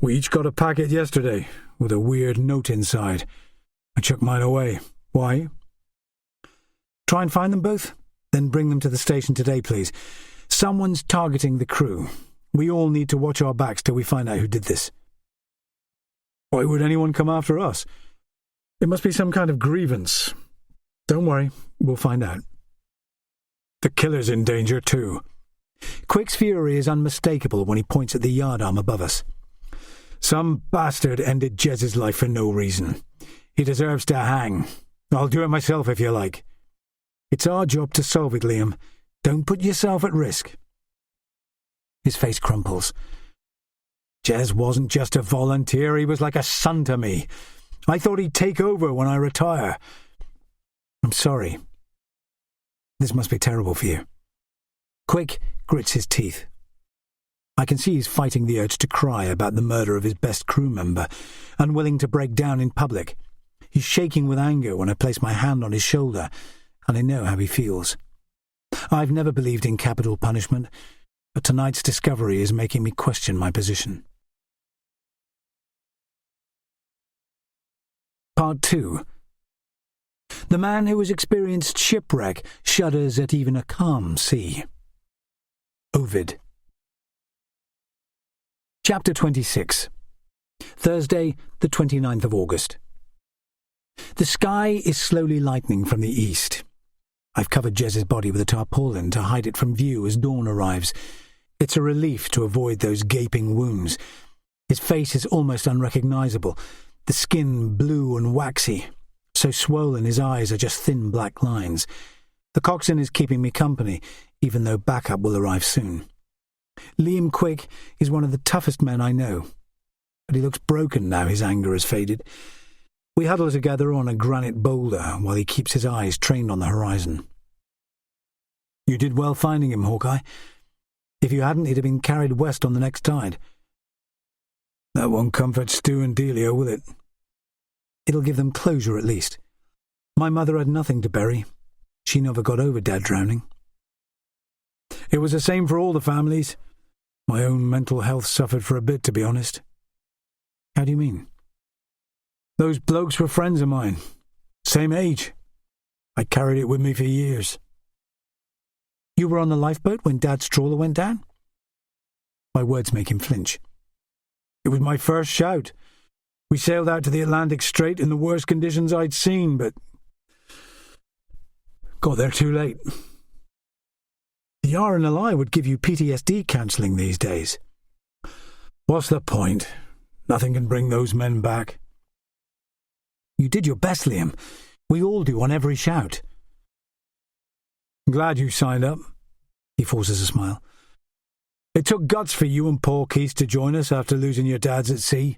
"We each got a packet yesterday, with a weird note inside. I chucked mine away. Why?" "Try and find them both, then bring them to the station today, please. Someone's targeting the crew. We all need to watch our backs till we find out who did this." "Why would anyone come after us? It must be some kind of grievance. Don't worry, we'll find out." "The killer's in danger too." Quick's fury is unmistakable when he points at the yardarm above us. "Some bastard ended Jez's life for no reason. He deserves to hang. I'll do it myself if you like." "It's our job to solve it, Liam. Don't put yourself at risk." His face crumples. "Jez wasn't just a volunteer, he was like a son to me. I thought he'd take over when I retire." "I'm sorry. This must be terrible for you." Quick grits his teeth. I can see he's fighting the urge to cry about the murder of his best crew member, unwilling to break down in public. He's shaking with anger when I place my hand on his shoulder, and I know how he feels. I've never believed in capital punishment, but tonight's discovery is making me question my position. Part 2. The man who has experienced shipwreck shudders at even a calm sea. Ovid. Chapter 26. Thursday, the 29th of August. The sky is slowly lightening from the east. I've covered Jez's body with a tarpaulin to hide it from view as dawn arrives. It's a relief to avoid those gaping wounds. His face is almost unrecognizable, the skin blue and waxy, so swollen his eyes are just thin black lines. The coxswain is keeping me company, even though backup will arrive soon. Liam Quick is one of the toughest men I know, but he looks broken now his anger has faded. We huddle together on a granite boulder while he keeps his eyes trained on the horizon. "You did well finding him, Hawkeye. If you hadn't, he'd have been carried west on the next tide." "That won't comfort Stu and Delia, will it?" "It'll give them closure at least. My mother had nothing to bury. She never got over Dad drowning." "It was the same for all the families. My own mental health suffered for a bit, to be honest." "How do you mean?" "Those blokes were friends of mine. Same age. I carried it with me for years." "You were on the lifeboat when Dad's trawler went down?" My words make him flinch. "It was my first shout. We sailed out to the Atlantic Strait in the worst conditions I'd seen, but got there too late." "The R&LI would give you PTSD counselling these days." "What's the point? Nothing can bring those men back." "You did your best, Liam. We all do on every shout." "I'm glad you signed up." He forces a smile. "It took guts for you and Paul Keith to join us after losing your dads at sea."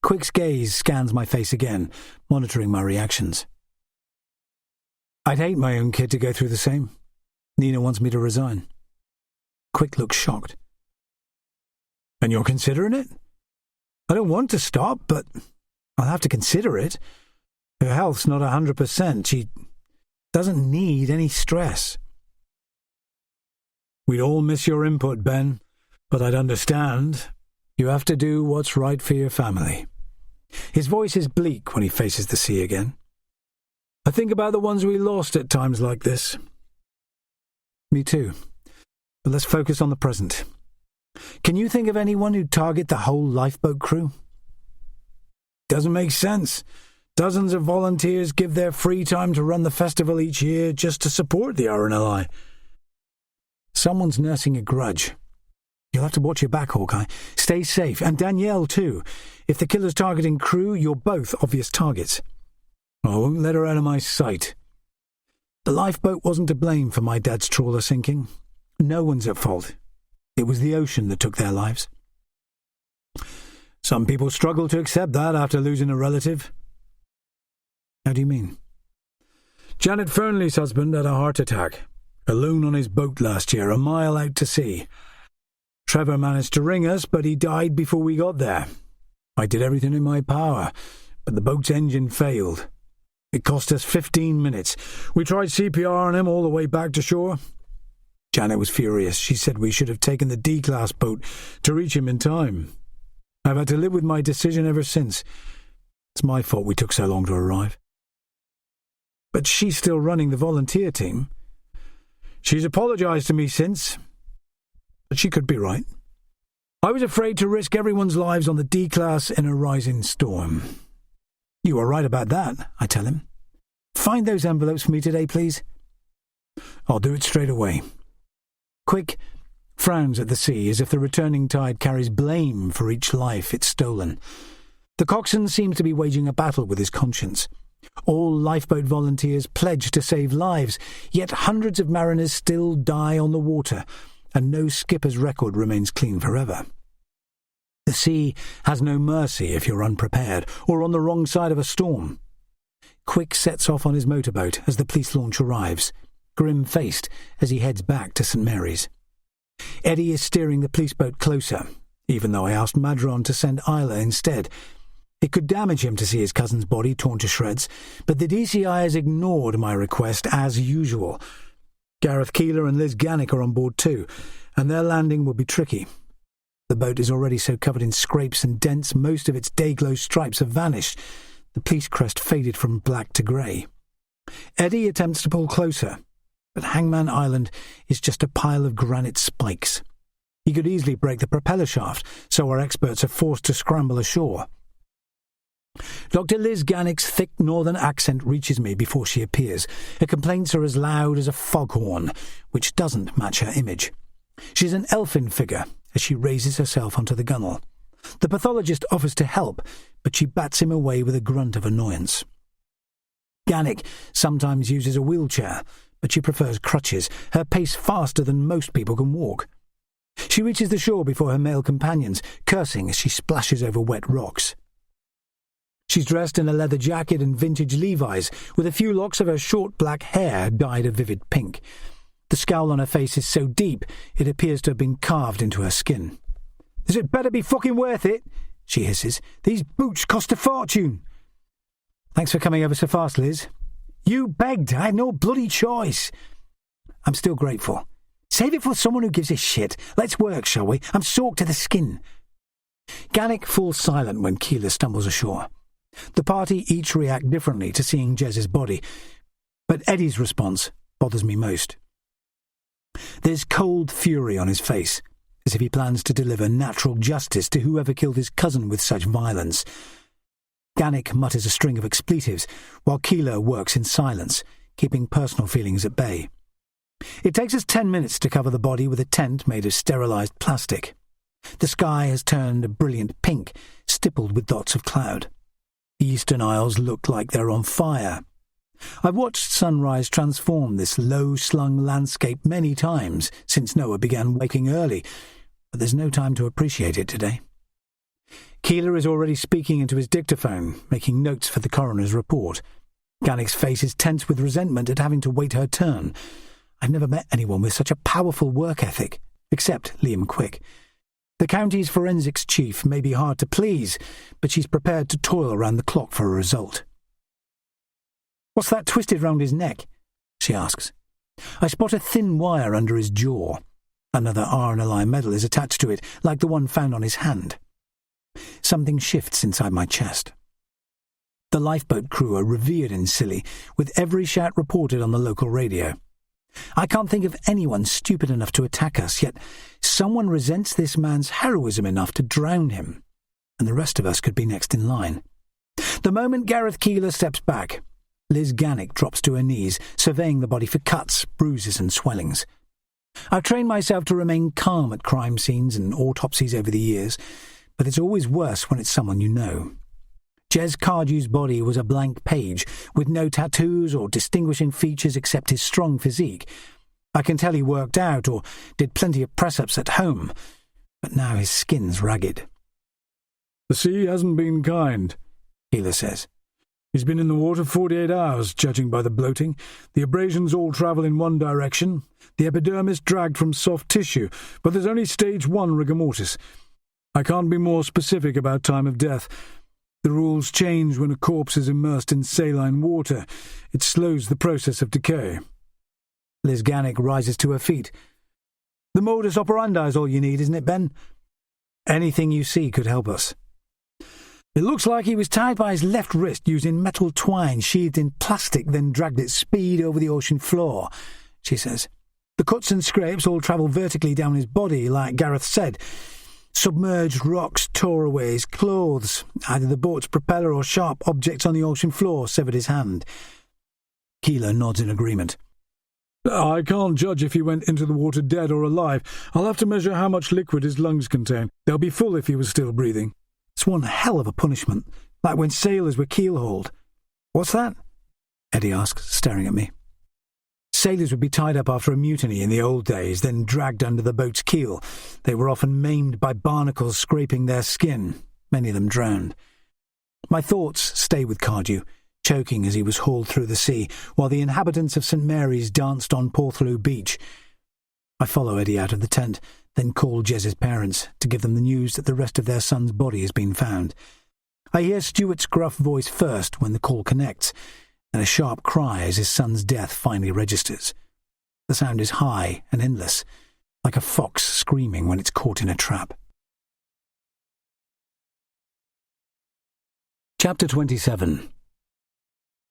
Quick's gaze scans my face again, monitoring my reactions. "I'd hate my own kid to go through the same. Nina wants me to resign." Quick looks shocked. And you're considering it? I don't want to stop, but I'll have to consider it. Her health's not 100%. She doesn't need any stress. We'd all miss your input, Ben, but I'd understand. You have to do what's right for your family. His voice is bleak when he faces the sea again. I think about the ones we lost at times like this. Me too. But let's focus on the present. Can you think of anyone who'd target the whole lifeboat crew? Doesn't make sense. Dozens of volunteers give their free time to run the festival each year just to support the RNLI. Someone's nursing a grudge. You'll have to watch your back, Hawkeye. Stay safe, and Danielle too. If the killer's targeting crew, you're both obvious targets. I won't let her out of my sight. The lifeboat wasn't to blame for my dad's trawler sinking. No one's at fault. It was the ocean that took their lives. Some people struggle to accept that after losing a relative. How do you mean? Janet Fernley's husband had a heart attack, alone on his boat last year, a mile out to sea. Trevor managed to ring us, but he died before we got there. I did everything in my power, but the boat's engine failed. It cost us 15 minutes. We tried CPR on him all the way back to shore. Janet was furious. She said we should have taken the D-class boat to reach him in time. I've had to live with my decision ever since. It's my fault we took so long to arrive. But she's still running the volunteer team. She's apologised to me since, but she could be right. I was afraid to risk everyone's lives on the D-class in a rising storm. You were right about that, I tell him. Find those envelopes for me today, please. I'll do it straight away. Quick frowns at the sea as if the returning tide carries blame for each life it's stolen. The coxswain seems to be waging a battle with his conscience. All lifeboat volunteers pledge to save lives, yet hundreds of mariners still die on the water, and no skipper's record remains clean forever. The sea has no mercy if you're unprepared or on the wrong side of a storm. Quick sets off on his motorboat as the police launch arrives, grim-faced as he heads back to St. Mary's. Eddie is steering the police boat closer, even though I asked Madron to send Isla instead. It could damage him to see his cousin's body torn to shreds, but the DCI has ignored my request as usual. Gareth Keeler and Liz Gannick are on board too, and their landing will be tricky. The boat is already so covered in scrapes and dents most of its day-glow stripes have vanished. The police crest faded from black to grey. Eddie attempts to pull closer, but Hangman Island is just a pile of granite spikes. He could easily break the propeller shaft, so our experts are forced to scramble ashore. Dr. Liz Gannick's thick northern accent reaches me before she appears. Her complaints are as loud as a foghorn, which doesn't match her image. She's an elfin figure as she raises herself onto the gunwale. The pathologist offers to help, but she bats him away with a grunt of annoyance. Gannick sometimes uses a wheelchair, but she prefers crutches, her pace faster than most people can walk. She reaches the shore before her male companions, cursing as she splashes over wet rocks. She's dressed in a leather jacket and vintage Levi's, with a few locks of her short black hair dyed a vivid pink. The scowl on her face is so deep, it appears to have been carved into her skin. "This had better be fucking worth it," she hisses. "These boots cost a fortune." "Thanks for coming over so fast, Liz." "You begged. I had no bloody choice." "I'm still grateful." "Save it for someone who gives a shit. Let's work, shall we? I'm soaked to the skin." Gannick falls silent when Keeler stumbles ashore. The party each react differently to seeing Jez's body, but Eddie's response bothers me most. There's cold fury on his face, as if he plans to deliver natural justice to whoever killed his cousin with such violence. Gannick mutters a string of expletives, while Keeler works in silence, keeping personal feelings at bay. It takes us 10 minutes to cover the body with a tent made of sterilised plastic. The sky has turned a brilliant pink, stippled with dots of cloud. The Eastern Isles look like they're on fire. I've watched sunrise transform this low-slung landscape many times since Noah began waking early, but there's no time to appreciate it today. Keeler is already speaking into his dictaphone, making notes for the coroner's report. Gannick's face is tense with resentment at having to wait her turn. I've never met anyone with such a powerful work ethic, except Liam Quick. The county's forensics chief may be hard to please, but she's prepared to toil around the clock for a result. "What's that twisted round his neck?" she asks. I spot a thin wire under his jaw. Another RNLI medal is attached to it, like the one found on his hand. Something shifts inside my chest. The lifeboat crew are revered in Scilly, with every shout reported on the local radio. I can't think of anyone stupid enough to attack us, yet someone resents this man's heroism enough to drown him, and the rest of us could be next in line. The moment Gareth Keeler steps back, Liz Gannick drops to her knees, surveying the body for cuts, bruises and swellings. I've trained myself to remain calm at crime scenes and autopsies over the years, but it's always worse when it's someone you know. Jez Cardew's body was a blank page, with no tattoos or distinguishing features except his strong physique. I can tell he worked out or did plenty of press-ups at home, but now his skin's ragged. "The sea hasn't been kind," Keeler says. "He's been in the water 48 hours, judging by the bloating. The abrasions all travel in one direction. The epidermis dragged from soft tissue, but there's only stage 1 rigor mortis. I can't be more specific about time of death. The rules change when a corpse is immersed in saline water. It slows the process of decay." Liz Gannick rises to her feet. "The modus operandi is all you need, isn't it, Ben? Anything you see could help us." "It looks like he was tied by his left wrist using metal twine sheathed in plastic, then dragged at speed over the ocean floor," she says. "The cuts and scrapes all travel vertically down his body, like Gareth said. Submerged rocks tore away his clothes. Either the boat's propeller or sharp objects on the ocean floor severed his hand." Keeler nods in agreement. "I can't judge if he went into the water dead or alive. I'll have to measure how much liquid his lungs contain. They'll be full if he was still breathing." "It's one hell of a punishment, like when sailors were keel-hauled." "What's that?" Eddie asks, staring at me. "Sailors would be tied up after a mutiny in the old days, then dragged under the boat's keel. They were often maimed by barnacles scraping their skin. Many of them drowned." My thoughts stay with Cardew, choking as he was hauled through the sea, while the inhabitants of St. Mary's danced on Porthloo Beach. I follow Eddie out of the tent, then call Jez's parents to give them the news that the rest of their son's body has been found. I hear Stuart's gruff voice first when the call connects, and a sharp cry as his son's death finally registers. The sound is high and endless, like a fox screaming when it's caught in a trap. Chapter 27.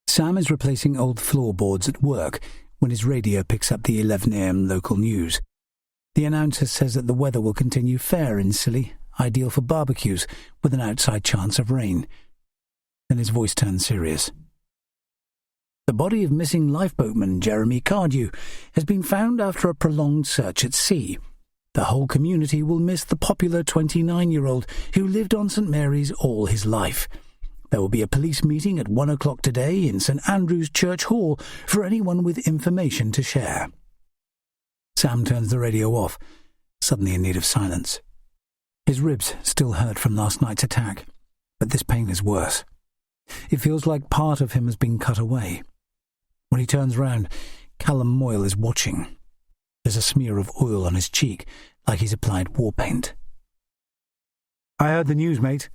Sam is replacing old floorboards at work when his radio picks up the 11 a.m. local news. The announcer says that the weather will continue fair in Scilly, ideal for barbecues, with an outside chance of rain. Then his voice turns serious. "The body of missing lifeboatman Jeremy Cardew has been found after a prolonged search at sea. The whole community will miss the popular 29-year-old who lived on St. Mary's all his life. There will be a police meeting at 1 o'clock today in St. Andrew's Church Hall for anyone with information to share." Sam turns the radio off, suddenly in need of silence. His ribs still hurt from last night's attack, but this pain is worse. It feels like part of him has been cut away. When he turns round, Callum Moyle is watching. There's a smear of oil on his cheek, like he's applied war paint. "I heard the news, mate,"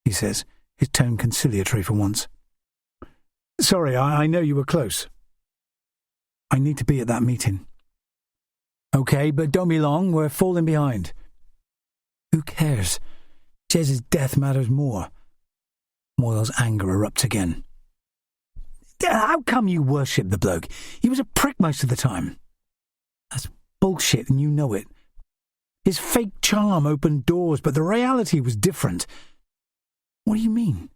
he says, his tone conciliatory for once. "Sorry, I know you were close." "I need to be at that meeting." "Okay, but don't be long, we're falling behind." "Who cares? Jez's death matters more." Moyle's anger erupts again. "How come you worship the bloke? He was a prick most of the time." "That's bullshit, and you know it. His fake charm opened doors, but the reality was different." "What do you mean?"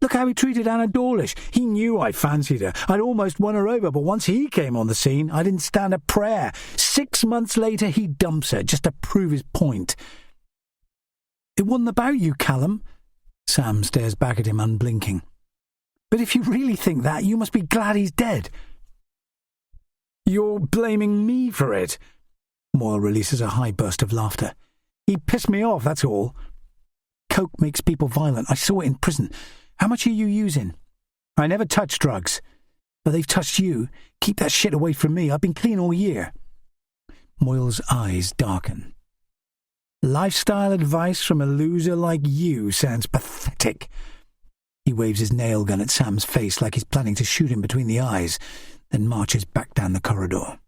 "Look how he treated Anna Dawlish. He knew I fancied her. I'd almost won her over, but once he came on the scene, I didn't stand a prayer. 6 months later, he dumps her, just to prove his point." "It wasn't about you, Callum." Sam stares back at him unblinking. "But if you really think that, you must be glad he's dead." "You're blaming me for it." Moyle releases a high burst of laughter. "He pissed me off, that's all. Coke makes people violent. I saw it in prison. How much are you using?" "I never touch drugs." "But they've touched you. Keep that shit away from me. I've been clean all year." Moyle's eyes darken. Lifestyle advice from a loser like you sounds pathetic. He waves his nail gun at Sam's face like he's planning to shoot him between the eyes, then marches back down the corridor.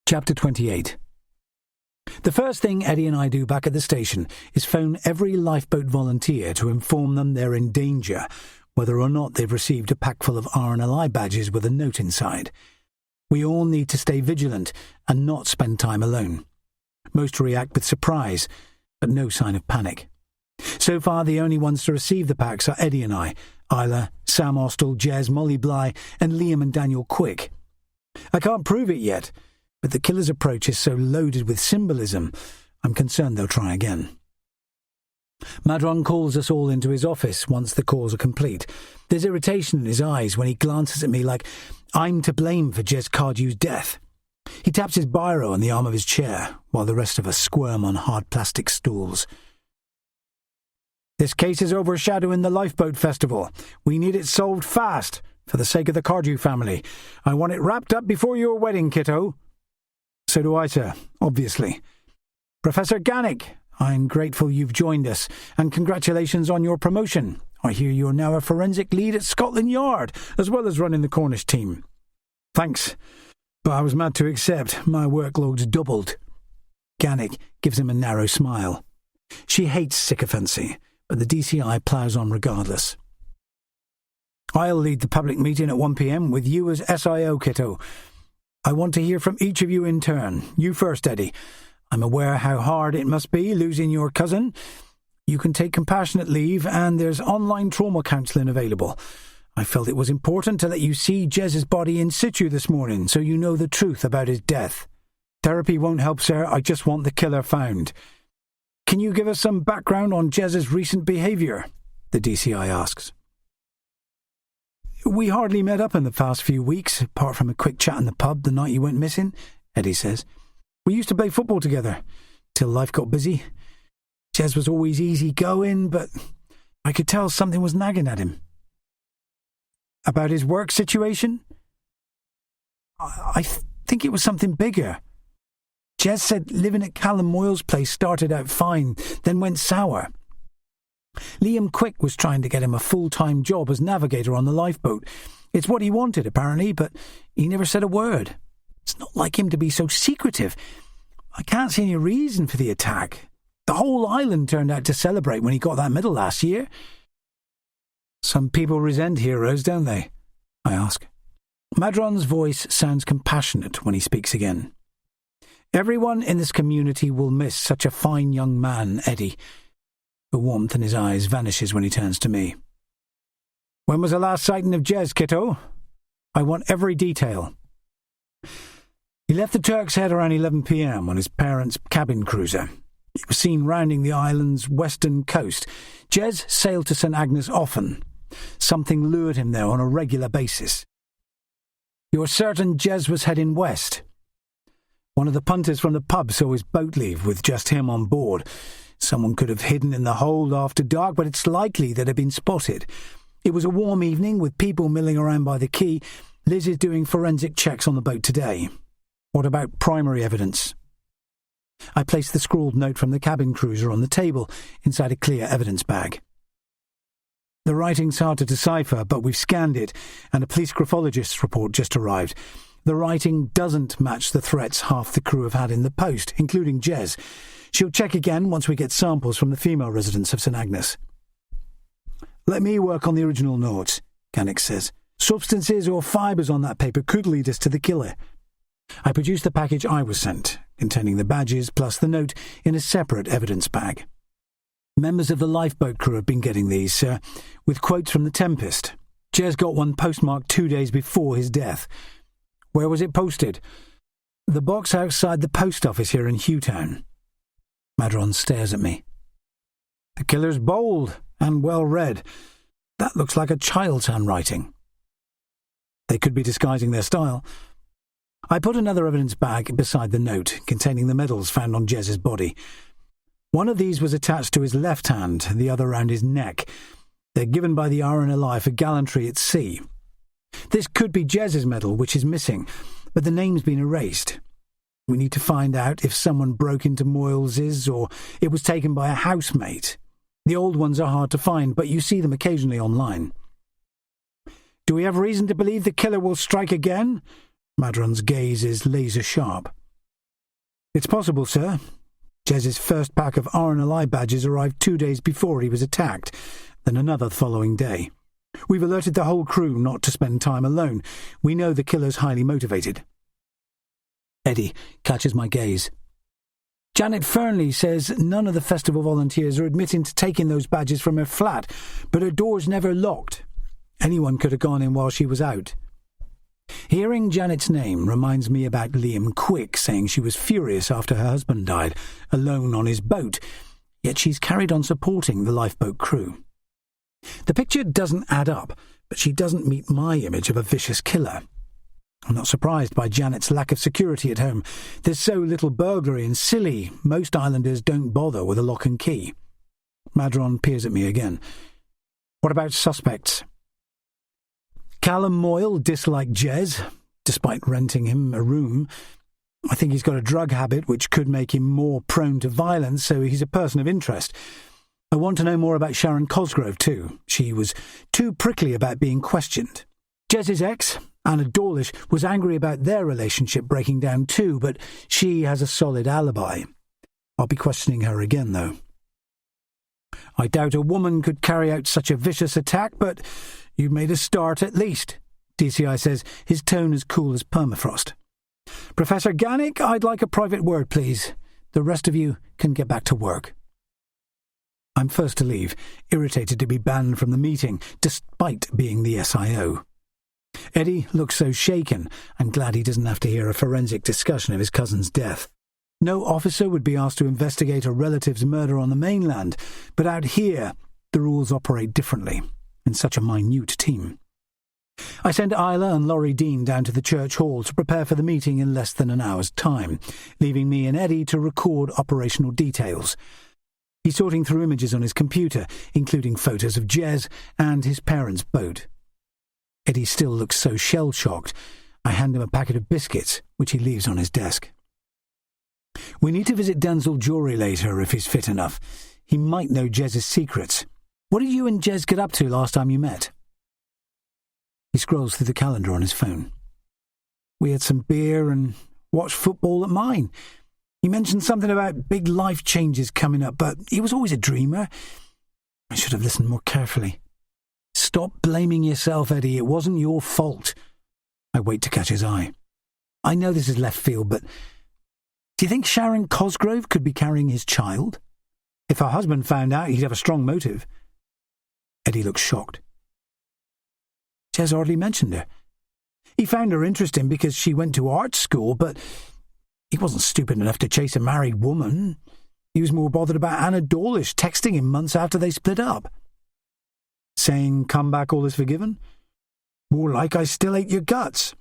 Chapter 28. The first thing Eddie and I do back at the station is phone every lifeboat volunteer to inform them they're in danger, whether or not they've received a pack full of RNLI badges with a note inside. We all need to stay vigilant and not spend time alone. Most react with surprise, but no sign of panic. So far, the only ones to receive the packs are Eddie and I, Isla, Sam Austell, Jez, Molly Bly, and Liam and Daniel Quick. I can't prove it yet, but the killer's approach is so loaded with symbolism, I'm concerned they'll try again. Madron calls us all into his office once the calls are complete. There's irritation in his eyes when he glances at me like I'm to blame for Jez Cardew's death. He taps his biro on the arm of his chair, while the rest of us squirm on hard plastic stools. This case is overshadowing the Lifeboat Festival. We need it solved fast, for the sake of the Cardew family. I want it wrapped up before your wedding, kiddo. So do I, sir, obviously. Professor Gannick, I'm grateful you've joined us, and congratulations on your promotion. I hear you're now a forensic lead at Scotland Yard, as well as running the Cornish team. Thanks, but I was mad to accept. My workload's doubled. Gannick gives him a narrow smile. She hates sycophancy, but the DCI ploughs on regardless. I'll lead the public meeting at 1 p.m. with you as SIO, kiddo. I want to hear from each of you in turn. You first, Eddie. I'm aware how hard it must be losing your cousin. You can take compassionate leave, and there's online trauma counselling available. I felt it was important to let you see Jez's body in situ this morning, so you know the truth about his death. Therapy won't help, sir. I just want the killer found. Can you give us some background on Jez's recent behaviour? The DCI asks. We hardly met up in the past few weeks, apart from a quick chat in the pub the night you went missing, Eddie says. We used to play football together, till life got busy. Jez was always easy-going, but I could tell something was nagging at him. About his work situation? I think it was something bigger. Jez said living at Callum Moyle's place started out fine, then went sour. Liam Quick was trying to get him a full-time job as navigator on the lifeboat. It's what he wanted, apparently, but he never said a word. It's not like him to be so secretive. I can't see any reason for the attack. The whole island turned out to celebrate when he got that medal last year. Some people resent heroes, don't they? I ask. Madron's voice sounds compassionate when he speaks again. Everyone in this community will miss such a fine young man, Eddie. The warmth in his eyes vanishes when he turns to me. When was the last sighting of Jez, kiddo? I want every detail. He left the Turk's Head around 11 p.m. on his parents' cabin cruiser. He was seen rounding the island's western coast. Jez sailed to St Agnes often. Something lured him there on a regular basis. You're certain Jez was heading west? One of the punters from the pub saw his boat leave with just him on board. Someone could have hidden in the hold after dark, but it's likely that it had been spotted. It was a warm evening with people milling around by the quay. Liz is doing forensic checks on the boat today. What about primary evidence? I placed the scrawled note from the cabin cruiser on the table inside a clear evidence bag. The writing's hard to decipher, but we've scanned it, and a police graphologist's report just arrived. The writing doesn't match the threats half the crew have had in the post, including Jez. She'll check again once we get samples from the female residents of St Agnes. Let me work on the original notes, Gannick says. Substances or fibres on that paper could lead us to the killer. I produced the package I was sent, containing the badges plus the note in a separate evidence bag. Members of the lifeboat crew have been getting these, sir, with quotes from the Tempest. Jez got one postmarked 2 days before his death. Where was it posted? The box outside the post office here in Hewtown. Madron stares at me. The killer's bold and well read. That looks like a child's handwriting. They could be disguising their style. I put another evidence bag beside the note, containing the medals found on Jez's body. One of these was attached to his left hand, the other round his neck. They're given by the RNLI for gallantry at sea. This could be Jez's medal, which is missing, but the name's been erased. We need to find out if someone broke into Moyles's or it was taken by a housemate. The old ones are hard to find, but you see them occasionally online. Do we have reason to believe the killer will strike again? Madron's gaze is laser-sharp. It's possible, sir. Jez's first pack of RNLI badges arrived 2 days before he was attacked, then another the following day. We've alerted the whole crew not to spend time alone. We know the killer's highly motivated. Eddie catches my gaze. Janet Fernley says none of the festival volunteers are admitting to taking those badges from her flat, but her door's never locked. Anyone could have gone in while she was out. Hearing Janet's name reminds me about Liam Quick saying she was furious after her husband died, alone on his boat, yet she's carried on supporting the lifeboat crew. The picture doesn't add up, but she doesn't meet my image of a vicious killer. I'm not surprised by Janet's lack of security at home. There's so little burglary and silly, most islanders don't bother with a lock and key. Madron peers at me again. What about suspects? Callum Moyle disliked Jez, despite renting him a room. I think he's got a drug habit which could make him more prone to violence, so he's a person of interest. I want to know more about Sharon Cosgrove too. She was too prickly about being questioned. Jez's ex, Anna Dawlish, was angry about their relationship breaking down too, but she has a solid alibi. I'll be questioning her again, though. I doubt a woman could carry out such a vicious attack, but you've made a start at least, DCI says, his tone as cool as permafrost. Professor Gannick, I'd like a private word, please. The rest of you can get back to work. I'm first to leave, irritated to be banned from the meeting, despite being the SIO. Eddie looks so shaken. I'm glad he doesn't have to hear a forensic discussion of his cousin's death. No officer would be asked to investigate a relative's murder on the mainland, but out here, the rules operate differently, in such a minute team. I send Isla and Laurie Dean down to the church hall to prepare for the meeting in less than an hour's time, leaving me and Eddie to record operational details. He's sorting through images on his computer, including photos of Jez and his parents' boat. Eddie still looks so shell-shocked. I hand him a packet of biscuits, which he leaves on his desk. We need to visit Denzel Jory later if he's fit enough. He might know Jez's secrets. What did you and Jez get up to last time you met? He scrolls through the calendar on his phone. We had some beer and watched football at mine. He mentioned something about big life changes coming up, but he was always a dreamer. I should have listened more carefully. Stop blaming yourself, Eddie. It wasn't your fault. I wait to catch his eye. I know this is left field, but do you think Sharon Cosgrove could be carrying his child? If her husband found out, he'd have a strong motive. Eddie looks shocked. Jez hardly mentioned her. He found her interesting because she went to art school, but he wasn't stupid enough to chase a married woman. He was more bothered about Anna Dawlish texting him months after they split up. Saying, come back, all is forgiven? More like I still ate your guts.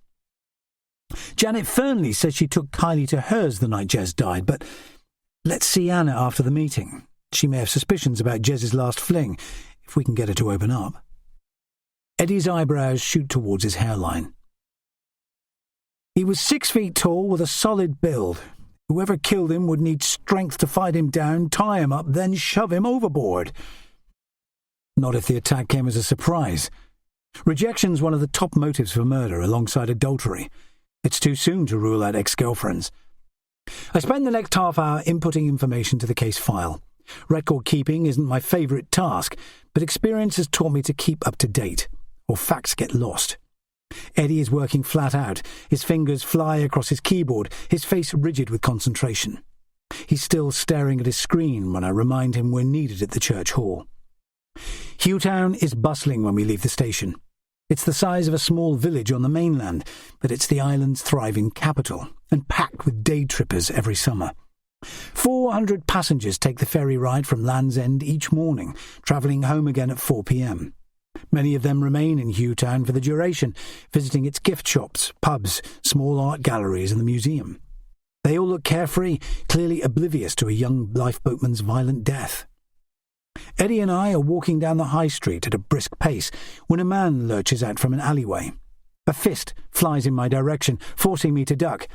Janet Fernley says she took Kylie to hers the night Jez died, but let's see Anna after the meeting. She may have suspicions about Jez's last fling, if we can get her to open up. Eddie's eyebrows shoot towards his hairline. He was 6 feet tall with a solid build. Whoever killed him would need strength to fight him down, tie him up, then shove him overboard. Not if the attack came as a surprise. Rejection's one of the top motives for murder, alongside adultery. It's too soon to rule out ex-girlfriends. I spend the next half hour inputting information to the case file. Record keeping isn't my favourite task, but experience has taught me to keep up to date, or facts get lost. Eddie is working flat out. His fingers fly across his keyboard, his face rigid with concentration. He's still staring at his screen when I remind him we're needed at the church hall. Hughtown is bustling when we leave the station. It's the size of a small village on the mainland, but it's the island's thriving capital, and packed with day trippers every summer. 400 passengers take the ferry ride from Land's End each morning, travelling home again at 4 p.m. Many of them remain in Hughtown for the duration, visiting its gift shops, pubs, small art galleries and the museum. They all look carefree, clearly oblivious to a young lifeboatman's violent death. Eddie and I are walking down the high street at a brisk pace when a man lurches out from an alleyway. A fist flies in my direction, forcing me to duck.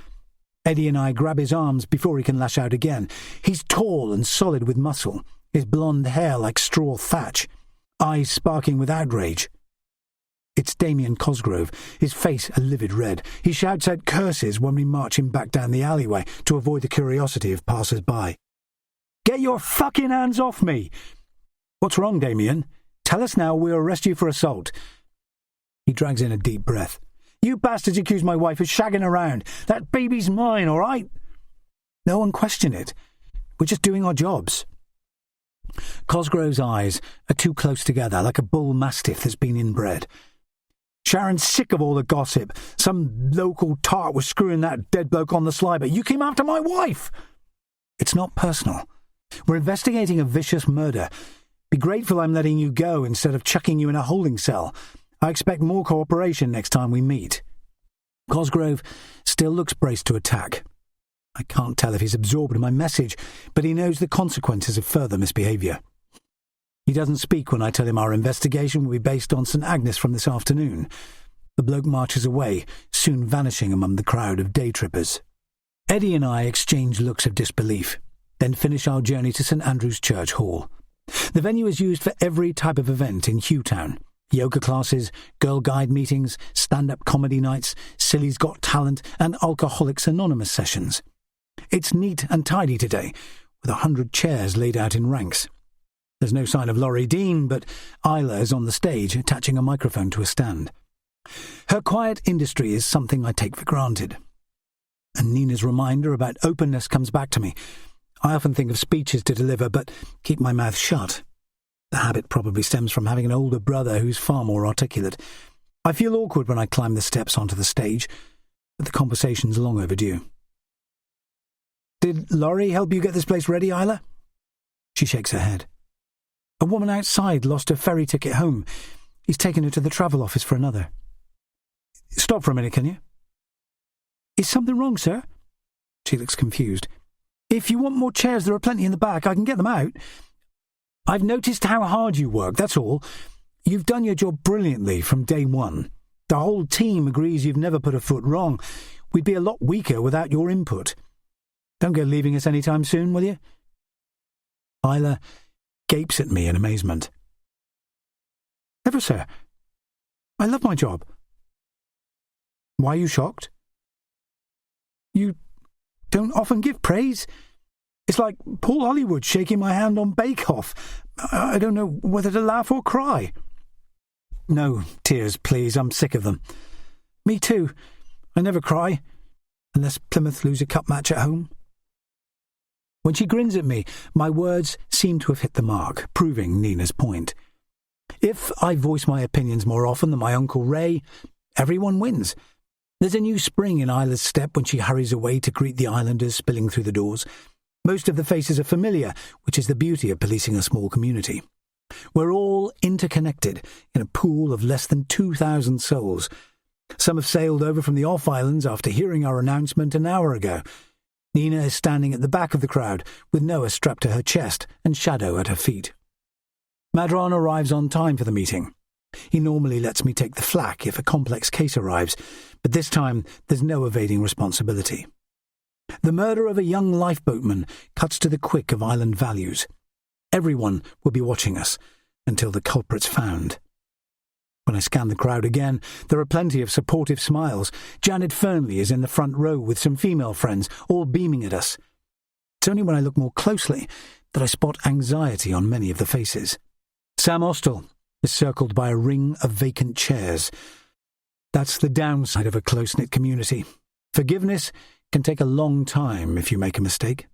Eddie and I grab his arms before he can lash out again. He's tall and solid with muscle, his blonde hair like straw thatch, eyes sparking with outrage. It's Damien Cosgrove, his face a livid red. He shouts out curses when we march him back down the alleyway to avoid the curiosity of passers-by. "Get your fucking hands off me!" "What's wrong, Damien? Tell us now, we'll arrest you for assault." He drags in a deep breath. "You bastards accuse my wife of shagging around. That baby's mine, all right?" "No one question it. We're just doing our jobs." Cosgrove's eyes are too close together, like a bull mastiff that's been inbred. "Sharon's sick of all the gossip. Some local tart was screwing that dead bloke on the sly, but you came after my wife." "It's not personal. We're investigating a vicious murder. Be grateful I'm letting you go instead of chucking you in a holding cell. I expect more cooperation next time we meet." Cosgrove still looks braced to attack. I can't tell if he's absorbed in my message, but he knows the consequences of further misbehaviour. He doesn't speak when I tell him our investigation will be based on St. Agnes from this afternoon. The bloke marches away, soon vanishing among the crowd of day trippers. Eddie and I exchange looks of disbelief, then finish our journey to St. Andrew's Church Hall. The venue is used for every type of event in Hughtown. Yoga classes, Girl Guide meetings, stand-up comedy nights, Silly's Got Talent, and Alcoholics Anonymous sessions. It's neat and tidy today, with 100 chairs laid out in ranks. There's no sign of Laurie Dean, but Isla is on the stage, attaching a microphone to a stand. Her quiet industry is something I take for granted. And Nina's reminder about openness comes back to me. I often think of speeches to deliver, but keep my mouth shut. The habit probably stems from having an older brother who's far more articulate. I feel awkward when I climb the steps onto the stage, but the conversation's long overdue. "Did Laurie help you get this place ready, Isla?" She shakes her head. "A woman outside lost her ferry ticket home. He's taken her to the travel office for another." "Stop for a minute, can you?" "Is something wrong, sir?" She looks confused. "If you want more chairs, there are plenty in the back. I can get them out." "I've noticed how hard you work, that's all. You've done your job brilliantly from day one. The whole team agrees you've never put a foot wrong. We'd be a lot weaker without your input. Don't go leaving us any time soon, will you?" Isla gapes at me in amazement. "Never, sir. I love my job." "Why are you shocked?" "You don't often give praise. It's like Paul Hollywood shaking my hand on Bake Off. I don't know whether to laugh or cry." "No tears, please. I'm sick of them." "Me too. I never cry, unless Plymouth lose a cup match at home." When she grins at me, my words seem to have hit the mark, proving Nina's point. If I voice my opinions more often than my Uncle Ray, everyone wins. There's a new spring in Isla's step when she hurries away to greet the islanders spilling through the doors. Most of the faces are familiar, which is the beauty of policing a small community. We're all interconnected in a pool of less than 2,000 souls. Some have sailed over from the off-islands after hearing our announcement an hour ago. Nina is standing at the back of the crowd, with Noah strapped to her chest and Shadow at her feet. Madron arrives on time for the meeting. He normally lets me take the flak if a complex case arrives, but this time there's no evading responsibility. The murder of a young lifeboatman cuts to the quick of island values. Everyone will be watching us until the culprit's found. When I scan the crowd again, there are plenty of supportive smiles. Janet Fernley is in the front row with some female friends, all beaming at us. It's only when I look more closely that I spot anxiety on many of the faces. Sam Austell is circled by a ring of vacant chairs. That's the downside of a close-knit community. Forgiveness can take a long time if you make a mistake.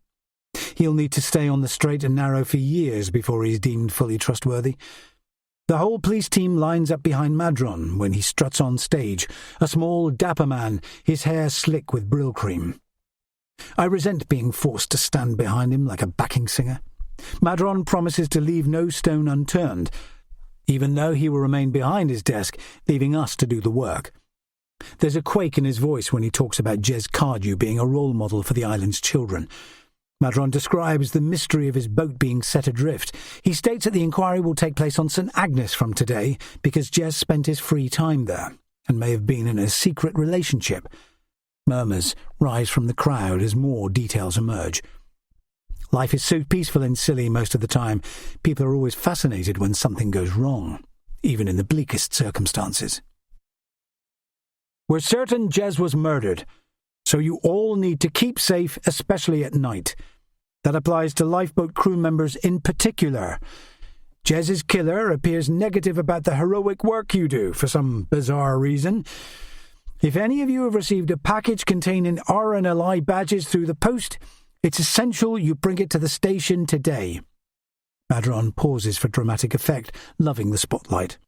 He'll need to stay on the straight and narrow for years before he's deemed fully trustworthy. The whole police team lines up behind Madron when he struts on stage, a small, dapper man, his hair slick with Brill cream. I resent being forced to stand behind him like a backing singer. Madron promises to leave no stone unturned, even though he will remain behind his desk, leaving us to do the work. There's a quake in his voice when he talks about Jez Cardew being a role model for the island's children. Madron describes the mystery of his boat being set adrift. He states that the inquiry will take place on St. Agnes from today because Jez spent his free time there and may have been in a secret relationship. Murmurs rise from the crowd as more details emerge. Life is so peaceful in Scilly most of the time. People are always fascinated when something goes wrong, even in the bleakest circumstances. We're certain Jez was murdered, so you all need to keep safe, especially at night. That applies to lifeboat crew members in particular. Jez's killer appears negative about the heroic work you do for some bizarre reason. If any of you have received a package containing RNLI badges through the post, it's essential you bring it to the station today. Madron pauses for dramatic effect, loving the spotlight.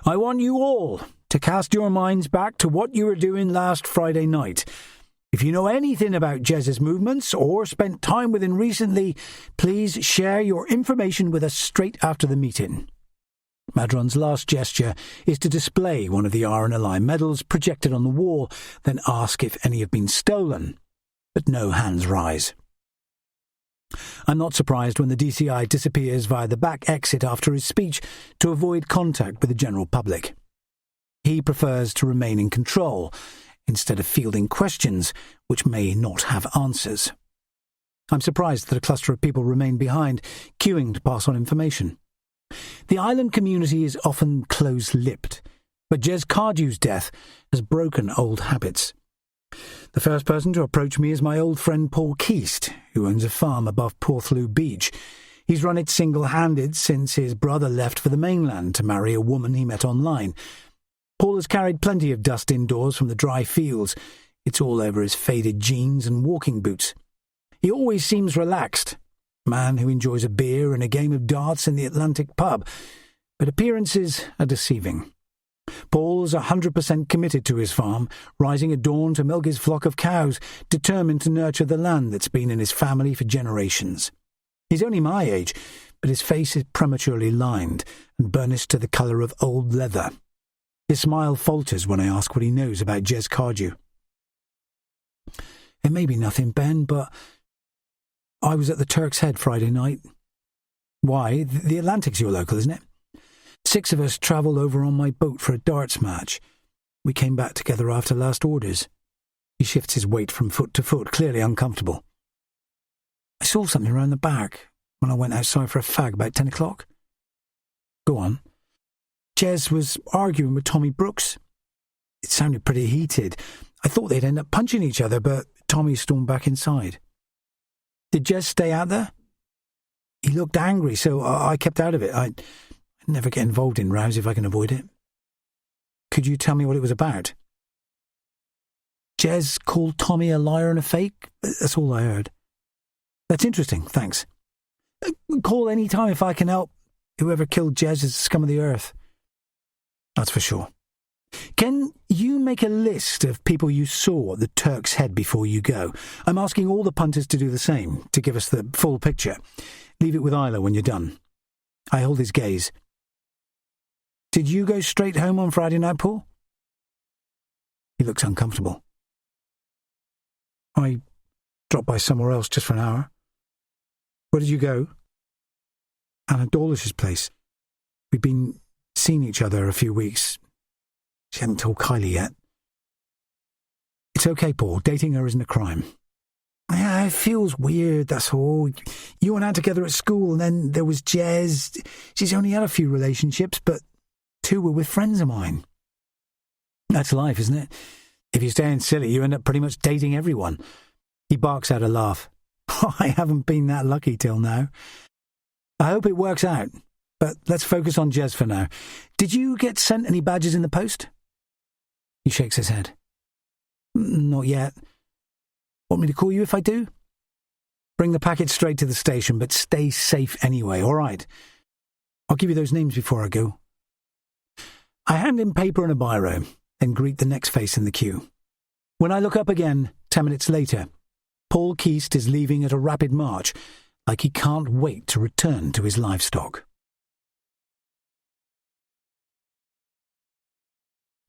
I want you all to cast your minds back to what you were doing last Friday night. If you know anything about Jez's movements or spent time with him recently, please share your information with us straight after the meeting. Madron's last gesture is to display one of the RNLI medals projected on the wall, then ask if any have been stolen. But no hands rise. I'm not surprised when the DCI disappears via the back exit after his speech to avoid contact with the general public. He prefers to remain in control, instead of fielding questions which may not have answers. I'm surprised that a cluster of people remain behind, queuing to pass on information. The island community is often close-lipped, but Jez Cardew's death has broken old habits. The first person to approach me is my old friend Paul Keast, who owns a farm above Porthloo Beach. He's run it single-handed since his brother left for the mainland to marry a woman he met online. Paul has carried plenty of dust indoors from the dry fields. It's all over his faded jeans and walking boots. He always seems relaxed, a man who enjoys a beer and a game of darts in the Atlantic pub, but appearances are deceiving. Paul's 100% committed to his farm, rising at dawn to milk his flock of cows, determined to nurture the land that's been in his family for generations. He's only my age, but his face is prematurely lined and burnished to the colour of old leather. His smile falters when I ask what he knows about Jez Cardew. It may be nothing, Ben, but I was at the Turk's Head Friday night. Why? The Atlantic's your local, isn't it? 6 of us travelled over on my boat for a darts match. We came back together after last orders. He shifts his weight from foot to foot, clearly uncomfortable. I saw something round the back when I went outside for a fag about 10 o'clock. Go on. Jez was arguing with Tommy Brooks. It sounded pretty heated. I thought they'd end up punching each other, but Tommy stormed back inside. Did Jez stay out there? He looked angry, so I kept out of it. I never get involved in rows if I can avoid it. Could you tell me what it was about? Jez called Tommy a liar and a fake? That's all I heard. That's interesting, thanks. Call any time if I can help. Whoever killed Jez is the scum of the earth. That's for sure. Can you make a list of people you saw at the Turk's Head before you go? I'm asking all the punters to do the same, to give us the full picture. Leave it with Isla when you're done. I hold his gaze. Did you go straight home on Friday night, Paul? He looks uncomfortable. I dropped by somewhere else just for an hour. Where did you go? Anna Dawlish's place. We've been seeing each other a few weeks. She hadn't told Kylie yet. It's okay, Paul. Dating her isn't a crime. Yeah, it feels weird, that's all. You and I together at school, and then there was Jez. She's only had a few relationships, but 2 were with friends of mine. That's life, isn't it? If you stay in Scilly, you end up pretty much dating everyone. He barks out a laugh. I haven't been that lucky till now. I hope it works out, but let's focus on Jez for now. Did you get sent any badges in the post? He shakes his head. Not yet. Want me to call you if I do? Bring the packet straight to the station, but stay safe anyway, all right? I'll give you those names before I go. I hand him paper and a biro, then greet the next face in the queue. When I look up again, 10 minutes later, Paul Keast is leaving at a rapid march, like he can't wait to return to his livestock.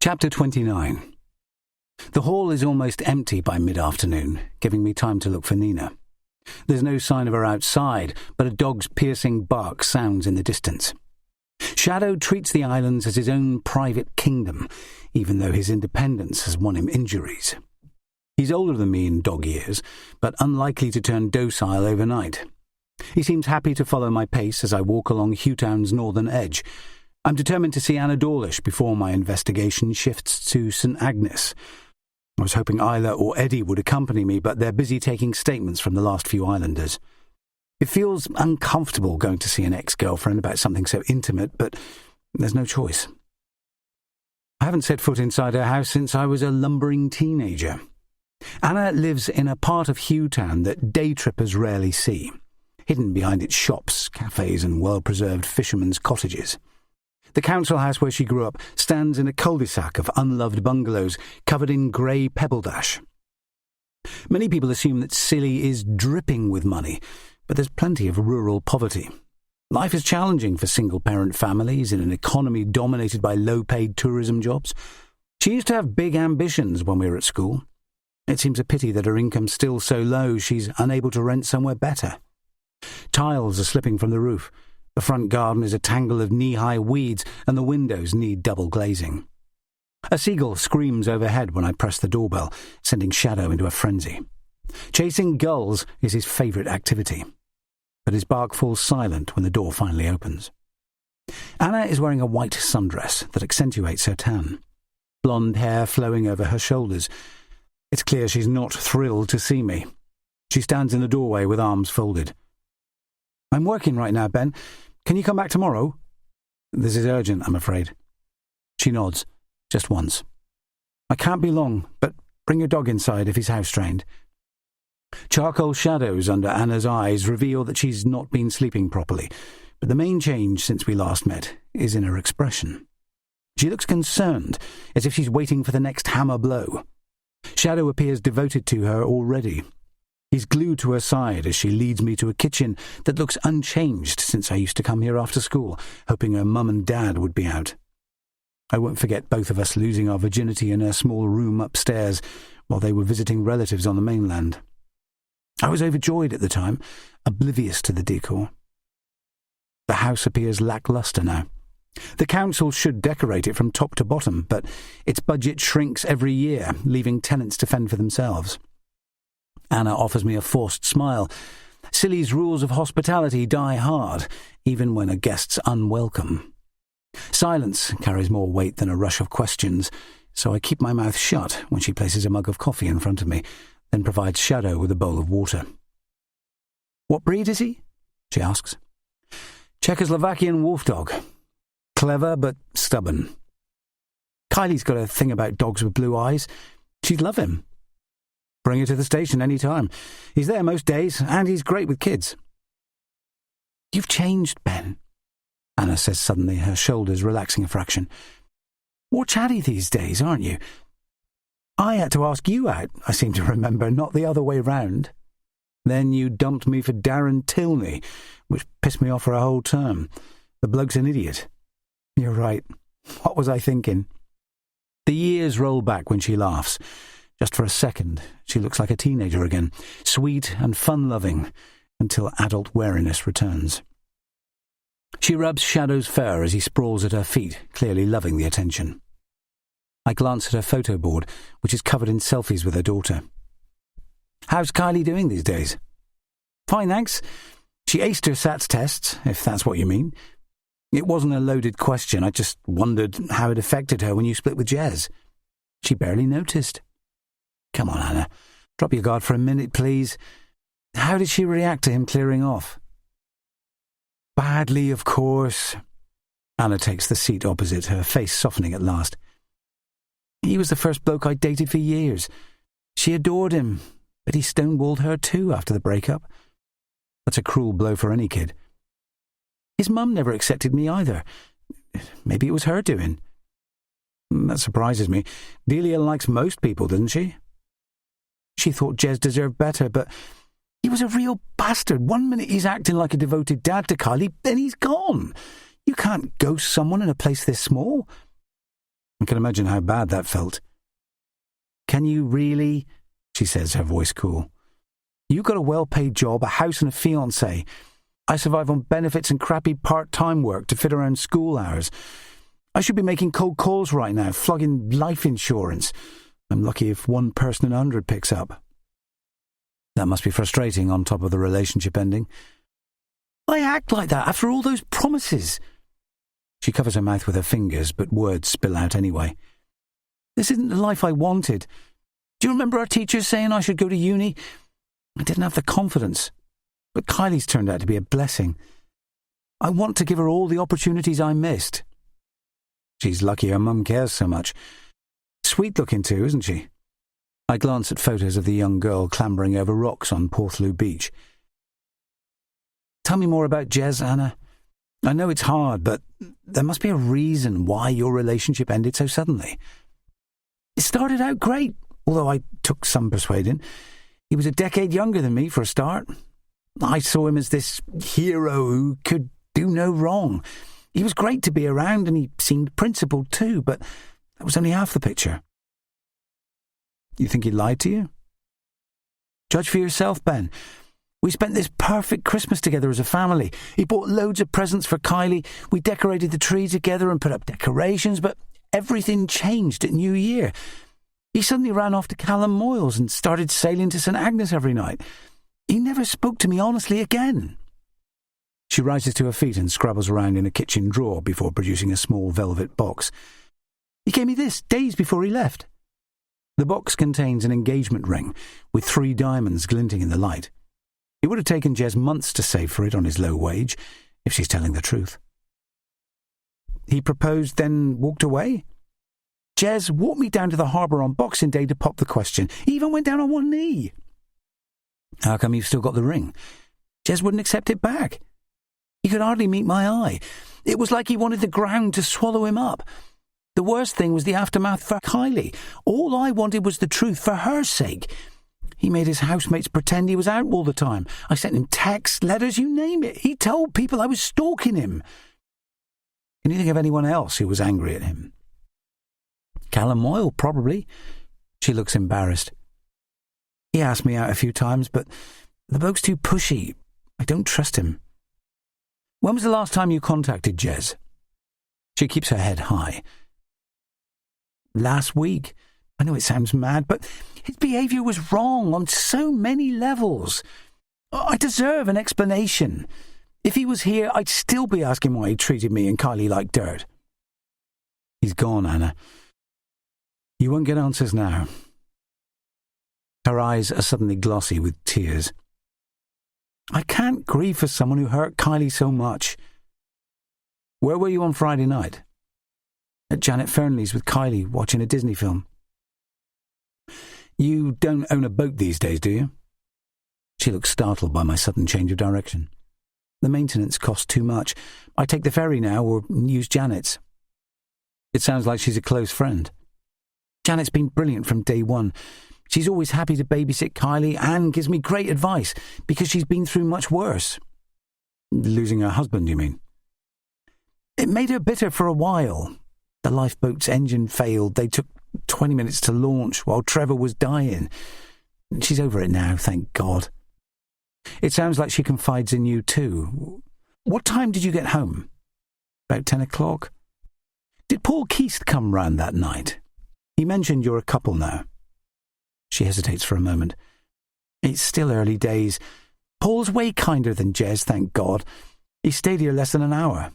Chapter 29. The hall is almost empty by mid-afternoon, giving me time to look for Nina. There's no sign of her outside, but a dog's piercing bark sounds in the distance. Shadow treats the islands as his own private kingdom, even though his independence has won him injuries. He's older than me in dog years, but unlikely to turn docile overnight. He seems happy to follow my pace as I walk along Hewtown's northern edge. I'm determined to see Anna Dawlish before my investigation shifts to St Agnes. I was hoping Isla or Eddie would accompany me, but they're busy taking statements from the last few islanders. It feels uncomfortable going to see an ex-girlfriend about something so intimate, but there's no choice. I haven't set foot inside her house since I was a lumbering teenager. Anna lives in a part of Hewtown that day trippers rarely see, hidden behind its shops, cafes and well-preserved fishermen's cottages. The council house where she grew up stands in a cul-de-sac of unloved bungalows covered in grey pebble dash. Many people assume that Scilly is dripping with money, but there's plenty of rural poverty. Life is challenging for single-parent families in an economy dominated by low-paid tourism jobs. She used to have big ambitions when we were at school. It seems a pity that her income's still so low she's unable to rent somewhere better. Tiles are slipping from the roof. The front garden is a tangle of knee-high weeds, and the windows need double glazing. A seagull screams overhead when I press the doorbell, sending Shadow into a frenzy. Chasing gulls is his favourite activity, but his bark falls silent when the door finally opens. Anna is wearing a white sundress that accentuates her tan, blonde hair flowing over her shoulders. It's clear she's not thrilled to see me. She stands in the doorway with arms folded. "I'm working right now, Ben. Can you come back tomorrow?" "This is urgent, I'm afraid." She nods, just once. "I can't be long, but bring your dog inside if he's house-trained." Charcoal shadows under Anna's eyes reveal that she's not been sleeping properly, but the main change since we last met is in her expression. She looks concerned, as if she's waiting for the next hammer blow. Shadow appears devoted to her already. He's glued to her side as she leads me to a kitchen that looks unchanged since I used to come here after school, hoping her mum and dad would be out. I won't forget both of us losing our virginity in her small room upstairs while they were visiting relatives on the mainland. I was overjoyed at the time, oblivious to the decor. The house appears lacklustre now. The council should decorate it from top to bottom, but its budget shrinks every year, leaving tenants to fend for themselves. Anna offers me a forced smile. Scilly's rules of hospitality die hard, even when a guest's unwelcome. Silence carries more weight than a rush of questions, so I keep my mouth shut when she places a mug of coffee in front of me, then provides Shadow with a bowl of water. "What breed is he?" she asks. "Czechoslovakian wolfdog. Clever but stubborn. Kylie's got a thing about dogs with blue eyes. She'd love him. Bring her to the station any time. He's there most days, and he's great with kids." "You've changed, Ben," Anna says suddenly, her shoulders relaxing a fraction. "More chatty these days, aren't you? I had to ask you out, I seem to remember, not the other way round. Then you dumped me for Darren Tilney, which pissed me off for a whole term. The bloke's an idiot." "You're right. What was I thinking?" The years roll back when she laughs. Just for a second, she looks like a teenager again, sweet and fun-loving, until adult wariness returns. She rubs Shadow's fur as he sprawls at her feet, clearly loving the attention. I glance at her photo board, which is covered in selfies with her daughter. "How's Kylie doing these days?" "Fine, thanks. She aced her SATs tests, if that's what you mean. It wasn't a loaded question. I just wondered how it affected her when you split with Jez." "She barely noticed." "Come on, Anna. Drop your guard for a minute, please. How did she react to him clearing off?" "Badly, of course." Anna takes the seat opposite, her face softening at last. "He was the first bloke I dated for years. She adored him, but he stonewalled her too after the breakup. That's a cruel blow for any kid. His mum never accepted me either. Maybe it was her doing." "That surprises me. Delia likes most people, doesn't she?" "She thought Jez deserved better, but he was a real bastard. One minute he's acting like a devoted dad to Kylie, then he's gone. You can't ghost someone in a place this small." I can imagine how bad that felt. "Can you really?" she says, her voice cool. "You got a well-paid job, a house and a fiancé. I survive on benefits and crappy part-time work to fit around school hours. I should be making cold calls right now, flogging life insurance. I'm lucky if 1 person in 100 picks up. That must be frustrating on top of the relationship ending. I act like that after all those promises. She covers her mouth with her fingers, but words spill out anyway. This isn't the life I wanted. Do you remember our teachers saying I should go to uni? I didn't have the confidence. But Kylie's turned out to be a blessing. I want to give her all the opportunities I missed. She's lucky her mum cares so much. Sweet looking too, isn't she? I glance at photos of the young girl clambering over rocks on Porthloo Beach. Tell me more about Jez, Anna. I know it's hard, but there must be a reason why your relationship ended so suddenly. It started out great, although I took some persuading. He was a decade younger than me for a start. I saw him as this hero who could do no wrong. He was great to be around and he seemed principled too, but that was only half the picture. You think he lied to you? Judge for yourself, Ben. We spent this perfect Christmas together as a family. He bought loads of presents for Kylie. We decorated the tree together and put up decorations, but everything changed at New Year. He suddenly ran off to Callum Moyles and started sailing to St Agnes every night. He never spoke to me honestly again. She rises to her feet and scrabbles around in a kitchen drawer before producing a small velvet box. He gave me this days before he left. The box contains an engagement ring with 3 diamonds glinting in the light. It would have taken Jez months to save for it on his low wage, if she's telling the truth. He proposed, then walked away? Jez walked me down to the harbour on Boxing Day to pop the question. He even went down on one knee. How come you've still got the ring? Jez wouldn't accept it back. He could hardly meet my eye. It was like he wanted the ground to swallow him up. The worst thing was the aftermath for Kylie. All I wanted was the truth for her sake. He made his housemates pretend he was out all the time. I sent him texts, letters, you name it. He told people I was stalking him. Can you think of anyone else who was angry at him? Callum Moyle, probably. She looks embarrassed. He asked me out a few times, but the bloke's too pushy. I don't trust him. When was the last time you contacted Jez? She keeps her head high. Last week. I know it sounds mad, but his behaviour was wrong on so many levels. I deserve an explanation. If he was here, I'd still be asking why he treated me and Kylie like dirt. He's gone, Anna. You won't get answers now. Her eyes are suddenly glossy with tears. I can't grieve for someone who hurt Kylie so much. Where were you on Friday night? At Janet Fernley's with Kylie, watching a Disney film. You don't own a boat these days, do you? She looks startled by my sudden change of direction. The maintenance costs too much. I take the ferry now or use Janet's. It sounds like she's a close friend. Janet's been brilliant from day one. She's always happy to babysit Kylie and gives me great advice because she's been through much worse. Losing her husband, you mean? It made her bitter for a while. The lifeboat's engine failed. They took 20 minutes to launch while Trevor was dying. She's over it now, thank God. It sounds like she confides in you too. What time did you get home? About 10 o'clock? Did Paul Keast come round that night? He mentioned you're a couple now. She hesitates for a moment. It's still early days. Paul's way kinder than Jez, thank God. He stayed here less than an hour.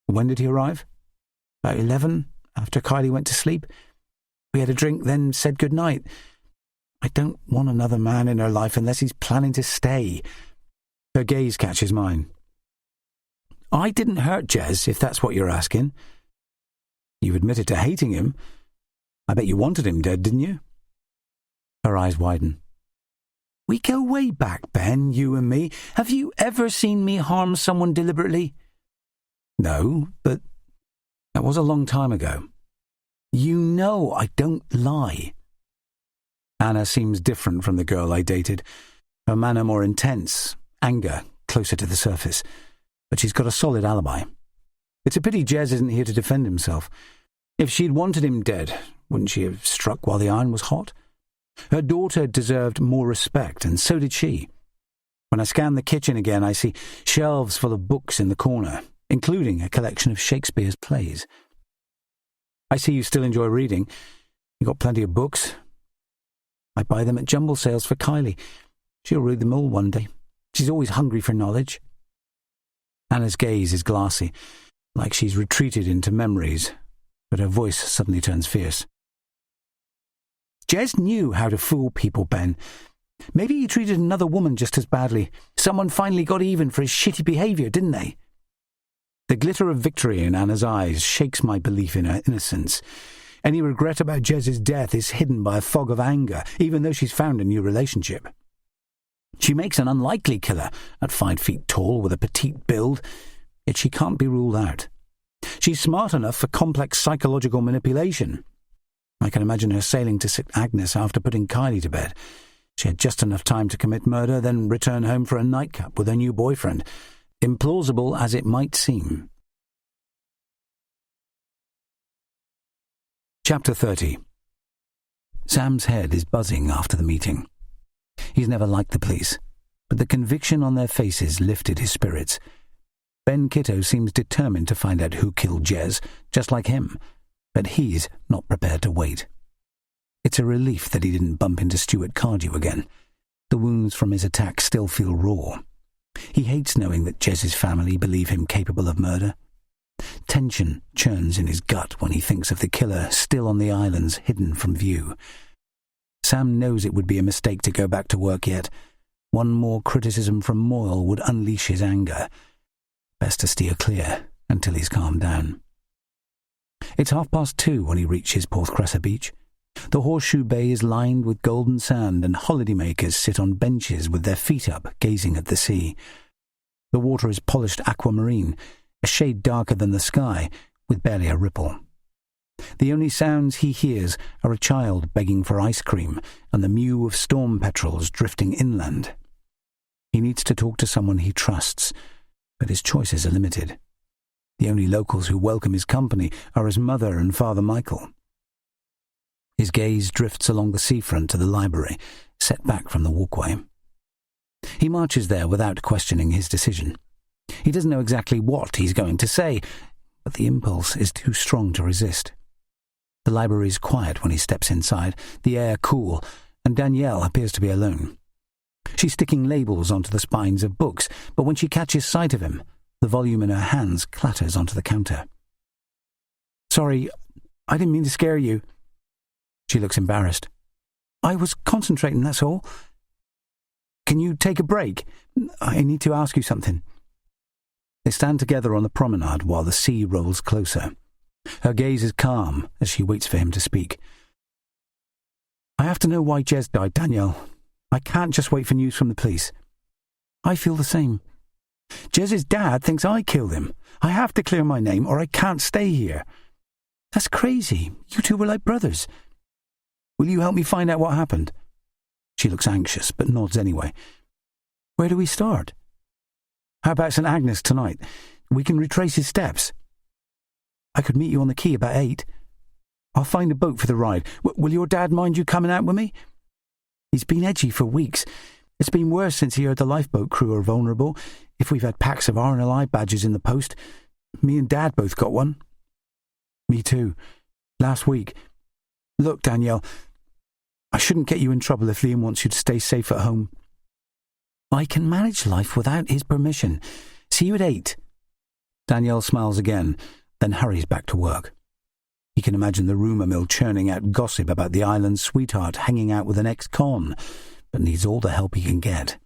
When did he arrive? About 11, after Kylie went to sleep. We had a drink, then said good night. I don't want another man in her life unless he's planning to stay. Her gaze catches mine. I didn't hurt Jez, if that's what you're asking. You admitted to hating him. I bet you wanted him dead, didn't you? Her eyes widen. We go way back, Ben, you and me. Have you ever seen me harm someone deliberately? No, but that was a long time ago. You know I don't lie. Anna seems different from the girl I dated. Her manner more intense, anger closer to the surface. But she's got a solid alibi. It's a pity Jez isn't here to defend himself. If she'd wanted him dead, wouldn't she have struck while the iron was hot? Her daughter deserved more respect, and so did she. When I scan the kitchen again, I see shelves full of books in the corner, including a collection of Shakespeare's plays. I see you still enjoy reading. You got plenty of books. I buy them at jumble sales for Kylie. She'll read them all one day. She's always hungry for knowledge." Anna's gaze is glassy, like she's retreated into memories, but her voice suddenly turns fierce. "Jez knew how to fool people, Ben. Maybe he treated another woman just as badly. Someone finally got even for his shitty behaviour, didn't they?" The glitter of victory in Anna's eyes shakes my belief in her innocence. Any regret about Jez's death is hidden by a fog of anger, even though she's found a new relationship. She makes an unlikely killer at 5 feet tall with a petite build, yet she can't be ruled out. She's smart enough for complex psychological manipulation. I can imagine her sailing to St. Agnes after putting Kylie to bed. She had just enough time to commit murder, then return home for a nightcap with her new boyfriend, implausible as it might seem. Chapter 30. Sam's head is buzzing after the meeting. He's never liked the police, but the conviction on their faces lifted his spirits. Ben Kitto seems determined to find out who killed Jez, just like him, but he's not prepared to wait. It's a relief that he didn't bump into Stuart Cardew again. The wounds from his attack still feel raw. He hates knowing that Jez's family believe him capable of murder. Tension churns in his gut when he thinks of the killer still on the islands, hidden from view. Sam knows it would be a mistake to go back to work yet. One more criticism from Moyle would unleash his anger. Best to steer clear until he's calmed down. It's 2:30 when he reaches Porthcressa Beach. The horseshoe bay is lined with golden sand, and holidaymakers sit on benches with their feet up, gazing at the sea. The water is polished aquamarine, a shade darker than the sky, with barely a ripple. The only sounds he hears are a child begging for ice cream and the mew of storm petrels drifting inland. He needs to talk to someone he trusts, but his choices are limited. The only locals who welcome his company are his mother and Father Michael. His gaze drifts along the seafront to the library, set back from the walkway. He marches there without questioning his decision. He doesn't know exactly what he's going to say, but the impulse is too strong to resist. The library is quiet when he steps inside, the air cool, and Danielle appears to be alone. She's sticking labels onto the spines of books, but when she catches sight of him, the volume in her hands clatters onto the counter. "Sorry, I didn't mean to scare you." She looks embarrassed. "I was concentrating, that's all. Can you take a break? I need to ask you something." They stand together on the promenade while the sea rolls closer. Her gaze is calm as she waits for him to speak. "I have to know why Jez died, Danielle. I can't just wait for news from the police." "I feel the same. Jez's dad thinks I killed him. I have to clear my name or I can't stay here." "That's crazy. You two were like brothers." "Will you help me find out what happened?" She looks anxious, but nods anyway. "Where do we start?" "How about St. Agnes tonight? We can retrace his steps." "I could meet you on the quay about 8. I'll find a boat for the ride. Will your dad mind you coming out with me?" "He's been edgy for weeks. It's been worse since he heard the lifeboat crew are vulnerable. If we've had packs of RNLI badges in the post. Me and Dad both got one." "Me too. Last week. Look, Danielle, I shouldn't get you in trouble if Liam wants you to stay safe at home." "I can manage life without his permission. See you at 8. Danielle smiles again, then hurries back to work. He can imagine the rumour mill churning out gossip about the island's sweetheart hanging out with an ex-con, but needs all the help he can get.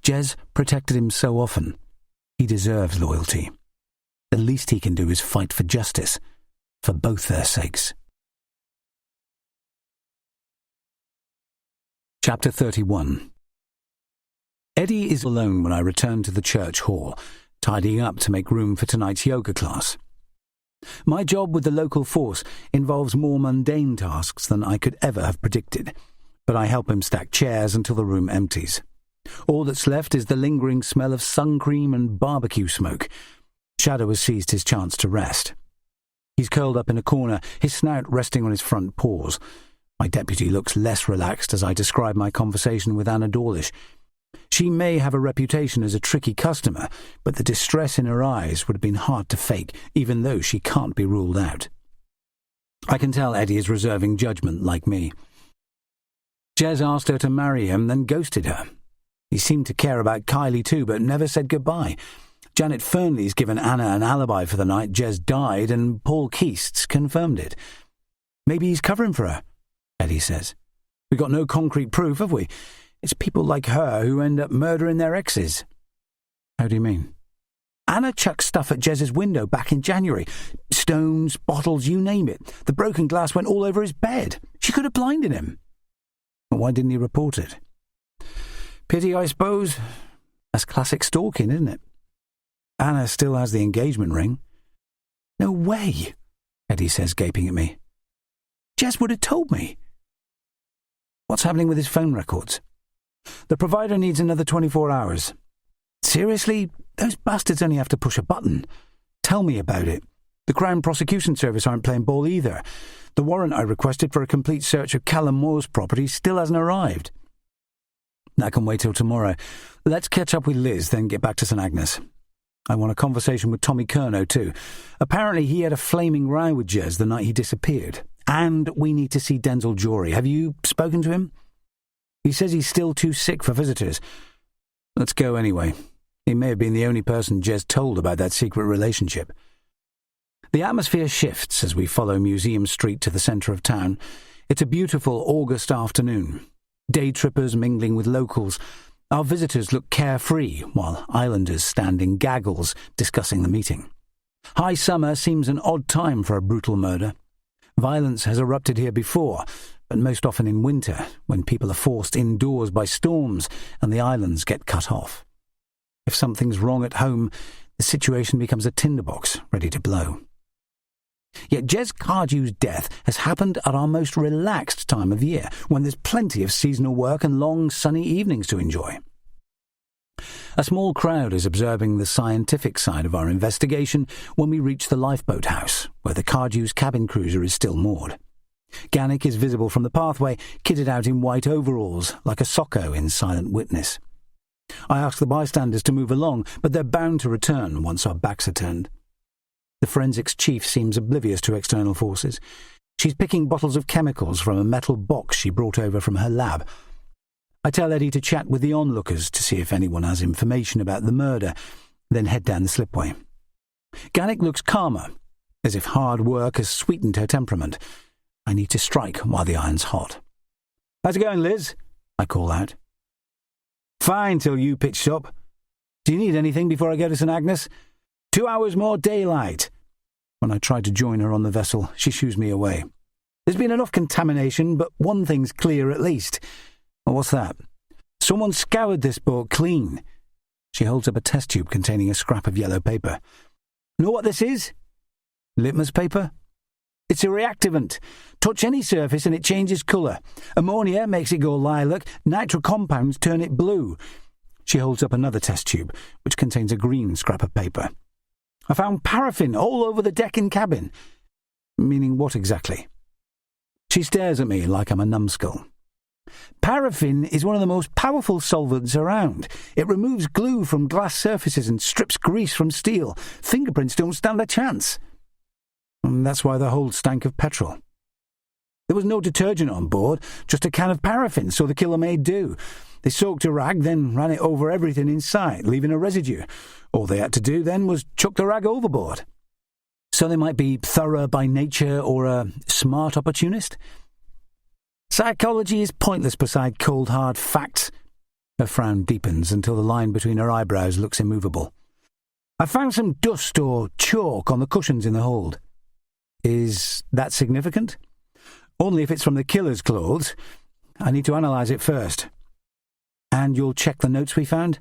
Jez protected him so often. He deserves loyalty. The least he can do is fight for justice, for both their sakes. Chapter 31. Eddie is alone when I return to the church hall, tidying up to make room for tonight's yoga class. My job with the local force involves more mundane tasks than I could ever have predicted, but I help him stack chairs until the room empties. All that's left is the lingering smell of sun cream and barbecue smoke. Shadow has seized his chance to rest. He's curled up in a corner, his snout resting on his front paws. My deputy looks less relaxed as I describe my conversation with Anna Dawlish. She may have a reputation as a tricky customer, but the distress in her eyes would have been hard to fake, even though she can't be ruled out. I can tell Eddie is reserving judgment like me. Jez asked her to marry him, then ghosted her. He seemed to care about Kylie too, but never said goodbye. Janet Fernley's given Anna an alibi for the night Jez died, and Paul Keast's confirmed it. Maybe he's covering for her, Eddie says. We've got no concrete proof, have we? It's people like her who end up murdering their exes. How do you mean? Anna chucked stuff at Jez's window back in January. Stones, bottles, you name it. The broken glass went all over his bed. She could have blinded him. But why didn't he report it? Pity, I suppose. That's classic stalking, isn't it? Anna still has the engagement ring. No way, Eddie says, gaping at me. Jez would have told me. What's happening with his phone records? The provider needs another 24 hours. Seriously? Those bastards only have to push a button. Tell me about it. The Crown Prosecution Service aren't playing ball either. The warrant I requested for a complete search of Callum Moore's property still hasn't arrived. That can wait till tomorrow. Let's catch up with Liz, then get back to St Agnes. I want a conversation with Tommy Curnow too. Apparently he had a flaming row with Jez the night he disappeared. And we need to see Denzel Jory. Have you spoken to him? He says he's still too sick for visitors. Let's go anyway. He may have been the only person Jez told about that secret relationship. The atmosphere shifts as we follow Museum Street to the centre of town. It's a beautiful August afternoon. Day trippers mingling with locals. Our visitors look carefree, while islanders stand in gaggles discussing the meeting. High summer seems an odd time for a brutal murder. Violence has erupted here before, but most often in winter, when people are forced indoors by storms and the islands get cut off. If something's wrong at home, the situation becomes a tinderbox ready to blow. Yet Jez Cardew's death has happened at our most relaxed time of year, when there's plenty of seasonal work and long sunny evenings to enjoy. A small crowd is observing the scientific side of our investigation when we reach the lifeboat house, where the Cardew's cabin cruiser is still moored. Gannick is visible from the pathway, kitted out in white overalls, like a socko in Silent Witness. I ask the bystanders to move along, but they're bound to return once our backs are turned. The forensics chief seems oblivious to external forces. She's picking bottles of chemicals from a metal box she brought over from her lab. I tell Eddie to chat with the onlookers to see if anyone has information about the murder, then head down the slipway. Gannick looks calmer, as if hard work has sweetened her temperament. I need to strike while the iron's hot. How's it going, Liz? I call out. Fine till you pitched up. Do you need anything before I go to St Agnes? 2 hours more daylight. When I try to join her on the vessel, she shoos me away. There's been enough contamination, but one thing's clear at least. Well, what's that? Someone scoured this boat clean. She holds up a test tube containing a scrap of yellow paper. Know what this is? Litmus paper? It's a reactivant. Touch any surface and it changes colour. Ammonia makes it go lilac, nitro compounds turn it blue. She holds up another test tube, which contains a green scrap of paper. I found paraffin all over the deck and cabin. Meaning what exactly? She stares at me like I'm a numbskull. Paraffin is one of the most powerful solvents around. It removes glue from glass surfaces and strips grease from steel. Fingerprints don't stand a chance. And that's why the hold stank of petrol. There was no detergent on board, just a can of paraffin, so the killer made do. They soaked a rag, then ran it over everything in sight, leaving a residue. All they had to do then was chuck the rag overboard. So they might be thorough by nature or a smart opportunist? Psychology is pointless beside cold, hard facts. Her frown deepens until the line between her eyebrows looks immovable. I found some dust or chalk on the cushions in the hold. Is that significant? Only if it's from the killer's clothes. I need to analyse it first. And you'll check the notes we found?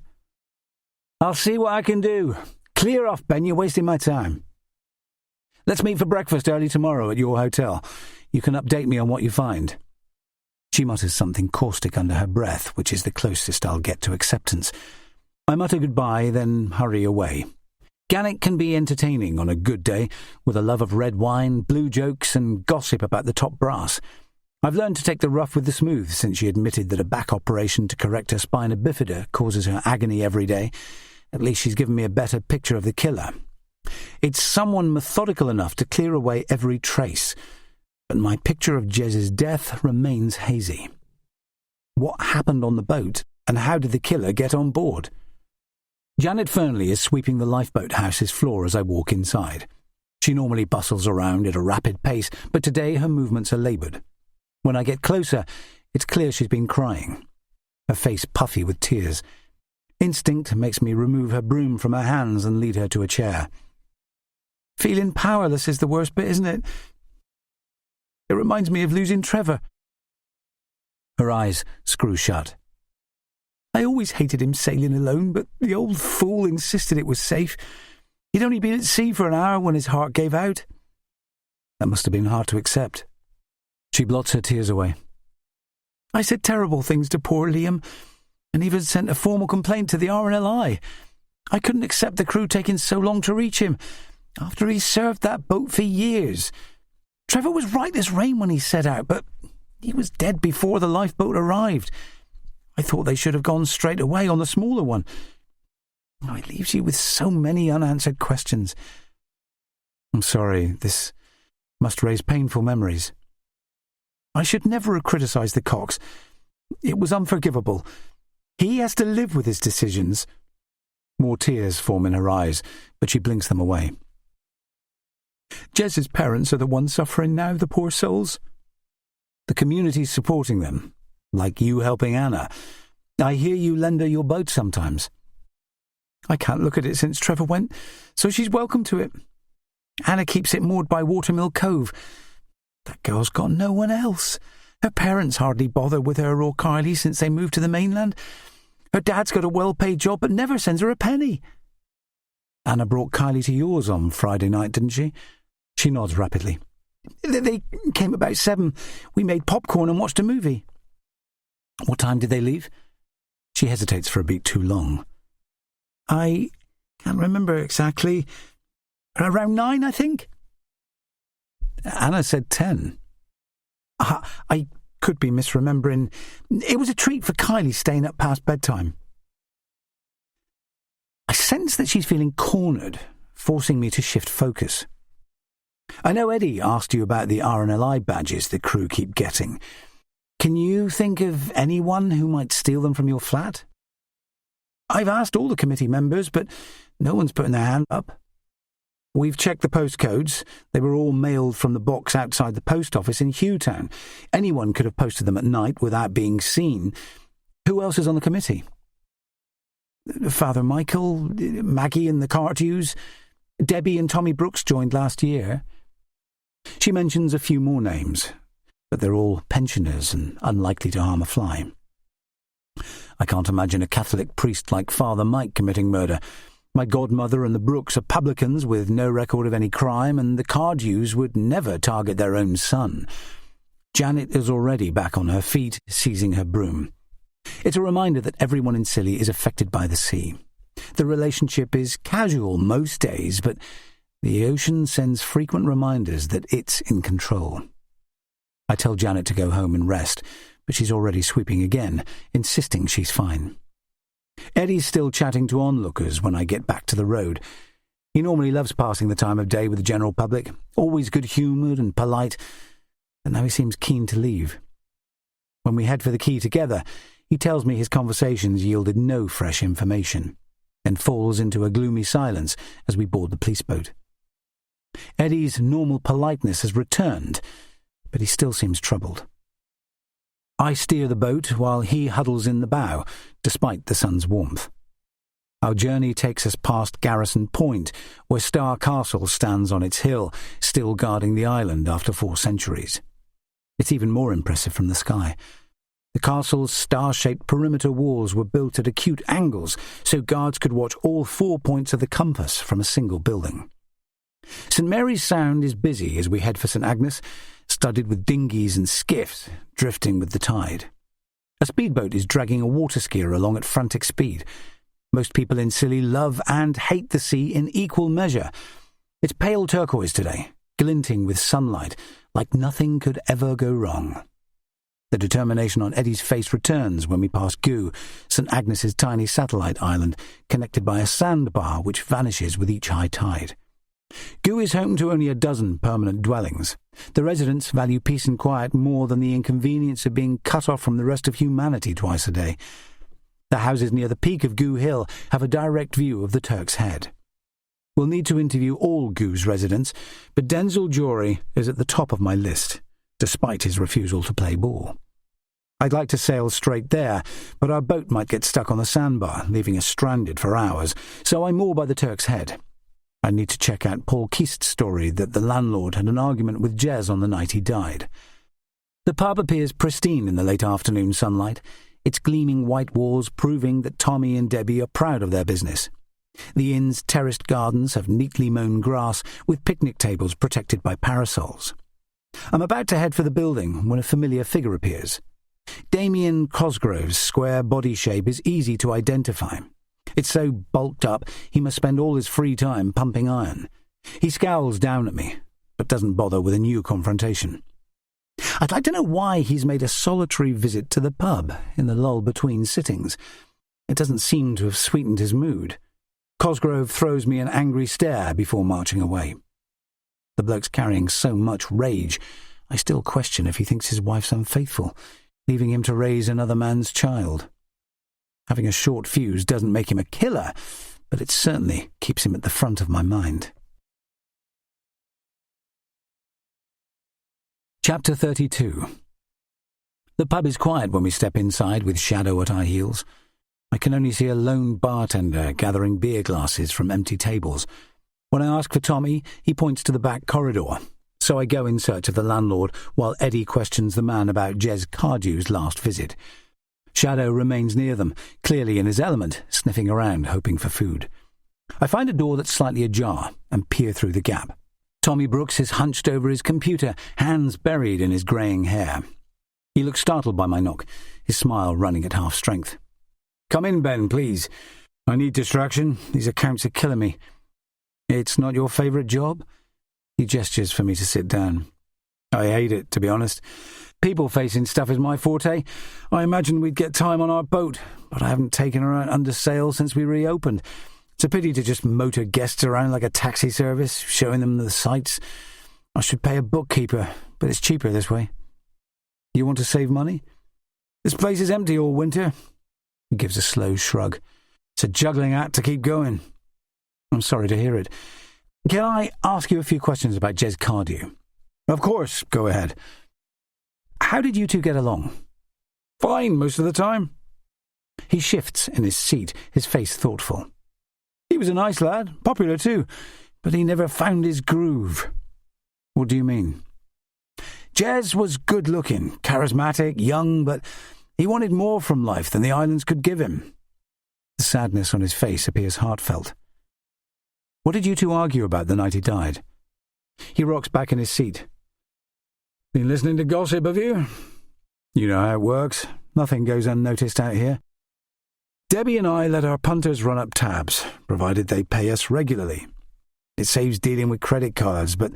I'll see what I can do. Clear off, Ben, you're wasting my time. Let's meet for breakfast early tomorrow at your hotel. You can update me on what you find. She mutters something caustic under her breath, which is the closest I'll get to acceptance. I mutter goodbye, then hurry away. Gannick can be entertaining on a good day, with a love of red wine, blue jokes, and gossip about the top brass. I've learned to take the rough with the smooth since she admitted that a back operation to correct her spina bifida causes her agony every day. At least she's given me a better picture of the killer. It's someone methodical enough to clear away every trace. but my picture of Jez's death remains hazy. What happened on the boat, and how did the killer get on board? Janet Fernley is sweeping the lifeboat house's floor as I walk inside. She normally bustles around at a rapid pace, but today her movements are laboured. When I get closer, it's clear she's been crying, her face puffy with tears. Instinct makes me remove her broom from her hands and lead her to a chair. Feeling powerless is the worst bit, isn't it? It reminds me of losing Trevor. Her eyes screw shut. I always hated him sailing alone, but the old fool insisted it was safe. He'd only been at sea for an hour when his heart gave out. That must have been hard to accept. She blots her tears away. I said terrible things to poor Liam, and even sent a formal complaint to the RNLI. I couldn't accept the crew taking so long to reach him, after he served that boat for years. Trevor was right as rain when he set out, but he was dead before the lifeboat arrived. I thought they should have gone straight away on the smaller one. Oh, it leaves you with so many unanswered questions. I'm sorry, this must raise painful memories. I should never have criticised the Cox. It was unforgivable. He has to live with his decisions. More tears form in her eyes, but she blinks them away. Jez's parents are the ones suffering now, the poor souls. The community's supporting them, like you helping Anna. I hear you lend her your boat sometimes. I can't look at it since Trevor went, so she's welcome to it. Anna keeps it moored by Watermill Cove. That girl's got no one else. Her parents hardly bother with her or Kylie since they moved to the mainland. Her dad's got a well-paid job but never sends her a penny. Anna brought Kylie to yours on Friday night, didn't she? She nods rapidly. They came about 7. We made popcorn and watched a movie. What time did they leave? She hesitates for a beat too long. I can't remember exactly. Around 9, I think. Anna said 10. I could be misremembering. It was a treat for Kylie staying up past bedtime. I sense that she's feeling cornered, forcing me to shift focus. I know Eddie asked you about the RNLI badges the crew keep getting. Can you think of anyone who might steal them from your flat? I've asked all the committee members, but no one's putting their hand up. We've checked the postcodes. They were all mailed from the box outside the post office in Hughtown. Anyone could have posted them at night without being seen. Who else is on the committee? Father Michael, Maggie and the Cardews, Debbie and Tommy Brooks joined last year. She mentions a few more names, but they're all pensioners and unlikely to harm a fly. I can't imagine a Catholic priest like Father Mike committing murder. My godmother and the Brooks are publicans with no record of any crime, and the Cardews would never target their own son. Janet is already back on her feet, seizing her broom. It's a reminder that everyone in Scilly is affected by the sea. The relationship is casual most days, but the ocean sends frequent reminders that it's in control. I tell Janet to go home and rest, but she's already sweeping again, insisting she's fine. Eddie's still chatting to onlookers when I get back to the road. He normally loves passing the time of day with the general public, always good-humoured and polite, but now he seems keen to leave. When we head for the quay together, he tells me his conversations yielded no fresh information, and falls into a gloomy silence as we board the police boat. Eddie's normal politeness has returned, but he still seems troubled. I steer the boat while he huddles in the bow, despite the sun's warmth. Our journey takes us past Garrison Point, where Star Castle stands on its hill, still guarding the island after 4 centuries. It's even more impressive from the sky. The castle's star-shaped perimeter walls were built at acute angles, so guards could watch all 4 points of the compass from a single building. St Mary's Sound is busy as we head for St Agnes, studded with dinghies and skiffs, drifting with the tide. A speedboat is dragging a water skier along at frantic speed. Most people in Scilly love and hate the sea in equal measure. It's pale turquoise today, glinting with sunlight, like nothing could ever go wrong. The determination on Eddie's face returns when we pass Goo, St Agnes's tiny satellite island, connected by a sandbar which vanishes with each high tide. Goo is home to only a dozen permanent dwellings. The residents value peace and quiet more than the inconvenience of being cut off from the rest of humanity twice a day. The houses near the peak of Goo Hill have a direct view of the Turk's Head. We'll need to interview all Goo's residents, but Denzil Jory is at the top of my list, despite his refusal to play ball. I'd like to sail straight there, but our boat might get stuck on the sandbar, leaving us stranded for hours, so I moor by the Turk's Head. I need to check out Paul Keast's story that the landlord had an argument with Jez on the night he died. The pub appears pristine in the late afternoon sunlight, its gleaming white walls proving that Tommy and Debbie are proud of their business. The inn's terraced gardens have neatly mown grass with picnic tables protected by parasols. I'm about to head for the building when a familiar figure appears. Damien Cosgrove's square body shape is easy to identify. It's so bulked up he must spend all his free time pumping iron. He scowls down at me, but doesn't bother with a new confrontation. I'd like to know why he's made a solitary visit to the pub in the lull between sittings. It doesn't seem to have sweetened his mood. Cosgrove throws me an angry stare before marching away. The bloke's carrying so much rage, I still question if he thinks his wife's unfaithful, leaving him to raise another man's child. Having a short fuse doesn't make him a killer, but it certainly keeps him at the front of my mind. Chapter 32. The pub is quiet when we step inside with Shadow at our heels. I can only see a lone bartender gathering beer glasses from empty tables. When I ask for Tommy, he points to the back corridor, so I go in search of the landlord while Eddie questions the man about Jez Cardew's last visit. Shadow remains near them, clearly in his element, sniffing around, hoping for food. I find a door that's slightly ajar and peer through the gap. Tommy Brooks is hunched over his computer, hands buried in his greying hair. He looks startled by my knock, his smile running at half strength. "Come in, Ben, please. I need distraction. These accounts are killing me." "It's not your favourite job?" He gestures for me to sit down. "I hate it, to be honest. People-facing stuff is my forte. I imagined we'd get time on our boat, but I haven't taken her out under sail since we reopened. It's a pity to just motor guests around like a taxi service, showing them the sights. I should pay a bookkeeper, but it's cheaper this way." "You want to save money?" "This place is empty all winter." He gives a slow shrug. "It's a juggling act to keep going." "I'm sorry to hear it. Can I ask you a few questions about Jez Cardew?" "Of course, go ahead." "How did you two get along?" "Fine, most of the time." He shifts in his seat, his face thoughtful. "He was a nice lad, popular too, but he never found his groove." "What do you mean?" "Jez was good-looking, charismatic, young, but he wanted more from life than the islands could give him." The sadness on his face appears heartfelt. "What did you two argue about the night he died?" He rocks back in his seat. "Been listening to gossip, have you? You know how it works. Nothing goes unnoticed out here. Debbie and I let our punters run up tabs, provided they pay us regularly. It saves dealing with credit cards, but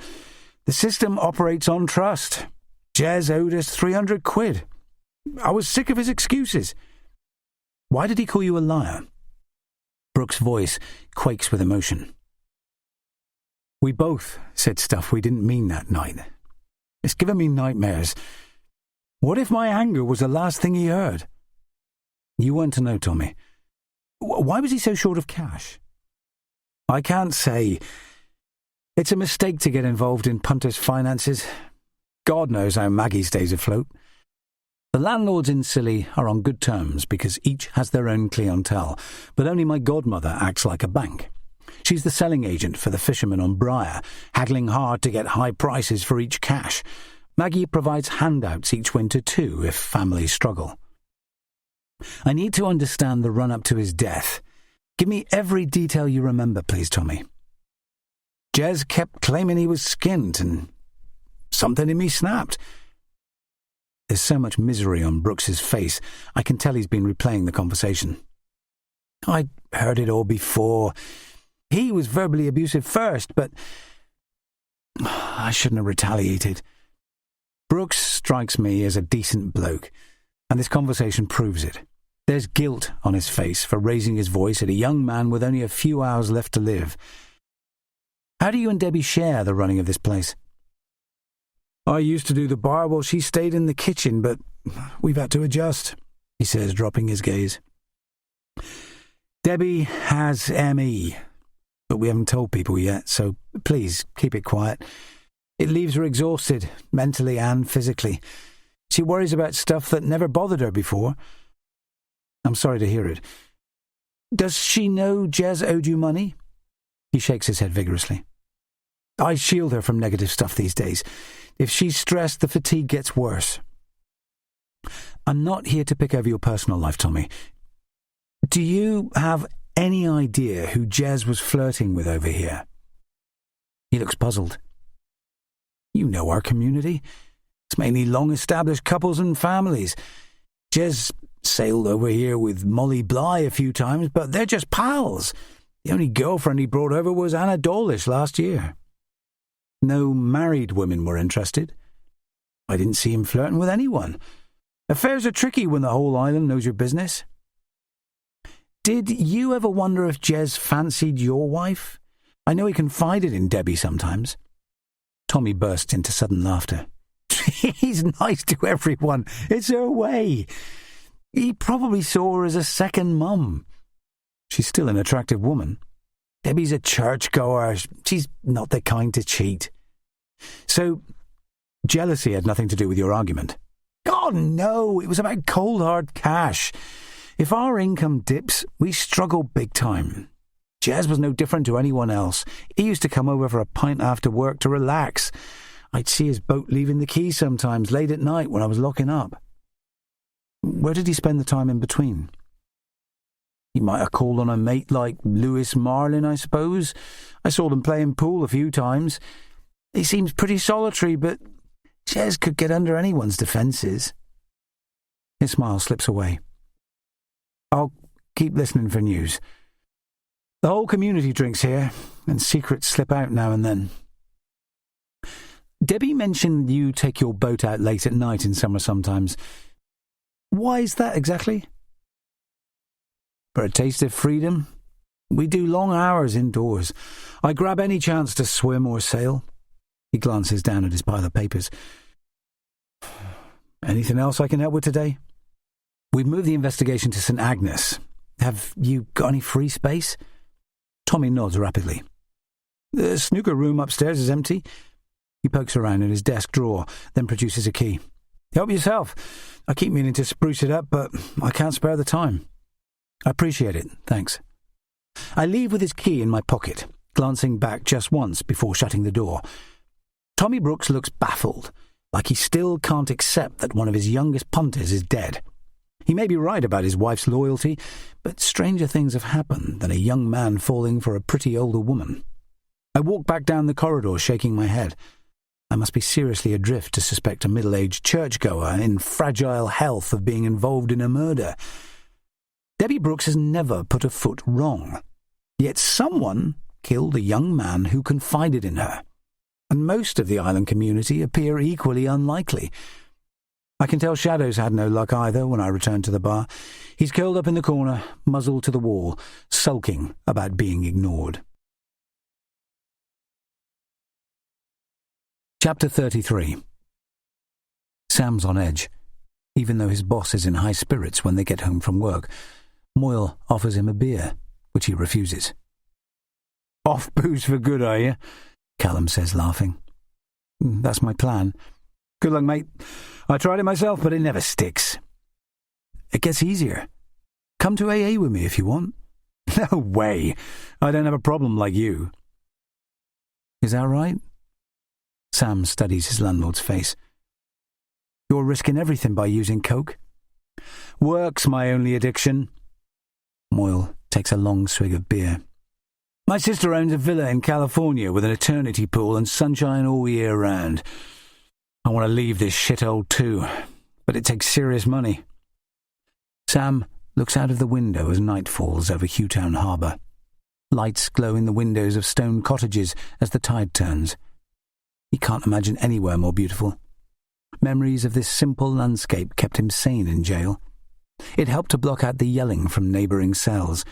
the system operates on trust. Jez owed us 300 quid. I was sick of his excuses." "Why did he call you a liar?" Brooks' voice quakes with emotion. "We both said stuff we didn't mean that night. It's given me nightmares. What if my anger was the last thing he heard?" "You weren't to know, Tommy. Why was he so short of cash?" "I can't say. It's a mistake to get involved in punters' finances. God knows how Maggie stays afloat. The landlords in Scilly are on good terms because each has their own clientele, but only my godmother acts like a bank. She's the selling agent for the fishermen on Briar, haggling hard to get high prices for each cash. Maggie provides handouts each winter too, if families struggle. I need to understand the run-up to his death. Give me every detail you remember, please, Tommy." "Jez kept claiming he was skint, and something in me snapped." There's so much misery on Brooks's face, I can tell he's been replaying the conversation. "I'd heard it all before. He was verbally abusive first, but I shouldn't have retaliated." Brooks strikes me as a decent bloke, and this conversation proves it. There's guilt on his face for raising his voice at a young man with only a few hours left to live. How do you and Debbie share the running of this place? I used to do the bar while she stayed in the kitchen, but we've had to adjust, he says, dropping his gaze. Debbie has ME, but we haven't told people yet, so please keep it quiet. It leaves her exhausted, mentally and physically. She worries about stuff that never bothered her before. I'm sorry to hear it. Does she know Jez owed you money? He shakes his head vigorously. I shield her from negative stuff these days. If she's stressed, the fatigue gets worse. I'm not here to pick over your personal life, Tommy. Do you have any idea who Jez was flirting with over here? He looks puzzled. You know our community. It's mainly long-established couples and families. Jez sailed over here with Molly Bly a few times, but they're just pals. The only girlfriend he brought over was Anna Dawlish last year. No married women were interested. I didn't see him flirting with anyone. Affairs are tricky when the whole island knows your business. Did you ever wonder if Jez fancied your wife? I know he confided in Debbie sometimes. Tommy burst into sudden laughter. He's nice to everyone. It's her way. He probably saw her as a second mum. She's still an attractive woman. Debbie's a churchgoer. She's not the kind to cheat. So, jealousy had nothing to do with your argument? God, no. It was about cold, hard cash. If our income dips, we struggle big time. Jez was no different to anyone else. He used to come over for a pint after work to relax. I'd see his boat leaving the quay sometimes late at night when I was locking up. Where did he spend the time in between? He might have called on a mate like Lewis Marlin, I suppose. I saw them playing pool a few times. He seems pretty solitary, but Jez could get under anyone's defences. His smile slips away. I'll keep listening for news. The whole community drinks here, and secrets slip out now and then. Debbie mentioned you take your boat out late at night in summer sometimes. Why is that exactly? For a taste of freedom. We do long hours indoors. I grab any chance to swim or sail. He glances down at his pile of papers. Anything else I can help with today? We've moved the investigation to St. Agnes. Have you got any free space? Tommy nods rapidly. The snooker room upstairs is empty. He pokes around in his desk drawer, then produces a key. Help yourself. I keep meaning to spruce it up, but I can't spare the time. I appreciate it, thanks. I leave with his key in my pocket, glancing back just once before shutting the door. Tommy Brooks looks baffled, like he still can't accept that one of his youngest punters is dead. He may be right about his wife's loyalty, but stranger things have happened than a young man falling for a pretty older woman. I walk back down the corridor, shaking my head. I must be seriously adrift to suspect a middle-aged churchgoer in fragile health of being involved in a murder. Debbie Brooks has never put a foot wrong. Yet someone killed a young man who confided in her. And most of the island community appear equally unlikely. I can tell Shadow's had no luck either when I return to the bar. He's curled up in the corner, muzzle to the wall, sulking about being ignored. Chapter 33. Sam's on edge, even though his boss is in high spirits when they get home from work. Moyle offers him a beer, which he refuses. Off booze for good, are you? Callum says, laughing. That's my plan. Good luck, mate. I tried it myself, but it never sticks. It gets easier. Come to AA with me if you want. No way. I don't have a problem like you. Is that right? Sam studies his landlord's face. You're risking everything by using coke? Work's my only addiction. Moyle takes a long swig of beer. My sister owns a villa in California with an eternity pool and sunshine all year round. I want to leave this shithole too, but it takes serious money. Sam looks out of the window as night falls over Hughtown Harbour. Lights glow in the windows of stone cottages as the tide turns. He can't imagine anywhere more beautiful. Memories of this simple landscape kept him sane in jail. It helped to block out the yelling from neighbouring cells,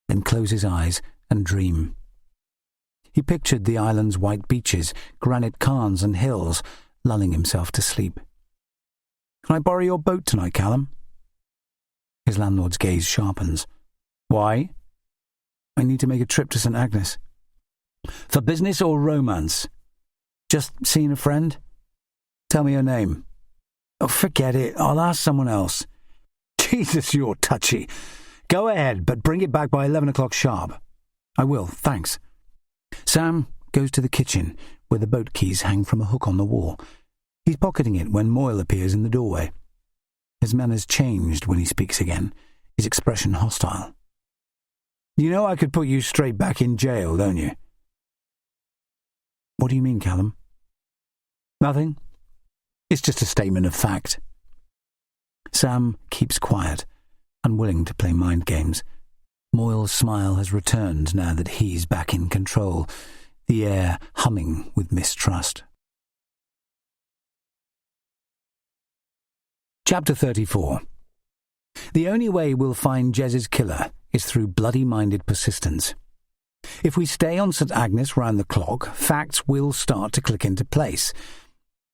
then close his eyes and dream. He pictured the island's white beaches, granite cairns and hills, lulling himself to sleep. "Can I borrow your boat tonight, Callum?" His landlord's gaze sharpens. "Why?" "I need to make a trip to St. Agnes." "For business or romance?" "Just seeing a friend." "Tell me her name." "Oh, forget it. I'll ask someone else." "Jesus, you're touchy. Go ahead, but bring it back by 11 o'clock sharp." "I will, thanks." Sam goes to the kitchen, where the boat keys hang from a hook on the wall. He's pocketing it when Moyle appears in the doorway. His manners changed when he speaks again, his expression hostile. "You know I could put you straight back in jail, don't you?" "What do you mean, Callum?" "Nothing. It's just a statement of fact." Sam keeps quiet, unwilling to play mind games. Moyle's smile has returned now that he's back in control, the air humming with mistrust. Chapter 34. The only way we'll find Jez's killer is through bloody-minded persistence. If we stay on St. Agnes round the clock, facts will start to click into place.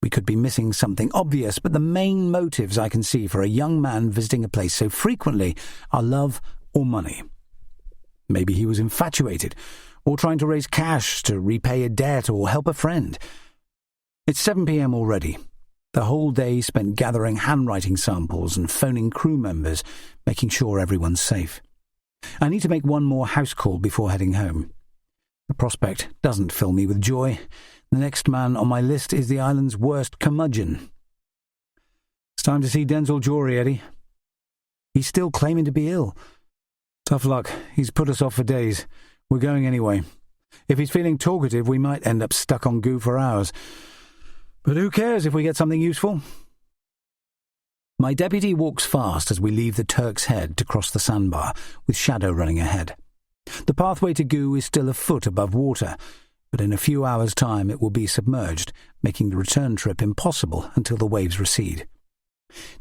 We could be missing something obvious, but the main motives I can see for a young man visiting a place so frequently are love or money. Maybe he was infatuated, or trying to raise cash to repay a debt or help a friend. It's 7 p.m. already. The whole day spent gathering handwriting samples and phoning crew members, making sure everyone's safe. I need to make one more house call before heading home. The prospect doesn't fill me with joy. The next man on my list is the island's worst curmudgeon. It's time to see Denzil Jory, Eddie. He's still claiming to be ill. Tough luck. He's put us off for days. We're going anyway. If he's feeling talkative, we might end up stuck on goo for hours. But who cares if we get something useful? My deputy walks fast as we leave the Turk's Head to cross the sandbar, with Shadow running ahead. The pathway to goo is still a foot above water, but in a few hours' time it will be submerged, making the return trip impossible until the waves recede.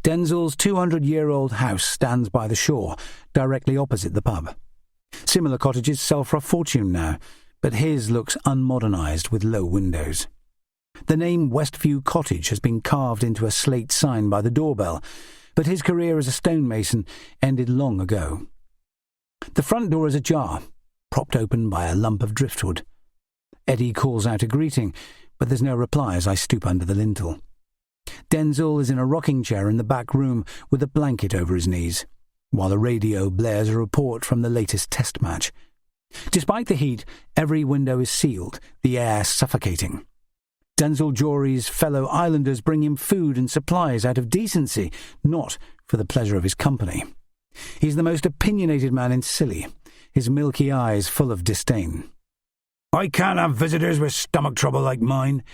Denzil's 200-year-old house stands by the shore, directly opposite the pub. Similar cottages sell for a fortune now, but his looks unmodernised with low windows. The name Westview Cottage has been carved into a slate sign by the doorbell, but his career as a stonemason ended long ago. The front door is ajar, propped open by a lump of driftwood. Eddie calls out a greeting, but there's no reply as I stoop under the lintel. Denzil is in a rocking chair in the back room with a blanket over his knees, while the radio blares a report from the latest test match. Despite the heat, every window is sealed, the air suffocating. Denzil Jory's fellow islanders bring him food and supplies out of decency, not for the pleasure of his company. He's the most opinionated man in Scilly, his milky eyes full of disdain. "I can't have visitors with stomach trouble like mine."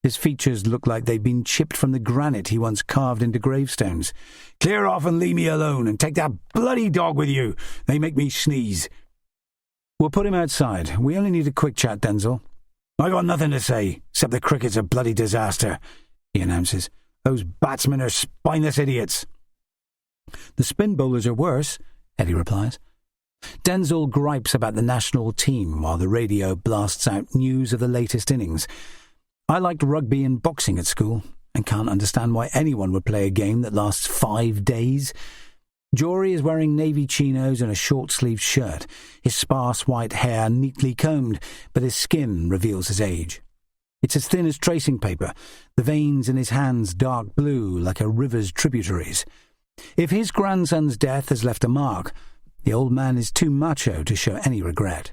His features look like they've been chipped from the granite he once carved into gravestones. "Clear off and leave me alone, and take that bloody dog with you. They make me sneeze." "We'll put him outside. We only need a quick chat, Denzil." "I got nothing to say, except the cricket's a bloody disaster," he announces. "Those batsmen are spineless idiots." "The spin bowlers are worse," Eddie replies. Denzil gripes about the national team while the radio blasts out news of the latest innings. I liked rugby and boxing at school, and can't understand why anyone would play a game that lasts 5 days. Jory is wearing navy chinos and a short-sleeved shirt, his sparse white hair neatly combed, but his skin reveals his age. It's as thin as tracing paper, the veins in his hands dark blue like a river's tributaries. If his grandson's death has left a mark, the old man is too macho to show any regret.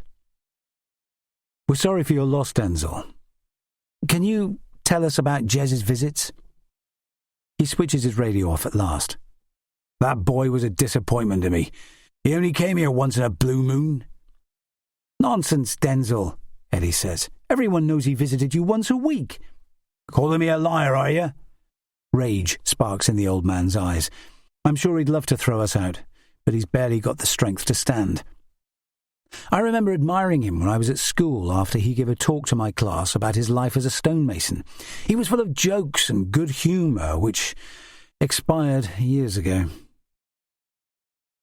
"We're sorry for your loss, Denzil. Can you tell us about Jez's visits?" He switches his radio off at last. "That boy was a disappointment to me. He only came here once in a blue moon." "Nonsense, Denzil," Eddie says. "Everyone knows he visited you once a week." "Calling me a liar, are you?" Rage sparks in the old man's eyes. I'm sure he'd love to throw us out, but he's barely got the strength to stand. I remember admiring him when I was at school after he gave a talk to my class about his life as a stonemason. He was full of jokes and good humour, which expired years ago.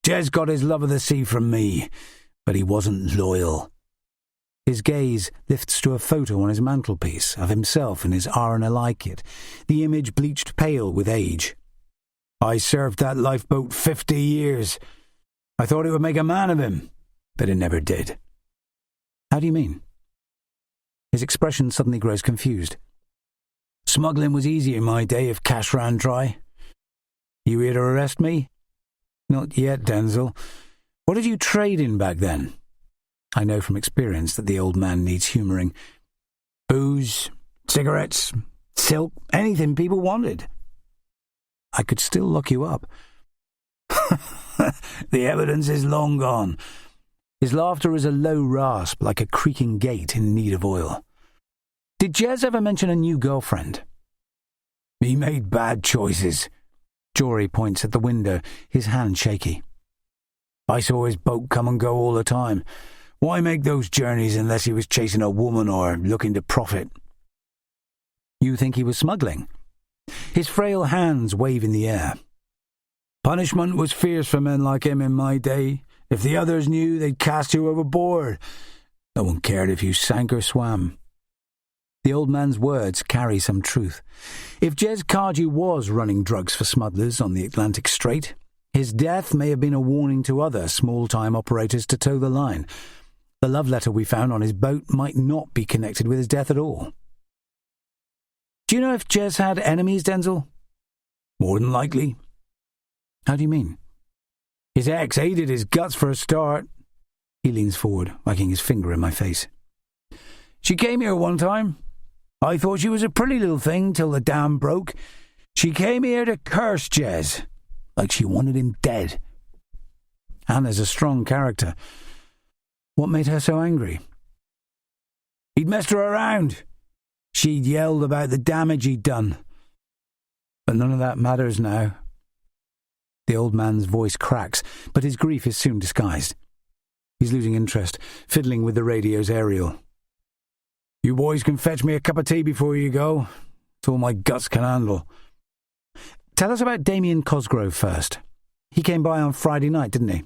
"Jez got his love of the sea from me, but he wasn't loyal." His gaze lifts to a photo on his mantelpiece of himself in his RNLI kit, the image bleached pale with age. "I served that lifeboat 50 years. I thought it would make a man of him, but it never did." "How do you mean?" His expression suddenly grows confused. "Smuggling was easy in my day if cash ran dry. You here to arrest me?" "Not yet, Denzel. What did you trade in back then?" I know from experience that the old man needs humouring. "Booze, cigarettes, silk, anything people wanted." "I could still lock you up." "The evidence is long gone." His laughter is a low rasp like a creaking gate in need of oil. "Did Jez ever mention a new girlfriend?" "He made bad choices." Jory points at the window, his hand shaky. "I saw his boat come and go all the time. Why make those journeys unless he was chasing a woman or looking to profit?" "You think he was smuggling?" His frail hands wave in the air. "Punishment was fierce for men like him in my day. If the others knew, they'd cast you overboard. No one cared if you sank or swam." The old man's words carry some truth. If Jez Cardew was running drugs for smugglers on the Atlantic Strait, his death may have been a warning to other small-time operators to toe the line. The love letter we found on his boat might not be connected with his death at all. "Do you know if Jez had enemies, Denzel?" "More than likely." "How do you mean?" "His ex hated his guts for a start." He leans forward, wagging his finger in my face. "She came here one time. I thought she was a pretty little thing till the dam broke. She came here to curse Jez, like she wanted him dead." "Anna's a strong character. What made her so angry?" "He'd messed her around. She'd yelled about the damage he'd done. But none of that matters now." The old man's voice cracks, but his grief is soon disguised. He's losing interest, fiddling with the radio's aerial. "You boys can fetch me a cup of tea before you go. It's all my guts can handle." "Tell us about Damien Cosgrove first. He came by on Friday night, didn't he?"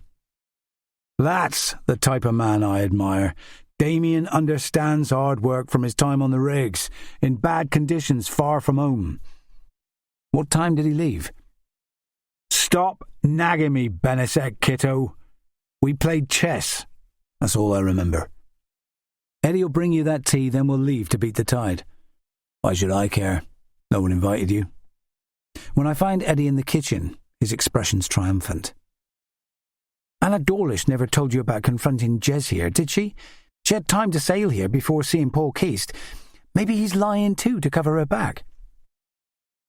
"That's the type of man I admire. Damien understands hard work from his time on the rigs, in bad conditions far from home." "What time did he leave?" "Stop nagging me, Benesek kiddo. We played chess. That's all I remember." "Eddie'll bring you that tea, then we'll leave to beat the tide." "Why should I care? No one invited you." When I find Eddie in the kitchen, his expression's triumphant. "Anna Dawlish never told you about confronting Jez here, did she? She had time to sail here before seeing Paul Keast. Maybe he's lying too to cover her back."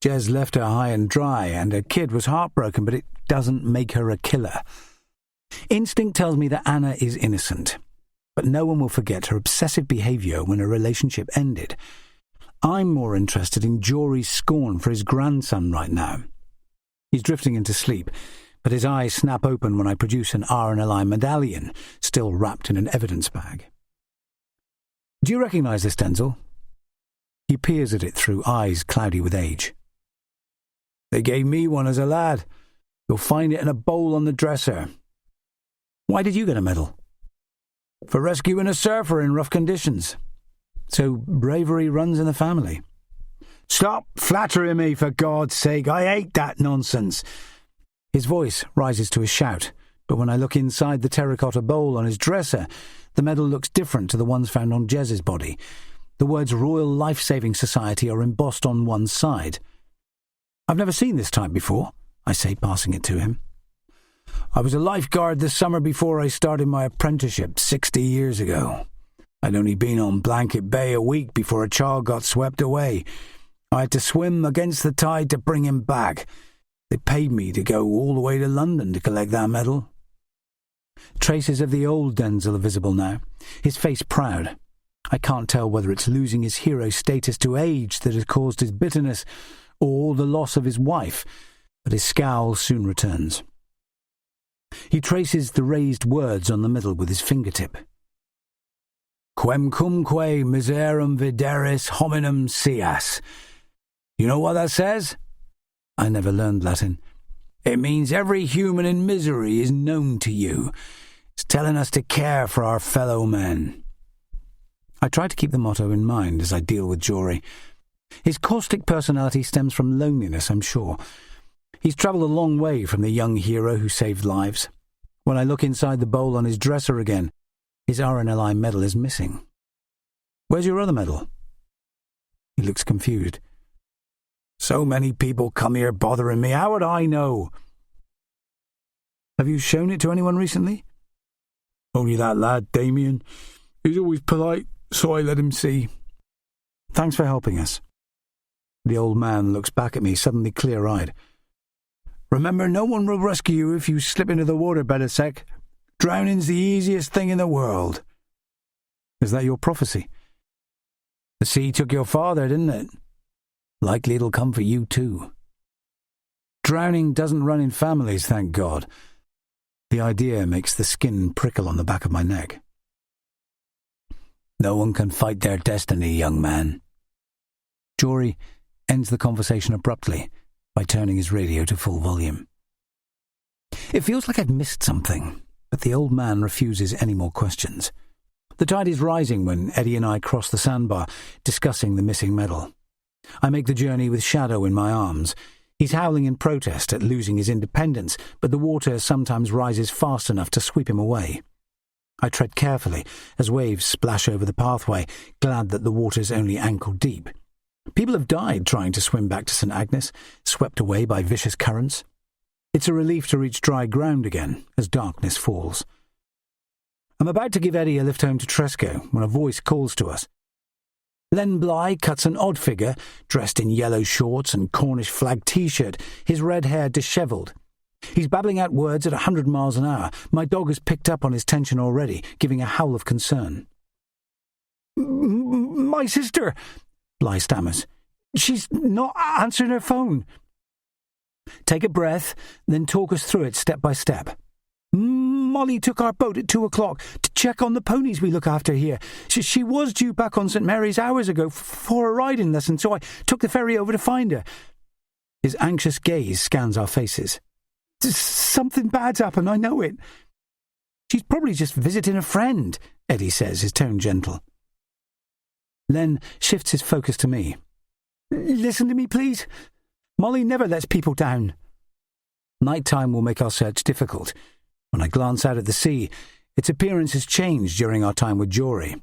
"Jez left her high and dry, and her kid was heartbroken, but it doesn't make her a killer. Instinct tells me that Anna is innocent, but no one will forget her obsessive behaviour when her relationship ended. I'm more interested in Jory's scorn for his grandson right now." He's drifting into sleep, but his eyes snap open when I produce an RNLI medallion, still wrapped in an evidence bag. "Do you recognise this, Denzel?" He peers at it through eyes cloudy with age. "They gave me one as a lad. You'll find it in a bowl on the dresser." "Why did you get a medal?" "For rescuing a surfer in rough conditions." "So bravery runs in the family." "Stop flattering me, for God's sake. I hate that nonsense." His voice rises to a shout, but when I look inside the terracotta bowl on his dresser, the medal looks different to the ones found on Jez's body. The words Royal Life-Saving Society are embossed on one side. "I've never seen this type before," I say, passing it to him. "I was a lifeguard the summer before I started my apprenticeship 60 years ago. I'd only been on Blanket Bay a week before a child got swept away. I had to swim against the tide to bring him back. They paid me to go all the way to London to collect that medal." Traces of the old Denzel are visible now, his face proud. I can't tell whether it's losing his hero status to age that has caused his bitterness, or the loss of his wife, but his scowl soon returns. He traces the raised words on the middle with his fingertip. "Quemcumque miserum videris hominum sias." You know what that says? I never learned Latin. It means every human in misery is known to you. It's telling us to care for our fellow men. I try to keep the motto in mind as I deal with Jory. His caustic personality stems from loneliness, I'm sure. He's travelled a long way from the young hero who saved lives. When I look inside the bowl on his dresser again, his RNLI medal is missing. Where's your other medal? He looks confused. So many people come here bothering me. How would I know? Have you shown it to anyone recently? Only that lad, Damien. He's always polite, so I let him see. Thanks for helping us. The old man looks back at me, suddenly clear-eyed. Remember, no one will rescue you if you slip into the water, Belisek. Drowning's the easiest thing in the world. Is that your prophecy? The sea took your father, didn't it? Likely it'll come for you too. Drowning doesn't run in families, thank God. The idea makes the skin prickle on the back of my neck. No one can fight their destiny, young man. Jory ends the conversation abruptly by turning his radio to full volume. It feels like I'd missed something, but the old man refuses any more questions. The tide is rising when Eddie and I cross the sandbar, discussing the missing medal. I make the journey with Shadow in my arms. He's howling in protest at losing his independence, but the water sometimes rises fast enough to sweep him away. I tread carefully as waves splash over the pathway, glad that the water's only ankle deep. People have died trying to swim back to St. Agnes, swept away by vicious currents. It's a relief to reach dry ground again as darkness falls. I'm about to give Eddie a lift home to Tresco when a voice calls to us. Len Bly cuts an odd figure, dressed in yellow shorts and Cornish flag T-shirt, his red hair dishevelled. He's babbling out words at 100 miles an hour. My dog has picked up on his tension already, giving a howl of concern. My sister, Bly stammers. She's not answering her phone. Take a breath, then talk us through it step by step. Molly took our boat at 2 o'clock to check on the ponies we look after here. She was due back on St. Mary's hours ago for a riding lesson, so I took the ferry over to find her. His anxious gaze scans our faces. Something bad's happened, I know it. She's probably just visiting a friend, Eddie says, his tone gentle. Len shifts his focus to me. Listen to me, please. Molly never lets people down. Night-time will make our search difficult. When I glance out at the sea, its appearance has changed during our time with Jory.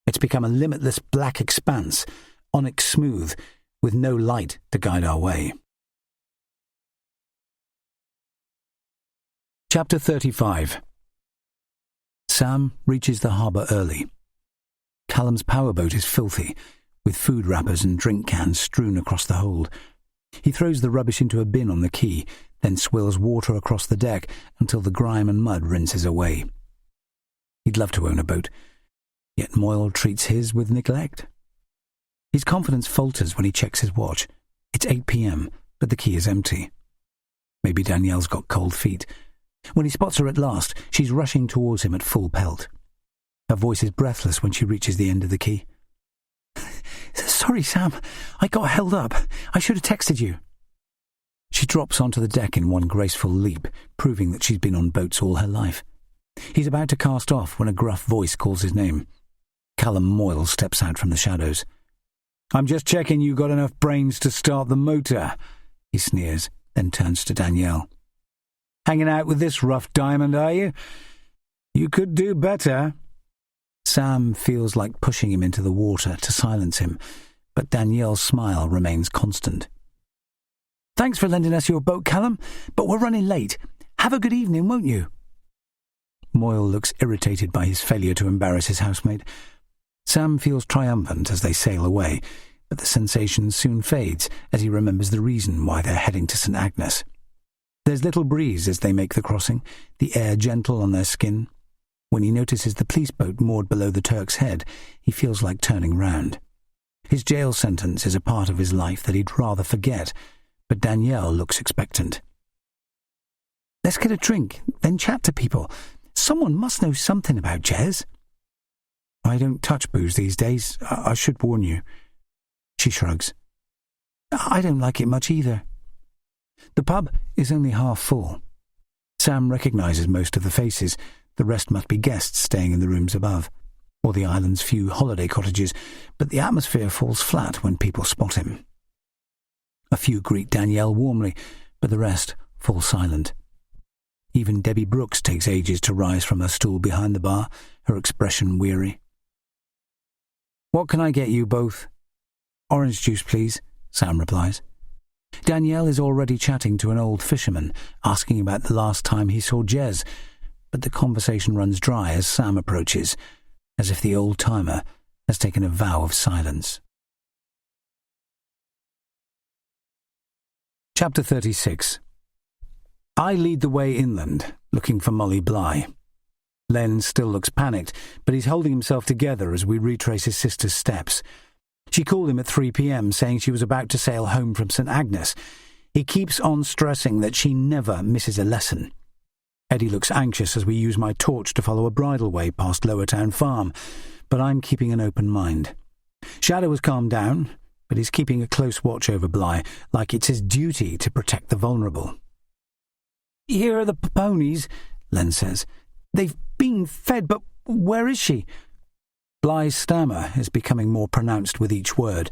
It's become a limitless black expanse, onyx smooth, with no light to guide our way. Chapter 35. Sam reaches the harbour early. Callum's powerboat is filthy, with food wrappers and drink cans strewn across the hold. He throws the rubbish into a bin on the quay, then swills water across the deck until the grime and mud rinses away. He'd love to own a boat, yet Moyle treats his with neglect. His confidence falters when he checks his watch. It's 8 p.m, but the quay is empty. Maybe Danielle's got cold feet. When he spots her at last, she's rushing towards him at full pelt. Her voice is breathless when she reaches the end of the quay. Sorry, Sam. I got held up. I should have texted you. She drops onto the deck in one graceful leap, proving that she's been on boats all her life. He's about to cast off when a gruff voice calls his name. Callum Moyle steps out from the shadows. I'm just checking you got enough brains to start the motor, he sneers, then turns to Danielle. Hanging out with this rough diamond, are you? You could do better. Sam feels like pushing him into the water to silence him, but Danielle's smile remains constant. Thanks for lending us your boat, Callum, but we're running late. Have a good evening, won't you? Moyle looks irritated by his failure to embarrass his housemate. Sam feels triumphant as they sail away, but the sensation soon fades as he remembers the reason why they're heading to St. Agnes. There's little breeze as they make the crossing, the air gentle on their skin. When he notices the police boat moored below the Turk's Head, he feels like turning round. His jail sentence is a part of his life that he'd rather forget, but Danielle looks expectant. Let's get a drink, then chat to people. Someone must know something about Jez. I don't touch booze these days. I should warn you. She shrugs. I don't like it much either. The pub is only half full. Sam recognises most of the faces. The rest must be guests staying in the rooms above. or the island's few holiday cottages, but the atmosphere falls flat when people spot him. A few greet Danielle warmly, but the rest fall silent. Even Debbie Brooks takes ages to rise from her stool behind the bar, her expression weary. "What can I get you both?" "Orange juice, please," Sam replies. Danielle is already chatting to an old fisherman, asking about the last time he saw Jez, but the conversation runs dry as Sam approaches, as if the old-timer has taken a vow of silence. Chapter 36. I lead the way inland, looking for Molly Bly. Len still looks panicked, but he's holding himself together as we retrace his sister's steps. She called him at 3 p.m, saying she was about to sail home from St. Agnes. He keeps on stressing that she never misses a lesson. Eddie looks anxious as we use my torch to follow a bridleway past Lowertown Farm, but I'm keeping an open mind. Shadow has calmed down, but he's keeping a close watch over Bly, like it's his duty to protect the vulnerable. "Here are the ponies," Len says. "They've been fed, but where is she?" Bly's stammer is becoming more pronounced with each word.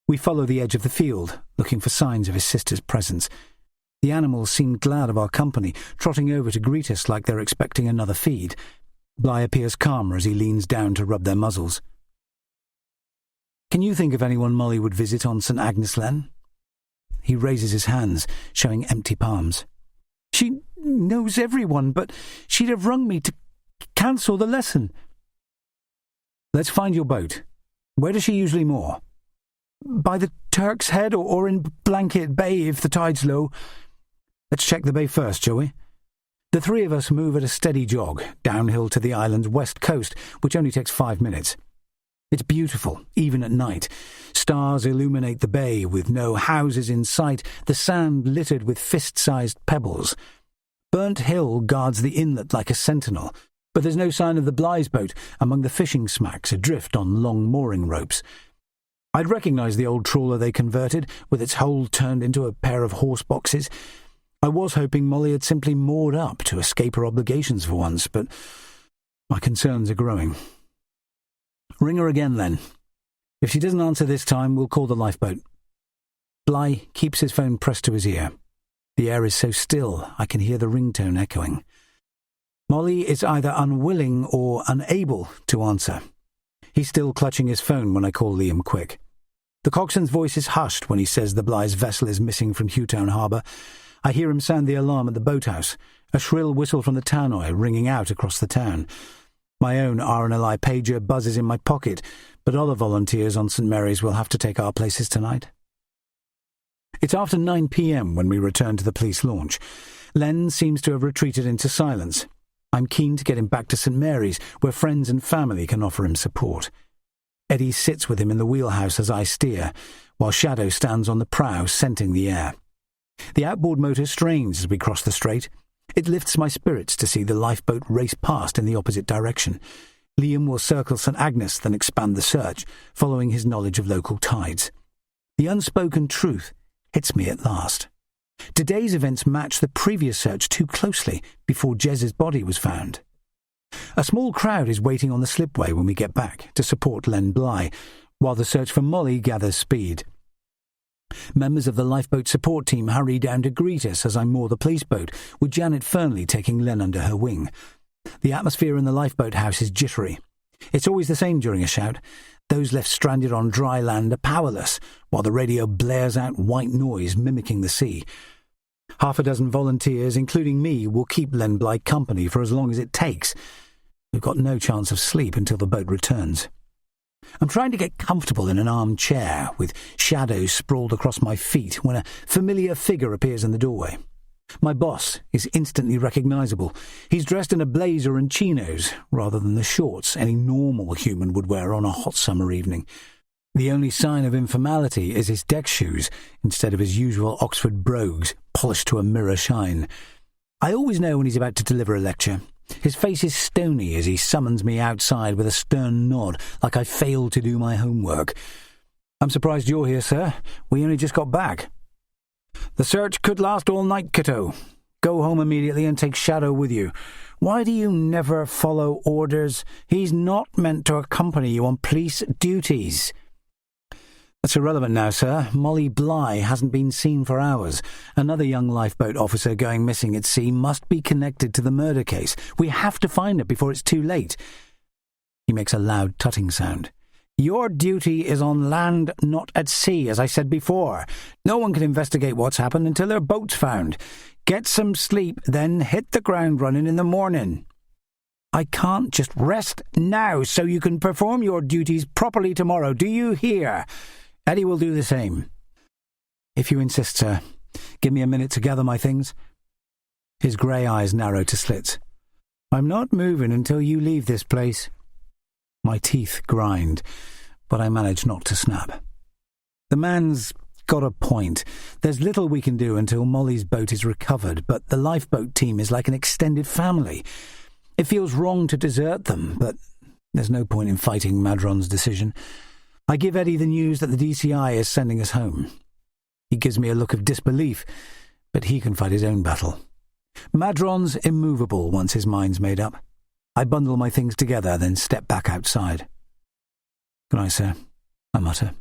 We follow the edge of the field, looking for signs of his sister's presence. The animals seem glad of our company, trotting over to greet us like they're expecting another feed. Bly appears calmer as he leans down to rub their muzzles. "Can you think of anyone Molly would visit on St. Agnes, Len?" He raises his hands, showing empty palms. "She knows everyone, but she'd have rung me to cancel the lesson." "Let's find your boat. Where does she usually moor?" "By the Turk's Head or in Blanket Bay if the tide's low." "Let's check the bay first, shall we?" The three of us move at a steady jog, downhill to the island's west coast, which only takes 5 minutes. It's beautiful, even at night. Stars illuminate the bay, with no houses in sight, the sand littered with fist-sized pebbles. Burnt Hill guards the inlet like a sentinel, but there's no sign of the Bly's boat among the fishing smacks adrift on long mooring ropes. I'd recognise the old trawler they converted, with its hold turned into a pair of horse boxes. I was hoping Molly had simply moored up to escape her obligations for once, but my concerns are growing. "Ring her again, Len. If she doesn't answer this time, we'll call the lifeboat." Bly keeps his phone pressed to his ear. The air is so still, I can hear the ringtone echoing. Molly is either unwilling or unable to answer. He's still clutching his phone when I call Liam Quick. The coxswain's voice is hushed when he says the Bly's vessel is missing from Hughtown Harbour. I hear him sound the alarm at the boathouse, a shrill whistle from the tannoy ringing out across the town. My own RNLI pager buzzes in my pocket, but other volunteers on St. Mary's will have to take our places tonight. It's after 9 p.m. when we return to the police launch. Len seems to have retreated into silence. I'm keen to get him back to St. Mary's, where friends and family can offer him support. Eddie sits with him in the wheelhouse as I steer, while Shadow stands on the prow, scenting the air. The outboard motor strains as we cross the strait. It lifts my spirits to see the lifeboat race past in the opposite direction. Liam will circle St. Agnes, then expand the search, following his knowledge of local tides. The unspoken truth hits me at last. Today's events match the previous search too closely before Jez's body was found. A small crowd is waiting on the slipway when we get back to support Len Bly, while the search for Molly gathers speed. Members of the lifeboat support team hurry down to greet us as I moor the police boat, with Janet Fernley taking Len under her wing. The atmosphere in the lifeboat house is jittery. It's always the same during a shout. Those left stranded on dry land are powerless, while the radio blares out white noise mimicking the sea. 6 volunteers, including me, will keep Len Bly company for as long as it takes. We've got no chance of sleep until the boat returns. I'm trying to get comfortable in an armchair, with shadows sprawled across my feet, when a familiar figure appears in the doorway. My boss is instantly recognisable. He's dressed in a blazer and chinos, rather than the shorts any normal human would wear on a hot summer evening. The only sign of informality is his deck shoes, instead of his usual Oxford brogues, polished to a mirror shine. I always know when he's about to deliver a lecture. His face is stony as he summons me outside with a stern nod, like I failed to do my homework. "I'm surprised you're here, sir. We only just got back." "The search could last all night, Cato. Go home immediately and take Shadow with you. Why do you never follow orders? He's not meant to accompany you on police duties." "That's irrelevant now, sir. Molly Bly hasn't been seen for hours. Another young lifeboat officer going missing at sea must be connected to the murder case. We have to find her before it's too late." He makes a loud tutting sound. "Your duty is on land, not at sea, as I said before. No one can investigate what's happened until their boat's found. Get some sleep, then hit the ground running in the morning." "I can't just rest now so you can perform your duties properly tomorrow. Do you hear? Eddie will do the same." "If you insist, sir. Give me a minute to gather my things." His grey eyes narrow to slits. "I'm not moving until you leave this place." My teeth grind, but I manage not to snap. The man's got a point. There's little we can do until Molly's boat is recovered, but the lifeboat team is like an extended family. It feels wrong to desert them, but there's no point in fighting Madron's decision. I give Eddie the news that the DCI is sending us home. He gives me a look of disbelief, but he can fight his own battle. Madron's immovable once his mind's made up. I bundle my things together, then step back outside. "Good night, sir," I mutter.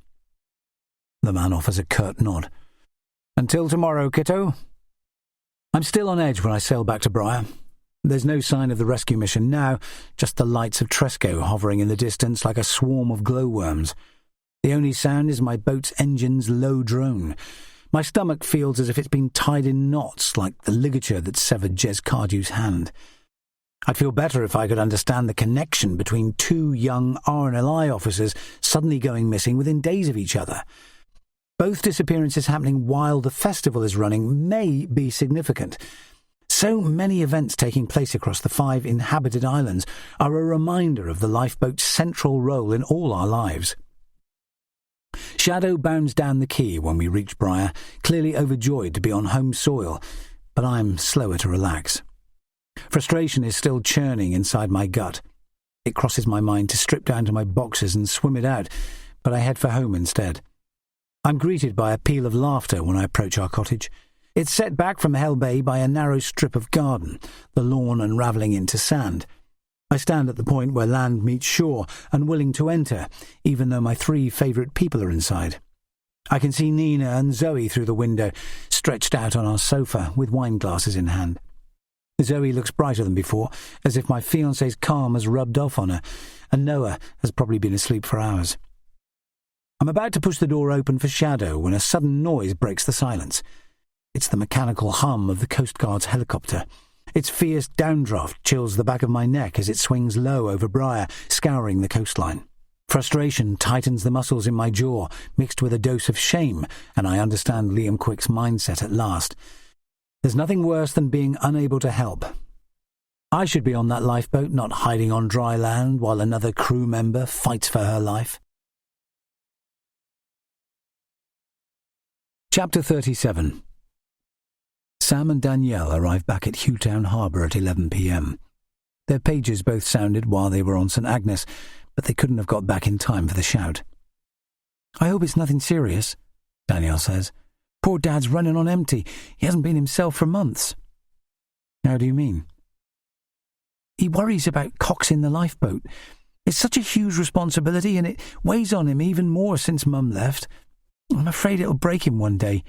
The man offers a curt nod. "Until tomorrow, kiddo." I'm still on edge when I sail back to Briar. There's no sign of the rescue mission now, just the lights of Tresco hovering in the distance like a swarm of glowworms. The only sound is my boat's engine's low drone. My stomach feels as if it's been tied in knots, like the ligature that severed Jez Cardew's hand. I'd feel better if I could understand the connection between two young RNLI officers suddenly going missing within days of each other. Both disappearances happening while the festival is running may be significant. So many events taking place across the 5 inhabited islands are a reminder of the lifeboat's central role in all our lives. Shadow bounds down the quay when we reach Briar, clearly overjoyed to be on home soil, but I'm slower to relax. Frustration is still churning inside my gut. It crosses my mind to strip down to my boxers and swim it out, but I head for home instead. I'm greeted by a peal of laughter when I approach our cottage. It's set back from Hell Bay by a narrow strip of garden, the lawn unravelling into sand. I stand at the point where land meets shore, unwilling to enter, even though my 3 favourite people are inside. I can see Nina and Zoe through the window, stretched out on our sofa with wine glasses in hand. Zoe looks brighter than before, as if my fiancé's calm has rubbed off on her, and Noah has probably been asleep for hours. I'm about to push the door open for Shadow when a sudden noise breaks the silence. It's the mechanical hum of the Coast Guard's helicopter. Its fierce downdraft chills the back of my neck as it swings low over Briar, scouring the coastline. Frustration tightens the muscles in my jaw, mixed with a dose of shame, and I understand Liam Quick's mindset at last. There's nothing worse than being unable to help. I should be on that lifeboat, not hiding on dry land while another crew member fights for her life. Chapter 37. Sam and Danielle arrived back at Hughtown Harbour at 11 p.m. Their pages both sounded while they were on St. Agnes, but they couldn't have got back in time for the shout. "I hope it's nothing serious," Danielle says. "Poor Dad's running on empty. He hasn't been himself for months." "How do you mean?" "He worries about coxing the lifeboat. It's such a huge responsibility and it weighs on him even more since Mum left. I'm afraid it'll break him one day."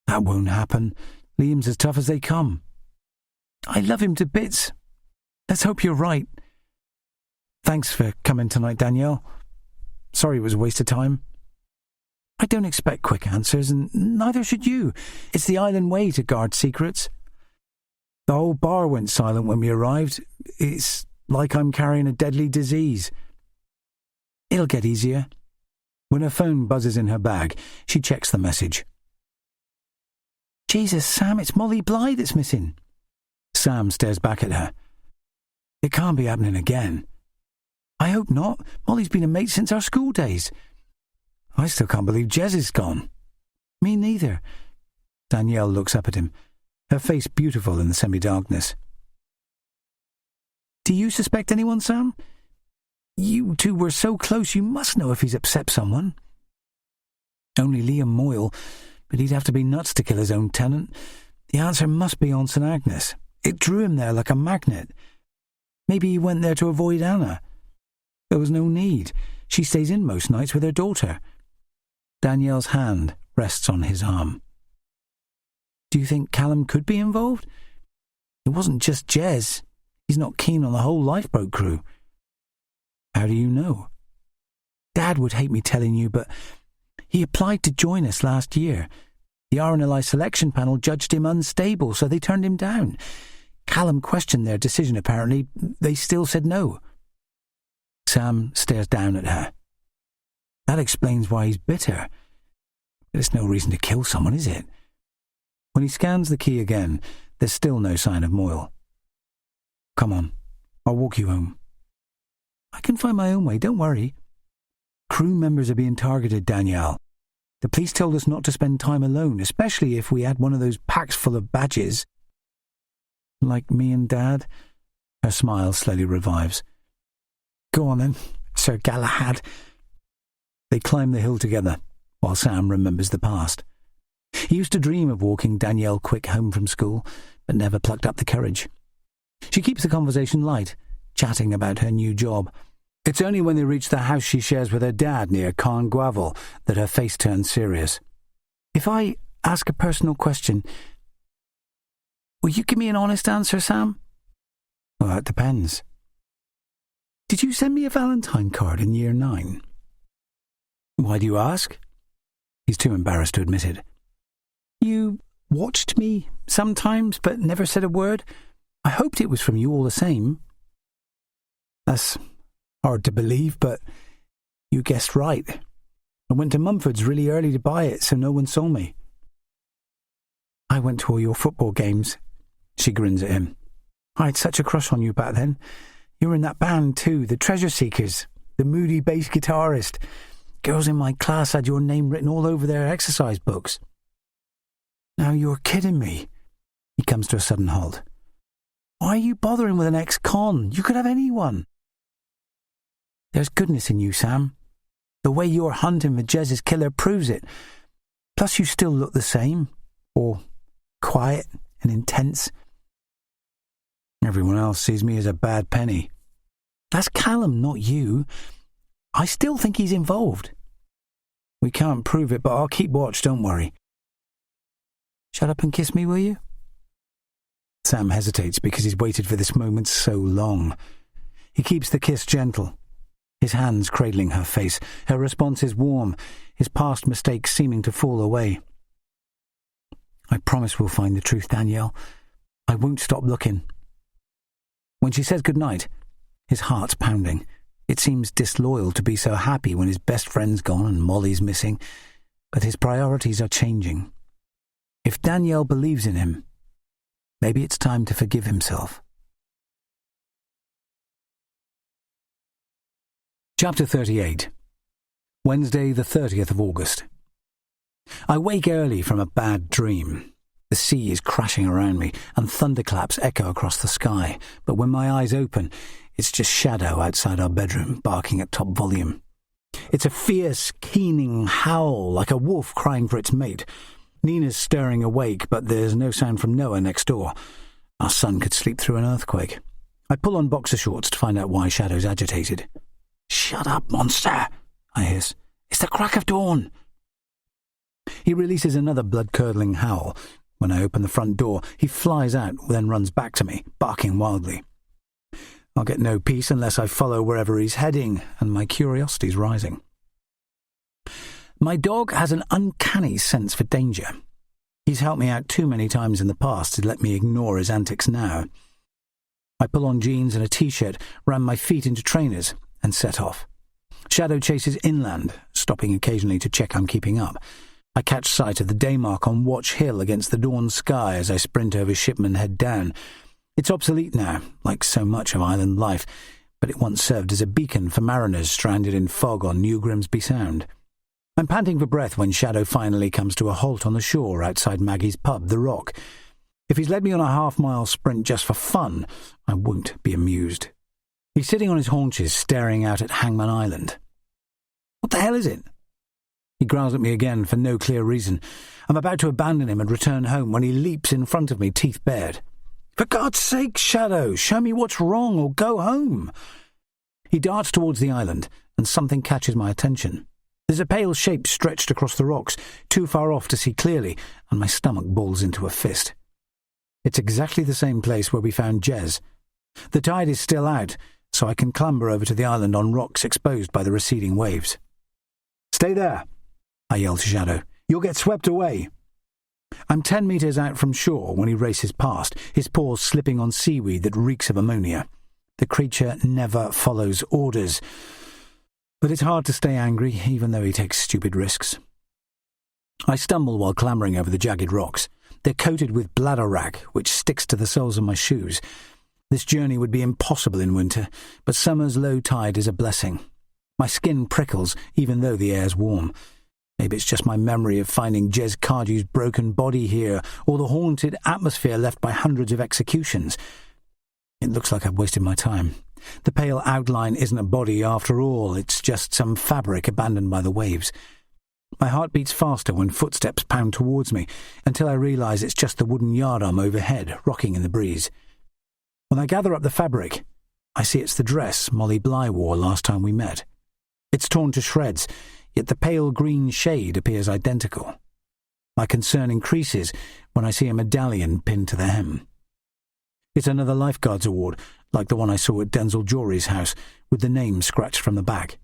"That won't happen. Liam's as tough as they come." "I love him to bits. Let's hope you're right." "Thanks for coming tonight, Danielle. Sorry it was a waste of time." "I don't expect quick answers, and neither should you. It's the island way to guard secrets." "The whole bar went silent when we arrived. It's like I'm carrying a deadly disease." "It'll get easier." When her phone buzzes in her bag, she checks the message. "Jesus, Sam, it's Molly Bly that's missing." Sam stares back at her. "It can't be happening again." "I hope not. Molly's been a mate since our school days." "I still can't believe Jez is gone." "Me neither." Danielle looks up at him, her face beautiful in the semi-darkness. "Do you suspect anyone, Sam? You two were so close, you must know if he's upset someone." "Only Liam Moyle, but he'd have to be nuts to kill his own tenant. The answer must be on St. Agnes. It drew him there like a magnet. Maybe he went there to avoid Anna. There was no need. She stays in most nights with her daughter. Danielle's hand rests on his arm. Do you think Callum could be involved? It wasn't just Jez. He's not keen on the whole lifeboat crew. How do you know? Dad would hate me telling you, but he applied to join us last year. The RNLI selection panel judged him unstable, so they turned him down. Callum questioned their decision, apparently. They still said no. Sam stares down at her. That explains why he's bitter. But it's no reason to kill someone, is it? When he scans the key again, there's still no sign of Moyle. Come on, I'll walk you home. I can find my own way, don't worry. Crew members are being targeted, Danielle. The police told us not to spend time alone, especially if we had one of those packs full of badges. Like me and Dad? Her smile slowly revives. Go on then, Sir Galahad. They climb the hill together, while Sam remembers the past. He used to dream of walking Danielle Quick home from school, but never plucked up the courage. She keeps the conversation light, chatting about her new job. It's only when they reach the house she shares with her dad near Carn Gwavel that her face turns serious. If I ask a personal question, will you give me an honest answer, Sam? Well, that depends. Did you send me a Valentine card in year 9? Why do you ask? He's too embarrassed to admit it. You watched me sometimes, but never said a word. I hoped it was from you all the same. That's hard to believe, but you guessed right. I went to Mumford's really early to buy it, so no one saw me. I went to all your football games. She grins at him. I had such a crush on you back then. You were in that band too, the Treasure Seekers, the moody bass guitarist. Girls in my class had your name written all over their exercise books. Now you're kidding me. He comes to a sudden halt. Why are you bothering with an ex-con? You could have anyone. There's goodness in you, Sam. The way you're hunting for Jez's killer proves it. Plus you still look the same. Or quiet and intense. Everyone else sees me as a bad penny. That's Callum, not you. I still think he's involved. We can't prove it, but I'll keep watch, don't worry. Shut up and kiss me, will you? Sam hesitates because he's waited for this moment so long. He keeps the kiss gentle, his hands cradling her face. Her response is warm, his past mistakes seeming to fall away. I promise we'll find the truth, Danielle. I won't stop looking. When she says goodnight, his heart's pounding. It seems disloyal to be so happy when his best friend's gone and Molly's missing, but his priorities are changing. If Danielle believes in him, maybe it's time to forgive himself. Chapter 38. Wednesday, the 30th of August. I wake early from a bad dream. The sea is crashing around me, and thunderclaps echo across the sky, but when my eyes open, it's just Shadow outside our bedroom, barking at top volume. It's a fierce, keening howl, like a wolf crying for its mate. Nina's stirring awake, but there's no sound from Noah next door. Our son could sleep through an earthquake. I pull on boxer shorts to find out why Shadow's agitated. "Shut up, monster!" I hiss. "It's the crack of dawn!" He releases another blood-curdling howl. When I open the front door, he flies out, then runs back to me, barking wildly. I'll get no peace unless I follow wherever he's heading, and my curiosity's rising. My dog has an uncanny sense for danger. He's helped me out too many times in the past to let me ignore his antics now. I pull on jeans and a t-shirt, ram my feet into trainers, and set off. Shadow chases inland, stopping occasionally to check I'm keeping up. I catch sight of the day mark on Watch Hill against the dawn sky as I sprint over Shipman Head down. It's obsolete now, like so much of island life, but it once served as a beacon for mariners stranded in fog on New Grimsby Sound. I'm panting for breath when Shadow finally comes to a halt on the shore outside Maggie's pub, The Rock. If he's led me on a half-mile sprint just for fun, I won't be amused. He's sitting on his haunches staring out at Hangman Island. What the hell is it? He growls at me again for no clear reason. I'm about to abandon him and return home when he leaps in front of me, teeth bared. "For God's sake, Shadow, show me what's wrong or go home." He darts towards the island, and something catches my attention. There's a pale shape stretched across the rocks, too far off to see clearly, and my stomach balls into a fist. It's exactly the same place where we found Jez. The tide is still out, so I can clamber over to the island on rocks exposed by the receding waves. "Stay there," I yell to Shadow. "You'll get swept away." I'm 10 metres out from shore when he races past, his paws slipping on seaweed that reeks of ammonia. The creature never follows orders. But it's hard to stay angry, even though he takes stupid risks. I stumble while clambering over the jagged rocks. They're coated with bladderwrack, which sticks to the soles of my shoes. This journey would be impossible in winter, but summer's low tide is a blessing. My skin prickles, even though the air's warm. Maybe it's just my memory of finding Jez Cardew's broken body here, or the haunted atmosphere left by hundreds of executions. It looks like I've wasted my time. The pale outline isn't a body after all, it's just some fabric abandoned by the waves. My heart beats faster when footsteps pound towards me, until I realise it's just the wooden yardarm overhead, rocking in the breeze. When I gather up the fabric, I see it's the dress Molly Bly wore last time we met. It's torn to shreds, yet the pale green shade appears identical. My concern increases when I see a medallion pinned to the hem. It's another Lifeguards Award, like the one I saw at Denzel Jory's house, with the name scratched from the back.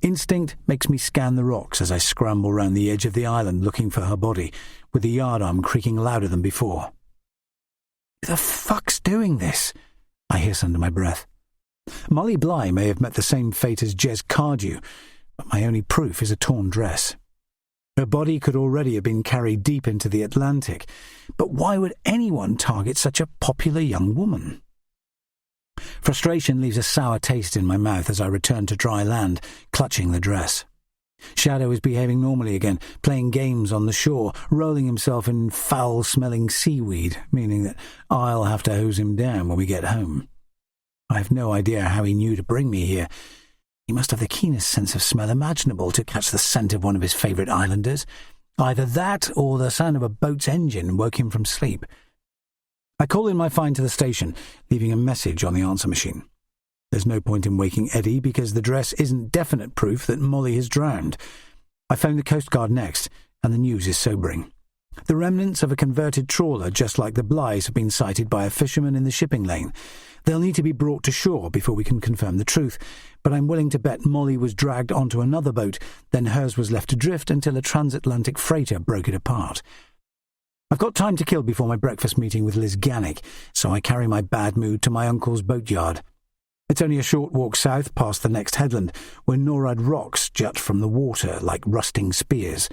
Instinct makes me scan the rocks as I scramble round the edge of the island looking for her body, with the yardarm creaking louder than before. "Who the fuck's doing this?" I hiss under my breath. Molly Bly may have met the same fate as Jez Cardew, but my only proof is a torn dress. Her body could already have been carried deep into the Atlantic, but why would anyone target such a popular young woman? Frustration leaves a sour taste in my mouth as I return to dry land, clutching the dress. Shadow is behaving normally again, playing games on the shore, rolling himself in foul-smelling seaweed, meaning that I'll have to hose him down when we get home. I have no idea how he knew to bring me here. He must have the keenest sense of smell imaginable to catch the scent of one of his favourite islanders. Either that or the sound of a boat's engine woke him from sleep. I call in my find to the station, leaving a message on the answer machine. There's no point in waking Eddie because the dress isn't definite proof that Molly has drowned. I phone the Coast Guard next, and the news is sobering. The remnants of a converted trawler just like the Blys have been sighted by a fisherman in the shipping lane. They'll need to be brought to shore before we can confirm the truth, but I'm willing to bet Molly was dragged onto another boat, then hers was left adrift until a transatlantic freighter broke it apart. I've got time to kill before my breakfast meeting with Liz Gannick, so I carry my bad mood to my uncle's boatyard. It's only a short walk south past the next headland, where Norad rocks jut from the water like rusting spears.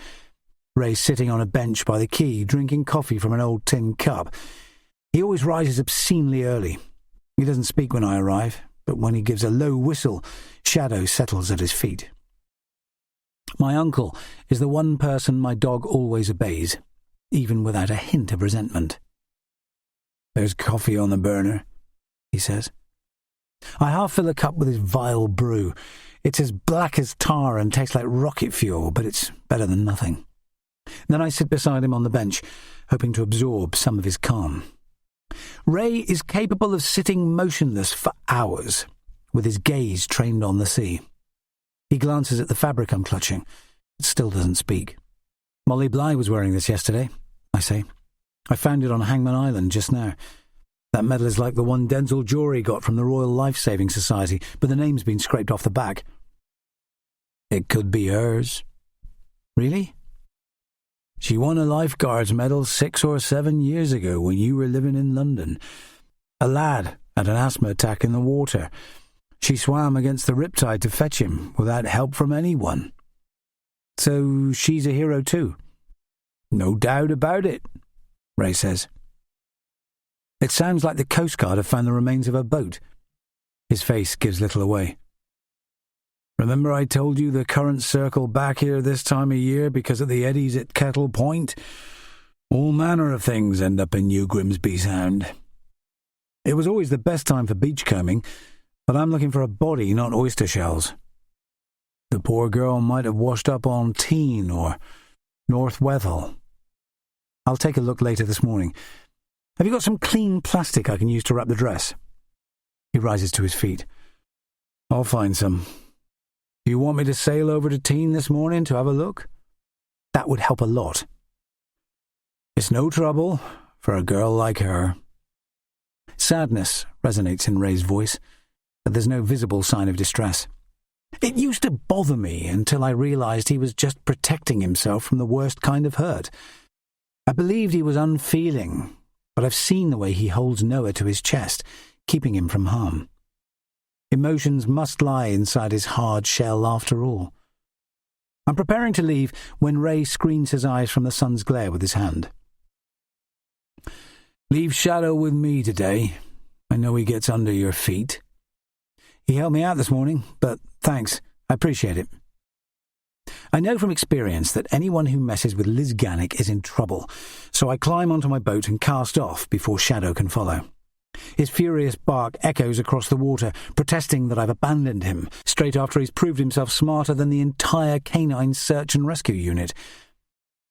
Ray's sitting on a bench by the quay, drinking coffee from an old tin cup. He always rises obscenely early. He doesn't speak when I arrive, but when he gives a low whistle, Shadow settles at his feet. My uncle is the one person my dog always obeys, even without a hint of resentment. "There's coffee on the burner," he says. I half fill a cup with his vile brew. It's as black as tar and tastes like rocket fuel, but it's better than nothing. Then I sit beside him on the bench, hoping to absorb some of his calm. Ray is capable of sitting motionless for hours, with his gaze trained on the sea. He glances at the fabric I'm clutching, but still doesn't speak. "Molly Bly was wearing this yesterday," I say. "I found it on Hangman Island just now. That medal is like the one Denzel Jory got from the Royal Life-Saving Society, but the name's been scraped off the back." "It could be hers." "Really?" "She won a Lifeguards medal 6 or 7 years ago when you were living in London. A lad had an asthma attack in the water. She swam against the riptide to fetch him without help from anyone." "So she's a hero too?" "No doubt about it," Ray says. "It sounds like the Coast Guard have found the remains of her boat." His face gives little away. "Remember I told you the currents circle back here this time of year because of the eddies at Kettle Point? All manner of things end up in New Grimsby Sound. It was always the best time for beachcombing, but I'm looking for a body, not oyster shells." The poor girl might have washed up on Teen or North Wethel. I'll take a look later this morning. Have you got some clean plastic I can use to wrap the dress? He rises to his feet. I'll find some. Do you want me to sail over to Teen this morning to have a look? That would help a lot. It's no trouble for a girl like her. Sadness resonates in Ray's voice, but there's no visible sign of distress. It used to bother me until I realized he was just protecting himself from the worst kind of hurt. I believed he was unfeeling, but I've seen the way he holds Noah to his chest, keeping him from harm. Emotions must lie inside his hard shell after all. I'm preparing to leave when Ray screens his eyes from the sun's glare with his hand. Leave Shadow with me today. I know he gets under your feet. He helped me out this morning, but thanks, I appreciate it. I know from experience that anyone who messes with Liz Gannick is in trouble, so I climb onto my boat and cast off before Shadow can follow. His furious bark echoes across the water, protesting that I've abandoned him, straight after he's proved himself smarter than the entire canine search and rescue unit.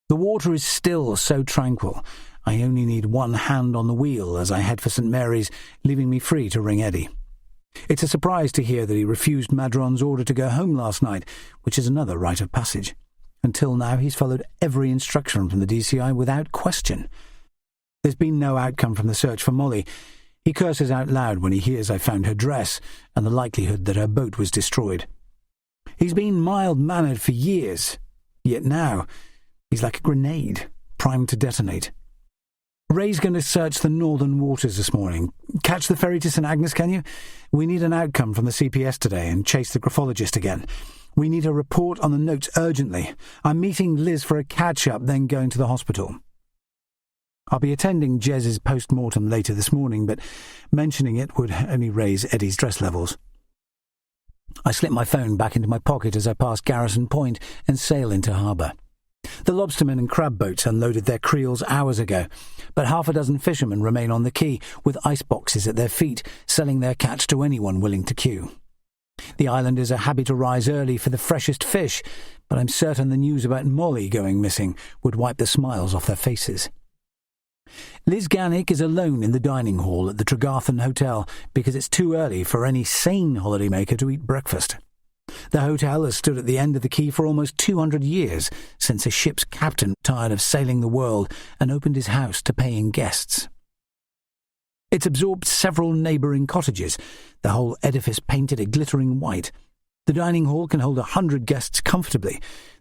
The water is still so tranquil, I only need one hand on the wheel as I head for St. Mary's, leaving me free to ring Eddie. It's a surprise to hear that he refused Madron's order to go home last night, which is another rite of passage. Until now, he's followed every instruction from the DCI without question. There's been no outcome from the search for Molly. He curses out loud when he hears I found her dress and the likelihood that her boat was destroyed. He's been mild-mannered for years, yet now he's like a grenade, primed to detonate. Ray's going to search the northern waters this morning. Catch the ferry to St. Agnes, can you? We need an outcome from the CPS today and chase the graphologist again. We need a report on the notes urgently. I'm meeting Liz for a catch-up, then going to the hospital. I'll be attending Jez's post-mortem later this morning, but mentioning it would only raise Eddie's stress levels. I slip my phone back into my pocket as I pass Garrison Point and sail into harbour. The lobstermen and crab boats unloaded their creels hours ago, but half a dozen fishermen remain on the quay with ice boxes at their feet, selling their catch to anyone willing to queue. The islanders are happy to rise early for the freshest fish, but I'm certain the news about Molly going missing would wipe the smiles off their faces. Liz Gannick is alone in the dining hall at the Tregarthen Hotel because it's too early for any sane holidaymaker to eat breakfast. The hotel has stood at the end of the quay for almost 200 years, since a ship's captain tired of sailing the world and opened his house to paying guests. It's absorbed several neighbouring cottages, the whole edifice painted a glittering white. The dining hall can hold 100 guests comfortably.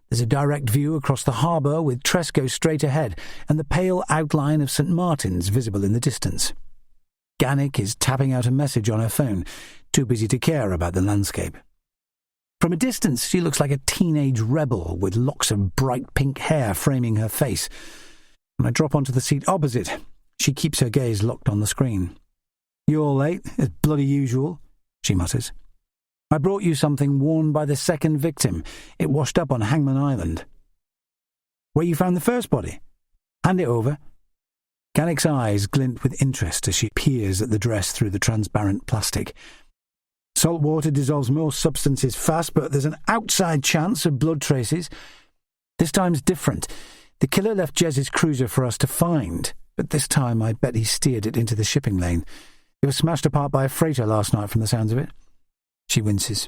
There's a direct view across the harbour with Tresco straight ahead and the pale outline of St. Martin's visible in the distance. Gannick is tapping out a message on her phone, too busy to care about the landscape. From a distance, she looks like a teenage rebel with locks of bright pink hair framing her face. When I drop onto the seat opposite, she keeps her gaze locked on the screen. "You're late, as bloody usual," she mutters. "I brought you something worn by the second victim. It washed up on Hangman Island." "Where you found the first body? Hand it over." Gannick's eyes glint with interest as she peers at the dress through the transparent plastic. "Salt water dissolves most substances fast, but there's an outside chance of blood traces. This time's different. The killer left Jez's cruiser for us to find, but this time I bet he steered it into the shipping lane. It was smashed apart by a freighter last night from the sounds of it." She winces.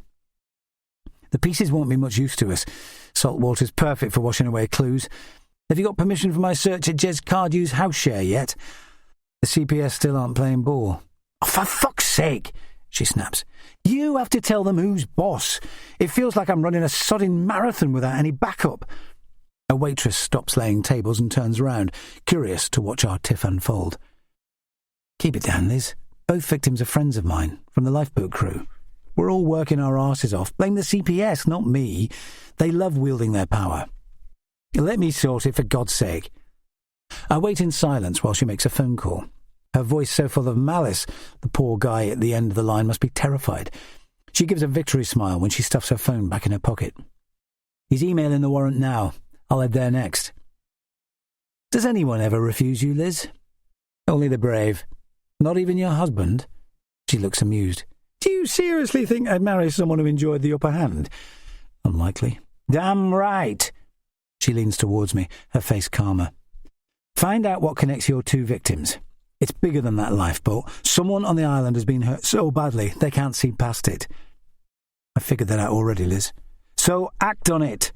"The pieces won't be much use to us. Salt water's perfect for washing away clues. Have you got permission for my search at Jez Cardew's house share yet?" "The CPS still aren't playing ball." "Oh, for fuck's sake!" she snaps. "You have to tell them who's boss. It feels like I'm running a sodding marathon without any backup." A waitress stops laying tables and turns around, curious to watch our tiff unfold. "Keep it down, Liz. Both victims are friends of mine, from the lifeboat crew. We're all working our asses off. Blame the CPS, not me. They love wielding their power." "Let me sort it, for God's sake." I wait in silence while she makes a phone call. Her voice so full of malice, the poor guy at the end of the line must be terrified. She gives a victory smile when she stuffs her phone back in her pocket. "He's emailing the warrant now. I'll head there next." "Does anyone ever refuse you, Liz?" "Only the brave. Not even your husband?" She looks amused. "Do you seriously think I'd marry someone who enjoyed the upper hand?" Unlikely. Damn right. She leans towards me, her face calmer. Find out what connects your two victims. It's bigger than that lifeboat. Someone on the island has been hurt so badly they can't see past it. I figured that out already, Liz. So act on it.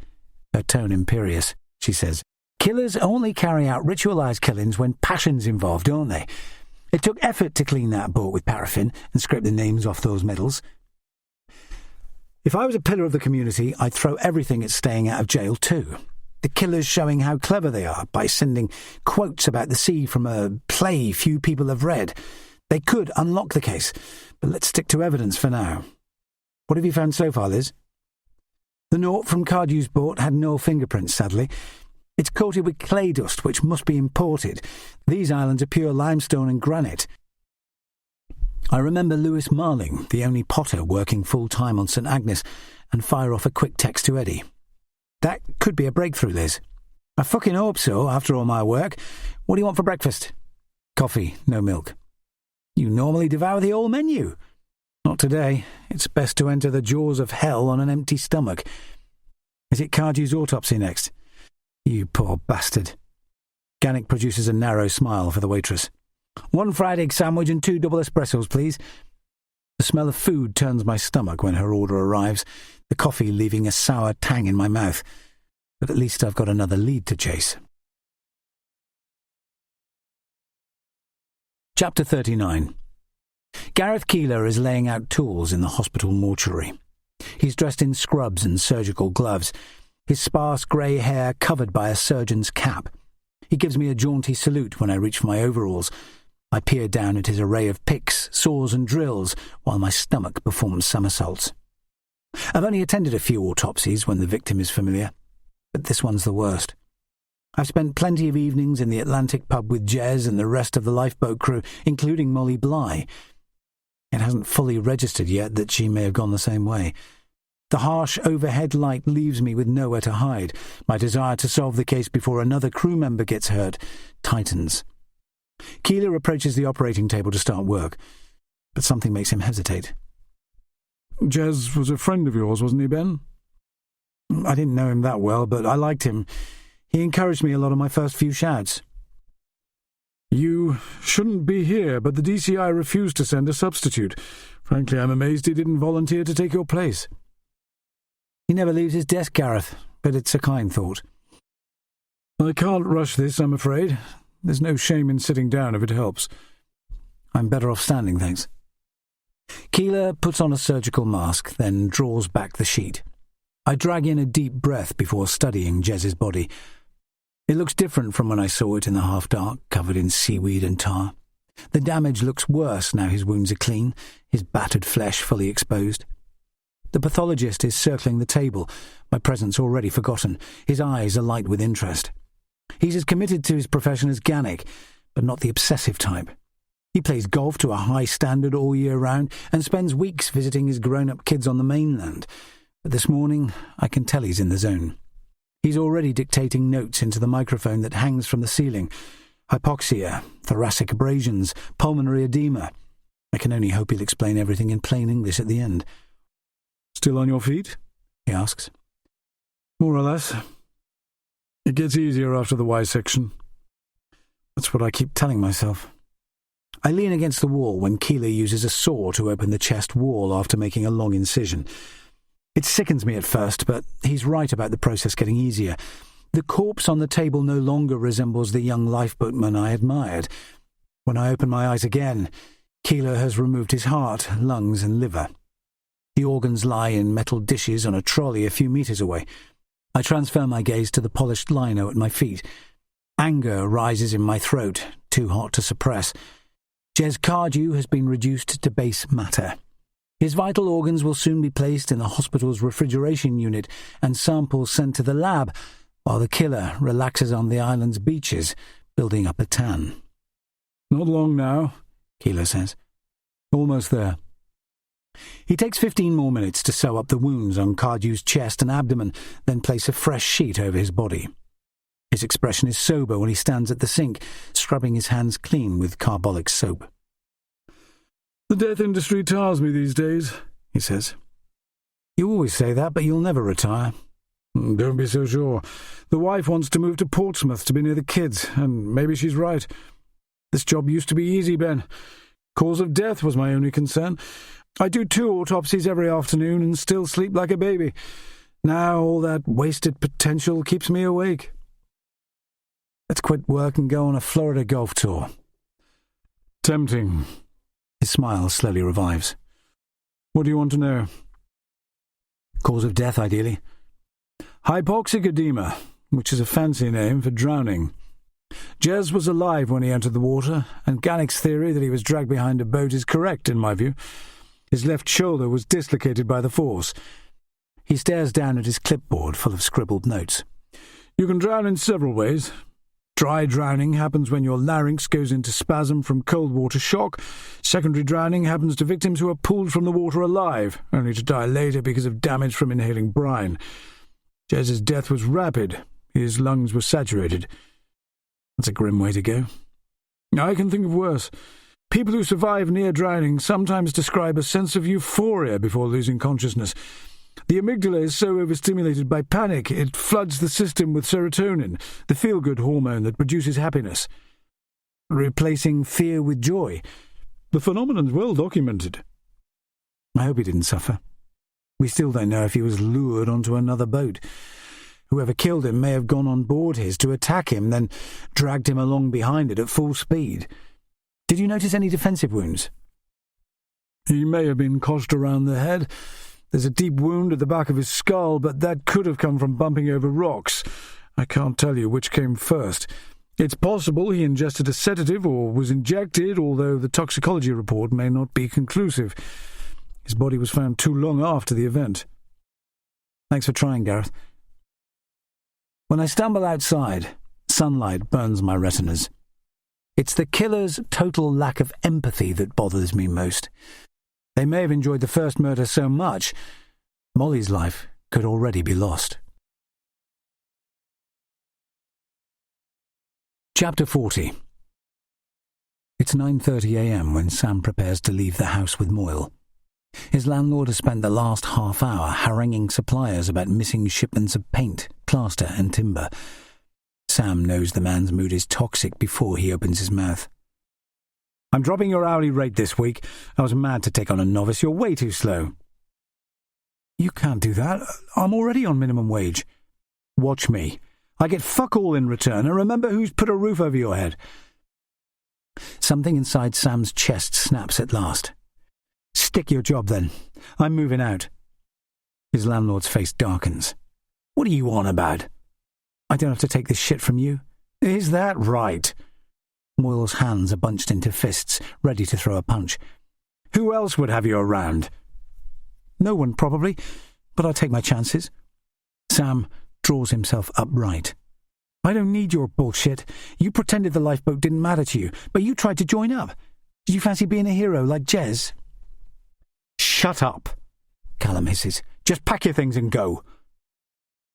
Her tone imperious, she says. Killers only carry out ritualized killings when passion's involved, don't they? It took effort to clean that boat with paraffin and scrape the names off those medals. If I was a pillar of the community, I'd throw everything at staying out of jail too. The killers showing how clever they are by sending quotes about the sea from a play few people have read. They could unlock the case, but let's stick to evidence for now. What have you found so far, Liz? The note from Cardew's boat had no fingerprints, sadly. It's coated with clay dust, which must be imported. These islands are pure limestone and granite. I remember Lewis Marling, the only potter working full-time on St. Agnes, and fire off a quick text to Eddie. That could be a breakthrough, Liz. I fucking hope so, after all my work. What do you want for breakfast? Coffee, no milk. You normally devour the whole menu. Not today. It's best to enter the jaws of hell on an empty stomach. Is it Cardew's autopsy next? You poor bastard. Gannick produces a narrow smile for the waitress. 1 fried egg sandwich and 2 double espressos, please. The smell of food turns my stomach when her order arrives, the coffee leaving a sour tang in my mouth. But at least I've got another lead to chase. Chapter 39. Gareth Keeler is laying out tools in the hospital mortuary. He's dressed in scrubs and surgical gloves, his sparse grey hair covered by a surgeon's cap. He gives me a jaunty salute when I reach for my overalls. I peer down at his array of picks, saws and drills while my stomach performs somersaults. I've only attended a few autopsies when the victim is familiar, but this one's the worst. I've spent plenty of evenings in the Atlantic pub with Jez and the rest of the lifeboat crew, including Molly Bly. It hasn't fully registered yet that she may have gone the same way. The harsh overhead light leaves me with nowhere to hide. My desire to solve the case before another crew member gets hurt tightens. Keeler approaches the operating table to start work, but something makes him hesitate. Jez was a friend of yours, wasn't he, Ben? I didn't know him that well, but I liked him. He encouraged me a lot on my first few shouts. You shouldn't be here, but the DCI refused to send a substitute. Frankly, I'm amazed he didn't volunteer to take your place. He never leaves his desk, Gareth, but it's a kind thought. I can't rush this, I'm afraid. There's no shame in sitting down if it helps. I'm better off standing, thanks. Keeler puts on a surgical mask, then draws back the sheet. I drag in a deep breath before studying Jez's body. It looks different from when I saw it in the half-dark, covered in seaweed and tar. The damage looks worse now his wounds are clean, his battered flesh fully exposed. The pathologist is circling the table, my presence already forgotten, his eyes alight with interest. He's as committed to his profession as Gannick, but not the obsessive type. He plays golf to a high standard all year round and spends weeks visiting his grown-up kids on the mainland. But this morning, I can tell he's in the zone. He's already dictating notes into the microphone that hangs from the ceiling. Hypoxia, thoracic abrasions, pulmonary edema. I can only hope he'll explain everything in plain English at the end. Still on your feet? He asks. More or less. It gets easier after the Y section. That's what I keep telling myself. I lean against the wall when Keeler uses a saw to open the chest wall after making a long incision. It sickens me at first, but he's right about the process getting easier. The corpse on the table no longer resembles the young lifeboatman I admired. When I open my eyes again, Keeler has removed his heart, lungs and liver. The organs lie in metal dishes on a trolley a few metres away. I transfer my gaze to the polished lino at my feet. Anger rises in my throat, too hot to suppress. Jez Cardew has been reduced to base matter. His vital organs will soon be placed in the hospital's refrigeration unit and samples sent to the lab, while the killer relaxes on the island's beaches, building up a tan. Not long now, Keeler says. Almost there. He takes 15 more minutes to sew up the wounds on Cardew's chest and abdomen, then place a fresh sheet over his body. His expression is sober when he stands at the sink, scrubbing his hands clean with carbolic soap. The death industry tars me these days, he says. You always say that, but you'll never retire. Don't be so sure. The wife wants to move to Portsmouth to be near the kids, and maybe she's right. This job used to be easy, Ben. Cause of death was my only concern. I do 2 autopsies every afternoon and still sleep like a baby. Now all that wasted potential keeps me awake. Let's quit work and go on a Florida golf tour. Tempting. His smile slowly revives. What do you want to know? Cause of death, ideally. Hypoxic edema, which is a fancy name for drowning. Jez was alive when he entered the water, and Gannick's theory that he was dragged behind a boat is correct, in my view. His left shoulder was dislocated by the force. He stares down at his clipboard full of scribbled notes. You can drown in several ways. Dry drowning happens when your larynx goes into spasm from cold water shock. Secondary drowning happens to victims who are pulled from the water alive, only to die later because of damage from inhaling brine. Jez's death was rapid. His lungs were saturated. That's a grim way to go. I can think of worse. People who survive near drowning sometimes describe a sense of euphoria before losing consciousness. The amygdala is so overstimulated by panic, it floods the system with serotonin, the feel-good hormone that produces happiness, replacing fear with joy. The phenomenon's well documented. I hope he didn't suffer. We still don't know if he was lured onto another boat. Whoever killed him may have gone on board his to attack him, then dragged him along behind it at full speed. Did you notice any defensive wounds? He may have been coshed around the head. There's a deep wound at the back of his skull, but that could have come from bumping over rocks. I can't tell you which came first. It's possible he ingested a sedative or was injected, although the toxicology report may not be conclusive. His body was found too long after the event. Thanks for trying, Gareth. When I stumble outside, sunlight burns my retinas. It's the killer's total lack of empathy that bothers me most. They may have enjoyed the first murder so much, Molly's life could already be lost. Chapter 40. It's 9:30 a.m. when Sam prepares to leave the house with Moyle. His landlord has spent the last half hour haranguing suppliers about missing shipments of paint, plaster and timber. Sam knows the man's mood is toxic before he opens his mouth. I'm dropping your hourly rate this week. I was mad to take on a novice. You're way too slow. You can't do that. I'm already on minimum wage. Watch me. I get fuck all in return, and remember who's put a roof over your head. Something inside Sam's chest snaps at last. Stick your job, then. I'm moving out. His landlord's face darkens. What are you on about? I don't have to take this shit from you. Is that right? Moyle's hands are bunched into fists, ready to throw a punch. Who else would have you around? No one, probably, but I'll take my chances. Sam draws himself upright. I don't need your bullshit. You pretended the lifeboat didn't matter to you, but you tried to join up. Did you fancy being a hero like Jez? Shut up, Callum hisses. Just pack your things and go.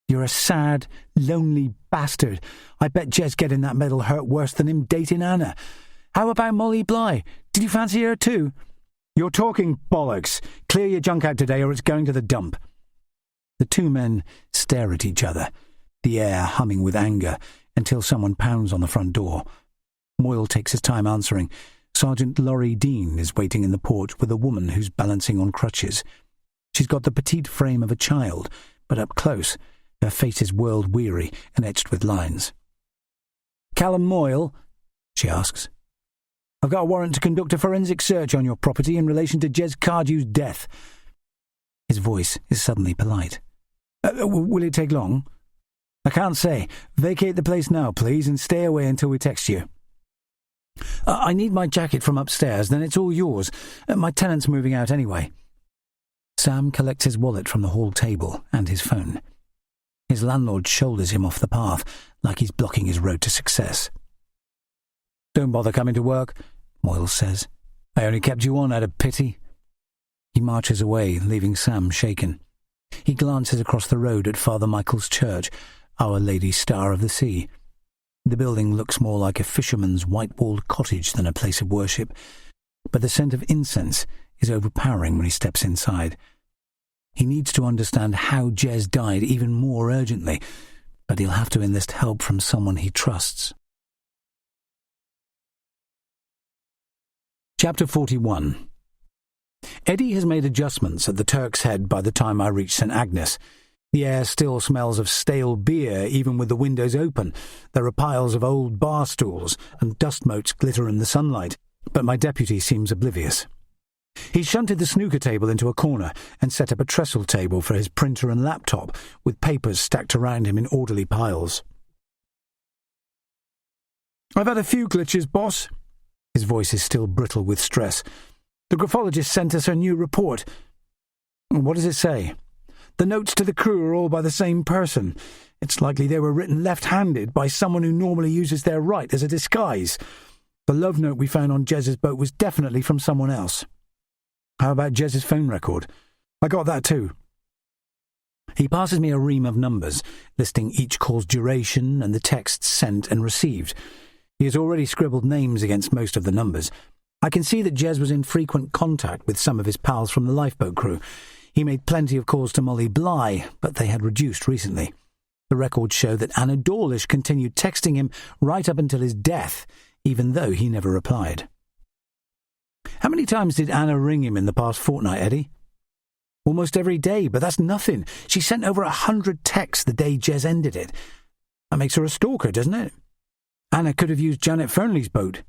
You're a sad, lonely bastard. I bet Jez getting that medal hurt worse than him dating Anna. How about Molly Bly? Did you fancy her too? You're talking bollocks. Clear your junk out today or it's going to the dump. The two men stare at each other, the air humming with anger, until someone pounds on the front door. Moyle takes his time answering. Sergeant Laurie Dean is waiting in the porch with a woman who's balancing on crutches. She's got the petite frame of a child, but up close, her face is world-weary and etched with lines. Callum Moyle, she asks. I've got a warrant to conduct a forensic search on your property in relation to Jez Cardew's death. His voice is suddenly polite. Will it take long? I can't say. Vacate the place now, please, and stay away until we text you. I need my jacket from upstairs, then it's all yours. My tenant's moving out anyway. Sam collects his wallet from the hall table and his phone. His landlord shoulders him off the path, like he's blocking his road to success. Don't bother coming to work, Moyle says. I only kept you on out of pity. He marches away, leaving Sam shaken. He glances across the road at Father Michael's church, Our Lady Star of the Sea. The building looks more like a fisherman's white-walled cottage than a place of worship, but the scent of incense is overpowering when he steps inside. He needs to understand how Jez died even more urgently, but he'll have to enlist help from someone he trusts. Chapter 41. Eddie has made adjustments at the Turk's Head by the time I reach St. Agnes. The air still smells of stale beer, even with the windows open. There are piles of old bar stools, and dust motes glitter in the sunlight, but my deputy seems oblivious. He shunted the snooker table into a corner and set up a trestle table for his printer and laptop, with papers stacked around him in orderly piles. "I've had a few glitches, boss." His voice is still brittle with stress. "The graphologist sent us her new report." "What does it say?" "The notes to the crew are all by the same person. It's likely they were written left-handed by someone who normally uses their right as a disguise. The love note we found on Jez's boat was definitely from someone else." "How about Jez's phone record?" "I got that too." He passes me a ream of numbers, listing each call's duration and the texts sent and received. He has already scribbled names against most of the numbers. I can see that Jez was in frequent contact with some of his pals from the lifeboat crew. He made plenty of calls to Molly Bly, but they had reduced recently. The records show that Anna Dawlish continued texting him right up until his death, even though he never replied. "How many times did Anna ring him in the past fortnight, Eddie?" "Almost every day, but that's nothing. She sent over 100 texts the day Jez ended it. That makes her a stalker, doesn't it? Anna could have used Janet Fernley's boat.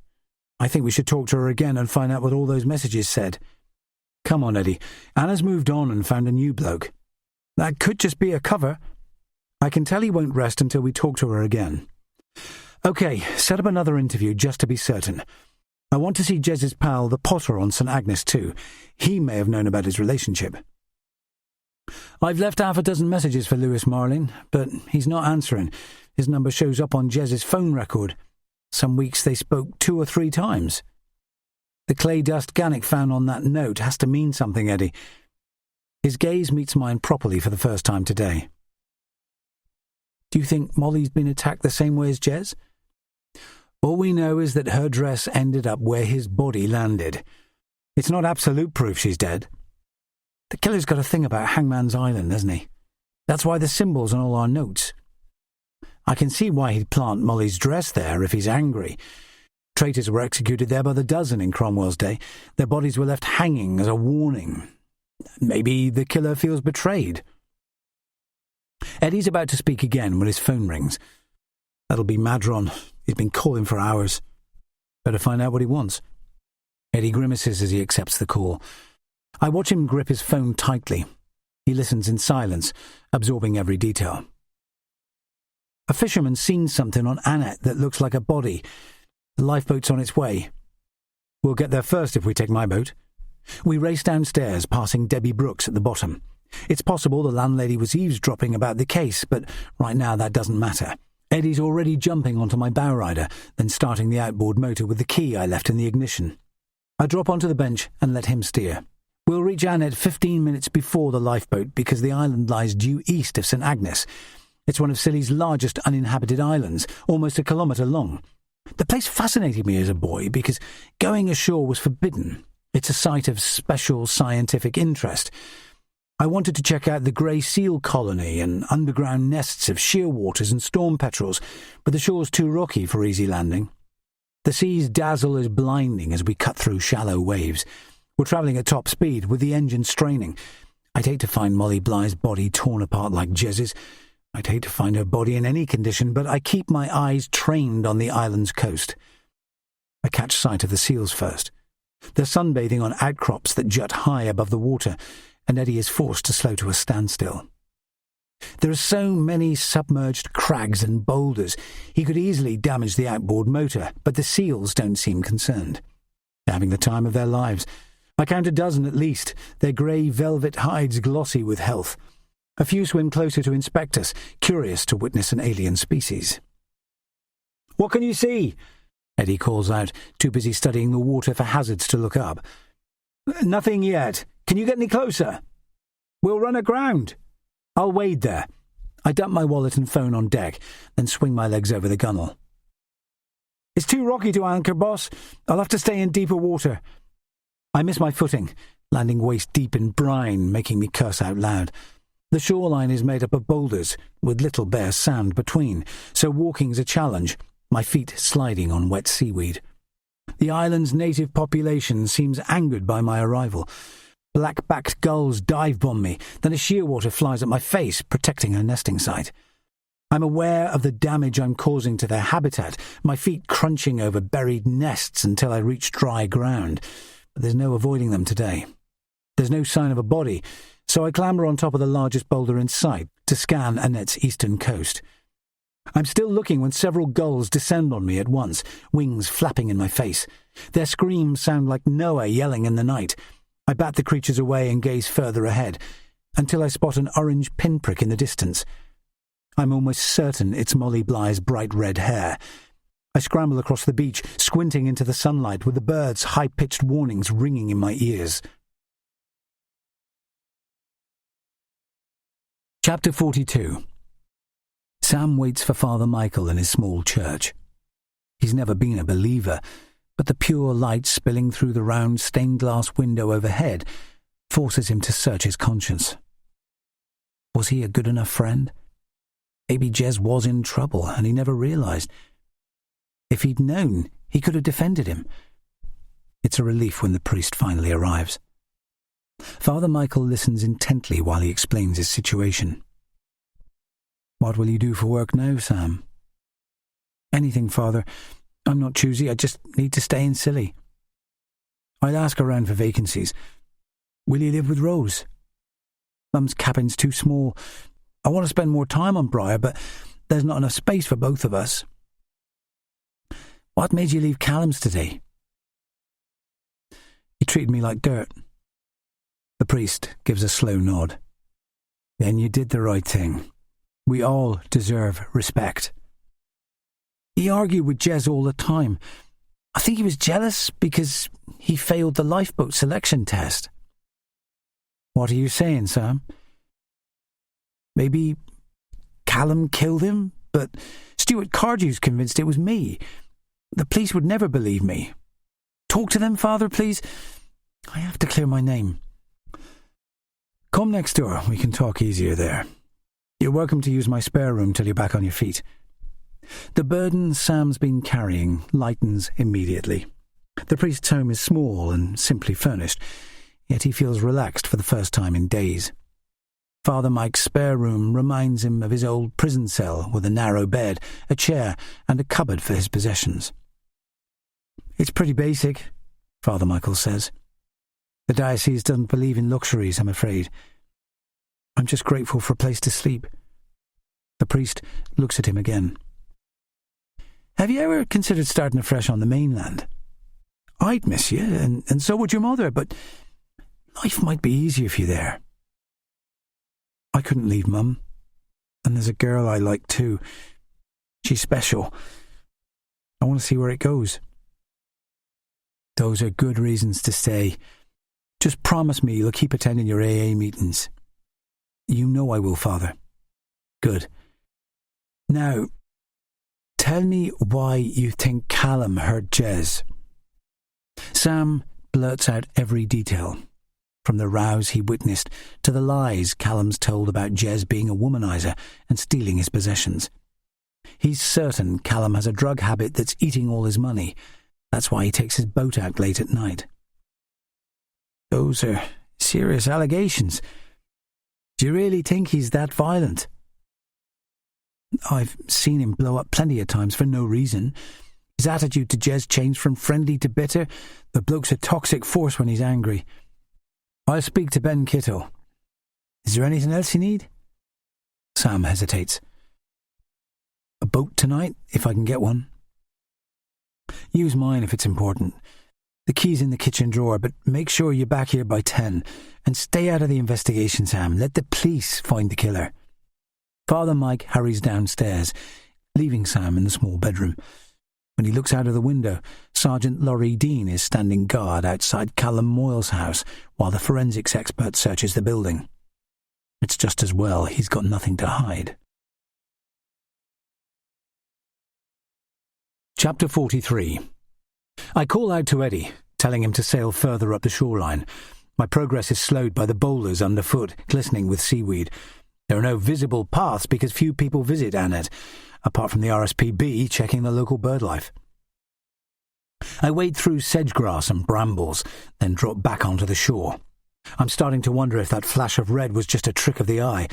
I think we should talk to her again and find out what all those messages said." "Come on, Eddie. Anna's moved on and found a new bloke." "That could just be a cover." "I can tell he won't rest until we talk to her again." "Okay, set up another interview just to be certain. I want to see Jez's pal, the Potter, on St. Agnes too. He may have known about his relationship." "I've left half a dozen messages for Lewis Marlin, but he's not answering. His number shows up on Jez's phone record. Some weeks they spoke 2 or 3 times. The clay dust Gannick found on that note has to mean something, Eddie." His gaze meets mine properly for the first time today. "Do you think Molly's been attacked the same way as Jez?" "All we know is that her dress ended up where his body landed. It's not absolute proof she's dead. The killer's got a thing about Hangman's Island, hasn't he? That's why the symbol's on all our notes. I can see why he'd plant Molly's dress there if he's angry. Traitors were executed there by the dozen in Cromwell's day. Their bodies were left hanging as a warning. Maybe the killer feels betrayed." Eddie's about to speak again when his phone rings. That'll be Madron. He's been calling for hours. Better find out what he wants. Eddie grimaces as he accepts the call. I watch him grip his phone tightly. He listens in silence, absorbing every detail. "A fisherman's seen something on Annette that looks like a body. The lifeboat's on its way. We'll get there first if we take my boat." We race downstairs, passing Debbie Brooks at the bottom. It's possible the landlady was eavesdropping about the case, but right now that doesn't matter. Eddie's already jumping onto my bow rider, then starting the outboard motor with the key I left in the ignition. I drop onto the bench and let him steer. We'll reach Annette 15 minutes before the lifeboat because the island lies due east of St. Agnes. It's one of Scilly's largest uninhabited islands, almost a kilometre long. The place fascinated me as a boy because going ashore was forbidden. It's a site of special scientific interest. I wanted to check out the grey seal colony and underground nests of shearwaters and storm petrels, but the shore's too rocky for easy landing. The sea's dazzle is blinding as we cut through shallow waves. We're travelling at top speed, with the engine straining. I'd hate to find Molly Bly's body torn apart like Jez's. I'd hate to find her body in any condition, but I keep my eyes trained on the island's coast. I catch sight of the seals first. They're sunbathing on outcrops that jut high above the water, and Eddie is forced to slow to a standstill. There are so many submerged crags and boulders. He could easily damage the outboard motor, but the seals don't seem concerned. They're having the time of their lives. I count a dozen at least, their grey velvet hides glossy with health. A few swim closer to inspect us, curious to witness an alien species. "What can you see?" Eddie calls out, too busy studying the water for hazards to look up. "Nothing yet. Can you get any closer?" "We'll run aground." "I'll wade there." I dump my wallet and phone on deck, then swing my legs over the gunwale. "It's too rocky to anchor, boss. I'll have to stay in deeper water." I miss my footing. landing waist-deep in brine, making me curse out loud. The shoreline is made up of boulders, with little bare sand between, so walking's a challenge, my feet sliding on wet seaweed. The island's native population seems angered by my arrival. Black-backed gulls dive bomb me, then a shearwater flies at my face, protecting her nesting site. I'm aware of the damage I'm causing to their habitat, my feet crunching over buried nests until I reach dry ground. But there's no avoiding them today. There's no sign of a body, so I clamber on top of the largest boulder in sight to scan Annette's eastern coast. I'm still looking when several gulls descend on me at once, wings flapping in my face. Their screams sound like Noah yelling in the night. I bat the creatures away and gaze further ahead, until I spot an orange pinprick in the distance. I'm almost certain it's Molly Bly's bright red hair. I scramble across the beach, squinting into the sunlight with the birds' high-pitched warnings ringing in my ears. Chapter 42. Sam waits for Father Michael in his small church. He's never been a believer, but the pure light spilling through the round stained-glass window overhead forces him to search his conscience. Was he a good enough friend? Maybe Jez was in trouble, and he never realized. If he'd known, he could have defended him. It's a relief when the priest finally arrives. Father Michael listens intently while he explains his situation. "What will you do for work now, Sam?" "Anything, Father. I'm not choosy, I just need to stay in Scilly." "I'll ask around for vacancies. Will you live with Rose?" "Mum's cabin's too small. I want to spend more time on Briar, but there's not enough space for both of us." "What made you leave Callum's today?" "He treated me like dirt." The priest gives a slow nod. "Then you did the right thing. We all deserve respect." "He argued with Jez all the time. I think he was jealous because he failed the lifeboat selection test." "What are you saying, Sam?" "Maybe Callum killed him, but Stuart Cardew's convinced it was me. The police would never believe me. Talk to them, Father, please. I have to clear my name." "Come next door. We can talk easier there. You're welcome to use my spare room till you're back on your feet." The burden Sam's been carrying lightens immediately. The priest's home is small and simply furnished, yet he feels relaxed for the first time in days. Father Mike's spare room reminds him of his old prison cell with a narrow bed, a chair, and a cupboard for his possessions. "It's pretty basic," Father Michael says. "The diocese doesn't believe in luxuries, I'm afraid. I'm just grateful for a place to sleep." The priest looks at him again. "Have you ever considered starting afresh on the mainland? I'd miss you, and so would your mother, but life might be easier for you there." "I couldn't leave Mum. And there's a girl I like too. She's special. I want to see where it goes." "Those are good reasons to stay. Just promise me you'll keep attending your AA meetings." "You know I will, Father." "Good. Now, tell me why you think Callum hurt Jez." Sam blurts out every detail, from the rows he witnessed to the lies Callum's told about Jez being a womanizer and stealing his possessions. He's certain Callum has a drug habit that's eating all his money. That's why he takes his boat out late at night. "Those are serious allegations. Do you really think he's that violent?" "I've seen him blow up plenty of times for no reason. His attitude to Jez changed from friendly to bitter. The bloke's a toxic force when he's angry. I'll speak to Ben Kittle. Is there anything else you need?" Sam hesitates. "A boat tonight, if I can get one." "Use mine if it's important. The key's in the kitchen drawer, but make sure you're back here by 10. And stay out of the investigation, Sam. Let the police find the killer." Father Mike hurries downstairs, leaving Sam in the small bedroom. When he looks out of the window, Sergeant Laurie Dean is standing guard outside Callum Moyle's house while the forensics expert searches the building. It's just as well he's got nothing to hide. Chapter 43. I call out to Eddie, telling him to sail further up the shoreline. My progress is slowed by the boulders underfoot, glistening with seaweed. There are no visible paths because few people visit Annet, apart from the RSPB checking the local birdlife. I wade through sedge grass and brambles, then drop back onto the shore. I'm starting to wonder if that flash of red was just a trick of the eye,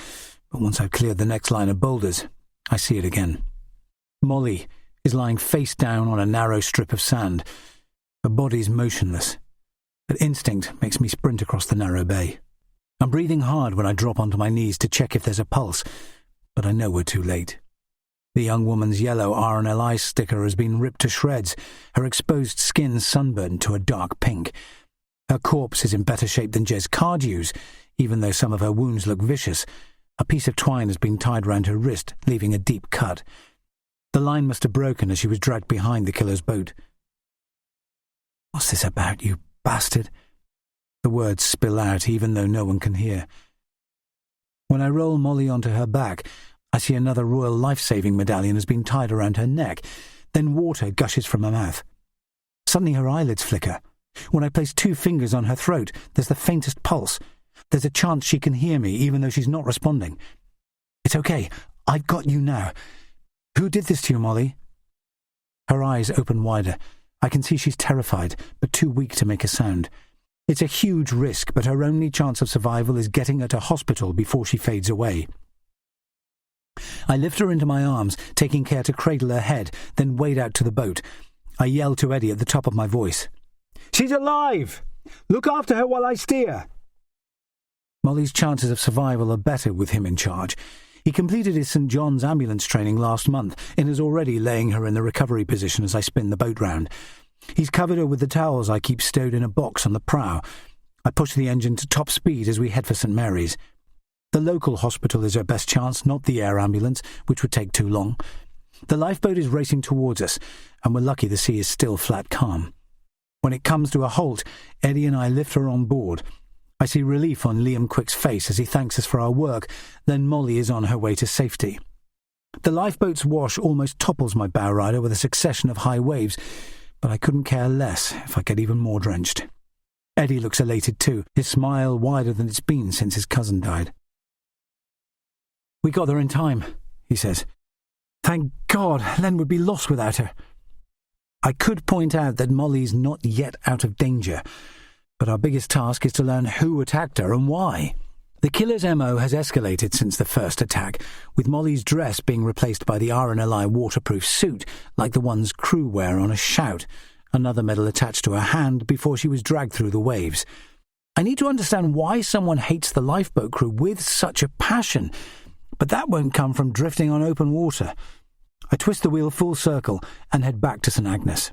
but once I've cleared the next line of boulders, I see it again. Molly is lying face down on a narrow strip of sand. Her body's motionless, but instinct makes me sprint across the narrow bay. I'm breathing hard when I drop onto my knees to check if there's a pulse, but I know we're too late. The young woman's yellow RNLI sticker has been ripped to shreds, her exposed skin sunburned to a dark pink. Her corpse is in better shape than Jez Cardew's, even though some of her wounds look vicious. A piece of twine has been tied round her wrist, leaving a deep cut. The line must have broken as she was dragged behind the killer's boat. "What's this about, you bastard?" The words spill out, even though no one can hear. When I roll Molly onto her back, I see another Royal Life-Saving medallion has been tied around her neck. Then water gushes from her mouth. Suddenly her eyelids flicker. When I place 2 fingers on her throat, there's the faintest pulse. There's a chance she can hear me, even though she's not responding. "It's okay. I've got you now. Who did this to you, Molly?" Her eyes open wider. I can see she's terrified, but too weak to make a sound. It's a huge risk, but her only chance of survival is getting her to hospital before she fades away. I lift her into my arms, taking care to cradle her head, then wade out to the boat. I yell to Eddie at the top of my voice. "She's alive! Look after her while I steer!" Molly's chances of survival are better with him in charge. He completed his St. John's ambulance training last month and is already laying her in the recovery position as I spin the boat round. He's covered her with the towels I keep stowed in a box on the prow. I push the engine to top speed as we head for St. Mary's. The local hospital is her best chance, not the air ambulance, which would take too long. The lifeboat is racing towards us, and we're lucky the sea is still flat calm. When it comes to a halt, Eddie and I lift her on board. I see relief on Liam Quick's face as he thanks us for our work, then Molly is on her way to safety. The lifeboat's wash almost topples my bow rider with a succession of high waves, but I couldn't care less if I get even more drenched. Eddie looks elated too, his smile wider than it's been since his cousin died. "We got there in time," he says. "Thank God, Len would be lost without her." I could point out that Molly's not yet out of danger, but our biggest task is to learn who attacked her and why. The killer's MO has escalated since the first attack, with Molly's dress being replaced by the RNLI waterproof suit, like the ones crew wear on a shout, another medal attached to her hand before she was dragged through the waves. I need to understand why someone hates the lifeboat crew with such a passion, but that won't come from drifting on open water. I twist the wheel full circle and head back to St. Agnes.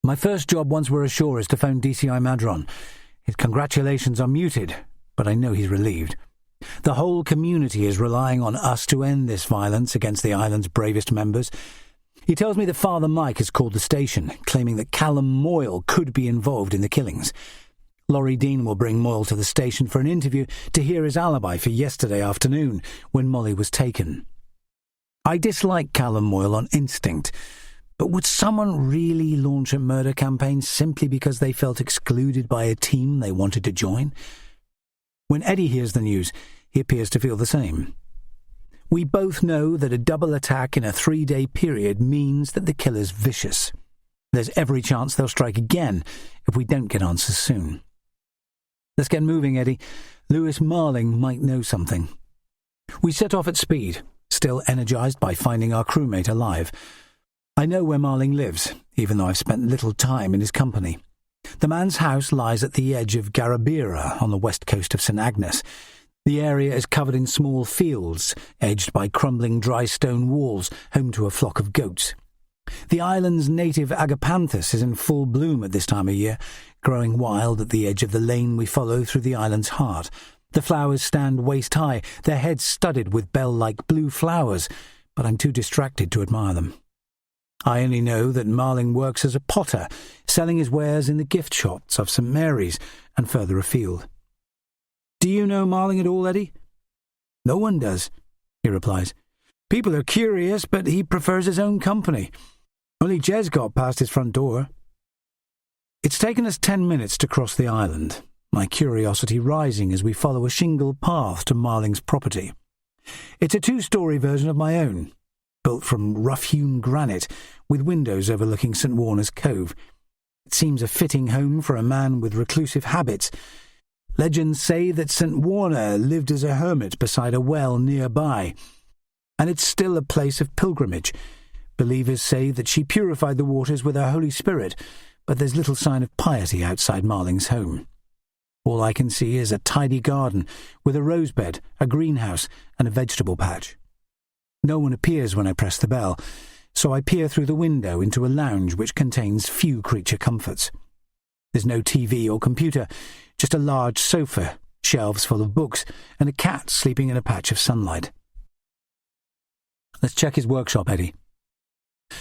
My first job once we're ashore is to phone DCI Madron. His congratulations are muted, but I know he's relieved. The whole community is relying on us to end this violence against the island's bravest members. He tells me that Father Mike has called the station, claiming that Callum Moyle could be involved in the killings. Laurie Dean will bring Moyle to the station for an interview to hear his alibi for yesterday afternoon, when Molly was taken. I dislike Callum Moyle on instinct, but would someone really launch a murder campaign simply because they felt excluded by a team they wanted to join? When Eddie hears the news, he appears to feel the same. We both know that a double attack in a 3-day period means that the killer's vicious. There's every chance they'll strike again if we don't get answers soon. Let's get moving, Eddie. Lewis Marling might know something. We set off at speed, still energized by finding our crewmate alive. I know where Marling lives, even though I've spent little time in his company. The man's house lies at the edge of Garabira on the west coast of St. Agnes. The area is covered in small fields, edged by crumbling dry stone walls, home to a flock of goats. The island's native agapanthus is in full bloom at this time of year, growing wild at the edge of the lane we follow through the island's heart. The flowers stand waist-high, their heads studded with bell-like blue flowers, but I'm too distracted to admire them. I only know that Marling works as a potter, selling his wares in the gift shops of St. Mary's and further afield. "Do you know Marling at all, Eddie?" "No one does," he replies. "People are curious, but he prefers his own company. Only Jez got past his front door." It's taken us 10 minutes to cross the island. my curiosity rising as we follow a shingle path to Marling's property. It's a 2-story version of my own, built from rough-hewn granite, with windows overlooking St. Warner's Cove. It seems a fitting home for a man with reclusive habits. Legends say that St. Warner lived as a hermit beside a well nearby, and it's still a place of pilgrimage. Believers say that she purified the waters with her Holy Spirit, but there's little sign of piety outside Marling's home. All I can see is a tidy garden with a rose bed, a greenhouse, and a vegetable patch. No one appears when I press the bell, so I peer through the window into a lounge which contains few creature comforts. There's no TV or computer, just a large sofa, shelves full of books, and a cat sleeping in a patch of sunlight. Let's check his workshop, Eddie.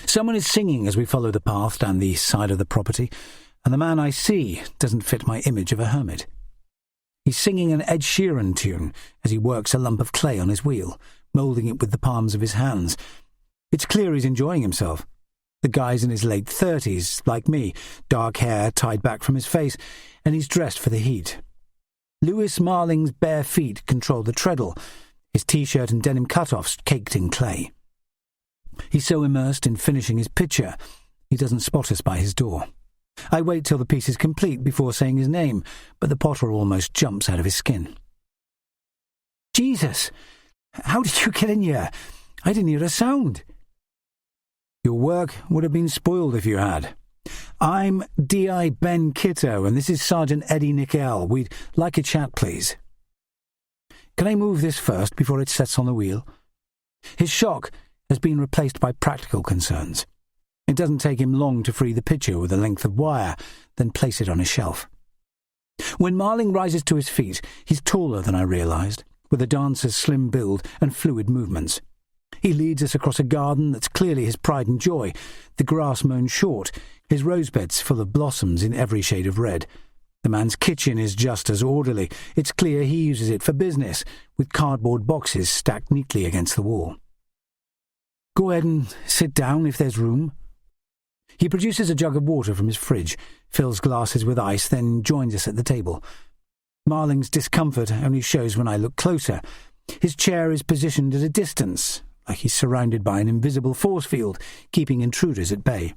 Someone is singing as we follow the path down the side of the property, and the man I see doesn't fit my image of a hermit. He's singing an Ed Sheeran tune as he works a lump of clay on his wheel, moulding it with the palms of his hands. It's clear he's enjoying himself. The guy's in his late 30s, like me, dark hair tied back from his face, and he's dressed for the heat. Lewis Marling's bare feet control the treadle, his T-shirt and denim cut-offs caked in clay. He's so immersed in finishing his picture, he doesn't spot us by his door. I wait till the piece is complete before saying his name, but the potter almost jumps out of his skin. Jesus! How did you get in here? I didn't hear a sound. Your work would have been spoiled if you had. I'm D.I. Ben Kitto, and this is Sergeant Eddie Nickel. We'd like a chat, please. Can I move this first before it sets on the wheel? His shock has been replaced by practical concerns. It doesn't take him long to free the picture with a length of wire, then place it on his shelf. When Marling rises to his feet, he's taller than I realised, with a dancer's slim build and fluid movements. He leads us across a garden that's clearly his pride and joy, the grass mown short, his rosebeds full of blossoms in every shade of red. The man's kitchen is just as orderly. It's clear he uses it for business, with cardboard boxes stacked neatly against the wall. Go ahead and sit down if there's room. He produces a jug of water from his fridge, fills glasses with ice, then joins us at the table. Marling's discomfort only shows when I look closer. His chair is positioned at a distance, like he's surrounded by an invisible force field, keeping intruders at bay.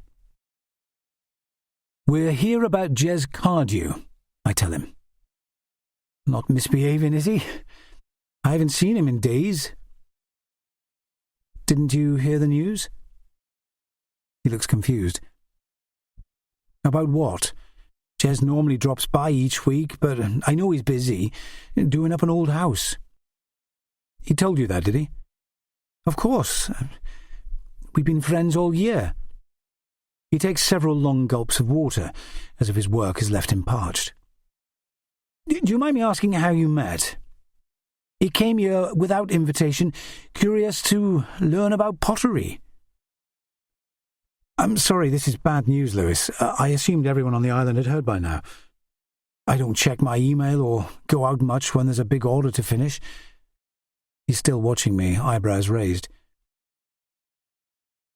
We're here about Jez Cardew, I tell him. Not misbehaving, is he? I haven't seen him in days. Didn't you hear the news? He looks confused. About what? Jez normally drops by each week, but I know he's busy, doing up an old house. He told you that, did he? Of course. We've been friends all year. He takes several long gulps of water, as if his work has left him parched. Do you mind me asking how you met? He came here without invitation, curious to learn about pottery. I'm sorry, this is bad news, Lewis. I assumed everyone on the island had heard by now. I don't check my email or go out much when there's a big order to finish. He's still watching me, eyebrows raised.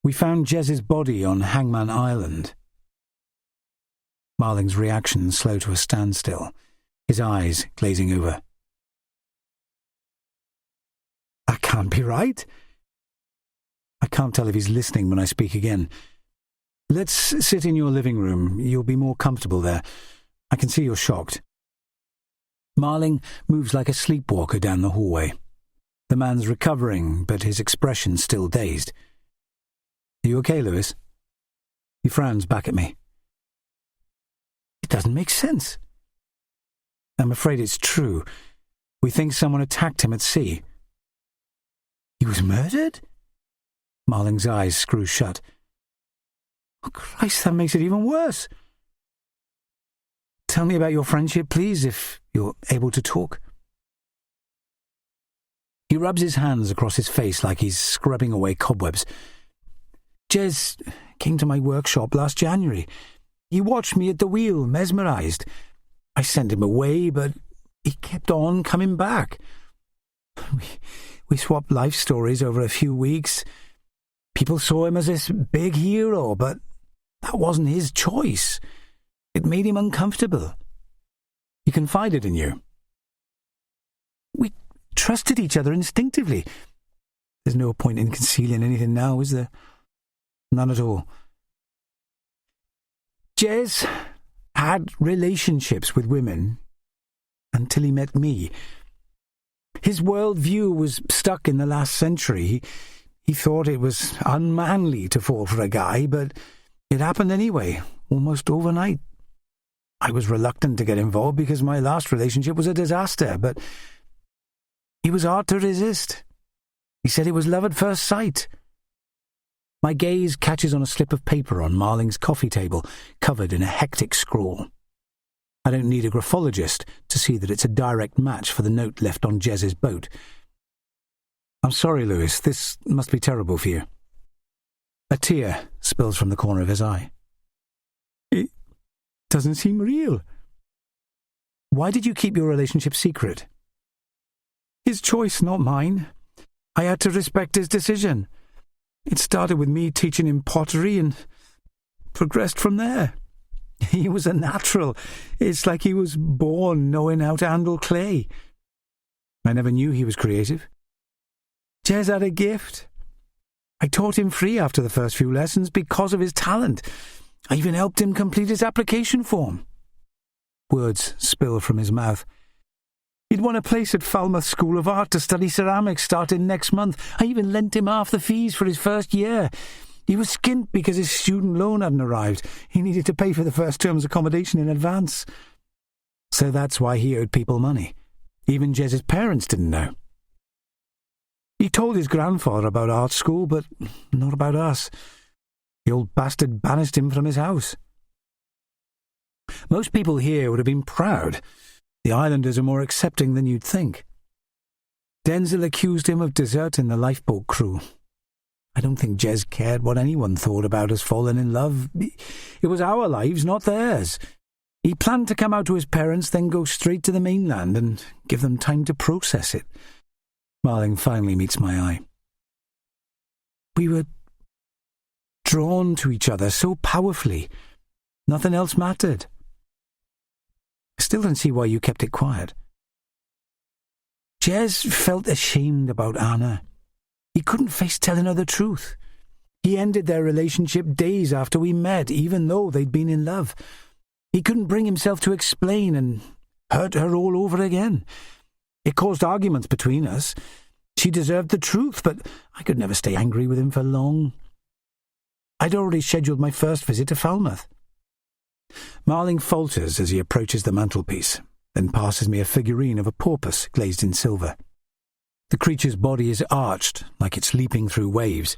We found Jez's body on Hangman Island. Marling's reaction slow to a standstill, his eyes glazing over. That can't be right. I can't tell if he's listening when I speak again. Let's sit in your living room. You'll be more comfortable there. I can see you're shocked. Marling moves like a sleepwalker down the hallway. The man's recovering, but his expression's still dazed. Are you okay, Lewis? He frowns back at me. It doesn't make sense. I'm afraid it's true. We think someone attacked him at sea. He was murdered? Marling's eyes screw shut. Oh, Christ, that makes it even worse. Tell me about your friendship, please, if you're able to talk. He rubs his hands across his face like he's scrubbing away cobwebs. Jez came to my workshop last January. He watched me at the wheel, mesmerised. I sent him away, but he kept on coming back. We swapped life stories over a few weeks. People saw him as this big hero, but that wasn't his choice. It made him uncomfortable. He confided in you. We trusted each other instinctively. There's no point in concealing anything now, is there? None at all. Jez had relationships with women until he met me. His worldview was stuck in the last century. He thought it was unmanly to fall for a guy, but it happened anyway, almost overnight. I was reluctant to get involved because my last relationship was a disaster, but he was hard to resist. He said it was love at first sight. My gaze catches on a slip of paper on Marling's coffee table, covered in a hectic scrawl. I don't need a graphologist to see that it's a direct match for the note left on Jez's boat. I'm sorry, Lewis, this must be terrible for you. A tear spills from the corner of his eye. It doesn't seem real. Why did you keep your relationship secret? His choice, not mine. I had to respect his decision. It started with me teaching him pottery and progressed from there. He was a natural. It's like he was born knowing how to handle clay. I never knew he was creative. Jez had a gift. I taught him free after the first few lessons because of his talent. I even helped him complete his application form. Words spill from his mouth. He'd won a place at Falmouth School of Art to study ceramics starting next month. I even lent him half the fees for his first year. He was skint because his student loan hadn't arrived. He needed to pay for the first term's accommodation in advance. So that's why he owed people money. Even Jez's parents didn't know. He told his grandfather about art school, but not about us. The old bastard banished him from his house. Most people here would have been proud. The islanders are more accepting than you'd think. Denzel accused him of deserting the lifeboat crew. I don't think Jez cared what anyone thought about us falling in love. It was our lives, not theirs. He planned to come out to his parents, then go straight to the mainland and give them time to process it. Marling finally meets my eye. We were drawn to each other so powerfully. Nothing else mattered. I still don't see why you kept it quiet. Jez felt ashamed about Anna. He couldn't face telling her the truth. He ended their relationship days after we met, even though they'd been in love. He couldn't bring himself to explain and hurt her all over again. It caused arguments between us. She deserved the truth, but I could never stay angry with him for long. I'd already scheduled my first visit to Falmouth. Marling falters as he approaches the mantelpiece, then passes me a figurine of a porpoise glazed in silver. The creature's body is arched, like it's leaping through waves.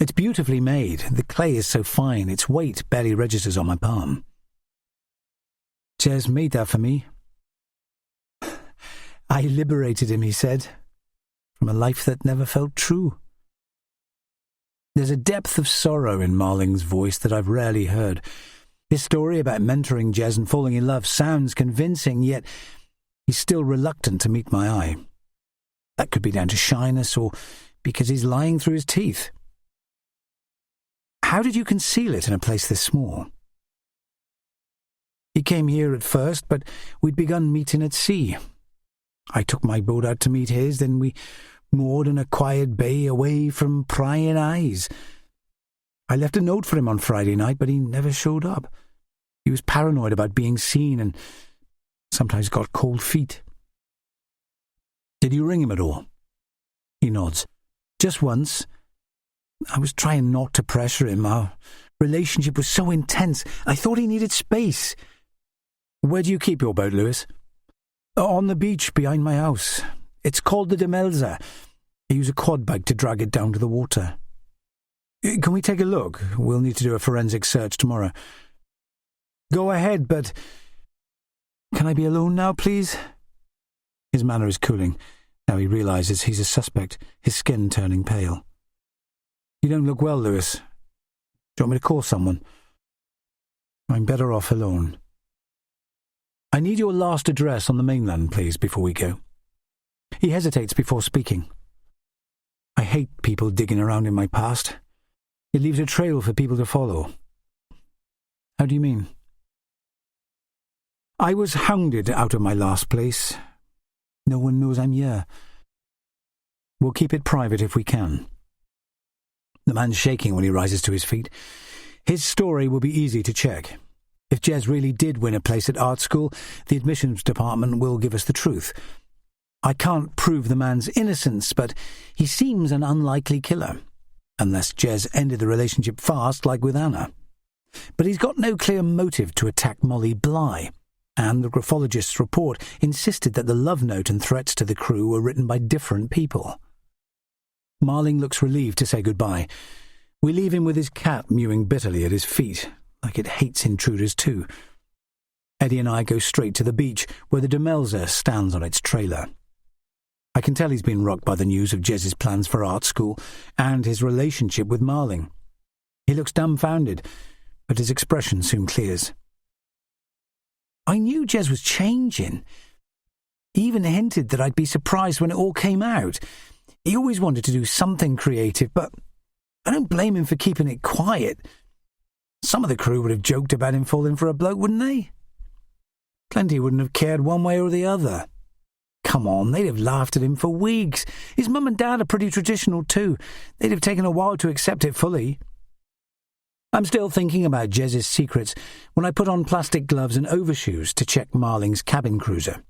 It's beautifully made. The clay is so fine, its weight barely registers on my palm. Jez made that for me. I liberated him, he said, from a life that never felt true. There's a depth of sorrow in Marling's voice that I've rarely heard. His story about mentoring Jez and falling in love sounds convincing, yet he's still reluctant to meet my eye. That could be down to shyness or because he's lying through his teeth. How did you conceal it in a place this small? He came here at first, but we'd begun meeting at sea. I took my boat out to meet his, then we moored in a quiet bay away from prying eyes. I left a note for him on Friday night, but he never showed up. He was paranoid about being seen and sometimes got cold feet. Did you ring him at all? He nods. Just once. I was trying not to pressure him. Our relationship was so intense. I thought he needed space. Where do you keep your boat, Lewis? On the beach behind my house. It's called the Demelza. I use a quad bike to drag it down to the water. Can we take a look? We'll need to do a forensic search tomorrow. Go ahead, but can I be alone now, please? His manner is cooling. Now he realizes he's a suspect, his skin turning pale. You don't look well, Lewis. Do you want me to call someone? I'm better off alone. I need your last address on the mainland, please, before we go. He hesitates before speaking. I hate people digging around in my past. It leaves a trail for people to follow. How do you mean? I was hounded out of my last place. No one knows I'm here. We'll keep it private if we can. The man's shaking when he rises to his feet. His story will be easy to check. If Jez really did win a place at art school, the admissions department will give us the truth. I can't prove the man's innocence, but he seems an unlikely killer, unless Jez ended the relationship fast like with Anna. But he's got no clear motive to attack Molly Bly, and the graphologist's report insisted that the love note and threats to the crew were written by different people. Marling looks relieved to say goodbye. We leave him with his cat mewing bitterly at his feet, like it hates intruders too. Eddie and I go straight to the beach, where the Demelza stands on its trailer. I can tell he's been rocked by the news of Jez's plans for art school and his relationship with Marling. He looks dumbfounded, but his expression soon clears. I knew Jez was changing. He even hinted that I'd be surprised when it all came out. He always wanted to do something creative, but I don't blame him for keeping it quiet. Some of the crew would have joked about him falling for a bloke, wouldn't they? Plenty wouldn't have cared one way or the other. Come on, they'd have laughed at him for weeks. His mum and dad are pretty traditional too. They'd have taken a while to accept it fully. I'm still thinking about Jez's secrets when I put on plastic gloves and overshoes to check Marling's cabin cruiser.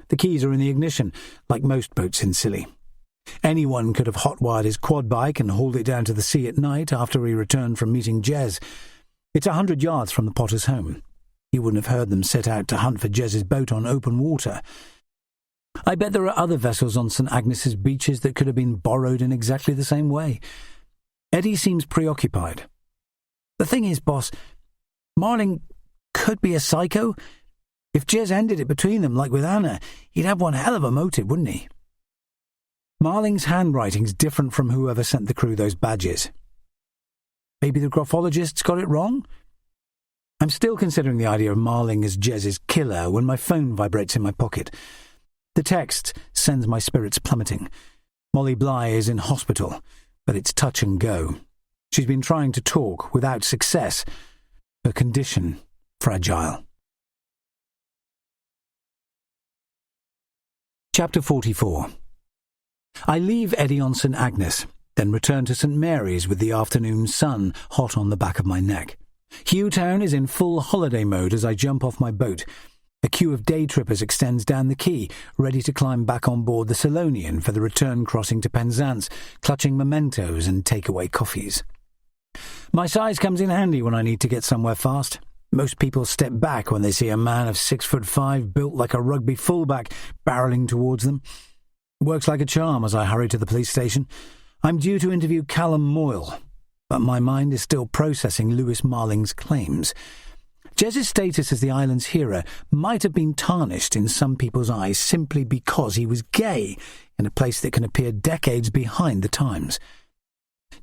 The keys are in the ignition, like most boats in Scilly. Anyone could have hotwired his quad bike and hauled it down to the sea at night after he returned from meeting Jez. It's 100 yards from the Potter's home. He wouldn't have heard them set out to hunt for Jez's boat on open water. I bet there are other vessels on St. Agnes's beaches that could have been borrowed in exactly the same way. Eddie seems preoccupied. The thing is, boss, Marling could be a psycho. If Jez ended it between them like with Anna, he'd have one hell of a motive, wouldn't he? Marling's handwriting's different from whoever sent the crew those badges. Maybe the graphologists got it wrong? I'm still considering the idea of Marling as Jez's killer when my phone vibrates in my pocket. The text sends my spirits plummeting. Molly Bly is in hospital, but it's touch and go. She's been trying to talk without success. Her condition fragile. Chapter 44. I leave Eddie on St. Agnes, then return to St. Mary's with the afternoon sun hot on the back of my neck. Hughtown is in full holiday mode as I jump off my boat. A queue of day trippers extends down the quay, ready to climb back on board the Selonian for the return crossing to Penzance, clutching mementos and takeaway coffees. My size comes in handy when I need to get somewhere fast. Most people step back when they see a man of 6'5", built like a rugby fullback, barrelling towards them. It works like a charm as I hurry to the police station. I'm due to interview Callum Moyle, but my mind is still processing Lewis Marling's claims. Jez's status as the island's hero might have been tarnished in some people's eyes simply because he was gay in a place that can appear decades behind the times.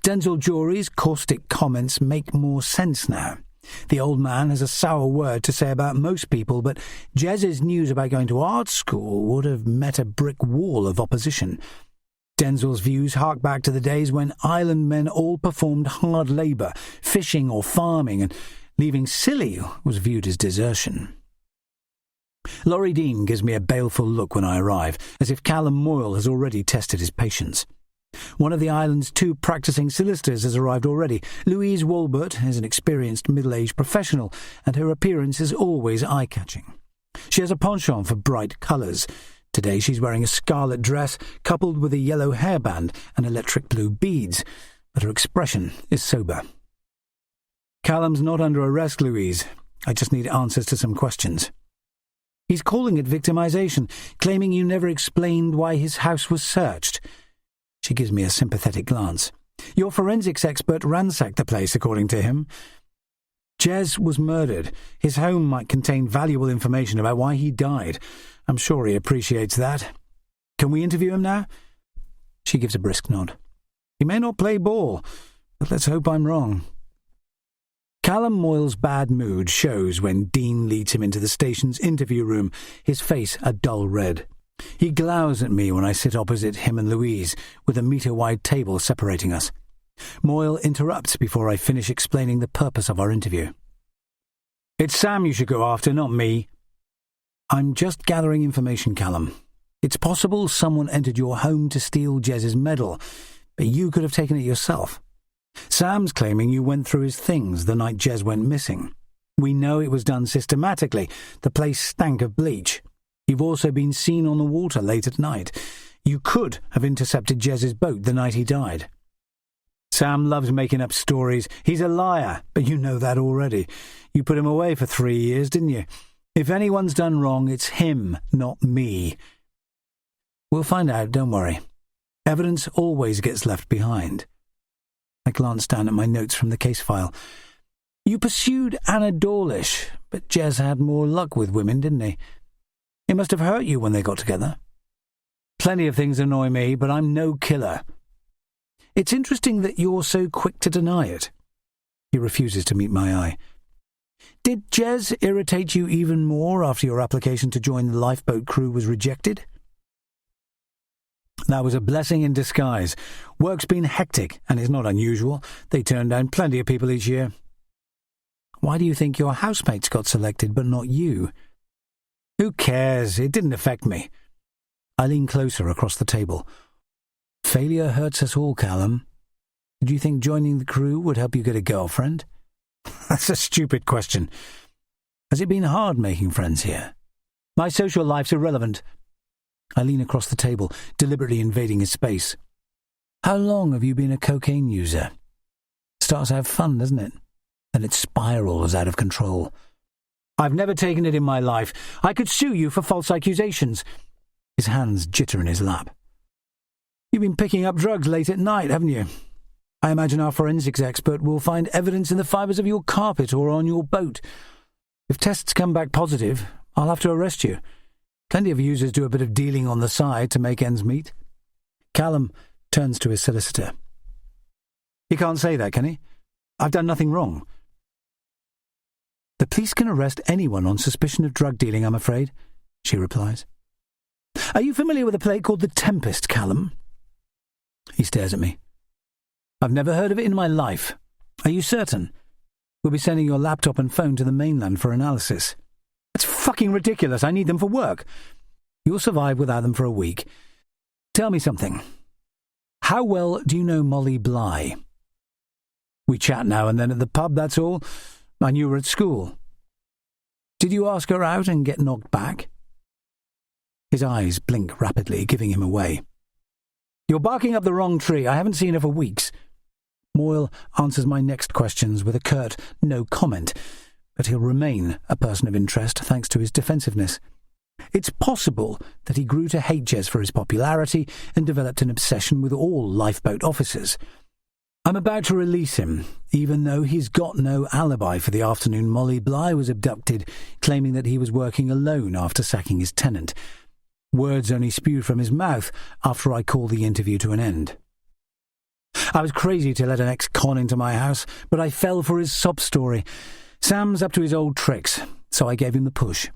Denzil Jory's caustic comments make more sense now. The old man has a sour word to say about most people, but Jez's news about going to art school would have met a brick wall of opposition. Denzil's views hark back to the days when island men all performed hard labour, fishing or farming, and leaving Scilly was viewed as desertion. Laurie Dean gives me a baleful look when I arrive, as if Callum Moyle has already tested his patience. One of the island's 2 practising solicitors has arrived already. Louise Walbert is an experienced middle-aged professional, and her appearance is always eye-catching. She has a penchant for bright colours. Today she's wearing a scarlet dress, coupled with a yellow hairband and electric blue beads, but her expression is sober. Callum's not under arrest, Louise. I just need answers to some questions. He's calling it victimization, claiming you never explained why his house was searched. She gives me a sympathetic glance. Your forensics expert ransacked the place, according to him. Jez was murdered. His home might contain valuable information about why he died. I'm sure he appreciates that. Can we interview him now? She gives a brisk nod. He may not play ball, but let's hope I'm wrong. Callum Moyle's bad mood shows when Dean leads him into the station's interview room, his face a dull red. He glowers at me when I sit opposite him and Louise, with a metre-wide table separating us. Moyle interrupts before I finish explaining the purpose of our interview. It's Sam you should go after, not me. I'm just gathering information, Callum. It's possible someone entered your home to steal Jez's medal, but you could have taken it yourself. Sam's claiming you went through his things the night Jez went missing. We know it was done systematically. The place stank of bleach. You've also been seen on the water late at night. You could have intercepted Jez's boat the night he died. Sam loves making up stories. He's a liar, but you know that already. You put him away for 3 years, didn't you? If anyone's done wrong, it's him, not me. We'll find out, don't worry. Evidence always gets left behind. I glanced down at my notes from the case file. You pursued Anna Dawlish, but Jez had more luck with women, didn't he? It must have hurt you when they got together. Plenty of things annoy me, but I'm no killer. It's interesting that you're so quick to deny it. He refuses to meet my eye. Did Jez irritate you even more after your application to join the lifeboat crew was rejected? That was a blessing in disguise. Work's been hectic, and it's not unusual. They turn down plenty of people each year. Why do you think your housemates got selected, but not you? Who cares? It didn't affect me. I leaned closer across the table. Failure hurts us all, Callum. Did you think joining the crew would help you get a girlfriend? That's a stupid question. Has it been hard making friends here? My social life's irrelevant. I lean across the table, deliberately invading his space. How long have you been a cocaine user? Starts out fun, doesn't it? Then it spirals out of control. I've never taken it in my life. I could sue you for false accusations. His hands jitter in his lap. You've been picking up drugs late at night, haven't you? I imagine our forensics expert will find evidence in the fibres of your carpet or on your boat. If tests come back positive, I'll have to arrest you. Plenty of users do a bit of dealing on the side to make ends meet. Callum turns to his solicitor. He can't say that, can he? I've done nothing wrong. The police can arrest anyone on suspicion of drug dealing, I'm afraid, she replies. Are you familiar with a play called The Tempest, Callum? He stares at me. I've never heard of it in my life. Are you certain? We'll be sending your laptop and phone to the mainland for analysis. That's fucking ridiculous. I need them for work. You'll survive without them for a week. Tell me something. How well do you know Molly Bly? We chat now and then at the pub, that's all. I knew her at school. Did you ask her out and get knocked back? His eyes blink rapidly, giving him away. You're barking up the wrong tree. I haven't seen her for weeks. Moyle answers my next questions with a curt no comment, but he'll remain a person of interest thanks to his defensiveness. It's possible that he grew to hate Jez for his popularity and developed an obsession with all lifeboat officers. I'm about to release him, even though he's got no alibi for the afternoon Molly Bly was abducted, claiming that he was working alone after sacking his tenant. Words only spewed from his mouth after I called the interview to an end. I was crazy to let an ex-con into my house, but I fell for his sob story. Sam's up to his old tricks, so I gave him the push.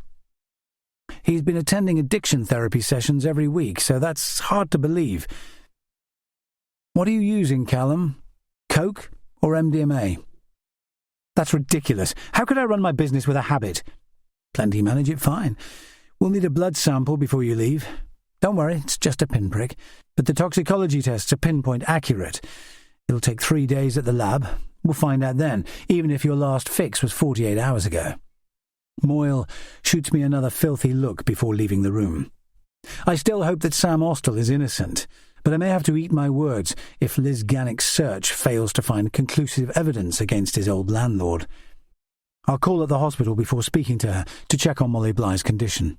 He's been attending addiction therapy sessions every week, so that's hard to believe. What are you using, Callum? Coke or MDMA? That's ridiculous. How could I run my business with a habit? Plenty manage it fine. We'll need a blood sample before you leave. Don't worry, it's just a pinprick. But the toxicology tests are pinpoint accurate. It'll take 3 days at the lab. We'll find out then, even if your last fix was 48 hours ago. Moyle shoots me another filthy look before leaving the room. I still hope that Sam Austell is innocent, but I may have to eat my words if Liz Gannick's search fails to find conclusive evidence against his old landlord. I'll call at the hospital before speaking to her to check on Molly Bly's condition.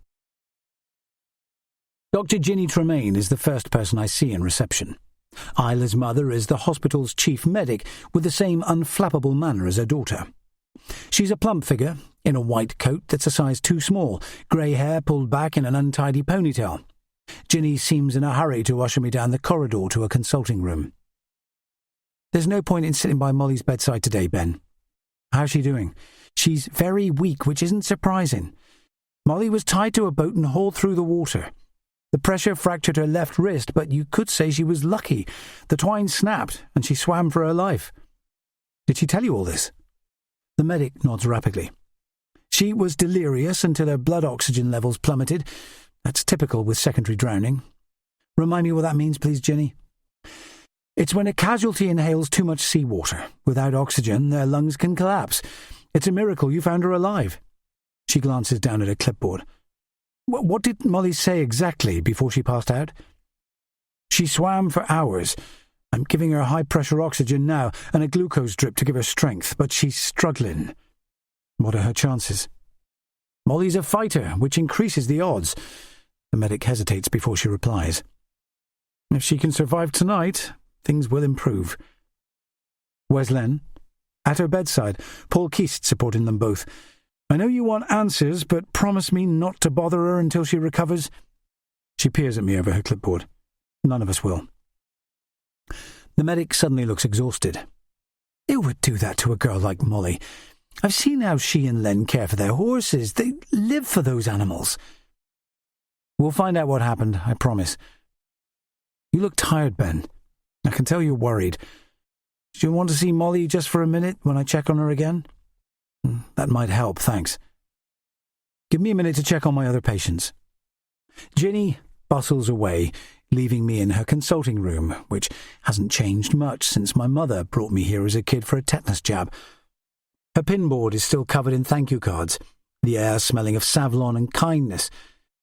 Dr. Ginny Tremaine is the first person I see in reception. Isla's mother is the hospital's chief medic with the same unflappable manner as her daughter. She's a plump figure, in a white coat that's a size too small, grey hair pulled back in an untidy ponytail. Ginny seems in a hurry to usher me down the corridor to a consulting room. There's no point in sitting by Molly's bedside today, Ben. How's she doing? She's very weak, which isn't surprising. Molly was tied to a boat and hauled through the water. The pressure fractured her left wrist, but you could say she was lucky. The twine snapped, and she swam for her life. Did she tell you all this? The medic nods rapidly. She was delirious until her blood oxygen levels plummeted. That's typical with secondary drowning. Remind me what that means, please, Ginny. It's when a casualty inhales too much seawater. Without oxygen, their lungs can collapse. It's a miracle you found her alive. She glances down at her clipboard. What did Molly say exactly before she passed out? She swam for hours. I'm giving her high-pressure oxygen now and a glucose drip to give her strength, but she's struggling. What are her chances? Molly's a fighter, which increases the odds. The medic hesitates before she replies. If she can survive tonight, things will improve. Where's Len? At her bedside, Paul Keast supporting them both. I know you want answers, but promise me not to bother her until she recovers. She peers at me over her clipboard. None of us will. The medic suddenly looks exhausted. Who would do that to a girl like Molly? I've seen how she and Len care for their horses. They live for those animals. We'll find out what happened, I promise. You look tired, Ben. I can tell you're worried. Do you want to see Molly just for a minute when I check on her again? That might help, thanks. Give me a minute to check on my other patients. Ginny bustles away, leaving me in her consulting room, which hasn't changed much since my mother brought me here as a kid for a tetanus jab. Her pinboard is still covered in thank you cards, the air smelling of Savlon and kindness.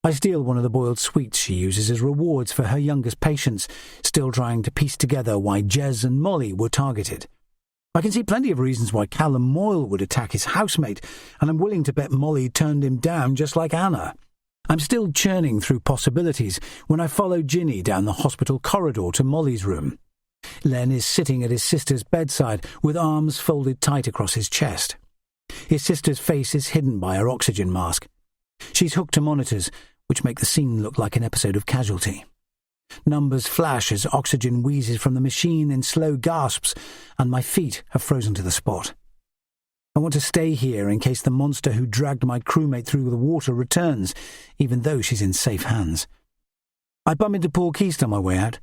I steal one of the boiled sweets she uses as rewards for her youngest patients, still trying to piece together why Jez and Molly were targeted. I can see plenty of reasons why Callum Moyle would attack his housemate, and I'm willing to bet Molly turned him down just like Anna. I'm still churning through possibilities when I follow Ginny down the hospital corridor to Molly's room. Len is sitting at his sister's bedside with arms folded tight across his chest. His sister's face is hidden by her oxygen mask. She's hooked to monitors, which make the scene look like an episode of Casualty. Numbers flash as oxygen wheezes from the machine in slow gasps, and my feet have frozen to the spot. I want to stay here in case the monster who dragged my crewmate through the water returns, even though she's in safe hands. I bump into Paul Keast on my way out.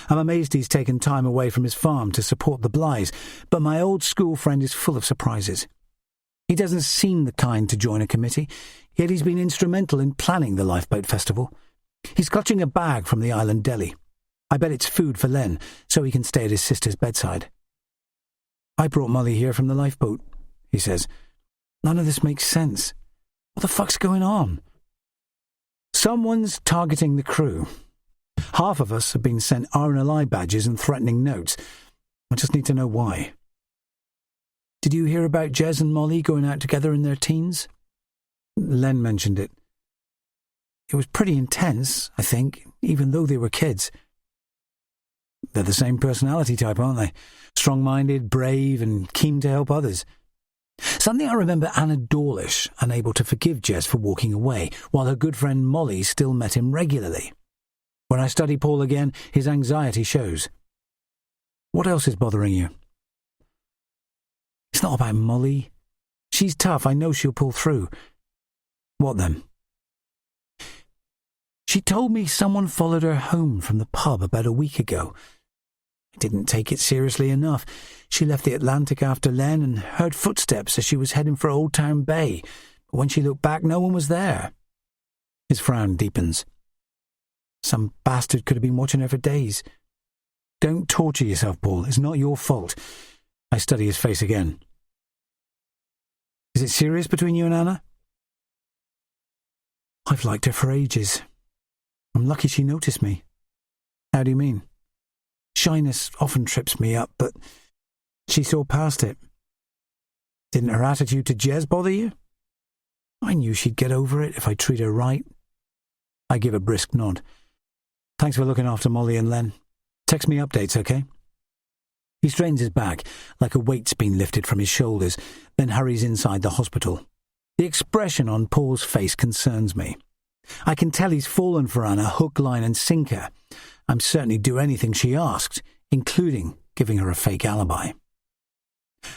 I'm amazed he's taken time away from his farm to support the Blighs, but my old school friend is full of surprises. He doesn't seem the kind to join a committee, yet he's been instrumental in planning the Lifeboat Festival. He's clutching a bag from the island deli. I bet it's food for Len, so he can stay at his sister's bedside. I brought Molly here from the lifeboat, he says. None of this makes sense. What the fuck's going on? Someone's targeting the crew. Half of us have been sent RNLI badges and threatening notes. I just need to know why. Did you hear about Jez and Molly going out together in their teens? Len mentioned it. It was pretty intense, I think, even though they were kids. They're the same personality type, aren't they? Strong-minded, brave, and keen to help others. Suddenly I remember Anna Dawlish, unable to forgive Jez for walking away, while her good friend Molly still met him regularly. When I study Paul again, his anxiety shows. What else is bothering you? It's not about Molly. She's tough. I know she'll pull through. What then? She told me someone followed her home from the pub about a week ago. I didn't take it seriously enough. She left the Atlantic after Len and heard footsteps as she was heading for Old Town Bay. But when she looked back, no one was there. His frown deepens. Some bastard could have been watching her for days. Don't torture yourself, Paul. It's not your fault. I study his face again. Is it serious between you and Anna? I've liked her for ages. I'm lucky she noticed me. How do you mean? Shyness often trips me up, but she saw past it. Didn't her attitude to Jez bother you? I knew she'd get over it if I treat her right. I give a brisk nod. Thanks for looking after Molly and Len. Text me updates, okay? He straightens his back, like a weight's been lifted from his shoulders, then hurries inside the hospital. The expression on Paul's face concerns me. I can tell he's fallen for Anna hook, line and sinker. I'm certain he'd do anything she asked, including giving her a fake alibi.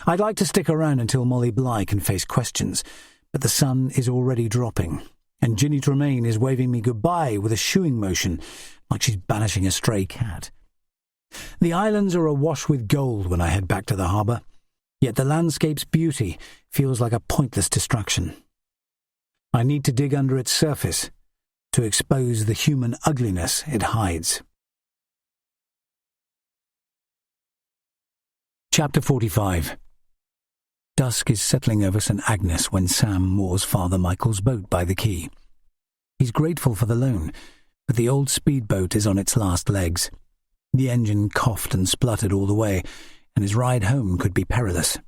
I'd like to stick around until Molly Bly can face questions, but the sun is already dropping, and Ginny Tremaine is waving me goodbye with a shooing motion, like she's banishing a stray cat. The islands are awash with gold when I head back to the harbour, yet the landscape's beauty feels like a pointless distraction. I need to dig under its surface to expose the human ugliness it hides. Chapter 45. Dusk is settling over St. Agnes when Sam moors Father Michael's boat by the quay. He's grateful for the loan, but the old speedboat is on its last legs. The engine coughed and spluttered all the way, and his ride home could be perilous.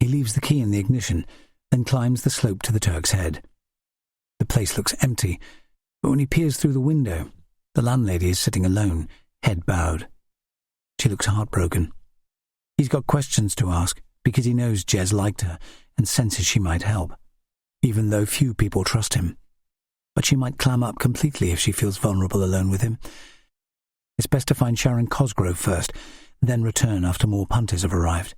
He leaves the key in the ignition, then climbs the slope to the Turk's Head. The place looks empty, but when he peers through the window, the landlady is sitting alone, head bowed. She looks heartbroken. He's got questions to ask, because he knows Jez liked her and senses she might help, even though few people trust him. But she might clam up completely if she feels vulnerable alone with him. It's best to find Sharon Cosgrove first, then return after more punters have arrived.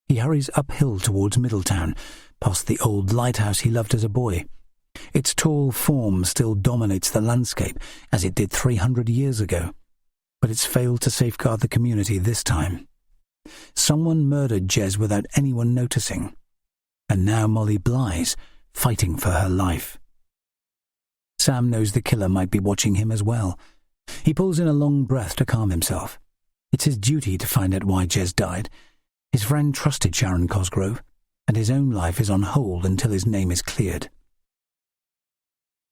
He hurries uphill towards Middletown, past the old lighthouse he loved as a boy. Its tall form still dominates the landscape, as it did 300 years ago, but it's failed to safeguard the community this time. Someone murdered Jez without anyone noticing, and now Molly Bly's fighting for her life. Sam knows the killer might be watching him as well. He pulls in a long breath to calm himself. It's his duty to find out why Jez died. His friend trusted Sharon Cosgrove, and his own life is on hold until his name is cleared.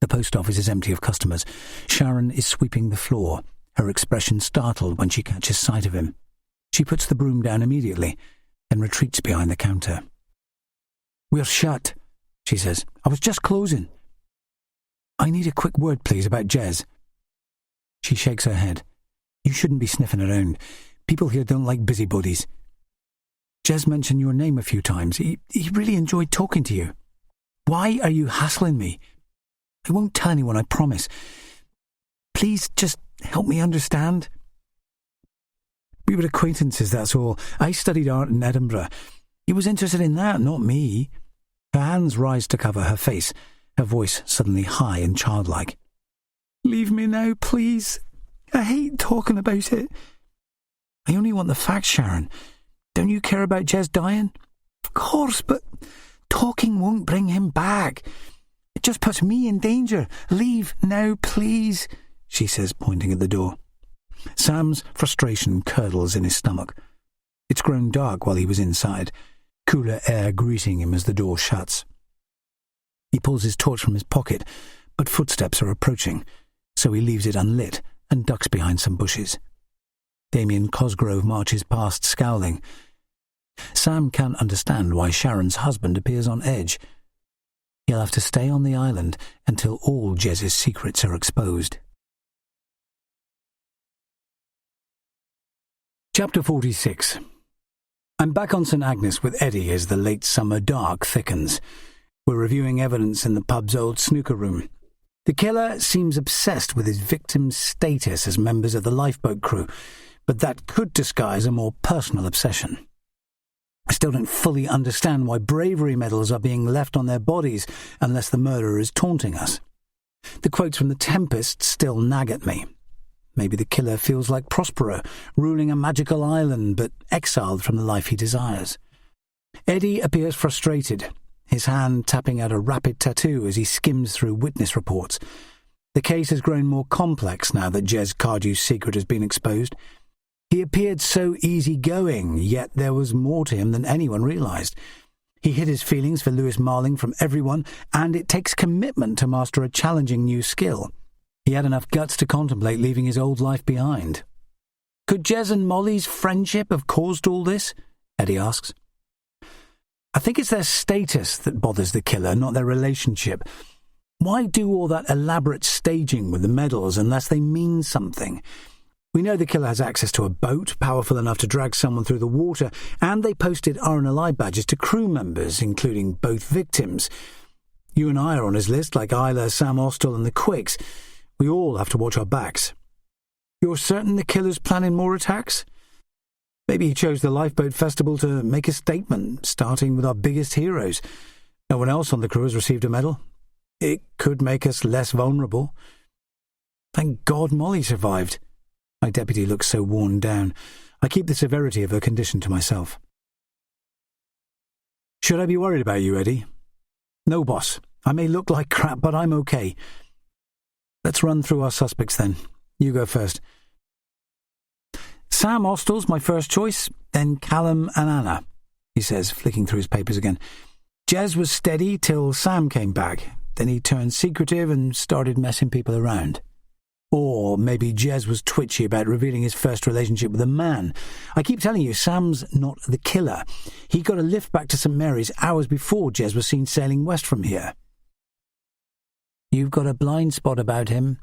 The post office is empty of customers. Sharon is sweeping the floor, her expression startled when she catches sight of him. She puts the broom down immediately, then retreats behind the counter. "We're shut," she says. "I was just closing." "I need a quick word, please, about Jez." She shakes her head. "You shouldn't be sniffing around. People here don't like busybodies. Jez mentioned your name a few times. He really enjoyed talking to you. Why are you hassling me? I won't tell anyone, I promise. Please just help me understand." "We were acquaintances, that's all. I studied art in Edinburgh. He was interested in that, not me." Her hands rise to cover her face, her voice suddenly high and childlike. "Leave me now, please. I hate talking about it." "I only want the facts, Sharon. Don't you care about Jez dying?" "Of course, but talking won't bring him back. It just puts me in danger. Leave now, please," she says, pointing at the door. Sam's frustration curdles in his stomach. It's grown dark while he was inside, cooler air greeting him as the door shuts. He pulls his torch from his pocket, but footsteps are approaching, so he leaves it unlit and ducks behind some bushes. Damien Cosgrove marches past, scowling. Sam can't understand why Sharon's husband appears on edge. He'll have to stay on the island until all Jez's secrets are exposed. Chapter 46. I'm back on St. Agnes with Eddie as the late summer dark thickens. We're reviewing evidence in the pub's old snooker room. The killer seems obsessed with his victims' status as members of the lifeboat crew, but that could disguise a more personal obsession. I still don't fully understand why bravery medals are being left on their bodies unless the murderer is taunting us. The quotes from The Tempest still nag at me. Maybe the killer feels like Prospero, ruling a magical island but exiled from the life he desires. Eddie appears frustrated, his hand tapping out a rapid tattoo as he skims through witness reports. The case has grown more complex now that Jez Cardew's secret has been exposed. He appeared so easygoing, yet there was more to him than anyone realised. He hid his feelings for Lewis Marling from everyone, and it takes commitment to master a challenging new skill. He had enough guts to contemplate leaving his old life behind. "Could Jez and Molly's friendship have caused all this?" Eddie asks. "I think it's their status that bothers the killer, not their relationship. Why do all that elaborate staging with the medals unless they mean something? We know the killer has access to a boat, powerful enough to drag someone through the water, and they posted RNLI badges to crew members, including both victims. You and I are on his list, like Isla, Sam Austell and the Quicks. We all have to watch our backs. You're certain the killer's planning more attacks? Maybe he chose the Lifeboat Festival to make a statement, starting with our biggest heroes. No one else on the crew has received a medal. It could make us less vulnerable. Thank God Molly survived." My deputy looks so worn down. I keep the severity of her condition to myself. "Should I be worried about you, Eddie?" "No, boss. I may look like crap, but I'm okay. Let's run through our suspects then. You go first. Sam Austell's my first choice, then Callum and Anna, he says, flicking through his papers again. Jez was steady till Sam came back. Then he turned secretive and started messing people around. Or maybe Jez was twitchy about revealing his first relationship with a man. I keep telling you, Sam's not the killer. He got a lift back to St Mary's hours before Jez was seen sailing west from here. You've got a blind spot about him,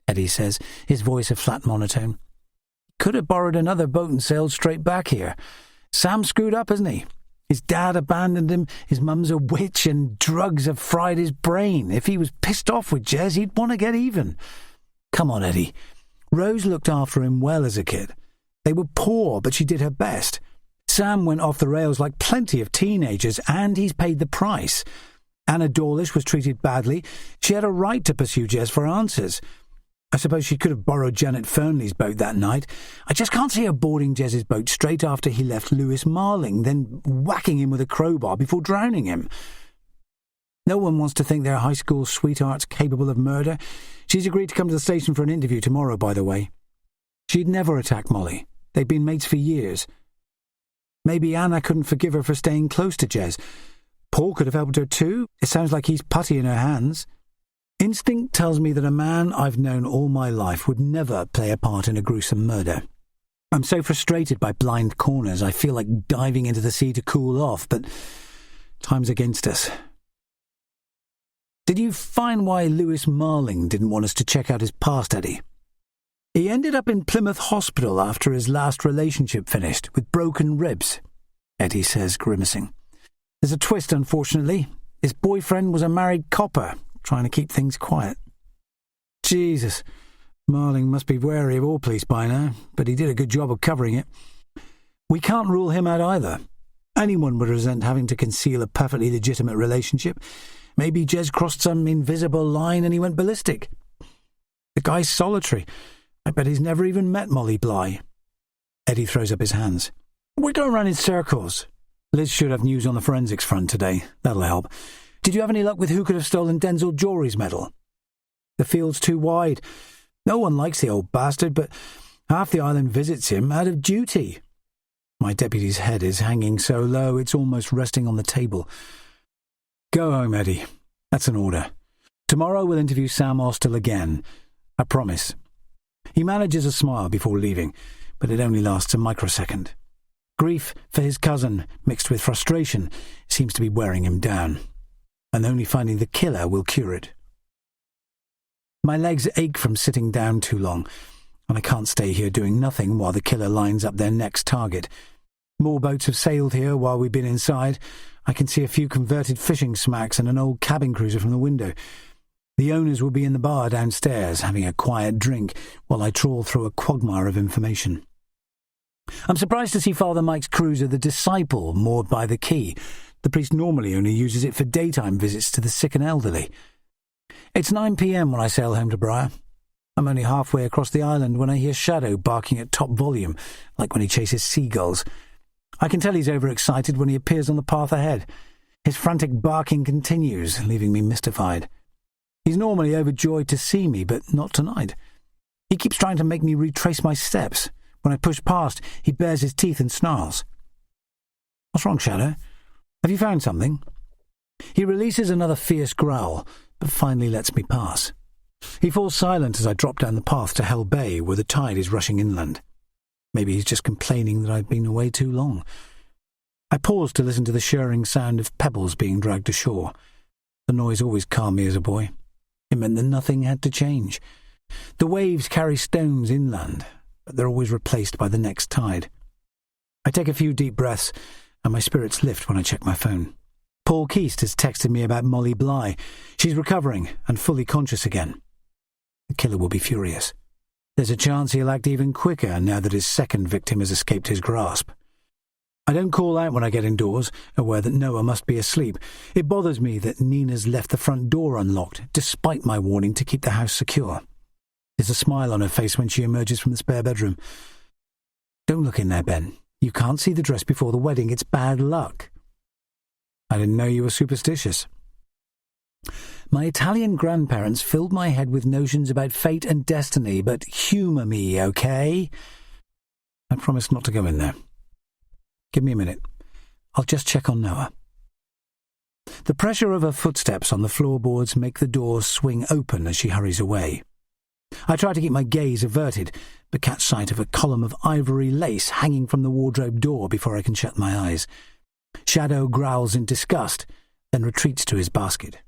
Eddie says, his voice a flat monotone. Could have borrowed another boat and sailed straight back here. Sam screwed up, hasn't he? His dad abandoned him, his mum's a witch, and drugs have fried his brain. If he was pissed off with Jez, he'd want to get even. Come on, Eddie. Rose looked after him well as a kid. They were poor, but she did her best. Sam went off the rails like plenty of teenagers, and he's paid the price. Anna Dawlish was treated badly. She had a right to pursue Jez for answers. I suppose she could have borrowed Janet Fernley's boat that night. I just can't see her boarding Jez's boat straight after he left Lewis Marling, then whacking him with a crowbar before drowning him. No one wants to think their high school sweetheart's capable of murder. She's agreed to come to the station for an interview tomorrow, by the way. She'd never attack Molly. They'd been mates for years. Maybe Anna couldn't forgive her for staying close to Jez. Paul could have helped her too. It sounds like he's putty in her hands. Instinct tells me that a man I've known all my life would never play a part in a gruesome murder. I'm so frustrated by blind corners, I feel like diving into the sea to cool off, but time's against us. Did you find why Lewis Marling didn't want us to check out his past, Eddie? He ended up in Plymouth Hospital after his last relationship finished, with broken ribs, Eddie says, grimacing. There's a twist, unfortunately. His boyfriend was a married copper, trying to keep things quiet. Jesus, Marling must be wary of all police by now, but he did a good job of covering it. We can't rule him out either. Anyone would resent having to conceal a perfectly legitimate relationship. Maybe Jez crossed some invisible line and he went ballistic. The guy's solitary. I bet he's never even met Molly Bly. Eddie throws up his hands. We're going round in circles. Liz should have news on the forensics front today. That'll help. Did you have any luck with who could have stolen Denzel Jory's medal? The field's too wide. No one likes the old bastard, but half the island visits him out of duty. My deputy's head is hanging so low it's almost resting on the table. Go home, Eddie. That's an order. Tomorrow we'll interview Sam Austell again. I promise. He manages a smile before leaving, but it only lasts a microsecond. Grief for his cousin, mixed with frustration, seems to be wearing him down. And only finding the killer will cure it. My legs ache from sitting down too long, and I can't stay here doing nothing while the killer lines up their next target. More boats have sailed here while we've been inside. I can see a few converted fishing smacks and an old cabin cruiser from the window. The owners will be in the bar downstairs, having a quiet drink, while I trawl through a quagmire of information. I'm surprised to see Father Mike's cruiser, the Disciple, moored by the quay. The priest normally only uses it for daytime visits to the sick and elderly. It's 9 p.m. when I sail home to Briar. I'm only halfway across the island when I hear Shadow barking at top volume, like when he chases seagulls. I can tell he's overexcited when he appears on the path ahead. His frantic barking continues, leaving me mystified. He's normally overjoyed to see me, but not tonight. He keeps trying to make me retrace my steps. When I push past, he bares his teeth and snarls. What's wrong, Shadow? Have you found something? He releases another fierce growl, but finally lets me pass. He falls silent as I drop down the path to Hell Bay, where the tide is rushing inland. Maybe he's just complaining that I've been away too long. I pause to listen to the shirring sound of pebbles being dragged ashore. The noise always calmed me as a boy. It meant that nothing had to change. The waves carry stones inland, but they're always replaced by the next tide. I take a few deep breaths, and my spirits lift when I check my phone. Paul Keast has texted me about Molly Bly. She's recovering and fully conscious again. The killer will be furious. There's a chance he'll act even quicker now that his second victim has escaped his grasp. I don't call out when I get indoors, aware that Noah must be asleep. It bothers me that Nina's left the front door unlocked, despite my warning to keep the house secure. There's a smile on her face when she emerges from the spare bedroom. Don't look in there, Ben. You can't see the dress before the wedding. It's bad luck. I didn't know you were superstitious. My Italian grandparents filled my head with notions about fate and destiny, but humour me, okay? I promised not to go in there. Give me a minute. I'll just check on Noah. The pressure of her footsteps on the floorboards make the doors swing open as she hurries away. I try to keep my gaze averted, but catch sight of a column of ivory lace hanging from the wardrobe door before I can shut my eyes. Shadow growls in disgust, then retreats to his basket.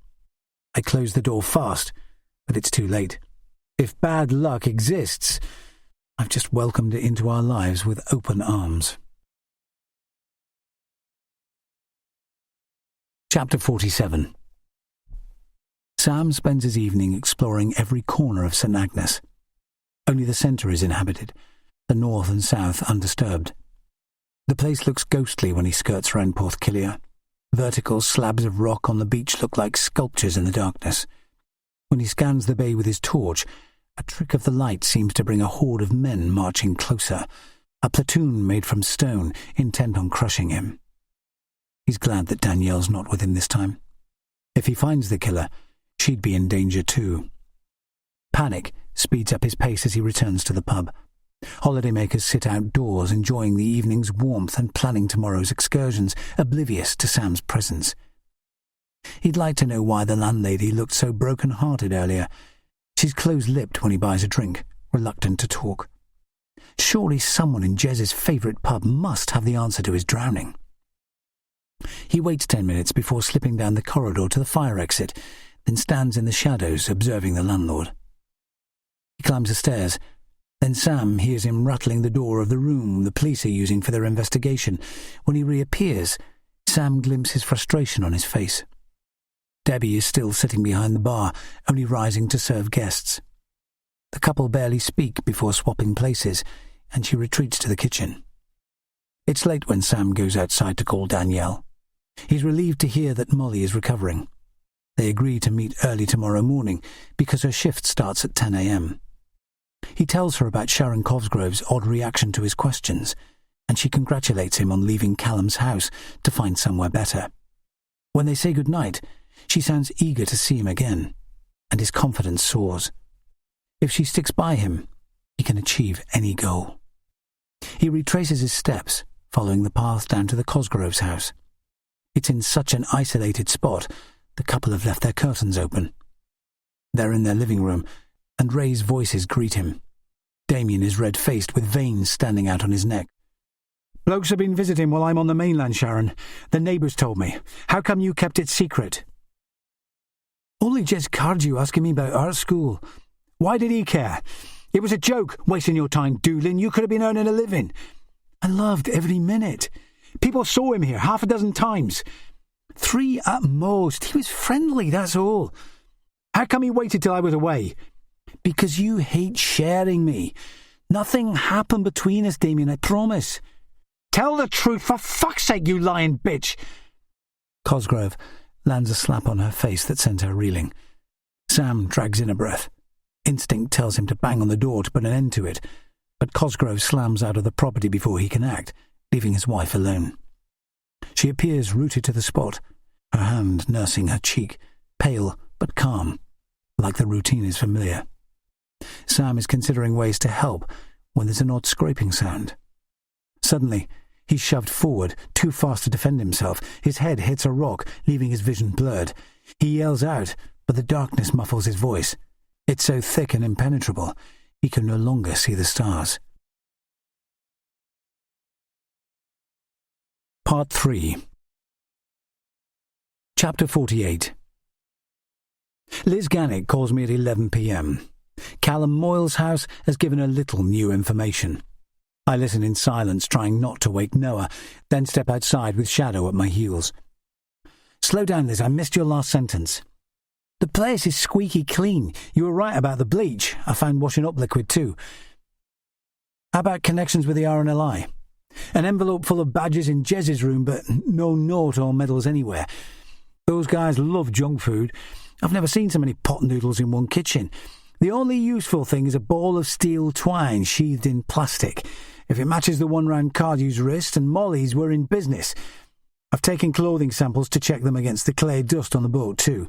I close the door fast, but it's too late. If bad luck exists, I've just welcomed it into our lives with open arms. Chapter 47. Sam spends his evening exploring every corner of St. Agnes. Only the centre is inhabited, the north and south undisturbed. The place looks ghostly when he skirts round Porthkillia. Vertical slabs of rock on the beach look like sculptures in the darkness. When he scans the bay with his torch, a trick of the light seems to bring a horde of men marching closer, a platoon made from stone, intent on crushing him. He's glad that Danielle's not with him this time. If he finds the killer, she'd be in danger too. Panic speeds up his pace as he returns to the pub. Holidaymakers sit outdoors, enjoying the evening's warmth and planning tomorrow's excursions, oblivious to Sam's presence. He'd like to know why the landlady looked so broken-hearted earlier. She's close-lipped when he buys a drink, reluctant to talk. Surely someone in Jez's favourite pub must have the answer to his drowning. He waits 10 minutes before slipping down the corridor to the fire exit, then stands in the shadows observing the landlord. He climbs the stairs. Then Sam hears him rattling the door of the room the police are using for their investigation. When he reappears, Sam glimpses frustration on his face. Debbie is still sitting behind the bar, only rising to serve guests. The couple barely speak before swapping places, and she retreats to the kitchen. It's late when Sam goes outside to call Danielle. He's relieved to hear that Molly is recovering. They agree to meet early tomorrow morning because her shift starts at 10 a.m. He tells her about Sharon Cosgrove's odd reaction to his questions, and she congratulates him on leaving Callum's house to find somewhere better. When they say goodnight, she sounds eager to see him again, and his confidence soars. If she sticks by him, he can achieve any goal. He retraces his steps, following the path down to the Cosgroves' house. It's in such an isolated spot, the couple have left their curtains open. They're in their living room, and Ray's voices greet him. Damien is red-faced with veins standing out on his neck. Blokes have been visiting while I'm on the mainland, Sharon. The neighbours told me. How come you kept it secret? Only Jez Cardew asking me about art school. Why did he care? It was a joke, wasting your time doodling. You could have been earning a living. I loved every minute. People saw him here 6 times. 3 at most. He was friendly, that's all. How come he waited till I was away? Because you hate sharing me. Nothing happened between us, Damien, I promise. Tell the truth, for fuck's sake, you lying bitch! Cosgrove lands a slap on her face that sends her reeling. Sam drags in a breath. Instinct tells him to bang on the door to put an end to it, but Cosgrove slams out of the property before he can act, leaving his wife alone. She appears rooted to the spot, her hand nursing her cheek, pale but calm, like the routine is familiar. Sam is considering ways to help when there's an odd scraping sound. Suddenly, he's shoved forward, too fast to defend himself. His head hits a rock, leaving his vision blurred. He yells out, but the darkness muffles his voice. It's so thick and impenetrable, he can no longer see the stars. Part 3. Chapter 48. Liz Gannick calls me at 11 p.m. Callum Moyle's house has given her little new information. I listen in silence, trying not to wake Noah, then step outside with Shadow at my heels. Slow down, Liz, I missed your last sentence. The place is squeaky clean. You were right about the bleach. I found washing up liquid too. How about connections with the RNLI? An envelope full of badges in Jez's room, but no note or medals anywhere. Those guys love junk food. I've never seen so many pot noodles in one kitchen. The only useful thing is a ball of steel twine sheathed in plastic. If it matches the one round Cardew's wrist and Molly's, we're in business. I've taken clothing samples to check them against the clay dust on the boat too.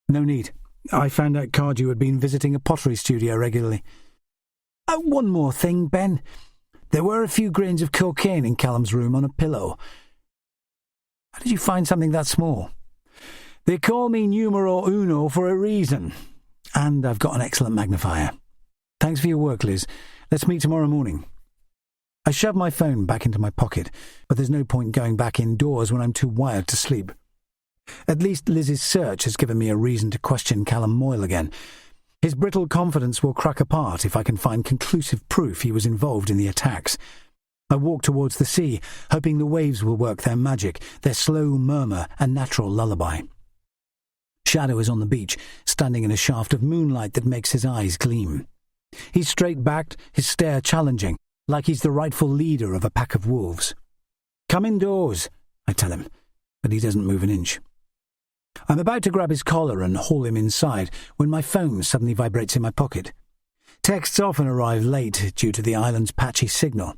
No need. I found out Cardew had been visiting a pottery studio regularly. Oh, one more thing, Ben. There were a few grains of cocaine in Callum's room on a pillow. How did you find something that small? They call me numero uno for a reason. And I've got an excellent magnifier. Thanks for your work, Liz. Let's meet tomorrow morning. I shoved my phone back into my pocket, but there's no point going back indoors when I'm too wired to sleep. At least Liz's search has given me a reason to question Callum Moyle again. His brittle confidence will crack apart if I can find conclusive proof he was involved in the attacks. I walk towards the sea, hoping the waves will work their magic, their slow murmur and natural lullaby. Shadow is on the beach, standing in a shaft of moonlight that makes his eyes gleam. He's straight-backed, his stare challenging, like he's the rightful leader of a pack of wolves. "Come indoors," I tell him, but he doesn't move an inch. I'm about to grab his collar and haul him inside when my phone suddenly vibrates in my pocket. Texts often arrive late due to the island's patchy signal.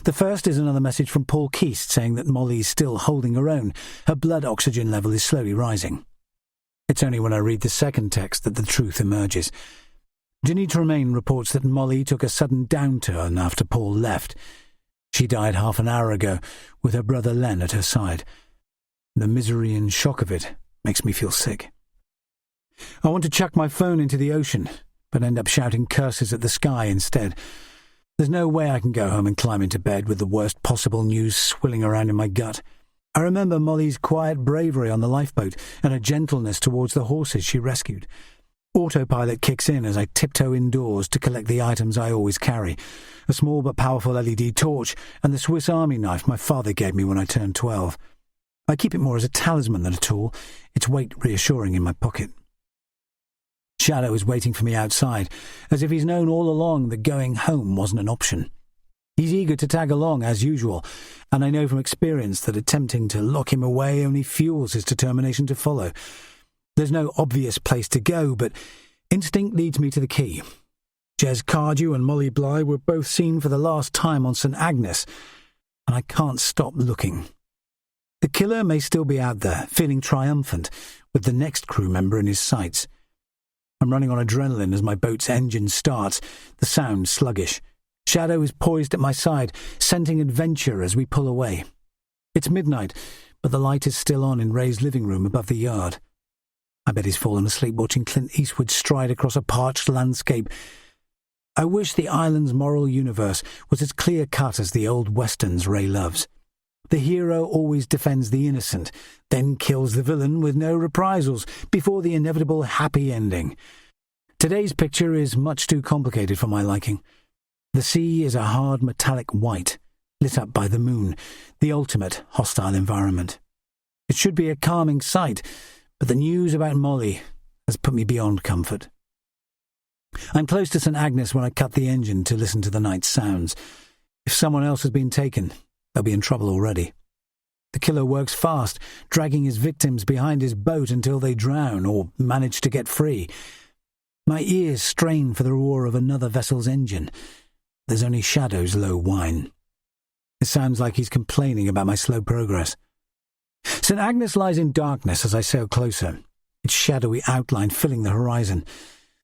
The first is another message from Paul Keast saying that Molly's still holding her own. Her blood oxygen level is slowly rising. It's only when I read the second text that the truth emerges. Ginny Tremaine reports that Molly took a sudden downturn after Paul left. She died half an hour ago, with her brother Len at her side. The misery and shock of it makes me feel sick. I want to chuck my phone into the ocean, but end up shouting curses at the sky instead. There's no way I can go home and climb into bed with the worst possible news swilling around in my gut. I remember Molly's quiet bravery on the lifeboat and her gentleness towards the horses she rescued. Autopilot kicks in as I tiptoe indoors to collect the items I always carry, a small but powerful LED torch and the Swiss Army knife my father gave me when I turned 12. I keep it more as a talisman than a tool, its weight reassuring in my pocket. Shadow is waiting for me outside, as if he's known all along that going home wasn't an option. He's eager to tag along as usual, and I know from experience that attempting to lock him away only fuels his determination to follow. There's no obvious place to go, but instinct leads me to the quay. Jez Cardew and Molly Bly were both seen for the last time on St. Agnes, and I can't stop looking. The killer may still be out there, feeling triumphant, with the next crew member in his sights. I'm running on adrenaline as my boat's engine starts, the sound sluggish. Shadow is poised at my side, scenting adventure as we pull away. It's midnight, but the light is still on in Ray's living room above the yard. I bet he's fallen asleep watching Clint Eastwood stride across a parched landscape. I wish the island's moral universe was as clear-cut as the old westerns Ray loves. The hero always defends the innocent, then kills the villain with no reprisals before the inevitable happy ending. Today's picture is much too complicated for my liking. The sea is a hard metallic white, lit up by the moon, the ultimate hostile environment. It should be a calming sight, but the news about Molly has put me beyond comfort. I'm close to St. Agnes when I cut the engine to listen to the night's sounds. If someone else has been taken, they'll be in trouble already. The killer works fast, dragging his victims behind his boat until they drown or manage to get free. My ears strain for the roar of another vessel's engine. There's only Shadow's low whine. It sounds like he's complaining about my slow progress. St. Agnes lies in darkness as I sail closer, its shadowy outline filling the horizon.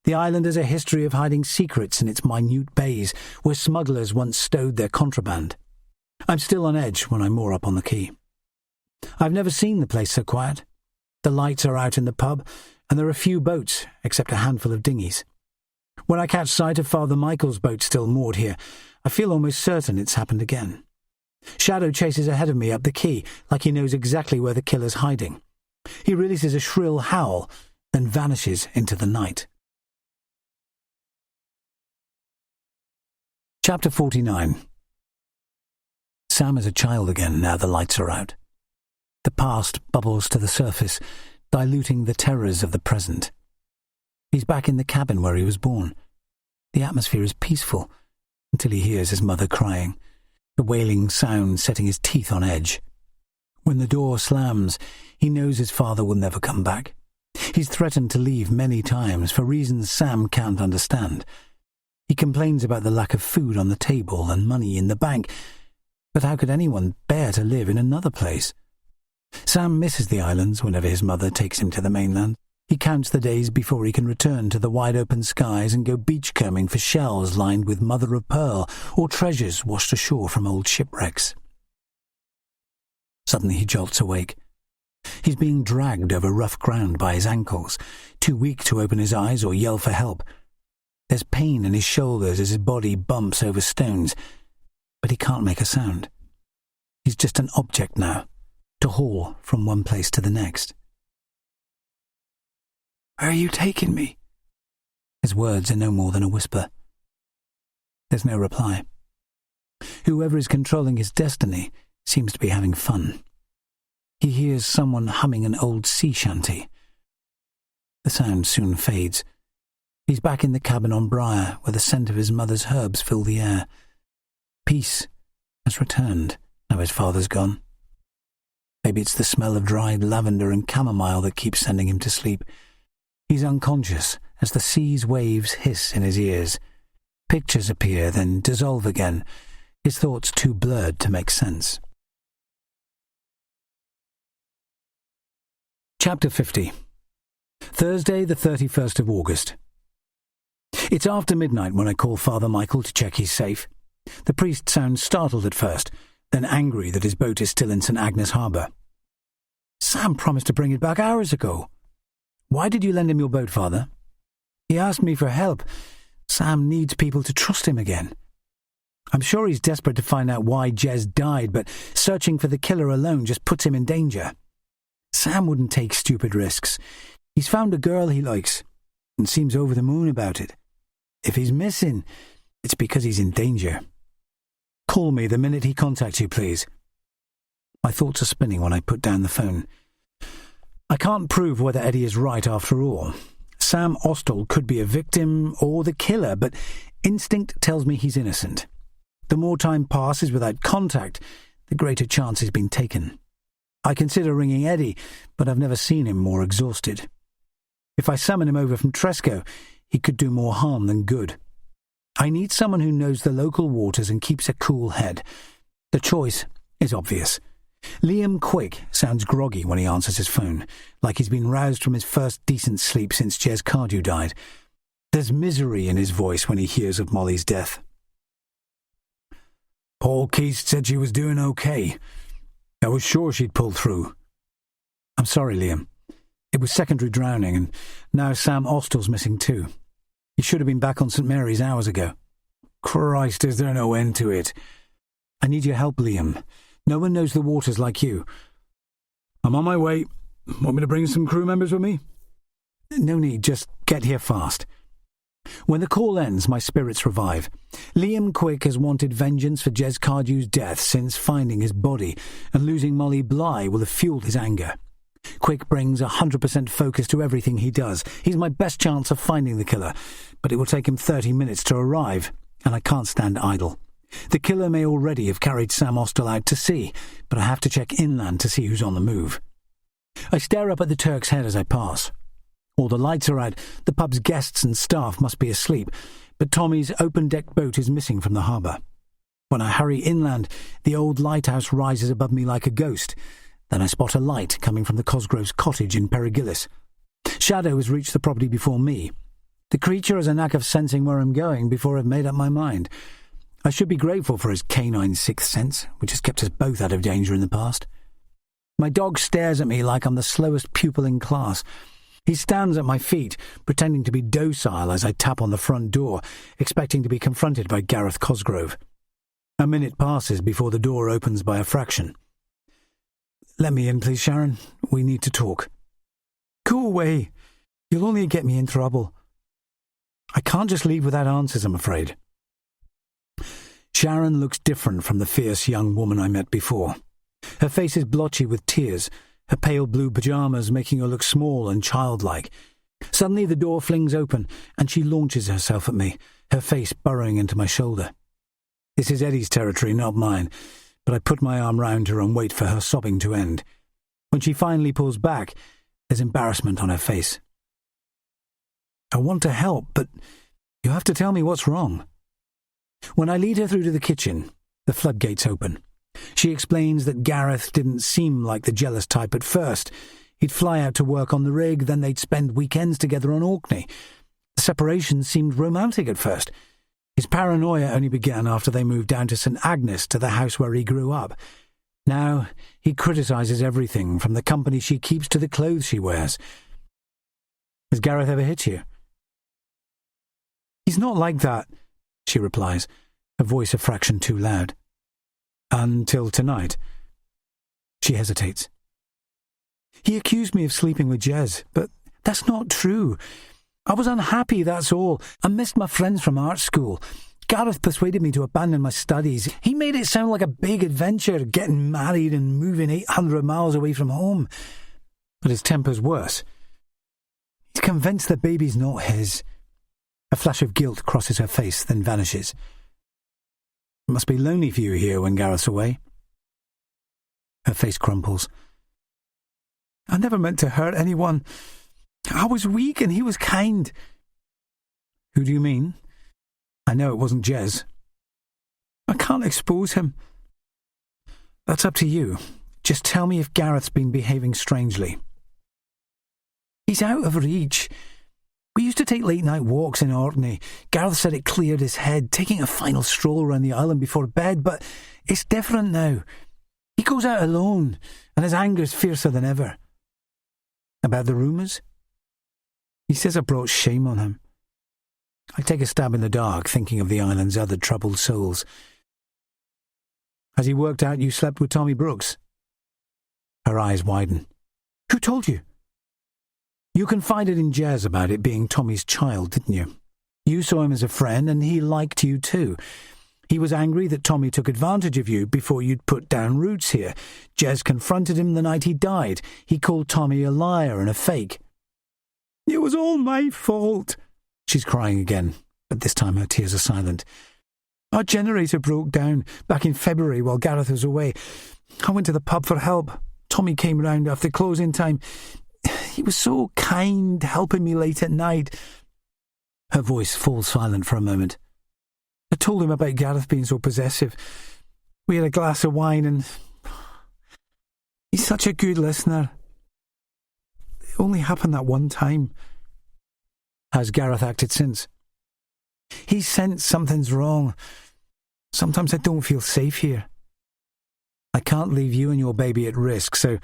The island has a history of hiding secrets in its minute bays, where smugglers once stowed their contraband. I'm still on edge when I moor up on the quay. I've never seen the place so quiet. The lights are out in the pub, and there are few boats, except a handful of dinghies. When I catch sight of Father Michael's boat still moored here, I feel almost certain it's happened again. Shadow chases ahead of me up the quay, like he knows exactly where the killer's hiding. He releases a shrill howl, then vanishes into the night. Chapter 49. Sam is a child again now the lights are out. The past bubbles to the surface, diluting the terrors of the present. He's back in the cabin where he was born. The atmosphere is peaceful until he hears his mother crying, the wailing sound setting his teeth on edge. When the door slams, he knows his father will never come back. He's threatened to leave many times for reasons Sam can't understand. He complains about the lack of food on the table and money in the bank, but how could anyone bear to live in another place? Sam misses the islands whenever his mother takes him to the mainland. He counts the days before he can return to the wide-open skies and go beachcombing for shells lined with mother-of-pearl or treasures washed ashore from old shipwrecks. Suddenly he jolts awake. He's being dragged over rough ground by his ankles, too weak to open his eyes or yell for help. There's pain in his shoulders as his body bumps over stones, but he can't make a sound. He's just an object now, to haul from one place to the next. "Where are you taking me?" His words are no more than a whisper. There's no reply. Whoever is controlling his destiny seems to be having fun. He hears someone humming an old sea shanty. The sound soon fades. He's back in the cabin on Briar, where the scent of his mother's herbs fill the air. Peace has returned, now his father's gone. Maybe it's the smell of dried lavender and chamomile that keeps sending him to sleep. He's unconscious as the sea's waves hiss in his ears. Pictures appear, then dissolve again, his thoughts too blurred to make sense. Chapter 50. Thursday, the 31st of August. It's after midnight when I call Father Michael to check he's safe. The priest sounds startled at first, then angry that his boat is still in St. Agnes Harbour. "Sam promised to bring it back hours ago." "Why did you lend him your boat, Father?" "He asked me for help. Sam needs people to trust him again." "I'm sure he's desperate to find out why Jez died, but searching for the killer alone just puts him in danger." "Sam wouldn't take stupid risks. He's found a girl he likes, and seems over the moon about it. If he's missing, it's because he's in danger. Call me the minute he contacts you, please." My thoughts are spinning when I put down the phone. I can't prove whether Eddie is right after all. Sam Austell could be a victim or the killer, but instinct tells me he's innocent. The more time passes without contact, the greater chance has been taken. I consider ringing Eddie, but I've never seen him more exhausted. If I summon him over from Tresco, he could do more harm than good. I need someone who knows the local waters and keeps a cool head. The choice is obvious. Liam Quick sounds groggy when he answers his phone, like he's been roused from his first decent sleep since Jez Cardew died. There's misery in his voice when he hears of Molly's death. "Paul Keast said she was doing okay. I was sure she'd pull through." "I'm sorry, Liam. It was secondary drowning, and now Sam Austell's missing too. He should have been back on St. Mary's hours ago." "Christ, is there no end to it?" "I need your help, Liam. No one knows the waters like you." "I'm on my way. Want me to bring some crew members with me?" "No need, just get here fast." When the call ends, my spirits revive. Liam Quick has wanted vengeance for Jez Cardew's death since finding his body, and losing Molly Bly will have fueled his anger. Quick brings 100% focus to everything he does. He's my best chance of finding the killer, but it will take him 30 minutes to arrive, and I can't stand idle. The killer may already have carried Sam Austell out to sea, but I have to check inland to see who's on the move. I stare up at the Turk's Head as I pass. All the lights are out, the pub's guests and staff must be asleep, but Tommy's open-deck boat is missing from the harbour. When I hurry inland, the old lighthouse rises above me like a ghost. Then I spot a light coming from the Cosgroves' cottage in Perigillis. Shadow has reached the property before me. The creature has a knack of sensing where I'm going before I've made up my mind. I should be grateful for his canine sixth sense, which has kept us both out of danger in the past. My dog stares at me like I'm the slowest pupil in class. He stands at my feet, pretending to be docile as I tap on the front door, expecting to be confronted by Gareth Cosgrove. A minute passes before the door opens by a fraction. "Let me in, please, Sharon. We need to talk." "Go away. You'll only get me in trouble." I can't just leave without answers, I'm afraid. Sharon looks different from the fierce young woman I met before. Her face is blotchy with tears, her pale blue pyjamas making her look small and childlike. Suddenly the door flings open, and she launches herself at me, her face burrowing into my shoulder. This is Eddie's territory, not mine, but I put my arm round her and wait for her sobbing to end. When she finally pulls back, there's embarrassment on her face. "I want to help, but you have to tell me what's wrong." When I lead her through to the kitchen, the floodgates open. She explains that Gareth didn't seem like the jealous type at first. He'd fly out to work on the rig, then they'd spend weekends together on Orkney. The separation seemed romantic at first. His paranoia only began after they moved down to St Agnes, to the house where he grew up. Now he criticises everything, from the company she keeps to the clothes she wears. Has Gareth ever hit you? He's not like that, she replies, her voice a fraction too loud. Until tonight. She hesitates. He accused me of sleeping with Jez, but that's not true. I was unhappy, that's all. I missed my friends from art school. Gareth persuaded me to abandon my studies. He made it sound like a big adventure, getting married and moving 800 miles away from home. But his temper's worse. He's convinced the baby's not his. A flash of guilt crosses her face, then vanishes. It must be lonely for you here when Gareth's away. Her face crumples. I never meant to hurt anyone. I was weak and he was kind. Who do you mean? I know it wasn't Jez. I can't expose him. That's up to you. Just tell me if Gareth's been behaving strangely. He's out of reach. We used to take late-night walks in Orkney. Gareth said it cleared his head, taking a final stroll around the island before bed, but it's different now. He goes out alone, and his anger's fiercer than ever. About the rumours? He says I brought shame on him. I take a stab in the dark, thinking of the island's other troubled souls. Has he worked out you slept with Tommy Brooks? Her eyes widen. Who told you? You confided in Jez about it being Tommy's child, didn't you? You saw him as a friend, and he liked you too. He was angry that Tommy took advantage of you before you'd put down roots here. Jez confronted him the night he died. He called Tommy a liar and a fake. It was all my fault. She's crying again, but this time her tears are silent. Our generator broke down back in February while Gareth was away. I went to the pub for help. Tommy came round after closing time. He was so kind, helping me late at night. Her voice falls silent for a moment. I told him about Gareth being so possessive. We had a glass of wine and... He's such a good listener. It only happened that one time. Has Gareth acted since? He's sensed something's wrong. Sometimes I don't feel safe here. I can't leave you and your baby at risk, so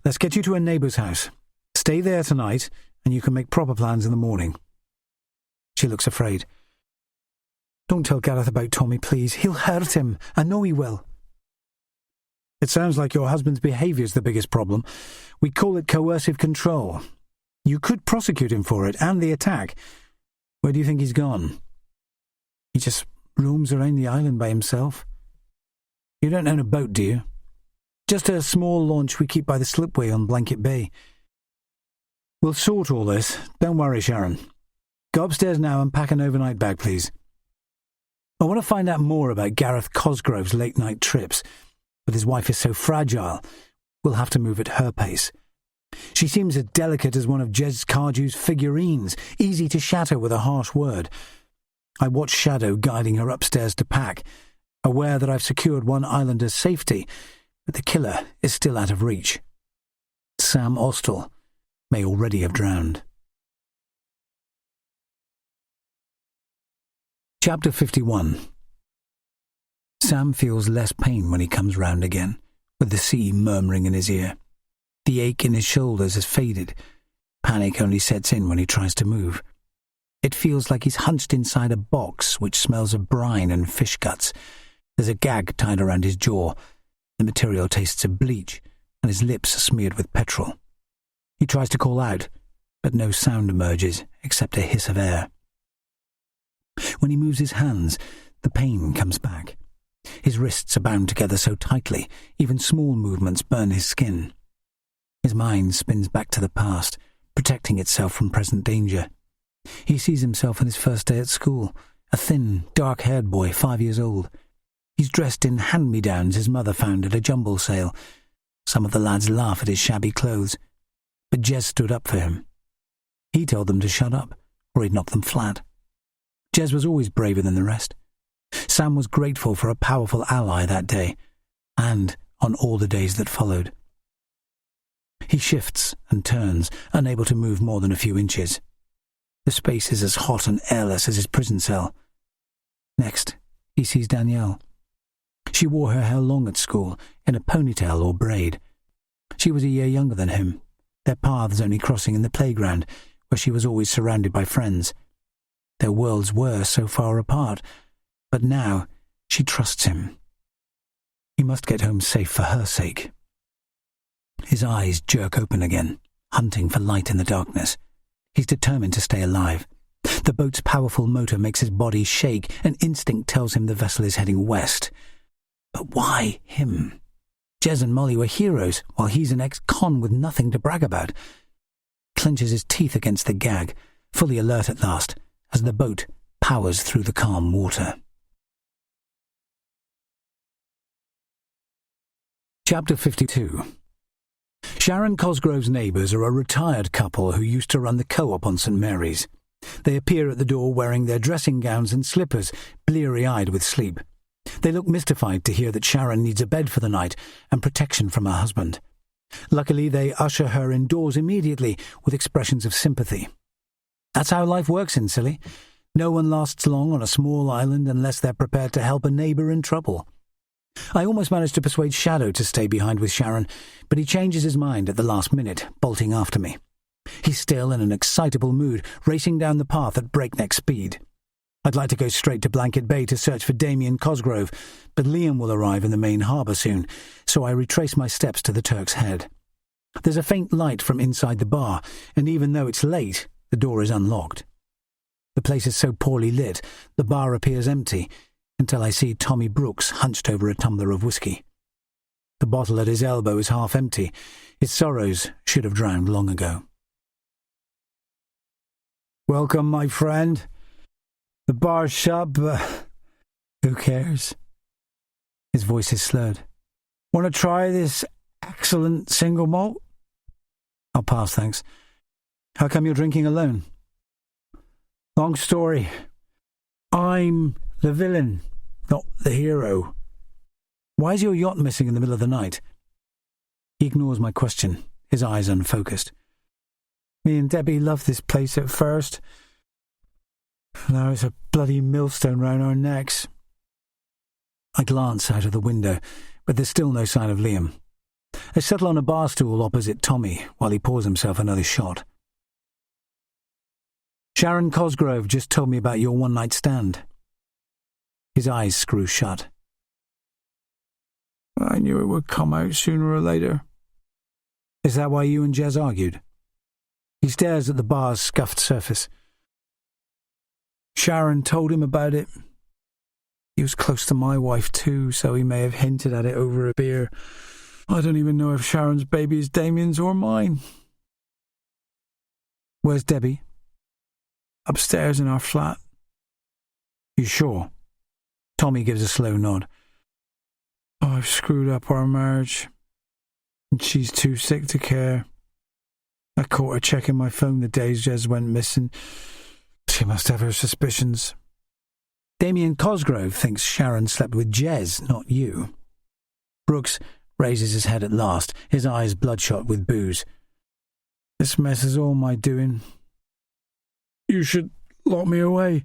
let's get you to a neighbour's house. Stay there tonight, and you can make proper plans in the morning. She looks afraid. Don't tell Gareth about Tommy, please. He'll hurt him. I know he will. It sounds like your husband's behaviour's the biggest problem. We call it coercive control. You could prosecute him for it, and the attack. Where do you think he's gone? He just roams around the island by himself. You don't own a boat, do you? Just a small launch we keep by the slipway on Blanket Bay. We'll sort all this. Don't worry, Sharon. Go upstairs now and pack an overnight bag, please. I want to find out more about Gareth Cosgrove's late-night trips, but his wife is so fragile, we'll have to move at her pace. She seems as delicate as one of Jez Cardew's figurines, easy to shatter with a harsh word. I watch Shadow guiding her upstairs to pack, aware that I've secured one islander's safety, but the killer is still out of reach. Sam Austell may already have drowned. Chapter 51. Sam feels less pain when he comes round again, with the sea murmuring in his ear. The ache in his shoulders has faded. Panic only sets in when he tries to move. It feels like he's hunched inside a box which smells of brine and fish guts. There's a gag tied around his jaw. The material tastes of bleach, and his lips are smeared with petrol. He tries to call out, but no sound emerges except a hiss of air. When he moves his hands, the pain comes back. His wrists are bound together so tightly, even small movements burn his skin. His mind spins back to the past, protecting itself from present danger. He sees himself on his first day at school, a thin, dark-haired boy, 5 years old. He's dressed in hand-me-downs his mother found at a jumble sale. Some of the lads laugh at his shabby clothes, but Jez stood up for him. He told them to shut up, or he'd knock them flat. Jez was always braver than the rest. Sam was grateful for a powerful ally that day, and on all the days that followed. He shifts and turns, unable to move more than a few inches. The space is as hot and airless as his prison cell. Next, he sees Danielle. She wore her hair long at school, in a ponytail or braid. She was a year younger than him, their paths only crossing in the playground, where she was always surrounded by friends. Their worlds were so far apart, but now she trusts him. He must get home safe for her sake. His eyes jerk open again, hunting for light in the darkness. He's determined to stay alive. The boat's powerful motor makes his body shake, and instinct tells him the vessel is heading west. But why him? Jez and Molly were heroes, while he's an ex-con with nothing to brag about. Clenches his teeth against the gag, fully alert at last, as the boat powers through the calm water. Chapter 52. Sharon Cosgrove's neighbours are a retired couple who used to run the co-op on St. Mary's. They appear at the door wearing their dressing gowns and slippers, bleary-eyed with sleep. They look mystified to hear that Sharon needs a bed for the night and protection from her husband. Luckily, they usher her indoors immediately with expressions of sympathy. That's how life works in Scilly. No one lasts long on a small island unless they're prepared to help a neighbour in trouble. I almost managed to persuade Shadow to stay behind with Sharon, but he changes his mind at the last minute, bolting after me. He's still in an excitable mood, racing down the path at breakneck speed. I'd like to go straight to Blanket Bay to search for Damien Cosgrove, but Liam will arrive in the main harbour soon, so I retrace my steps to the Turk's Head. There's a faint light from inside the bar, and even though it's late, the door is unlocked. The place is so poorly lit, the bar appears empty, until I see Tommy Brooks hunched over a tumbler of whiskey. The bottle at his elbow is half empty. His sorrows should have drowned long ago. "Welcome, my friend. The bar's shut, but who cares?" His voice is slurred. "Want to try this excellent single malt?" "I'll pass, thanks. How come you're drinking alone?" "Long story. I'm the villain, not the hero." "Why is your yacht missing in the middle of the night?" He ignores my question, his eyes unfocused. "Me and Debbie loved this place at first. Now it's a bloody millstone round our necks." I glance out of the window, but there's still no sign of Liam. I settle on a bar stool opposite Tommy while he pours himself another shot. "Sharon Cosgrove just told me about your one-night stand." His eyes screw shut. "I knew it would come out sooner or later." "Is that why you and Jez argued?" He stares at the bar's scuffed surface. "Sharon told him about it. He was close to my wife too, so he may have hinted at it over a beer. I don't even know if Sharon's baby is Damien's or mine." "Where's Debbie?" "Upstairs in our flat." "You sure?" Tommy gives a slow nod. "I've screwed up our marriage, and she's too sick to care. I caught her checking my phone the days Jez went missing. She must have her suspicions." "Damien Cosgrove thinks Sharon slept with Jez, not you." Brooks raises his head at last, his eyes bloodshot with booze. "This mess is all my doing. You should lock me away."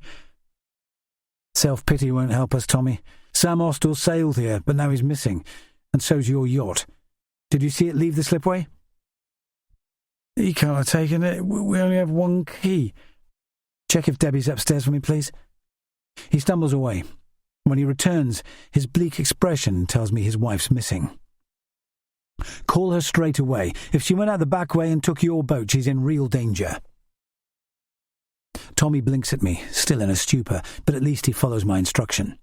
"Self-pity won't help us, Tommy. Sam Austell sailed here, but now he's missing, and so's your yacht. Did you see it leave the slipway?" "He can't have taken it. We only have one key." "Check if Debbie's upstairs for me, please." He stumbles away. When he returns, his bleak expression tells me his wife's missing. "Call her straight away. If she went out the back way and took your boat, she's in real danger." Tommy blinks at me, still in a stupor, but at least he follows my instruction.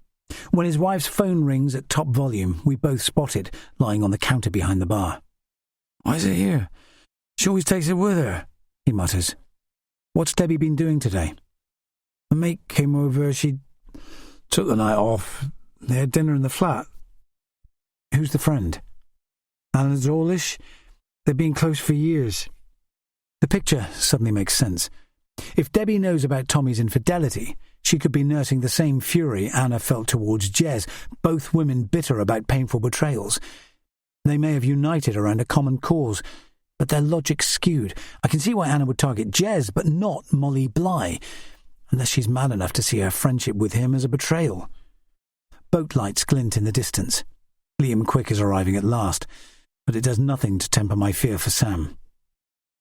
When his wife's phone rings at top volume, we both spot it, lying on the counter behind the bar. "Why is it here? She always takes it with her," he mutters. "What's Debbie been doing today?" "A mate came over. She took the night off. They had dinner in the flat." "Who's the friend?" "Alan Zorlish. They've been close for years." The picture suddenly makes sense. If Debbie knows about Tommy's infidelity, she could be nursing the same fury Anna felt towards Jez, both women bitter about painful betrayals. They may have united around a common cause, but their logic's skewed. I can see why Anna would target Jez, but not Molly Bly, unless she's mad enough to see her friendship with him as a betrayal. Boat lights glint in the distance. Liam Quick is arriving at last, but it does nothing to temper my fear for Sam.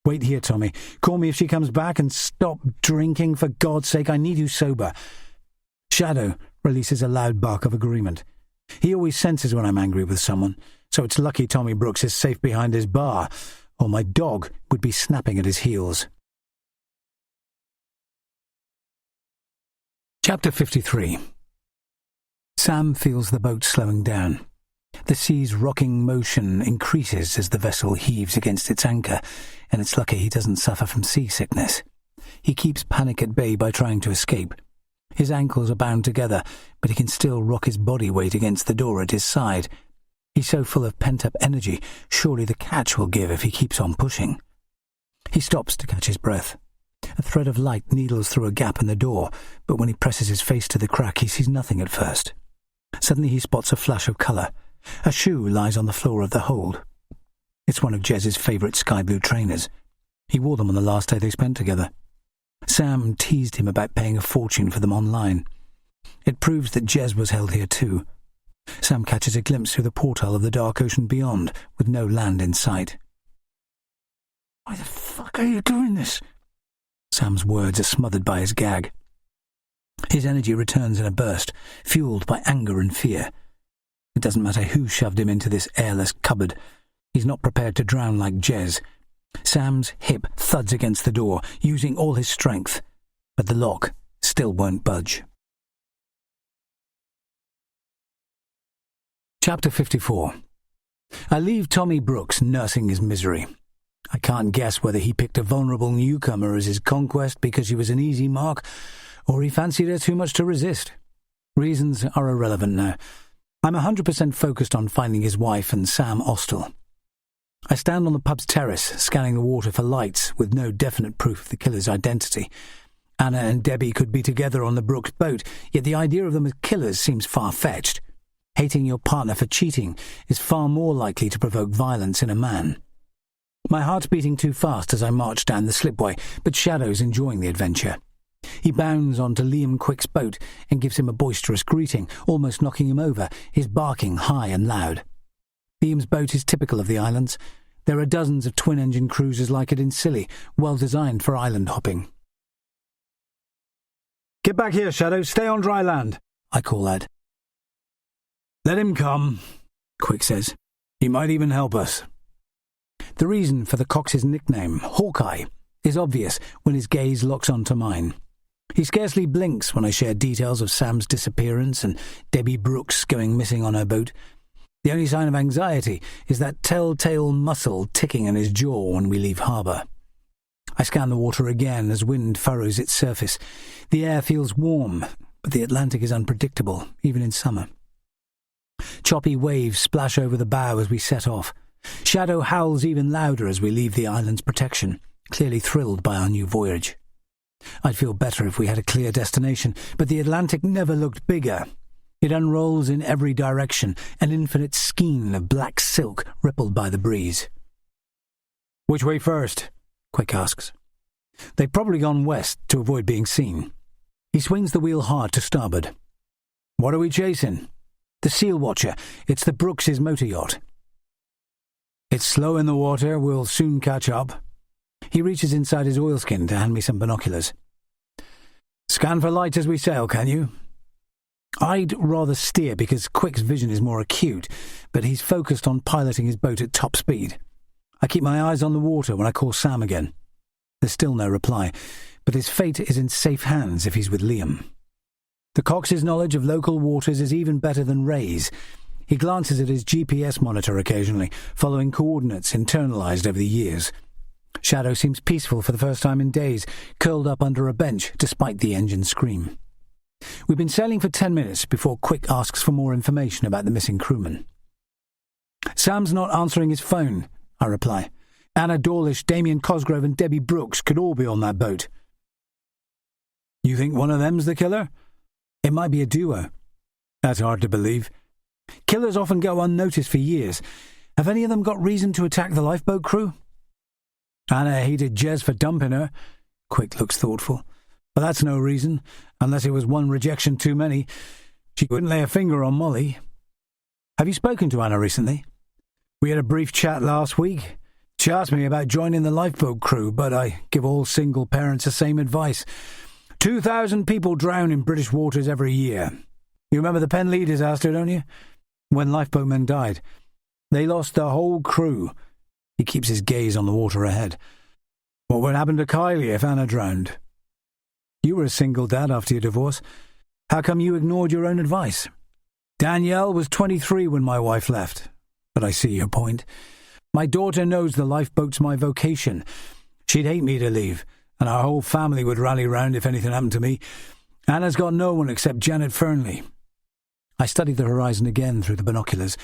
Wait here, Tommy. Call me if she comes back, and stop drinking, for God's sake. I need you sober. Shadow releases a loud bark of agreement. He always senses when I'm angry with someone, so it's lucky Tommy Brooks is safe behind his bar, or my dog would be snapping at his heels. Chapter 53. Sam feels the boat slowing down. The sea's rocking motion increases as the vessel heaves against its anchor, and it's lucky he doesn't suffer from seasickness. He keeps panic at bay by trying to escape. His ankles are bound together, but he can still rock his body weight against the door at his side. He's so full of pent-up energy, surely the catch will give if he keeps on pushing. He stops to catch his breath. A thread of light needles through a gap in the door, but when he presses his face to the crack, he sees nothing at first. Suddenly he spots a flash of colour. A shoe lies on the floor of the hold. It's one of Jez's favourite sky-blue trainers. He wore them on the last day they spent together. Sam teased him about paying a fortune for them online. It proves that Jez was held here too. Sam catches a glimpse through the porthole of the dark ocean beyond, with no land in sight. "Why the fuck are you doing this?" Sam's words are smothered by his gag. His energy returns in a burst, fueled by anger and fear. It doesn't matter who shoved him into this airless cupboard. He's not prepared to drown like Jez. Sam's hip thuds against the door, using all his strength, but the lock still won't budge. Chapter 54. I leave Tommy Brooks nursing his misery. I can't guess whether he picked a vulnerable newcomer as his conquest because she was an easy mark, or he fancied her too much to resist. Reasons are irrelevant now. I'm 100% focused on finding his wife and Sam Austell. I stand on the pub's terrace, scanning the water for lights, with no definite proof of the killer's identity. Anna and Debbie could be together on the Brooks boat, yet the idea of them as killers seems far-fetched. Hating your partner for cheating is far more likely to provoke violence in a man. My heart's beating too fast as I march down the slipway, but Shadow's enjoying the adventure. He bounds onto Liam Quick's boat and gives him a boisterous greeting, almost knocking him over, his barking high and loud. Liam's boat is typical of the islands. There are dozens of twin-engine cruisers like it in Scilly, well designed for island hopping. "Get back here, Shadow. Stay on dry land," I call out. "Let him come," Quick says. "He might even help us." The reason for the Cox's nickname, Hawkeye, is obvious when his gaze locks onto mine. He scarcely blinks when I share details of Sam's disappearance and Debbie Brooks going missing on her boat. The only sign of anxiety is that telltale muscle ticking in his jaw when we leave harbour. I scan the water again as wind furrows its surface. The air feels warm, but the Atlantic is unpredictable, even in summer. Choppy waves splash over the bow as we set off. Shadow howls even louder as we leave the island's protection, clearly thrilled by our new voyage. I'd feel better if we had a clear destination, but the Atlantic never looked bigger. It unrolls in every direction, an infinite skein of black silk rippled by the breeze. "Which way first?" Quick asks. They've probably gone west to avoid being seen. He swings the wheel hard to starboard. "What are we chasing?" "The Seal Watcher. It's the Brooks' motor yacht." "It's slow in the water. We'll soon catch up." He reaches inside his oilskin to hand me some binoculars. "Scan for lights as we sail, can you?" I'd rather steer because Quick's vision is more acute, but he's focused on piloting his boat at top speed. I keep my eyes on the water when I call Sam again. There's still no reply, but his fate is in safe hands if he's with Liam. The Cox's knowledge of local waters is even better than Ray's. He glances at his GPS monitor occasionally, following coordinates internalised over the years. Shadow seems peaceful for the first time in days, curled up under a bench despite the engine scream. We've been sailing for 10 minutes before Quick asks for more information about the missing crewman. "Sam's not answering his phone," I reply. "Anna Dawlish, Damien Cosgrove and Debbie Brooks could all be on that boat." "You think one of them's the killer?" "It might be a duo." "That's hard to believe." "Killers often go unnoticed for years. Have any of them got reason to attack the lifeboat crew?" Anna hated Jez for dumping her. Quick looks thoughtful. But that's no reason, unless it was one rejection too many. She wouldn't lay a finger on Molly. Have you spoken to Anna recently? We had a brief chat last week. She asked me about joining the lifeboat crew, but I give all single parents the same advice. 2,000 people drown in British waters every year. You remember the Penlee disaster, don't you? When lifeboatmen died. They lost the whole crew. He keeps his gaze on the water ahead. What would happen to Kylie if Anna drowned? You were a single dad after your divorce. How come you ignored your own advice? Danielle was 23 when my wife left. But I see your point. My daughter knows the lifeboat's my vocation. She'd hate me to leave, and our whole family would rally round if anything happened to me. Anna's got no one except Janet Fernley. I studied the horizon again through the binoculars.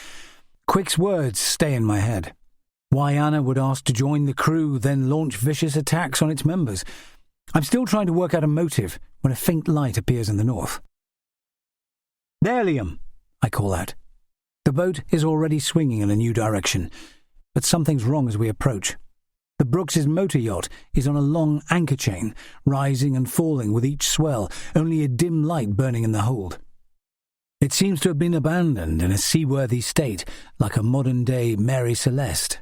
Quick's words stay in my head. Why Anna would ask to join the crew, then launch vicious attacks on its members. I'm still trying to work out a motive when a faint light appears in the north. There, Liam, I call out. The boat is already swinging in a new direction, but something's wrong as we approach. The Brooks's motor yacht is on a long anchor chain, rising and falling with each swell, only a dim light burning in the hold. It seems to have been abandoned in a seaworthy state, like a modern-day Mary Celeste.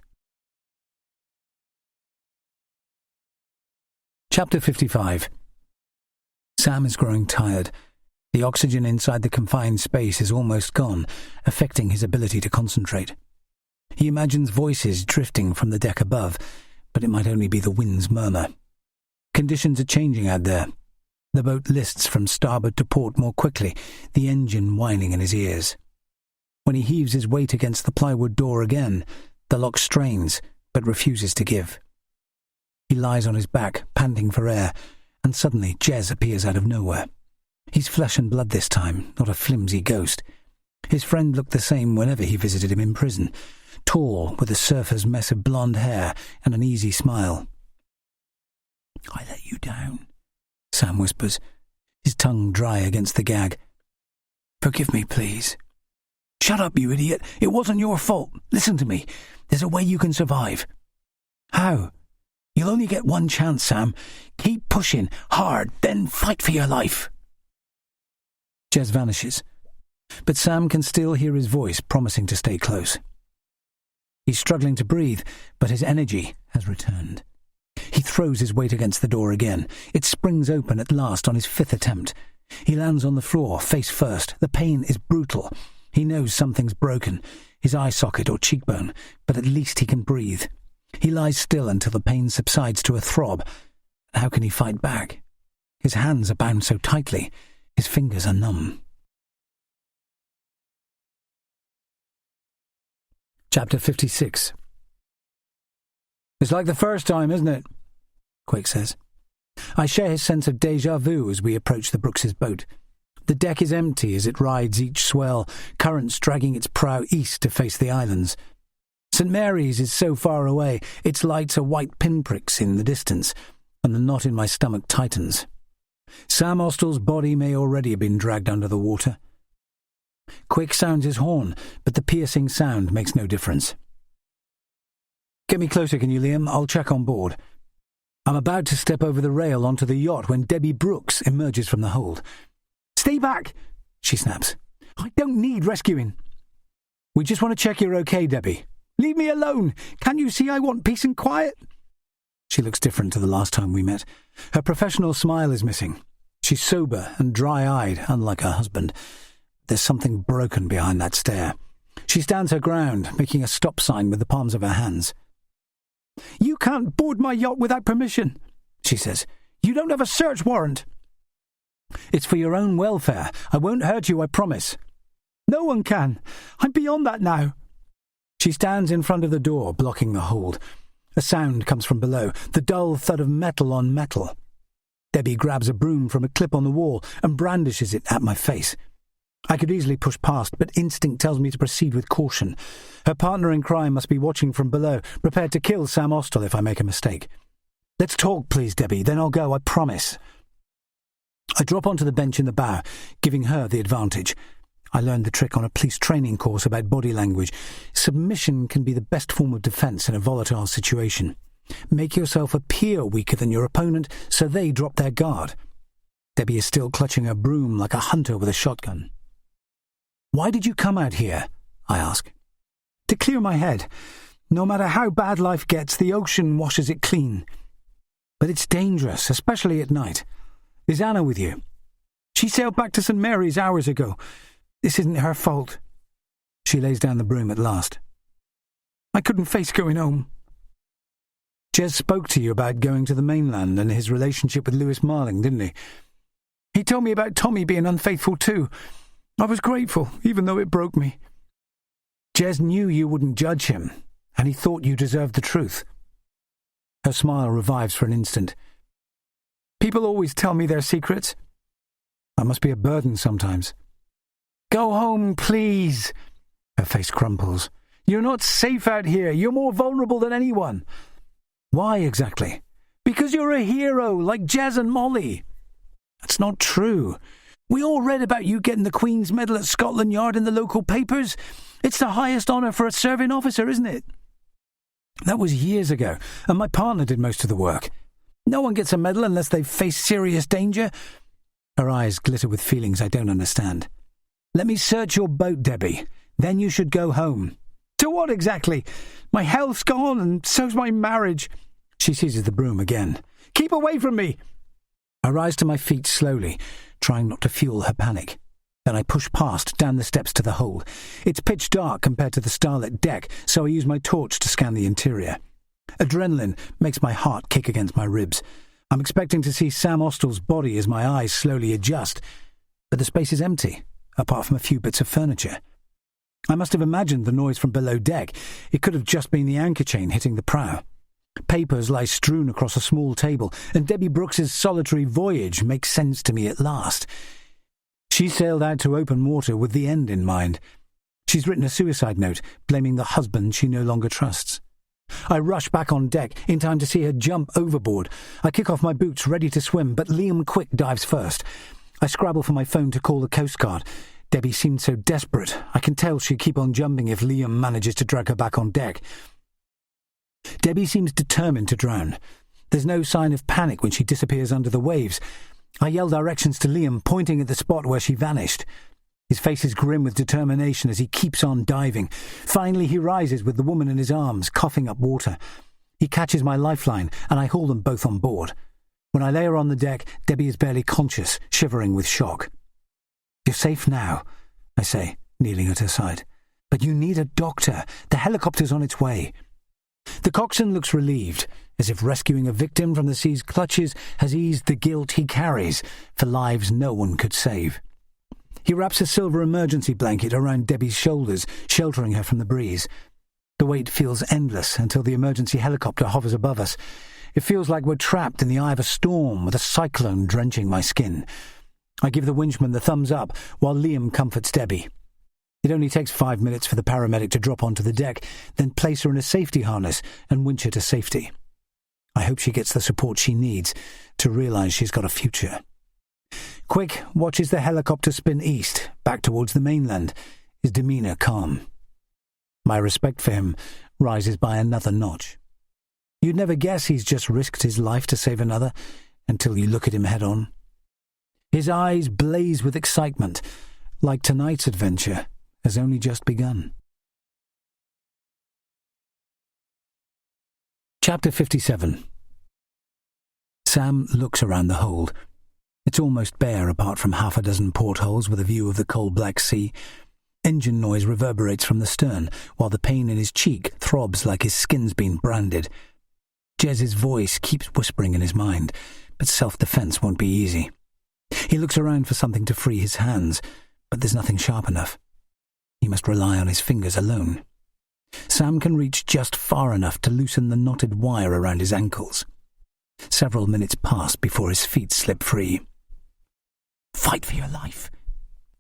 Chapter 55. Sam is growing tired. The oxygen inside the confined space is almost gone, affecting his ability to concentrate. He imagines voices drifting from the deck above, but it might only be the wind's murmur. Conditions are changing out there. The boat lists from starboard to port more quickly, the engine whining in his ears. When he heaves his weight against the plywood door again, the lock strains, but refuses to give. He lies on his back, panting for air, and suddenly Jez appears out of nowhere. He's flesh and blood this time, not a flimsy ghost. His friend looked the same whenever he visited him in prison, tall, with a surfer's mess of blonde hair and an easy smile. "I let you down," Sam whispers, his tongue dry against the gag. "Forgive me, please." "Shut up, you idiot. It wasn't your fault. Listen to me. There's a way you can survive." "How?" "You'll only get one chance, Sam. Keep pushing, hard, then fight for your life." Jez vanishes, but Sam can still hear his voice promising to stay close. He's struggling to breathe, but his energy has returned. He throws his weight against the door again. It springs open at last on his fifth attempt. He lands on the floor, face first. The pain is brutal. He knows something's broken, his eye socket or cheekbone, but at least he can breathe. He lies still until the pain subsides to a throb. How can he fight back? His hands are bound so tightly. His fingers are numb. Chapter 56. "It's like the first time, isn't it?" Quick says. I share his sense of déjà vu as we approach the Brooks's boat. The deck is empty as it rides each swell, currents dragging its prow east to face the islands. St. Mary's is so far away, its lights are white pinpricks in the distance, and the knot in my stomach tightens. Sam Austell's body may already have been dragged under the water. Quick sounds his horn, but the piercing sound makes no difference. "Get me closer, can you, Liam? I'll check on board." I'm about to step over the rail onto the yacht when Debbie Brooks emerges from the hold. "Stay back," she snaps. "I don't need rescuing." "We just want to check you're okay, Debbie." "Leave me alone! Can't you see I want peace and quiet?" She looks different to the last time we met. Her professional smile is missing. She's sober and dry-eyed, unlike her husband. There's something broken behind that stare. She stands her ground, making a stop sign with the palms of her hands. "You can't board my yacht without permission," she says. "You don't have a search warrant." "It's for your own welfare. I won't hurt you, I promise." "No one can. I'm beyond that now." She stands in front of the door, blocking the hold. A sound comes from below, the dull thud of metal on metal. Debbie grabs a broom from a clip on the wall and brandishes it at my face. I could easily push past, but instinct tells me to proceed with caution. Her partner in crime must be watching from below, prepared to kill Sam Austell if I make a mistake. "Let's talk, please, Debbie, then I'll go, I promise." I drop onto the bench in the bow, giving her the advantage. I learned the trick on a police training course about body language. Submission can be the best form of defence in a volatile situation. Make yourself appear weaker than your opponent so they drop their guard. Debbie is still clutching her broom like a hunter with a shotgun. Why did you come out here? I ask. To clear my head. No matter how bad life gets, the ocean washes it clean. But it's dangerous, especially at night. Is Anna with you? She sailed back to St. Mary's hours ago. This isn't her fault. She lays down the broom at last. I couldn't face going home. Jez spoke to you about going to the mainland and his relationship with Lewis Marling, didn't he? He told me about Tommy being unfaithful too. I was grateful, even though it broke me. Jez knew you wouldn't judge him, and he thought you deserved the truth. Her smile revives for an instant. People always tell me their secrets. I must be a burden sometimes. Go home, please. Her face crumples. You're not safe out here. You're more vulnerable than anyone. Why exactly? Because you're a hero, like Jez and Molly. That's not true. We all read about you getting the Queen's Medal at Scotland Yard in the local papers. It's the highest honour for a serving officer, isn't it? That was years ago, and my partner did most of the work. No one gets a medal unless they've faced serious danger. Her eyes glitter with feelings I don't understand. Let me search your boat, Debbie. Then you should go home. To what exactly? My health's gone, and so's my marriage. She seizes the broom again. Keep away from me! I rise to my feet slowly, trying not to fuel her panic. Then I push past, down the steps to the hold. It's pitch dark compared to the starlit deck, so I use my torch to scan the interior. Adrenaline makes my heart kick against my ribs. I'm expecting to see Sam Austell's body as my eyes slowly adjust, but the space is empty, apart from a few bits of furniture. I must have imagined the noise from below deck. It could have just been the anchor chain hitting the prow. Papers lie strewn across a small table, and Debbie Brooks's solitary voyage makes sense to me at last. She sailed out to open water with the end in mind. She's written a suicide note, blaming the husband she no longer trusts. I rush back on deck, in time to see her jump overboard. I kick off my boots, ready to swim, but Liam Quick dives first. I scrabble for my phone to call the Coast Guard. Debbie seemed so desperate. I can tell she'd keep on jumping if Liam manages to drag her back on deck. Debbie seems determined to drown. There's no sign of panic when she disappears under the waves. I yell directions to Liam, pointing at the spot where she vanished. His face is grim with determination as he keeps on diving. Finally he rises with the woman in his arms, coughing up water. He catches my lifeline, and I haul them both on board. When I lay her on the deck, Debbie is barely conscious, shivering with shock. You're safe now, I say, kneeling at her side. But you need a doctor. The helicopter's on its way. The coxswain looks relieved, as if rescuing a victim from the sea's clutches has eased the guilt he carries for lives no one could save. He wraps a silver emergency blanket around Debbie's shoulders, sheltering her from the breeze. The wait feels endless until the emergency helicopter hovers above us. It feels like we're trapped in the eye of a storm with a cyclone drenching my skin. I give the winchman the thumbs up while Liam comforts Debbie. It only takes 5 minutes for the paramedic to drop onto the deck, then place her in a safety harness and winch her to safety. I hope she gets the support she needs to realise she's got a future. Quick watches the helicopter spin east, back towards the mainland, his demeanour calm. My respect for him rises by another notch. You'd never guess he's just risked his life to save another until you look at him head on. His eyes blaze with excitement, like tonight's adventure has only just begun. Chapter 57. Sam looks around the hold. It's almost bare apart from half a dozen portholes with a view of the cold Black Sea. Engine noise reverberates from the stern, while the pain in his cheek throbs like his skin's been branded. Jez's voice keeps whispering in his mind, but self-defense won't be easy. He looks around for something to free his hands, but there's nothing sharp enough. He must rely on his fingers alone. Sam can reach just far enough to loosen the knotted wire around his ankles. Several minutes pass before his feet slip free. Fight for your life.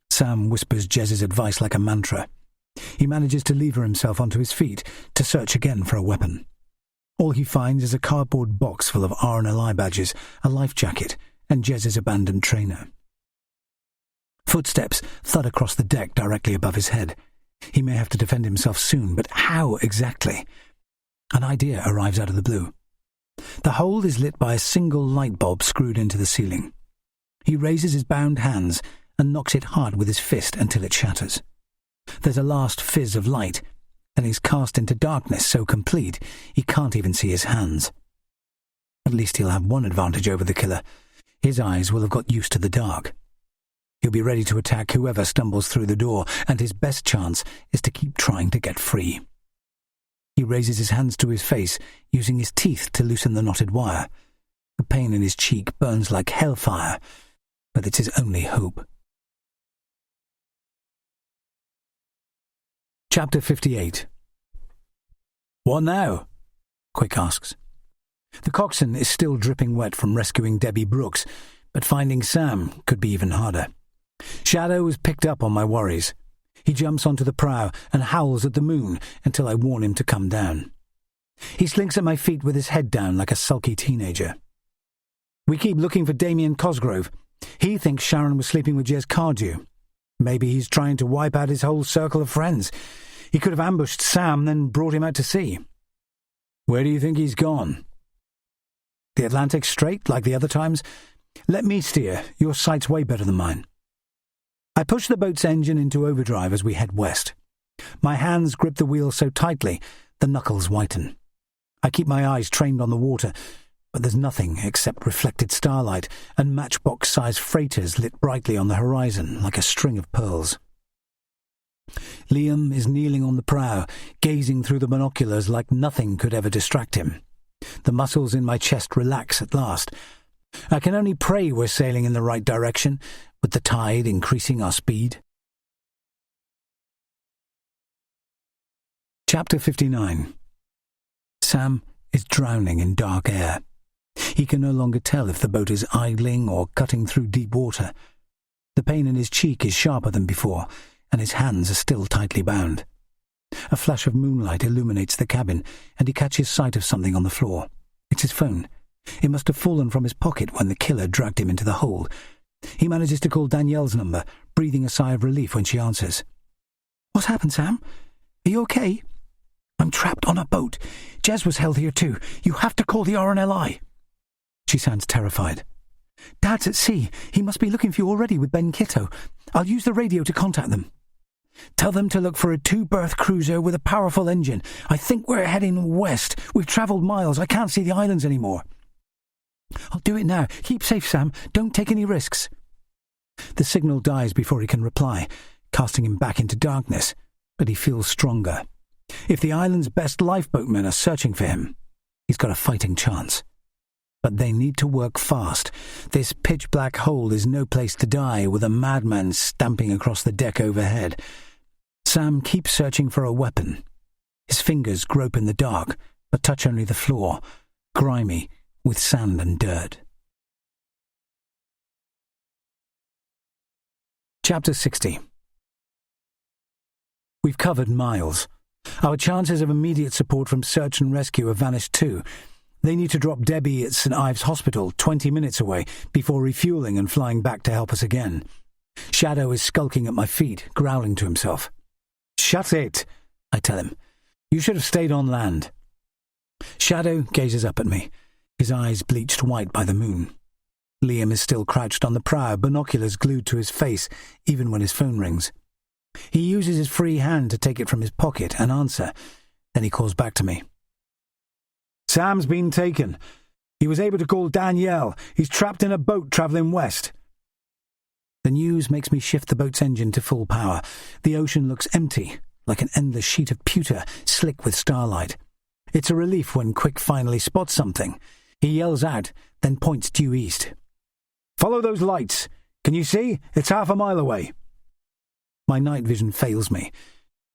Sam whispers Jez's advice like a mantra. He manages to lever himself onto his feet to search again for a weapon. All he finds is a cardboard box full of RNLI badges, a life jacket, and Jez's abandoned trainer. Footsteps thud across the deck directly above his head. He may have to defend himself soon, but how exactly? An idea arrives out of the blue. The hold is lit by a single light bulb screwed into the ceiling. He raises his bound hands and knocks it hard with his fist until it shatters. There's a last fizz of light, then he's cast into darkness so complete he can't even see his hands. At least he'll have one advantage over the killer. His eyes will have got used to the dark. He'll be ready to attack whoever stumbles through the door, and his best chance is to keep trying to get free. He raises his hands to his face, using his teeth to loosen the knotted wire. The pain in his cheek burns like hellfire, but it's his only hope. Chapter 58. "What now?" Quick asks. The coxswain is still dripping wet from rescuing Debbie Brooks, but finding Sam could be even harder. Shadow is picked up on my worries. He jumps onto the prow and howls at the moon until I warn him to come down. He slinks at my feet with his head down like a sulky teenager. "We keep looking for Damien Cosgrove. He thinks Sharon was sleeping with Jez Cardew. Maybe he's trying to wipe out his whole circle of friends. He could have ambushed Sam, then brought him out to sea." "Where do you think he's gone?" "The Atlantic straight, like the other times. Let me steer. Your sight's way better than mine." I push the boat's engine into overdrive as we head west. My hands grip the wheel so tightly, the knuckles whiten. I keep my eyes trained on the water, but there's nothing except reflected starlight and matchbox-sized freighters lit brightly on the horizon like a string of pearls. Liam is kneeling on the prow, gazing through the binoculars like nothing could ever distract him. The muscles in my chest relax at last. I can only pray we're sailing in the right direction, with the tide increasing our speed. Chapter 59. Sam is drowning in dark air. He can no longer tell if the boat is idling or cutting through deep water. The pain in his cheek is sharper than before, and his hands are still tightly bound. A flash of moonlight illuminates the cabin, and he catches sight of something on the floor. It's his phone. It must have fallen from his pocket when the killer dragged him into the hold. He manages to call Danielle's number, breathing a sigh of relief when she answers. "What's happened, Sam? Are you okay?" "I'm trapped on a boat. Jez was held here too. You have to call the RNLI." She sounds terrified. "Dad's at sea. He must be looking for you already with Ben Kitto. I'll use the radio to contact them." "Tell them to look for a 2-berth cruiser with a powerful engine. I think we're heading west. We've travelled miles. I can't see the islands anymore." "I'll do it now. Keep safe, Sam. Don't take any risks." The signal dies before he can reply, casting him back into darkness, but he feels stronger. If the island's best lifeboatmen are searching for him, he's got a fighting chance. But they need to work fast. This pitch-black hole is no place to die with a madman stamping across the deck overhead. Sam keeps searching for a weapon. His fingers grope in the dark, but touch only the floor, grimy with sand and dirt. Chapter 60. We've covered miles. Our chances of immediate support from search and rescue have vanished too. They need to drop Debbie at St. Ives Hospital 20 minutes away before refueling and flying back to help us again. Shadow is skulking at my feet, growling to himself. "Shut it," I tell him. "You should have stayed on land." Shadow gazes up at me, his eyes bleached white by the moon. Liam is still crouched on the prow, binoculars glued to his face, even when his phone rings. He uses his free hand to take it from his pocket and answer. Then he calls back to me. "Sam's been taken. He was able to call Danielle. He's trapped in a boat travelling west." The news makes me shift the boat's engine to full power. The ocean looks empty, like an endless sheet of pewter, slick with starlight. It's a relief when Quick finally spots something. He yells out, then points due east. "Follow those lights. Can you see? It's half a mile away." My night vision fails me.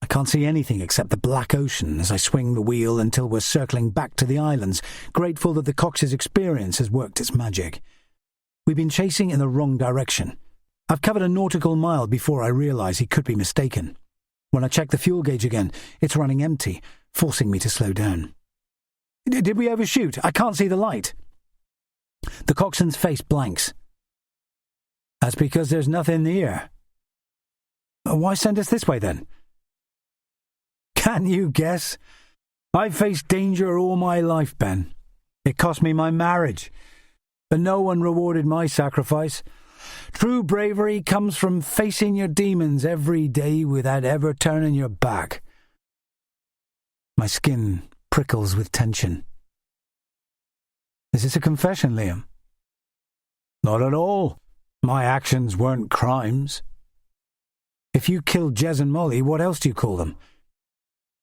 I can't see anything except the black ocean as I swing the wheel until we're circling back to the islands, grateful that the Cox's experience has worked its magic. We've been chasing in the wrong direction. I've covered a nautical mile before I realise he could be mistaken. When I check the fuel gauge again, it's running empty, forcing me to slow down. "Did we overshoot? I can't see the light." The coxswain's face blanks. "That's because there's nothing near." "Why send us this way then?" "Can you guess? I've faced danger all my life, Ben. It cost me my marriage, but no one rewarded my sacrifice. True bravery comes from facing your demons every day without ever turning your back. My skin prickles with tension. Is this a confession, Liam? Not at all. My actions weren't crimes. If you killed Jez and Molly, what else do you call them?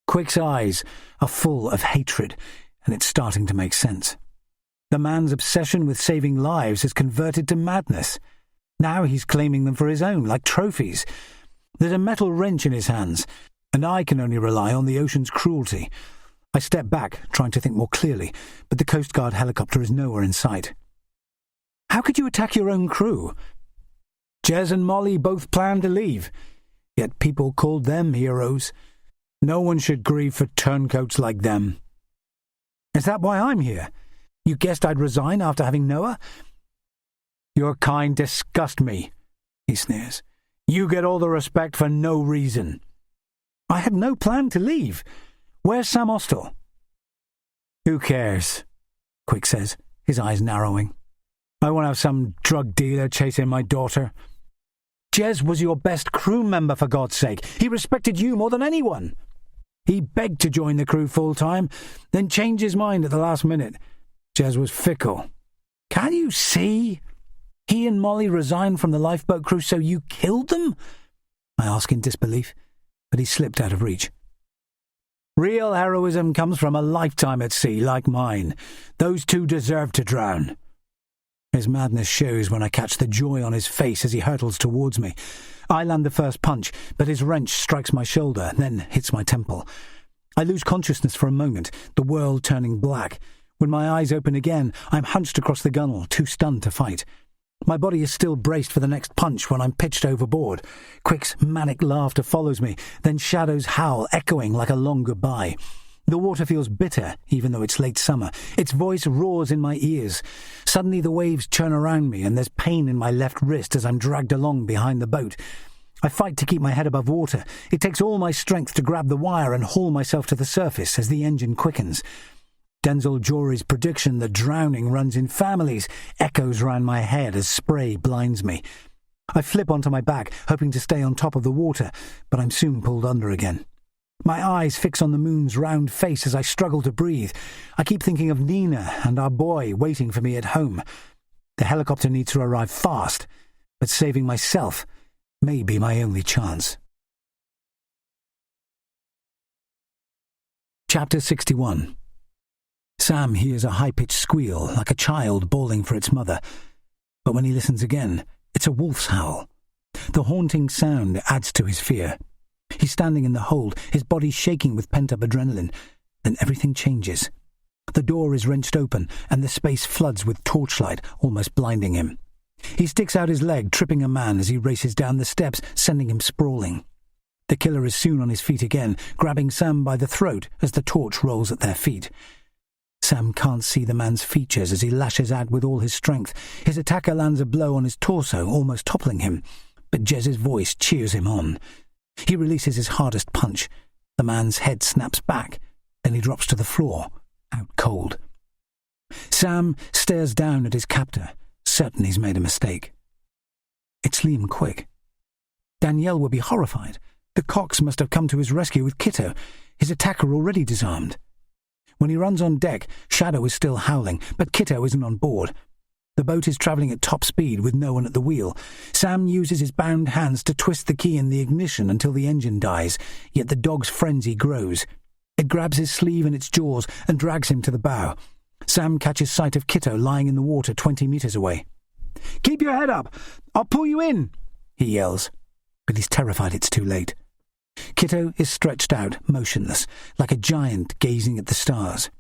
Quick's eyes are full of hatred, and it's starting to make sense. The man's obsession with saving lives has converted to madness. Now he's claiming them for his own, like trophies. There's a metal wrench in his hands, and I can only rely on the ocean's cruelty. I step back, trying to think more clearly, but the Coast Guard helicopter is nowhere in sight. How could you attack your own crew? Jez and Molly both planned to leave, yet people called them heroes. No one should grieve for turncoats like them. Is that why I'm here? You guessed I'd resign after having Noah? Your kind disgust me, he sneers. You get all the respect for no reason. I had no plan to leave. Where's Sam Austell? Who cares? Quick says, his eyes narrowing. I won't have some drug dealer chasing my daughter. Jez was your best crew member, for God's sake. He respected you more than anyone. He begged to join the crew full-time, then changed his mind at the last minute. Jez was fickle. Can you see? He and Molly resigned from the lifeboat crew, so you killed them? I ask in disbelief, but he slipped out of reach. Real heroism comes from a lifetime at sea like mine. Those two deserve to drown. His madness shows when I catch the joy on his face as he hurtles towards me. I land the first punch, but his wrench strikes my shoulder, then hits my temple. I lose consciousness for a moment, the world turning black. When my eyes open again, I'm hunched across the gunwale, too stunned to fight. My body is still braced for the next punch when I'm pitched overboard. Quick's manic laughter follows me, then Shadow's howl echoing like a long goodbye. The water feels bitter, even though it's late summer. Its voice roars in my ears. Suddenly the waves churn around me, and there's pain in my left wrist as I'm dragged along behind the boat. I fight to keep my head above water. It takes all my strength to grab the wire and haul myself to the surface as the engine quickens. Denzel Jory's prediction that drowning runs in families echoes round my head as spray blinds me. I flip onto my back, hoping to stay on top of the water, but I'm soon pulled under again. My eyes fix on the moon's round face as I struggle to breathe. I keep thinking of Nina and our boy waiting for me at home. The helicopter needs to arrive fast, but saving myself may be my only chance. Chapter 61. Sam hears a high-pitched squeal, like a child bawling for its mother. But when he listens again, it's a wolf's howl. The haunting sound adds to his fear. He's standing in the hold, his body shaking with pent-up adrenaline. Then everything changes. The door is wrenched open, and the space floods with torchlight, almost blinding him. He sticks out his leg, tripping a man as he races down the steps, sending him sprawling. The killer is soon on his feet again, grabbing Sam by the throat as the torch rolls at their feet. Sam can't see the man's features as he lashes out with all his strength. His attacker lands a blow on his torso, almost toppling him, but Jez's voice cheers him on. He releases his hardest punch. The man's head snaps back, then he drops to the floor, out cold. Sam stares down at his captor, certain he's made a mistake. It's Liam Quick. Danielle would be horrified. The Cox must have come to his rescue with Kitto, his attacker already disarmed. When he runs on deck, Shadow is still howling, but Kitto isn't on board. The boat is travelling at top speed with no one at the wheel. Sam uses his bound hands to twist the key in the ignition until the engine dies, yet the dog's frenzy grows. It grabs his sleeve in its jaws and drags him to the bow. Sam catches sight of Kitto lying in the water 20 metres away. "Keep your head up! I'll pull you in!" he yells, but he's terrified it's too late. Kitto is stretched out, motionless, like a giant gazing at the stars.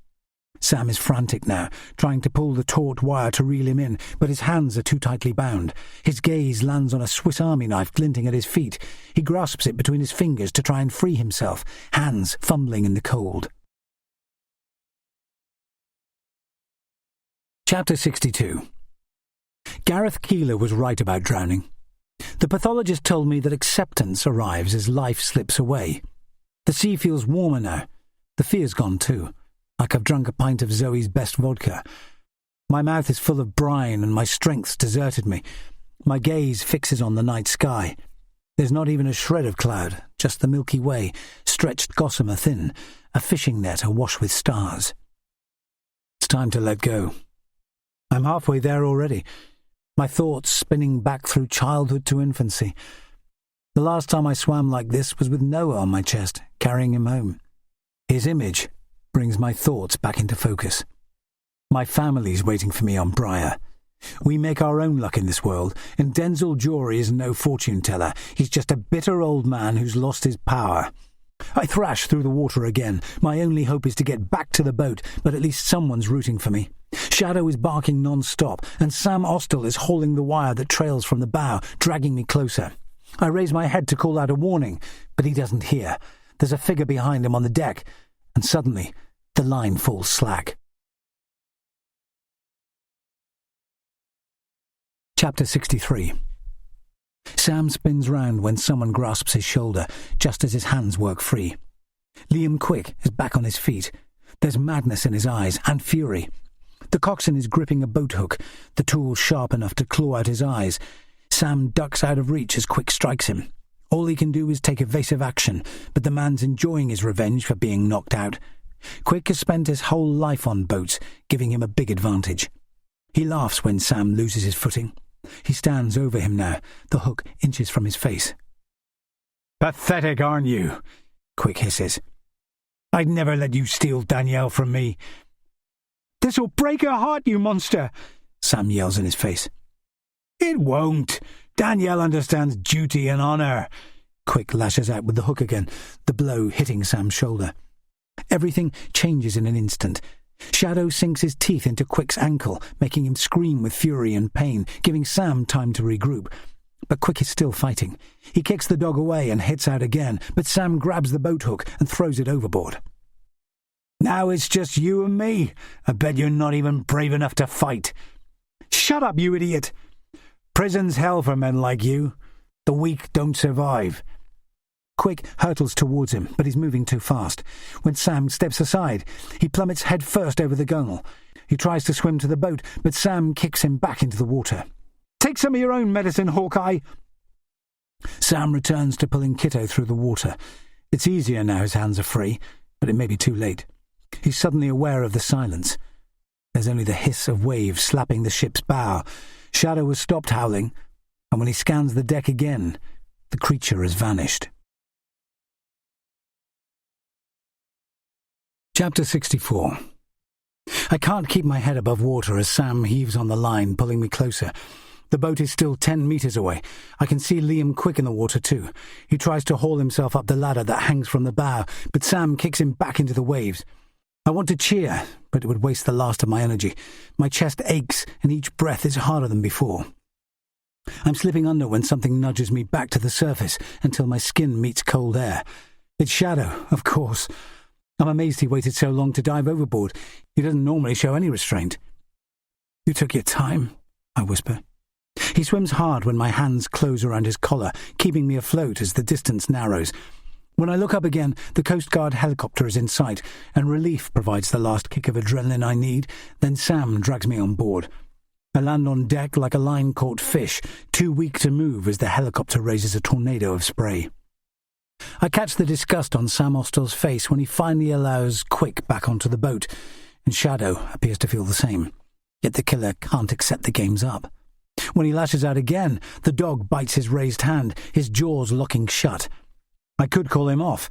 Sam is frantic now, trying to pull the taut wire to reel him in, but his hands are too tightly bound. His gaze lands on a Swiss Army knife glinting at his feet. He grasps it between his fingers to try and free himself, hands fumbling in the cold. Chapter 62. Gareth Keeler was right about drowning. The pathologist told me that acceptance arrives as life slips away. The sea feels warmer now. The fear's gone too. like I've drunk a pint of Zoe's best vodka. My mouth is full of brine and my strength's deserted me. My gaze fixes on the night sky. There's not even a shred of cloud, just the Milky Way, stretched gossamer thin, a fishing net awash with stars. It's time to let go. I'm halfway there already, my thoughts spinning back through childhood to infancy. The last time I swam like this was with Noah on my chest, carrying him home. His image brings my thoughts back into focus. My family's waiting for me on Briar. We make our own luck in this world, and Denzel Jory is no fortune-teller. He's just a bitter old man who's lost his power. I thrash through the water again. My only hope is to get back to the boat, but at least someone's rooting for me. Shadow is barking non-stop, and Sam Austell is hauling the wire that trails from the bow, dragging me closer. I raise my head to call out a warning, but he doesn't hear. There's a figure behind him on the deck, and suddenly the line falls slack. Chapter 63. Sam spins round when someone grasps his shoulder, just as his hands work free. Liam Quick is back on his feet. There's madness in his eyes, and fury. The coxswain is gripping a boat hook, the tool sharp enough to claw out his eyes. Sam ducks out of reach as Quick strikes him. All he can do is take evasive action, but the man's enjoying his revenge for being knocked out. Quick has spent his whole life on boats, giving him a big advantage. He laughs when Sam loses his footing. He stands over him now, the hook inches from his face. "Pathetic, aren't you?" Quick hisses. "I'd never let you steal Danielle from me." "This'll break her heart, you monster!" Sam yells in his face. "It won't. Danielle understands duty and honour." Quick lashes out with the hook again, the blow hitting Sam's shoulder. Everything changes in an instant. Shadow sinks his teeth into Quick's ankle, making him scream with fury and pain, giving Sam time to regroup. But Quick is still fighting. He kicks the dog away and hits out again, but Sam grabs the boat hook and throws it overboard. "Now it's just you and me. I bet you're not even brave enough to fight." "Shut up, you idiot!" "Prison's hell for men like you. The weak don't survive." Quick hurtles towards him, but he's moving too fast. When Sam steps aside, he plummets head first over the gunwale. He tries to swim to the boat, but Sam kicks him back into the water. "Take some of your own medicine, Hawkeye." Sam returns to pulling Kitto through the water. It's easier now his hands are free, but it may be too late. He's suddenly aware of the silence. There's only the hiss of waves slapping the ship's bow. Shadow has stopped howling, and when he scans the deck again, the creature has vanished. Chapter 64. I can't keep my head above water as Sam heaves on the line, pulling me closer. The boat is still 10 metres away. I can see Liam Quick in the water too. He tries to haul himself up the ladder that hangs from the bow, but Sam kicks him back into the waves. I want to cheer, but it would waste the last of my energy. My chest aches, and each breath is harder than before. I'm slipping under when something nudges me back to the surface until my skin meets cold air. It's Shadow, of course. I'm amazed he waited so long to dive overboard. He doesn't normally show any restraint. "You took your time," I whisper. He swims hard when my hands close around his collar, keeping me afloat as the distance narrows. When I look up again, the Coast Guard helicopter is in sight, and relief provides the last kick of adrenaline I need. Then Sam drags me on board. I land on deck like a line-caught fish, too weak to move as the helicopter raises a tornado of spray. I catch the disgust on Sam Austell's face when he finally allows Quick back onto the boat, and Shadow appears to feel the same. Yet the killer can't accept the game's up. When he lashes out again, the dog bites his raised hand, his jaws locking shut. I could call him off,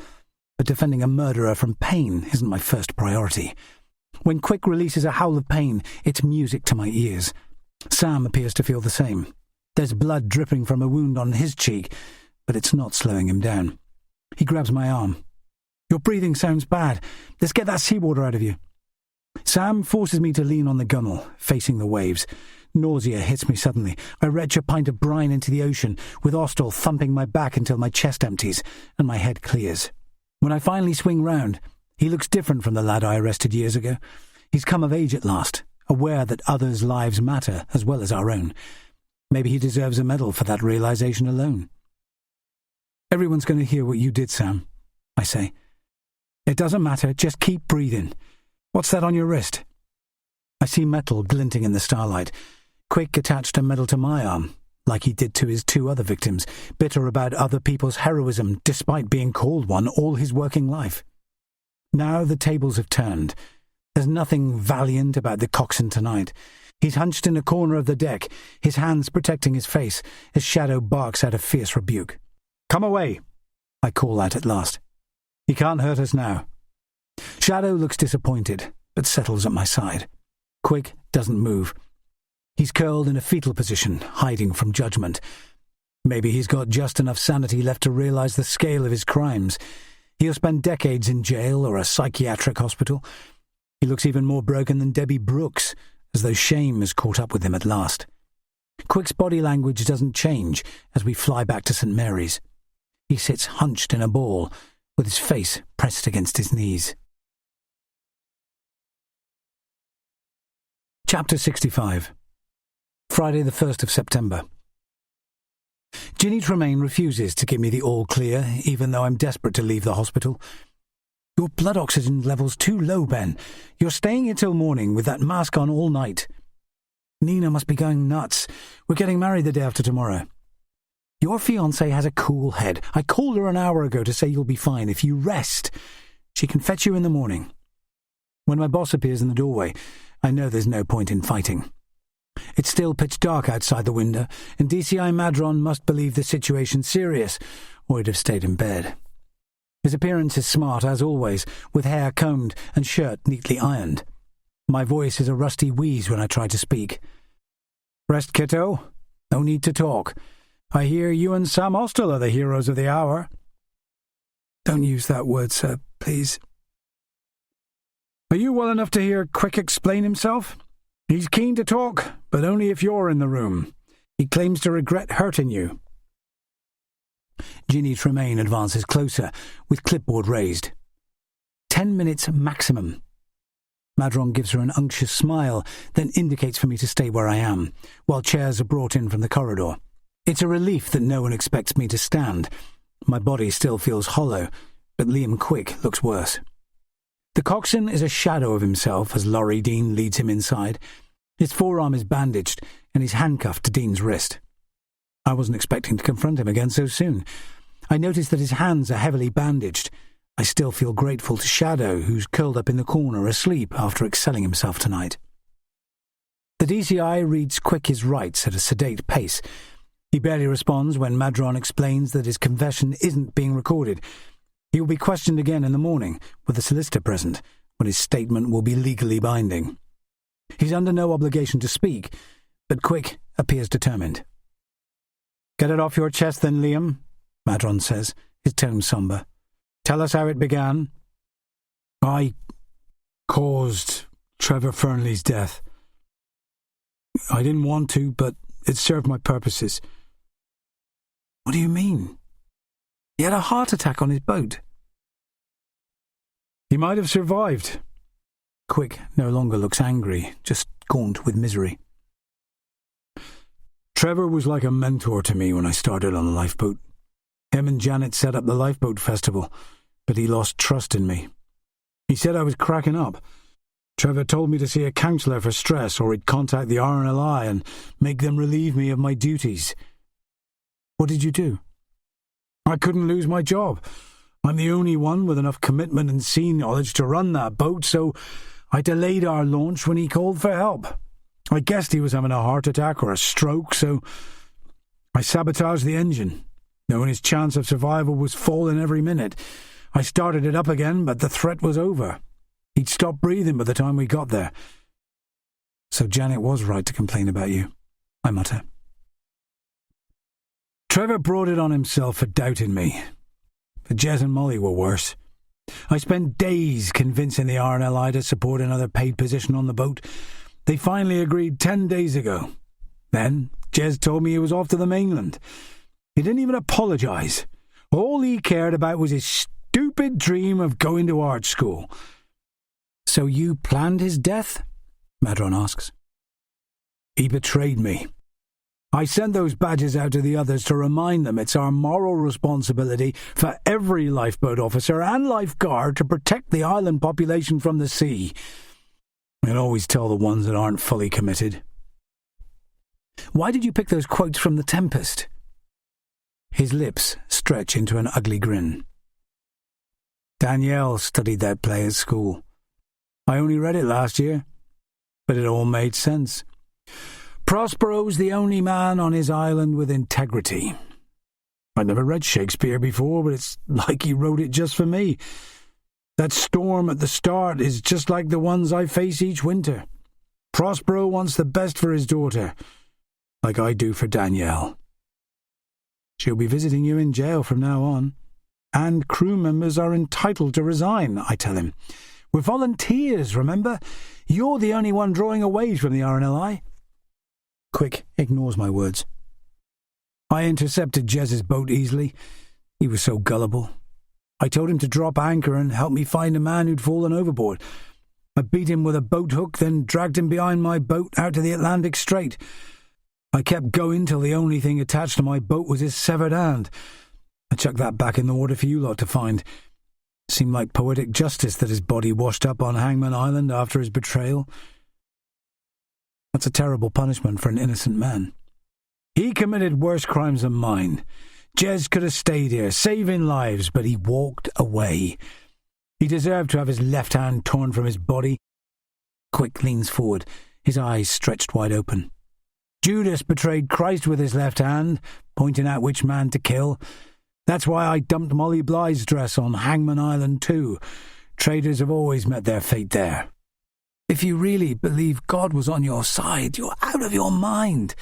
but defending a murderer from pain isn't my first priority. When Quick releases a howl of pain, it's music to my ears. Sam appears to feel the same. There's blood dripping from a wound on his cheek, but it's not slowing him down. He grabs my arm. "Your breathing sounds bad. Let's get that seawater out of you." Sam forces me to lean on the gunwale, facing the waves. Nausea hits me suddenly. I retch a pint of brine into the ocean, with Austell thumping my back until my chest empties and my head clears. When I finally swing round, he looks different from the lad I arrested years ago. He's come of age at last, aware that others' lives matter as well as our own. Maybe he deserves a medal for that realization alone. "Everyone's going to hear what you did, Sam," I say. "It doesn't matter, just keep breathing. What's that on your wrist? I see metal glinting in the starlight. Quick attached a medal to my arm, like he did to his 2 other victims, bitter about other people's heroism despite being called one all his working life. Now the tables have turned. There's nothing valiant about the coxswain tonight. He's hunched in a corner of the deck, his hands protecting his face, as Shadow barks out a fierce rebuke. "Come away," I call out at last. "He can't hurt us now." Shadow looks disappointed, but settles at my side. Quick doesn't move. He's curled in a fetal position, hiding from judgment. Maybe he's got just enough sanity left to realize the scale of his crimes. He'll spend decades in jail or a psychiatric hospital. He looks even more broken than Debbie Brooks, as though shame has caught up with him at last. Quick's body language doesn't change as we fly back to St. Mary's. He sits hunched in a ball, with his face pressed against his knees. Chapter 65. Friday the 1st of September. Ginny Tremaine refuses to give me the all-clear, even though I'm desperate to leave the hospital. "Your blood oxygen level's too low, Ben. You're staying here till morning with that mask on all night." "Nina must be going nuts. We're getting married the day after tomorrow." "Your fiancée has a cool head. I called her an hour ago to say you'll be fine if you rest. She can fetch you in the morning." When my boss appears in the doorway, I know there's no point in fighting. It's still pitch dark outside the window, and DCI Madron must believe the situation's serious, or he'd have stayed in bed. His appearance is smart, as always, with hair combed and shirt neatly ironed. My voice is a rusty wheeze when I try to speak. "Rest, kiddo. No need to talk. I hear you and Sam Austell are the heroes of the hour." "Don't use that word, sir, please." "Are you well enough to hear Quick explain himself? He's keen to talk, but only if you're in the room. He claims to regret hurting you." Ginny Tremaine advances closer, with clipboard raised. 10 minutes maximum. Madron gives her an unctuous smile, then indicates for me to stay where I am, while chairs are brought in from the corridor. It's a relief that no one expects me to stand. My body still feels hollow, but Liam Quick looks worse. The coxswain is a shadow of himself as Laurie Dean leads him inside. His forearm is bandaged, and he's handcuffed to Dean's wrist. I wasn't expecting to confront him again so soon. I notice that his hands are heavily bandaged. I still feel grateful to Shadow, who's curled up in the corner asleep after excelling himself tonight. The DCI reads Quick his rights at a sedate pace. He barely responds when Madron explains that his confession isn't being recorded. He will be questioned again in the morning, with the solicitor present, when his statement will be legally binding. He's under no obligation to speak, but Quick appears determined. "Get it off your chest then, Liam," Madron says, his tone sombre. "Tell us how it began." "I caused Trevor Fernley's death. I didn't want to, but it served my purposes." "What do you mean? He had a heart attack on his boat." "He might have survived." Quick no longer looks angry, just gaunt with misery. "Trevor was like a mentor to me when I started on the lifeboat. Him and Janet set up the lifeboat festival, but he lost trust in me. He said I was cracking up. Trevor told me to see a counsellor for stress, or he'd contact the RNLI and make them relieve me of my duties." "What did you do?" "I couldn't lose my job. I'm the only one with enough commitment and sea knowledge to run that boat, so I delayed our launch when he called for help. I guessed he was having a heart attack or a stroke, so I sabotaged the engine, knowing his chance of survival was falling every minute. I started it up again, but the threat was over. He'd stopped breathing by the time we got there." "So Janet was right to complain about you," I mutter. "Trevor brought it on himself for doubting me. But Jez and Molly were worse. I spent days convincing the RNLI to support another paid position on the boat. They finally agreed 10 days ago. Then Jez told me he was off to the mainland. He didn't even apologise. All he cared about was his stupid dream of going to art school." "So you planned his death?" Madron asks. "He betrayed me. I sent those badges out to the others to remind them it's our moral responsibility for every lifeboat officer and lifeguard to protect the island population from the sea. I'd always tell the ones that aren't fully committed. Why did you pick those quotes from The Tempest? His lips stretch into an ugly grin. Danielle studied that play at school. I only read it last year, but it all made sense. Prospero's the only man on his island with integrity. I'd never read Shakespeare before, but it's like he wrote it just for me. That storm at the start is just like the ones I face each winter. Prospero wants the best for his daughter, like I do for Danielle. She'll be visiting you in jail from now on, and crew members are entitled to resign, I tell him. We're volunteers, remember? You're the only one drawing a wage from the RNLI. Quick ignores my words. I intercepted Jez's boat easily. He was so gullible. I told him to drop anchor and help me find a man who'd fallen overboard. I beat him with a boat hook, then dragged him behind my boat out to the Atlantic Strait. I kept going till the only thing attached to my boat was his severed hand. I chucked that back in the water for you lot to find. It seemed like poetic justice that his body washed up on Hangman Island after his betrayal. That's a terrible punishment for an innocent man. He committed worse crimes than mine. Jez could have stayed here, saving lives, but he walked away. He deserved to have his left hand torn from his body. Quick leans forward, his eyes stretched wide open. Judas betrayed Christ with his left hand, pointing out which man to kill. That's why I dumped Molly Blythe's dress on Hangman Island too. Traitors have always met their fate there. If you really believe God was on your side, you're out of your mind.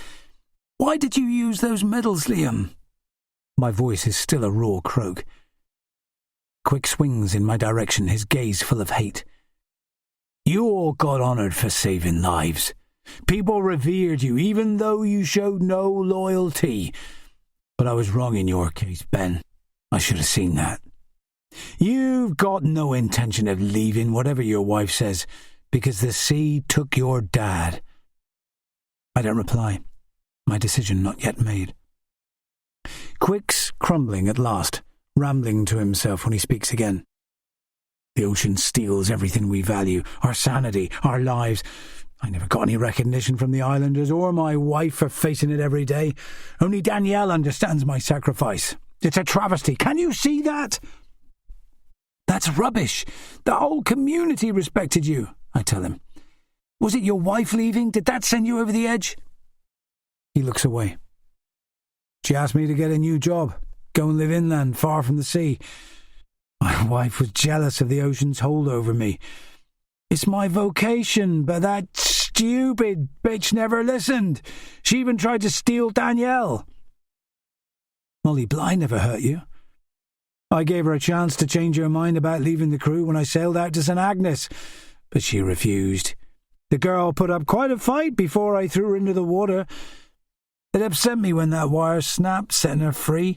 Why did you use those medals, Liam? My voice is still a raw croak. Quick swings in my direction, his gaze full of hate. You all got honoured for saving lives. People revered you, even though you showed no loyalty. But I was wrong in your case, Ben. I should have seen that. You've got no intention of leaving, whatever your wife says, because the sea took your dad. I don't reply. My decision not yet made. Quick's crumbling at last, rambling to himself when he speaks again. The ocean steals everything we value, our sanity, our lives. I never got any recognition from the islanders or my wife for facing it every day. Only Danielle understands my sacrifice. It's a travesty. Can you see that? That's rubbish. The whole community respected you, I tell him. Was it your wife leaving? Did that send you over the edge? He looks away. She asked me to get a new job, go and live inland, far from the sea. My wife was jealous of the ocean's hold over me. It's my vocation, but that stupid bitch never listened. She even tried to steal Danielle. Molly Bly never hurt you. I gave her a chance to change her mind about leaving the crew when I sailed out to St. Agnes, but she refused. The girl put up quite a fight before I threw her into the water. It upset me when that wire snapped, setting her free,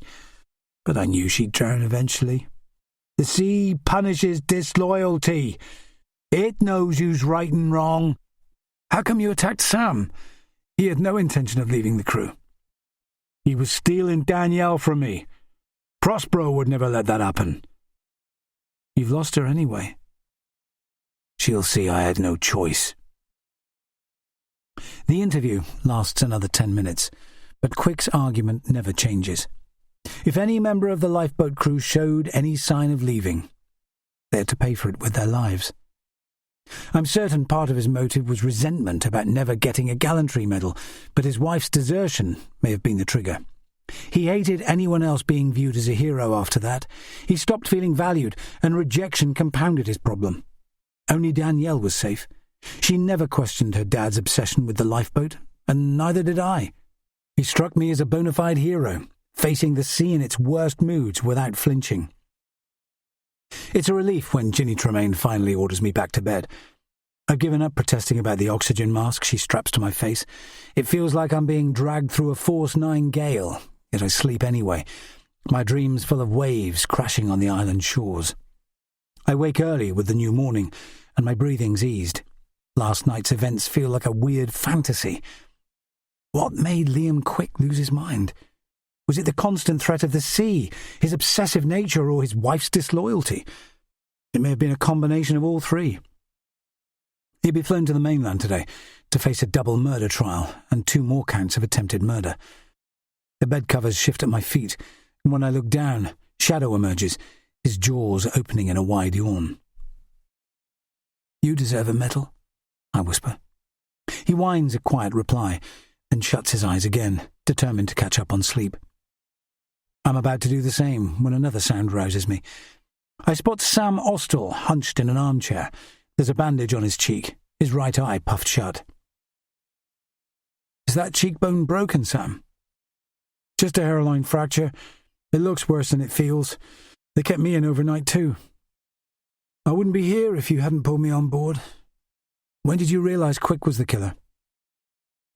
but I knew she'd drown eventually. The sea punishes disloyalty. It knows who's right and wrong. How come you attacked Sam? He had no intention of leaving the crew. He was stealing Danielle from me. Prospero would never let that happen. You've lost her anyway. She'll see I had no choice. The interview lasts another 10 minutes, but Quick's argument never changes. If any member of the lifeboat crew showed any sign of leaving, they had to pay for it with their lives. I'm certain part of his motive was resentment about never getting a gallantry medal, but his wife's desertion may have been the trigger. He hated anyone else being viewed as a hero after that. He stopped feeling valued, and rejection compounded his problem. Only Danielle was safe. She never questioned her dad's obsession with the lifeboat, and neither did I. He struck me as a bona fide hero, facing the sea in its worst moods without flinching. It's a relief when Ginny Tremaine finally orders me back to bed. I've given up protesting about the oxygen mask she straps to my face. It feels like I'm being dragged through a Force 9 gale, yet I sleep anyway, my dreams full of waves crashing on the island shores. I wake early with the new morning, and my breathing's eased. Last night's events feel like a weird fantasy. What made Liam Quick lose his mind? Was it the constant threat of the sea, his obsessive nature, or his wife's disloyalty? It may have been a combination of all three. He'd be flown to the mainland today to face a double murder trial and 2 more counts of attempted murder. The bed covers shift at my feet, and when I look down, Shadow emerges, his jaws opening in a wide yawn. "You deserve a medal," I whisper. He whines a quiet reply, then shuts his eyes again, determined to catch up on sleep. I'm about to do the same when another sound rouses me. I spot Sam Austell hunched in an armchair. There's a bandage on his cheek, his right eye puffed shut. "Is that cheekbone broken, Sam?" "Just a hairline fracture. It looks worse than it feels. They kept me in overnight too. I wouldn't be here if you hadn't pulled me on board. When did you realise Quick was the killer?"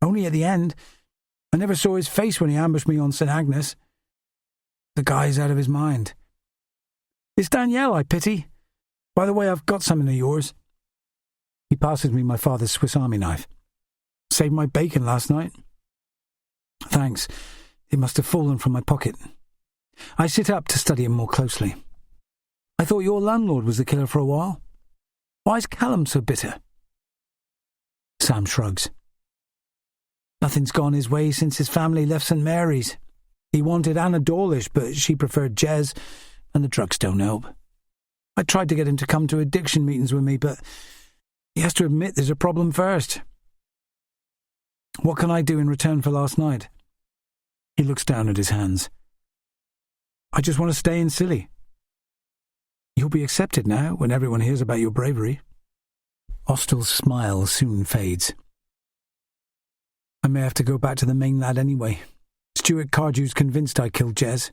"Only at the end. I never saw his face when he ambushed me on St. Agnes. The guy's out of his mind. It's Danielle I pity. By the way, I've got something of yours." He passes me my father's Swiss Army knife. "Saved my bacon last night." "Thanks. It must have fallen from my pocket." I sit up to study him more closely. "I thought your landlord was the killer for a while. Why's Callum so bitter?" Sam shrugs. "Nothing's gone his way since his family left St. Mary's. He wanted Anna Dawlish, but she preferred Jez, and the drugs don't help. I tried to get him to come to addiction meetings with me, but he has to admit there's a problem first. What can I do in return for last night?" He looks down at his hands. "I just want to stay in Scilly." "You'll be accepted now when everyone hears about your bravery." Austell's smile soon fades. "I may have to go back to the mainland anyway. Stuart Cardew's convinced I killed Jez."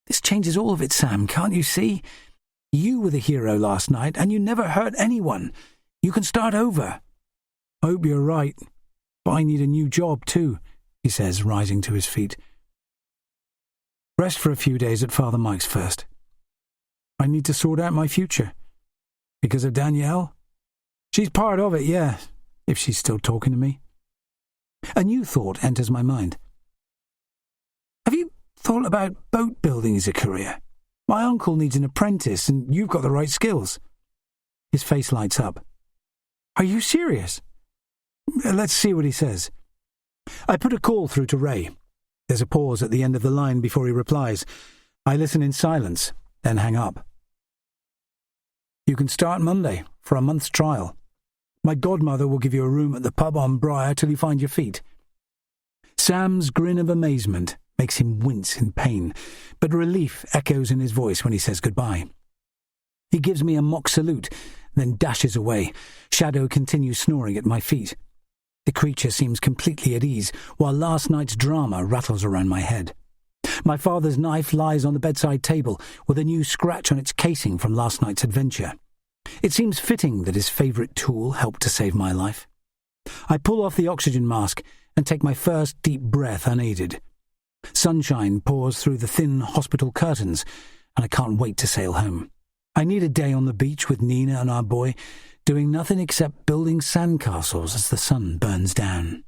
"This changes all of it, Sam, can't you see? You were the hero last night, and you never hurt anyone. You can start over." "I hope you're right, but I need a new job too," he says, rising to his feet. "Rest for a few days at Father Mike's first. I need to sort out my future." "Because of Danielle?" "She's part of it, yeah, if she's still talking to me." A new thought enters my mind. "Have you thought about boat building as a career? My uncle needs an apprentice, and you've got the right skills." His face lights up. "Are you serious?" Let's see what he says. I put a call through to Ray. There's a pause at the end of the line before he replies. I listen in silence, then hang up. "You can start Monday for a month's trial. My godmother will give you a room at the pub on Briar till you find your feet." Sam's grin of amazement makes him wince in pain, but relief echoes in his voice when he says goodbye. He gives me a mock salute, then dashes away. Shadow continues snoring at my feet. The creature seems completely at ease, while last night's drama rattles around my head. My father's knife lies on the bedside table, with a new scratch on its casing from last night's adventure. It seems fitting that his favourite tool helped to save my life. I pull off the oxygen mask and take my first deep breath unaided. Sunshine pours through the thin hospital curtains, and I can't wait to sail home. I need a day on the beach with Nina and our boy, doing nothing except building sandcastles as the sun burns down.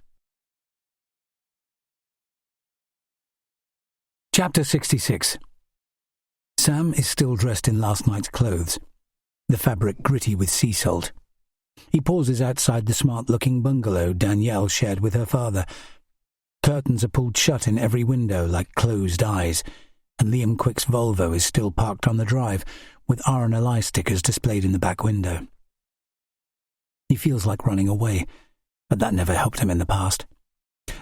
Chapter 66. Sam is still dressed in last night's clothes, the fabric gritty with sea salt. He pauses outside the smart-looking bungalow Danielle shared with her father. Curtains are pulled shut in every window like closed eyes, and Liam Quick's Volvo is still parked on the drive, with RNLI stickers displayed in the back window. He feels like running away, but that never helped him in the past.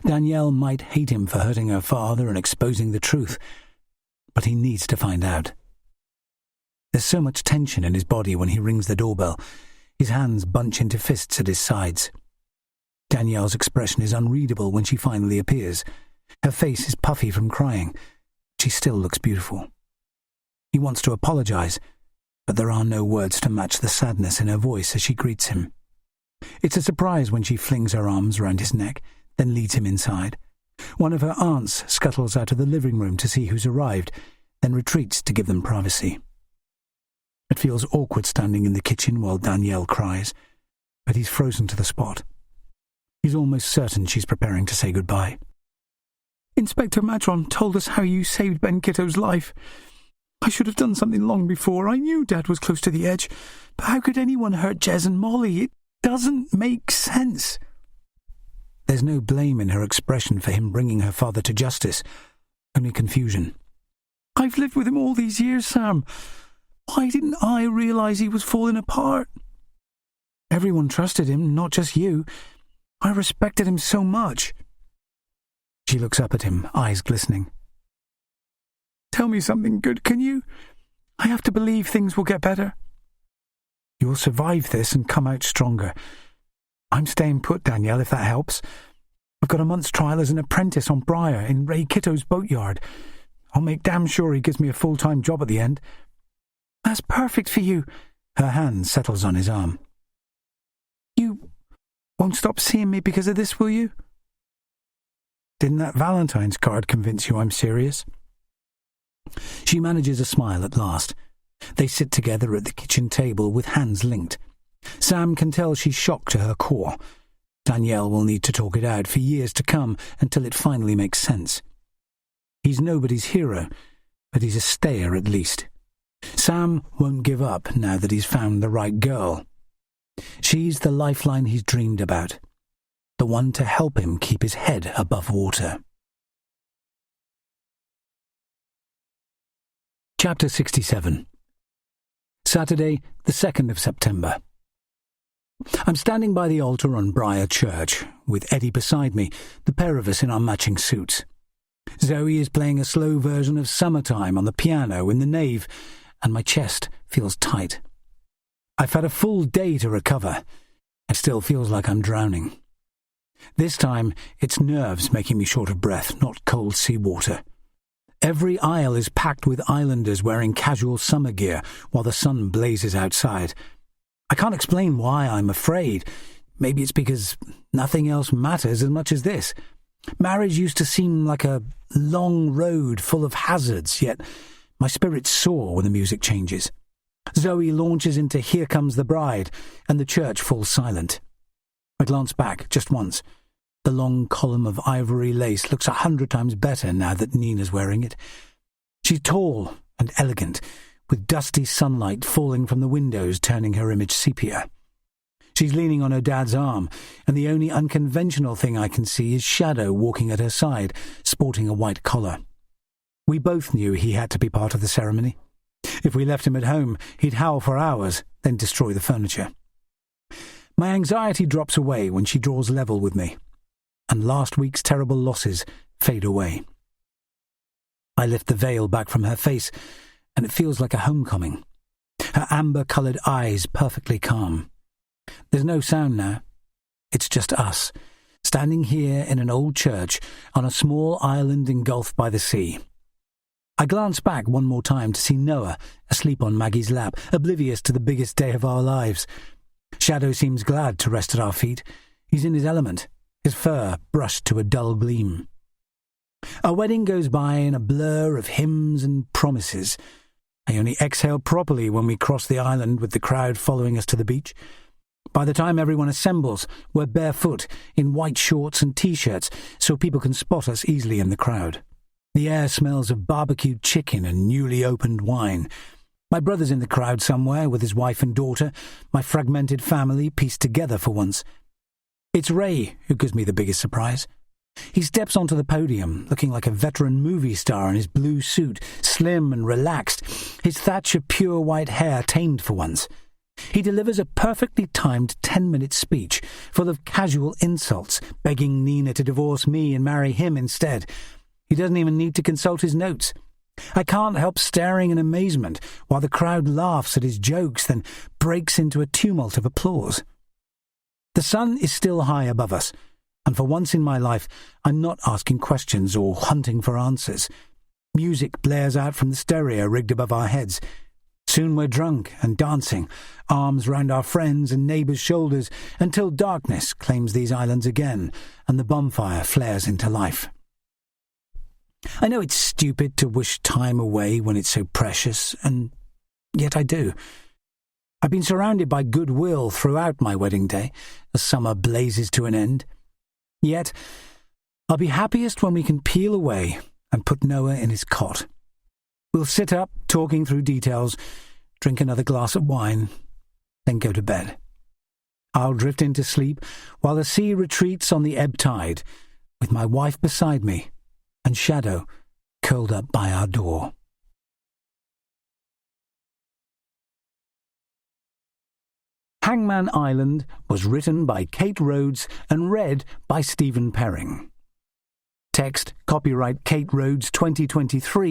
Danielle might hate him for hurting her father and exposing the truth, but he needs to find out. There's so much tension in his body when he rings the doorbell. His hands bunch into fists at his sides. Danielle's expression is unreadable when she finally appears. Her face is puffy from crying. She still looks beautiful. He wants to apologize, but there are no words to match the sadness in her voice as she greets him. It's a surprise when she flings her arms around his neck, then leads him inside. One of her aunts scuttles out of the living room to see who's arrived, then retreats to give them privacy. It feels awkward standing in the kitchen while Danielle cries, but he's frozen to the spot. He's almost certain she's preparing to say goodbye. "Inspector Matron told us how you saved Ben Kitto's life. I should have done something long before. I knew Dad was close to the edge, but how could anyone hurt Jez and Molly? doesn't make sense. There's no blame in her expression for him bringing her father to justice, only confusion. I've lived with him all these years, Sam. Why didn't I realise he was falling apart? Everyone trusted him, not just you. I respected him so much. She looks up at him, eyes glistening. Tell me something good, can you? I have to believe things will get better. You'll survive this and come out stronger. I'm staying put, Danielle, if that helps. I've got a month's trial as an apprentice on Briar in Ray Kitto's boatyard. I'll make damn sure he gives me a full-time job at the end. That's perfect for you. Her hand settles on his arm. You won't stop seeing me because of this, will you? Didn't that Valentine's card convince you I'm serious? She manages a smile at last. They sit together at the kitchen table with hands linked. Sam can tell she's shocked to her core. Danielle will need to talk it out for years to come until it finally makes sense. He's nobody's hero, but he's a stayer at least. Sam won't give up now that he's found the right girl. She's the lifeline he's dreamed about, the one to help him keep his head above water. Chapter 67. Saturday, the 2nd of September. I'm standing by the altar on Briar Church, with Eddie beside me, the pair of us in our matching suits. Zoe is playing a slow version of Summertime on the piano in the nave, and my chest feels tight. I've had a full day to recover. It still feels like I'm drowning. This time, it's nerves making me short of breath, not cold seawater. Every aisle is packed with islanders wearing casual summer gear while the sun blazes outside. I can't explain why I'm afraid. Maybe it's because nothing else matters as much as this. Marriage used to seem like a long road full of hazards, yet my spirits soar when the music changes. Zoe launches into Here Comes the Bride, and the church falls silent. I glance back just once. The long column of ivory lace looks 100 times better now that Nina's wearing it. She's tall and elegant, with dusty sunlight falling from the windows turning her image sepia. She's leaning on her dad's arm, and the only unconventional thing I can see is Shadow walking at her side, sporting a white collar. We both knew he had to be part of the ceremony. If we left him at home, he'd howl for hours, then destroy the furniture. My anxiety drops away when she draws level with me, and last week's terrible losses fade away. I lift the veil back from her face, and it feels like a homecoming. Her amber-coloured eyes perfectly calm. There's no sound now. It's just us, standing here in an old church on a small island engulfed by the sea. I glance back one more time to see Noah asleep on Maggie's lap, oblivious to the biggest day of our lives. Shadow seems glad to rest at our feet. He's in his element, his fur brushed to a dull gleam. Our wedding goes by in a blur of hymns and promises. I only exhale properly when we cross the island with the crowd following us to the beach. By the time everyone assembles, we're barefoot, in white shorts and T-shirts, so people can spot us easily in the crowd. The air smells of barbecued chicken and newly opened wine. My brother's in the crowd somewhere with his wife and daughter, my fragmented family pieced together for once. It's Ray who gives me the biggest surprise. He steps onto the podium, looking like a veteran movie star in his blue suit, slim and relaxed, his thatch of pure white hair tamed for once. He delivers a perfectly timed 10-minute speech, full of casual insults, begging Nina to divorce me and marry him instead. He doesn't even need to consult his notes. I can't help staring in amazement while the crowd laughs at his jokes, then breaks into a tumult of applause. The sun is still high above us, and for once in my life, I'm not asking questions or hunting for answers. Music blares out from the stereo rigged above our heads. Soon we're drunk and dancing, arms round our friends' and neighbours' shoulders, until darkness claims these islands again, and the bonfire flares into life. I know it's stupid to wish time away when it's so precious, and yet I do. I've been surrounded by goodwill throughout my wedding day, as summer blazes to an end. Yet, I'll be happiest when we can peel away and put Noah in his cot. We'll sit up, talking through details, drink another glass of wine, then go to bed. I'll drift into sleep while the sea retreats on the ebb tide, with my wife beside me and Shadow curled up by our door. Hangman Island was written by Kate Rhodes and read by Stephen Perring. Text copyright Kate Rhodes 2023.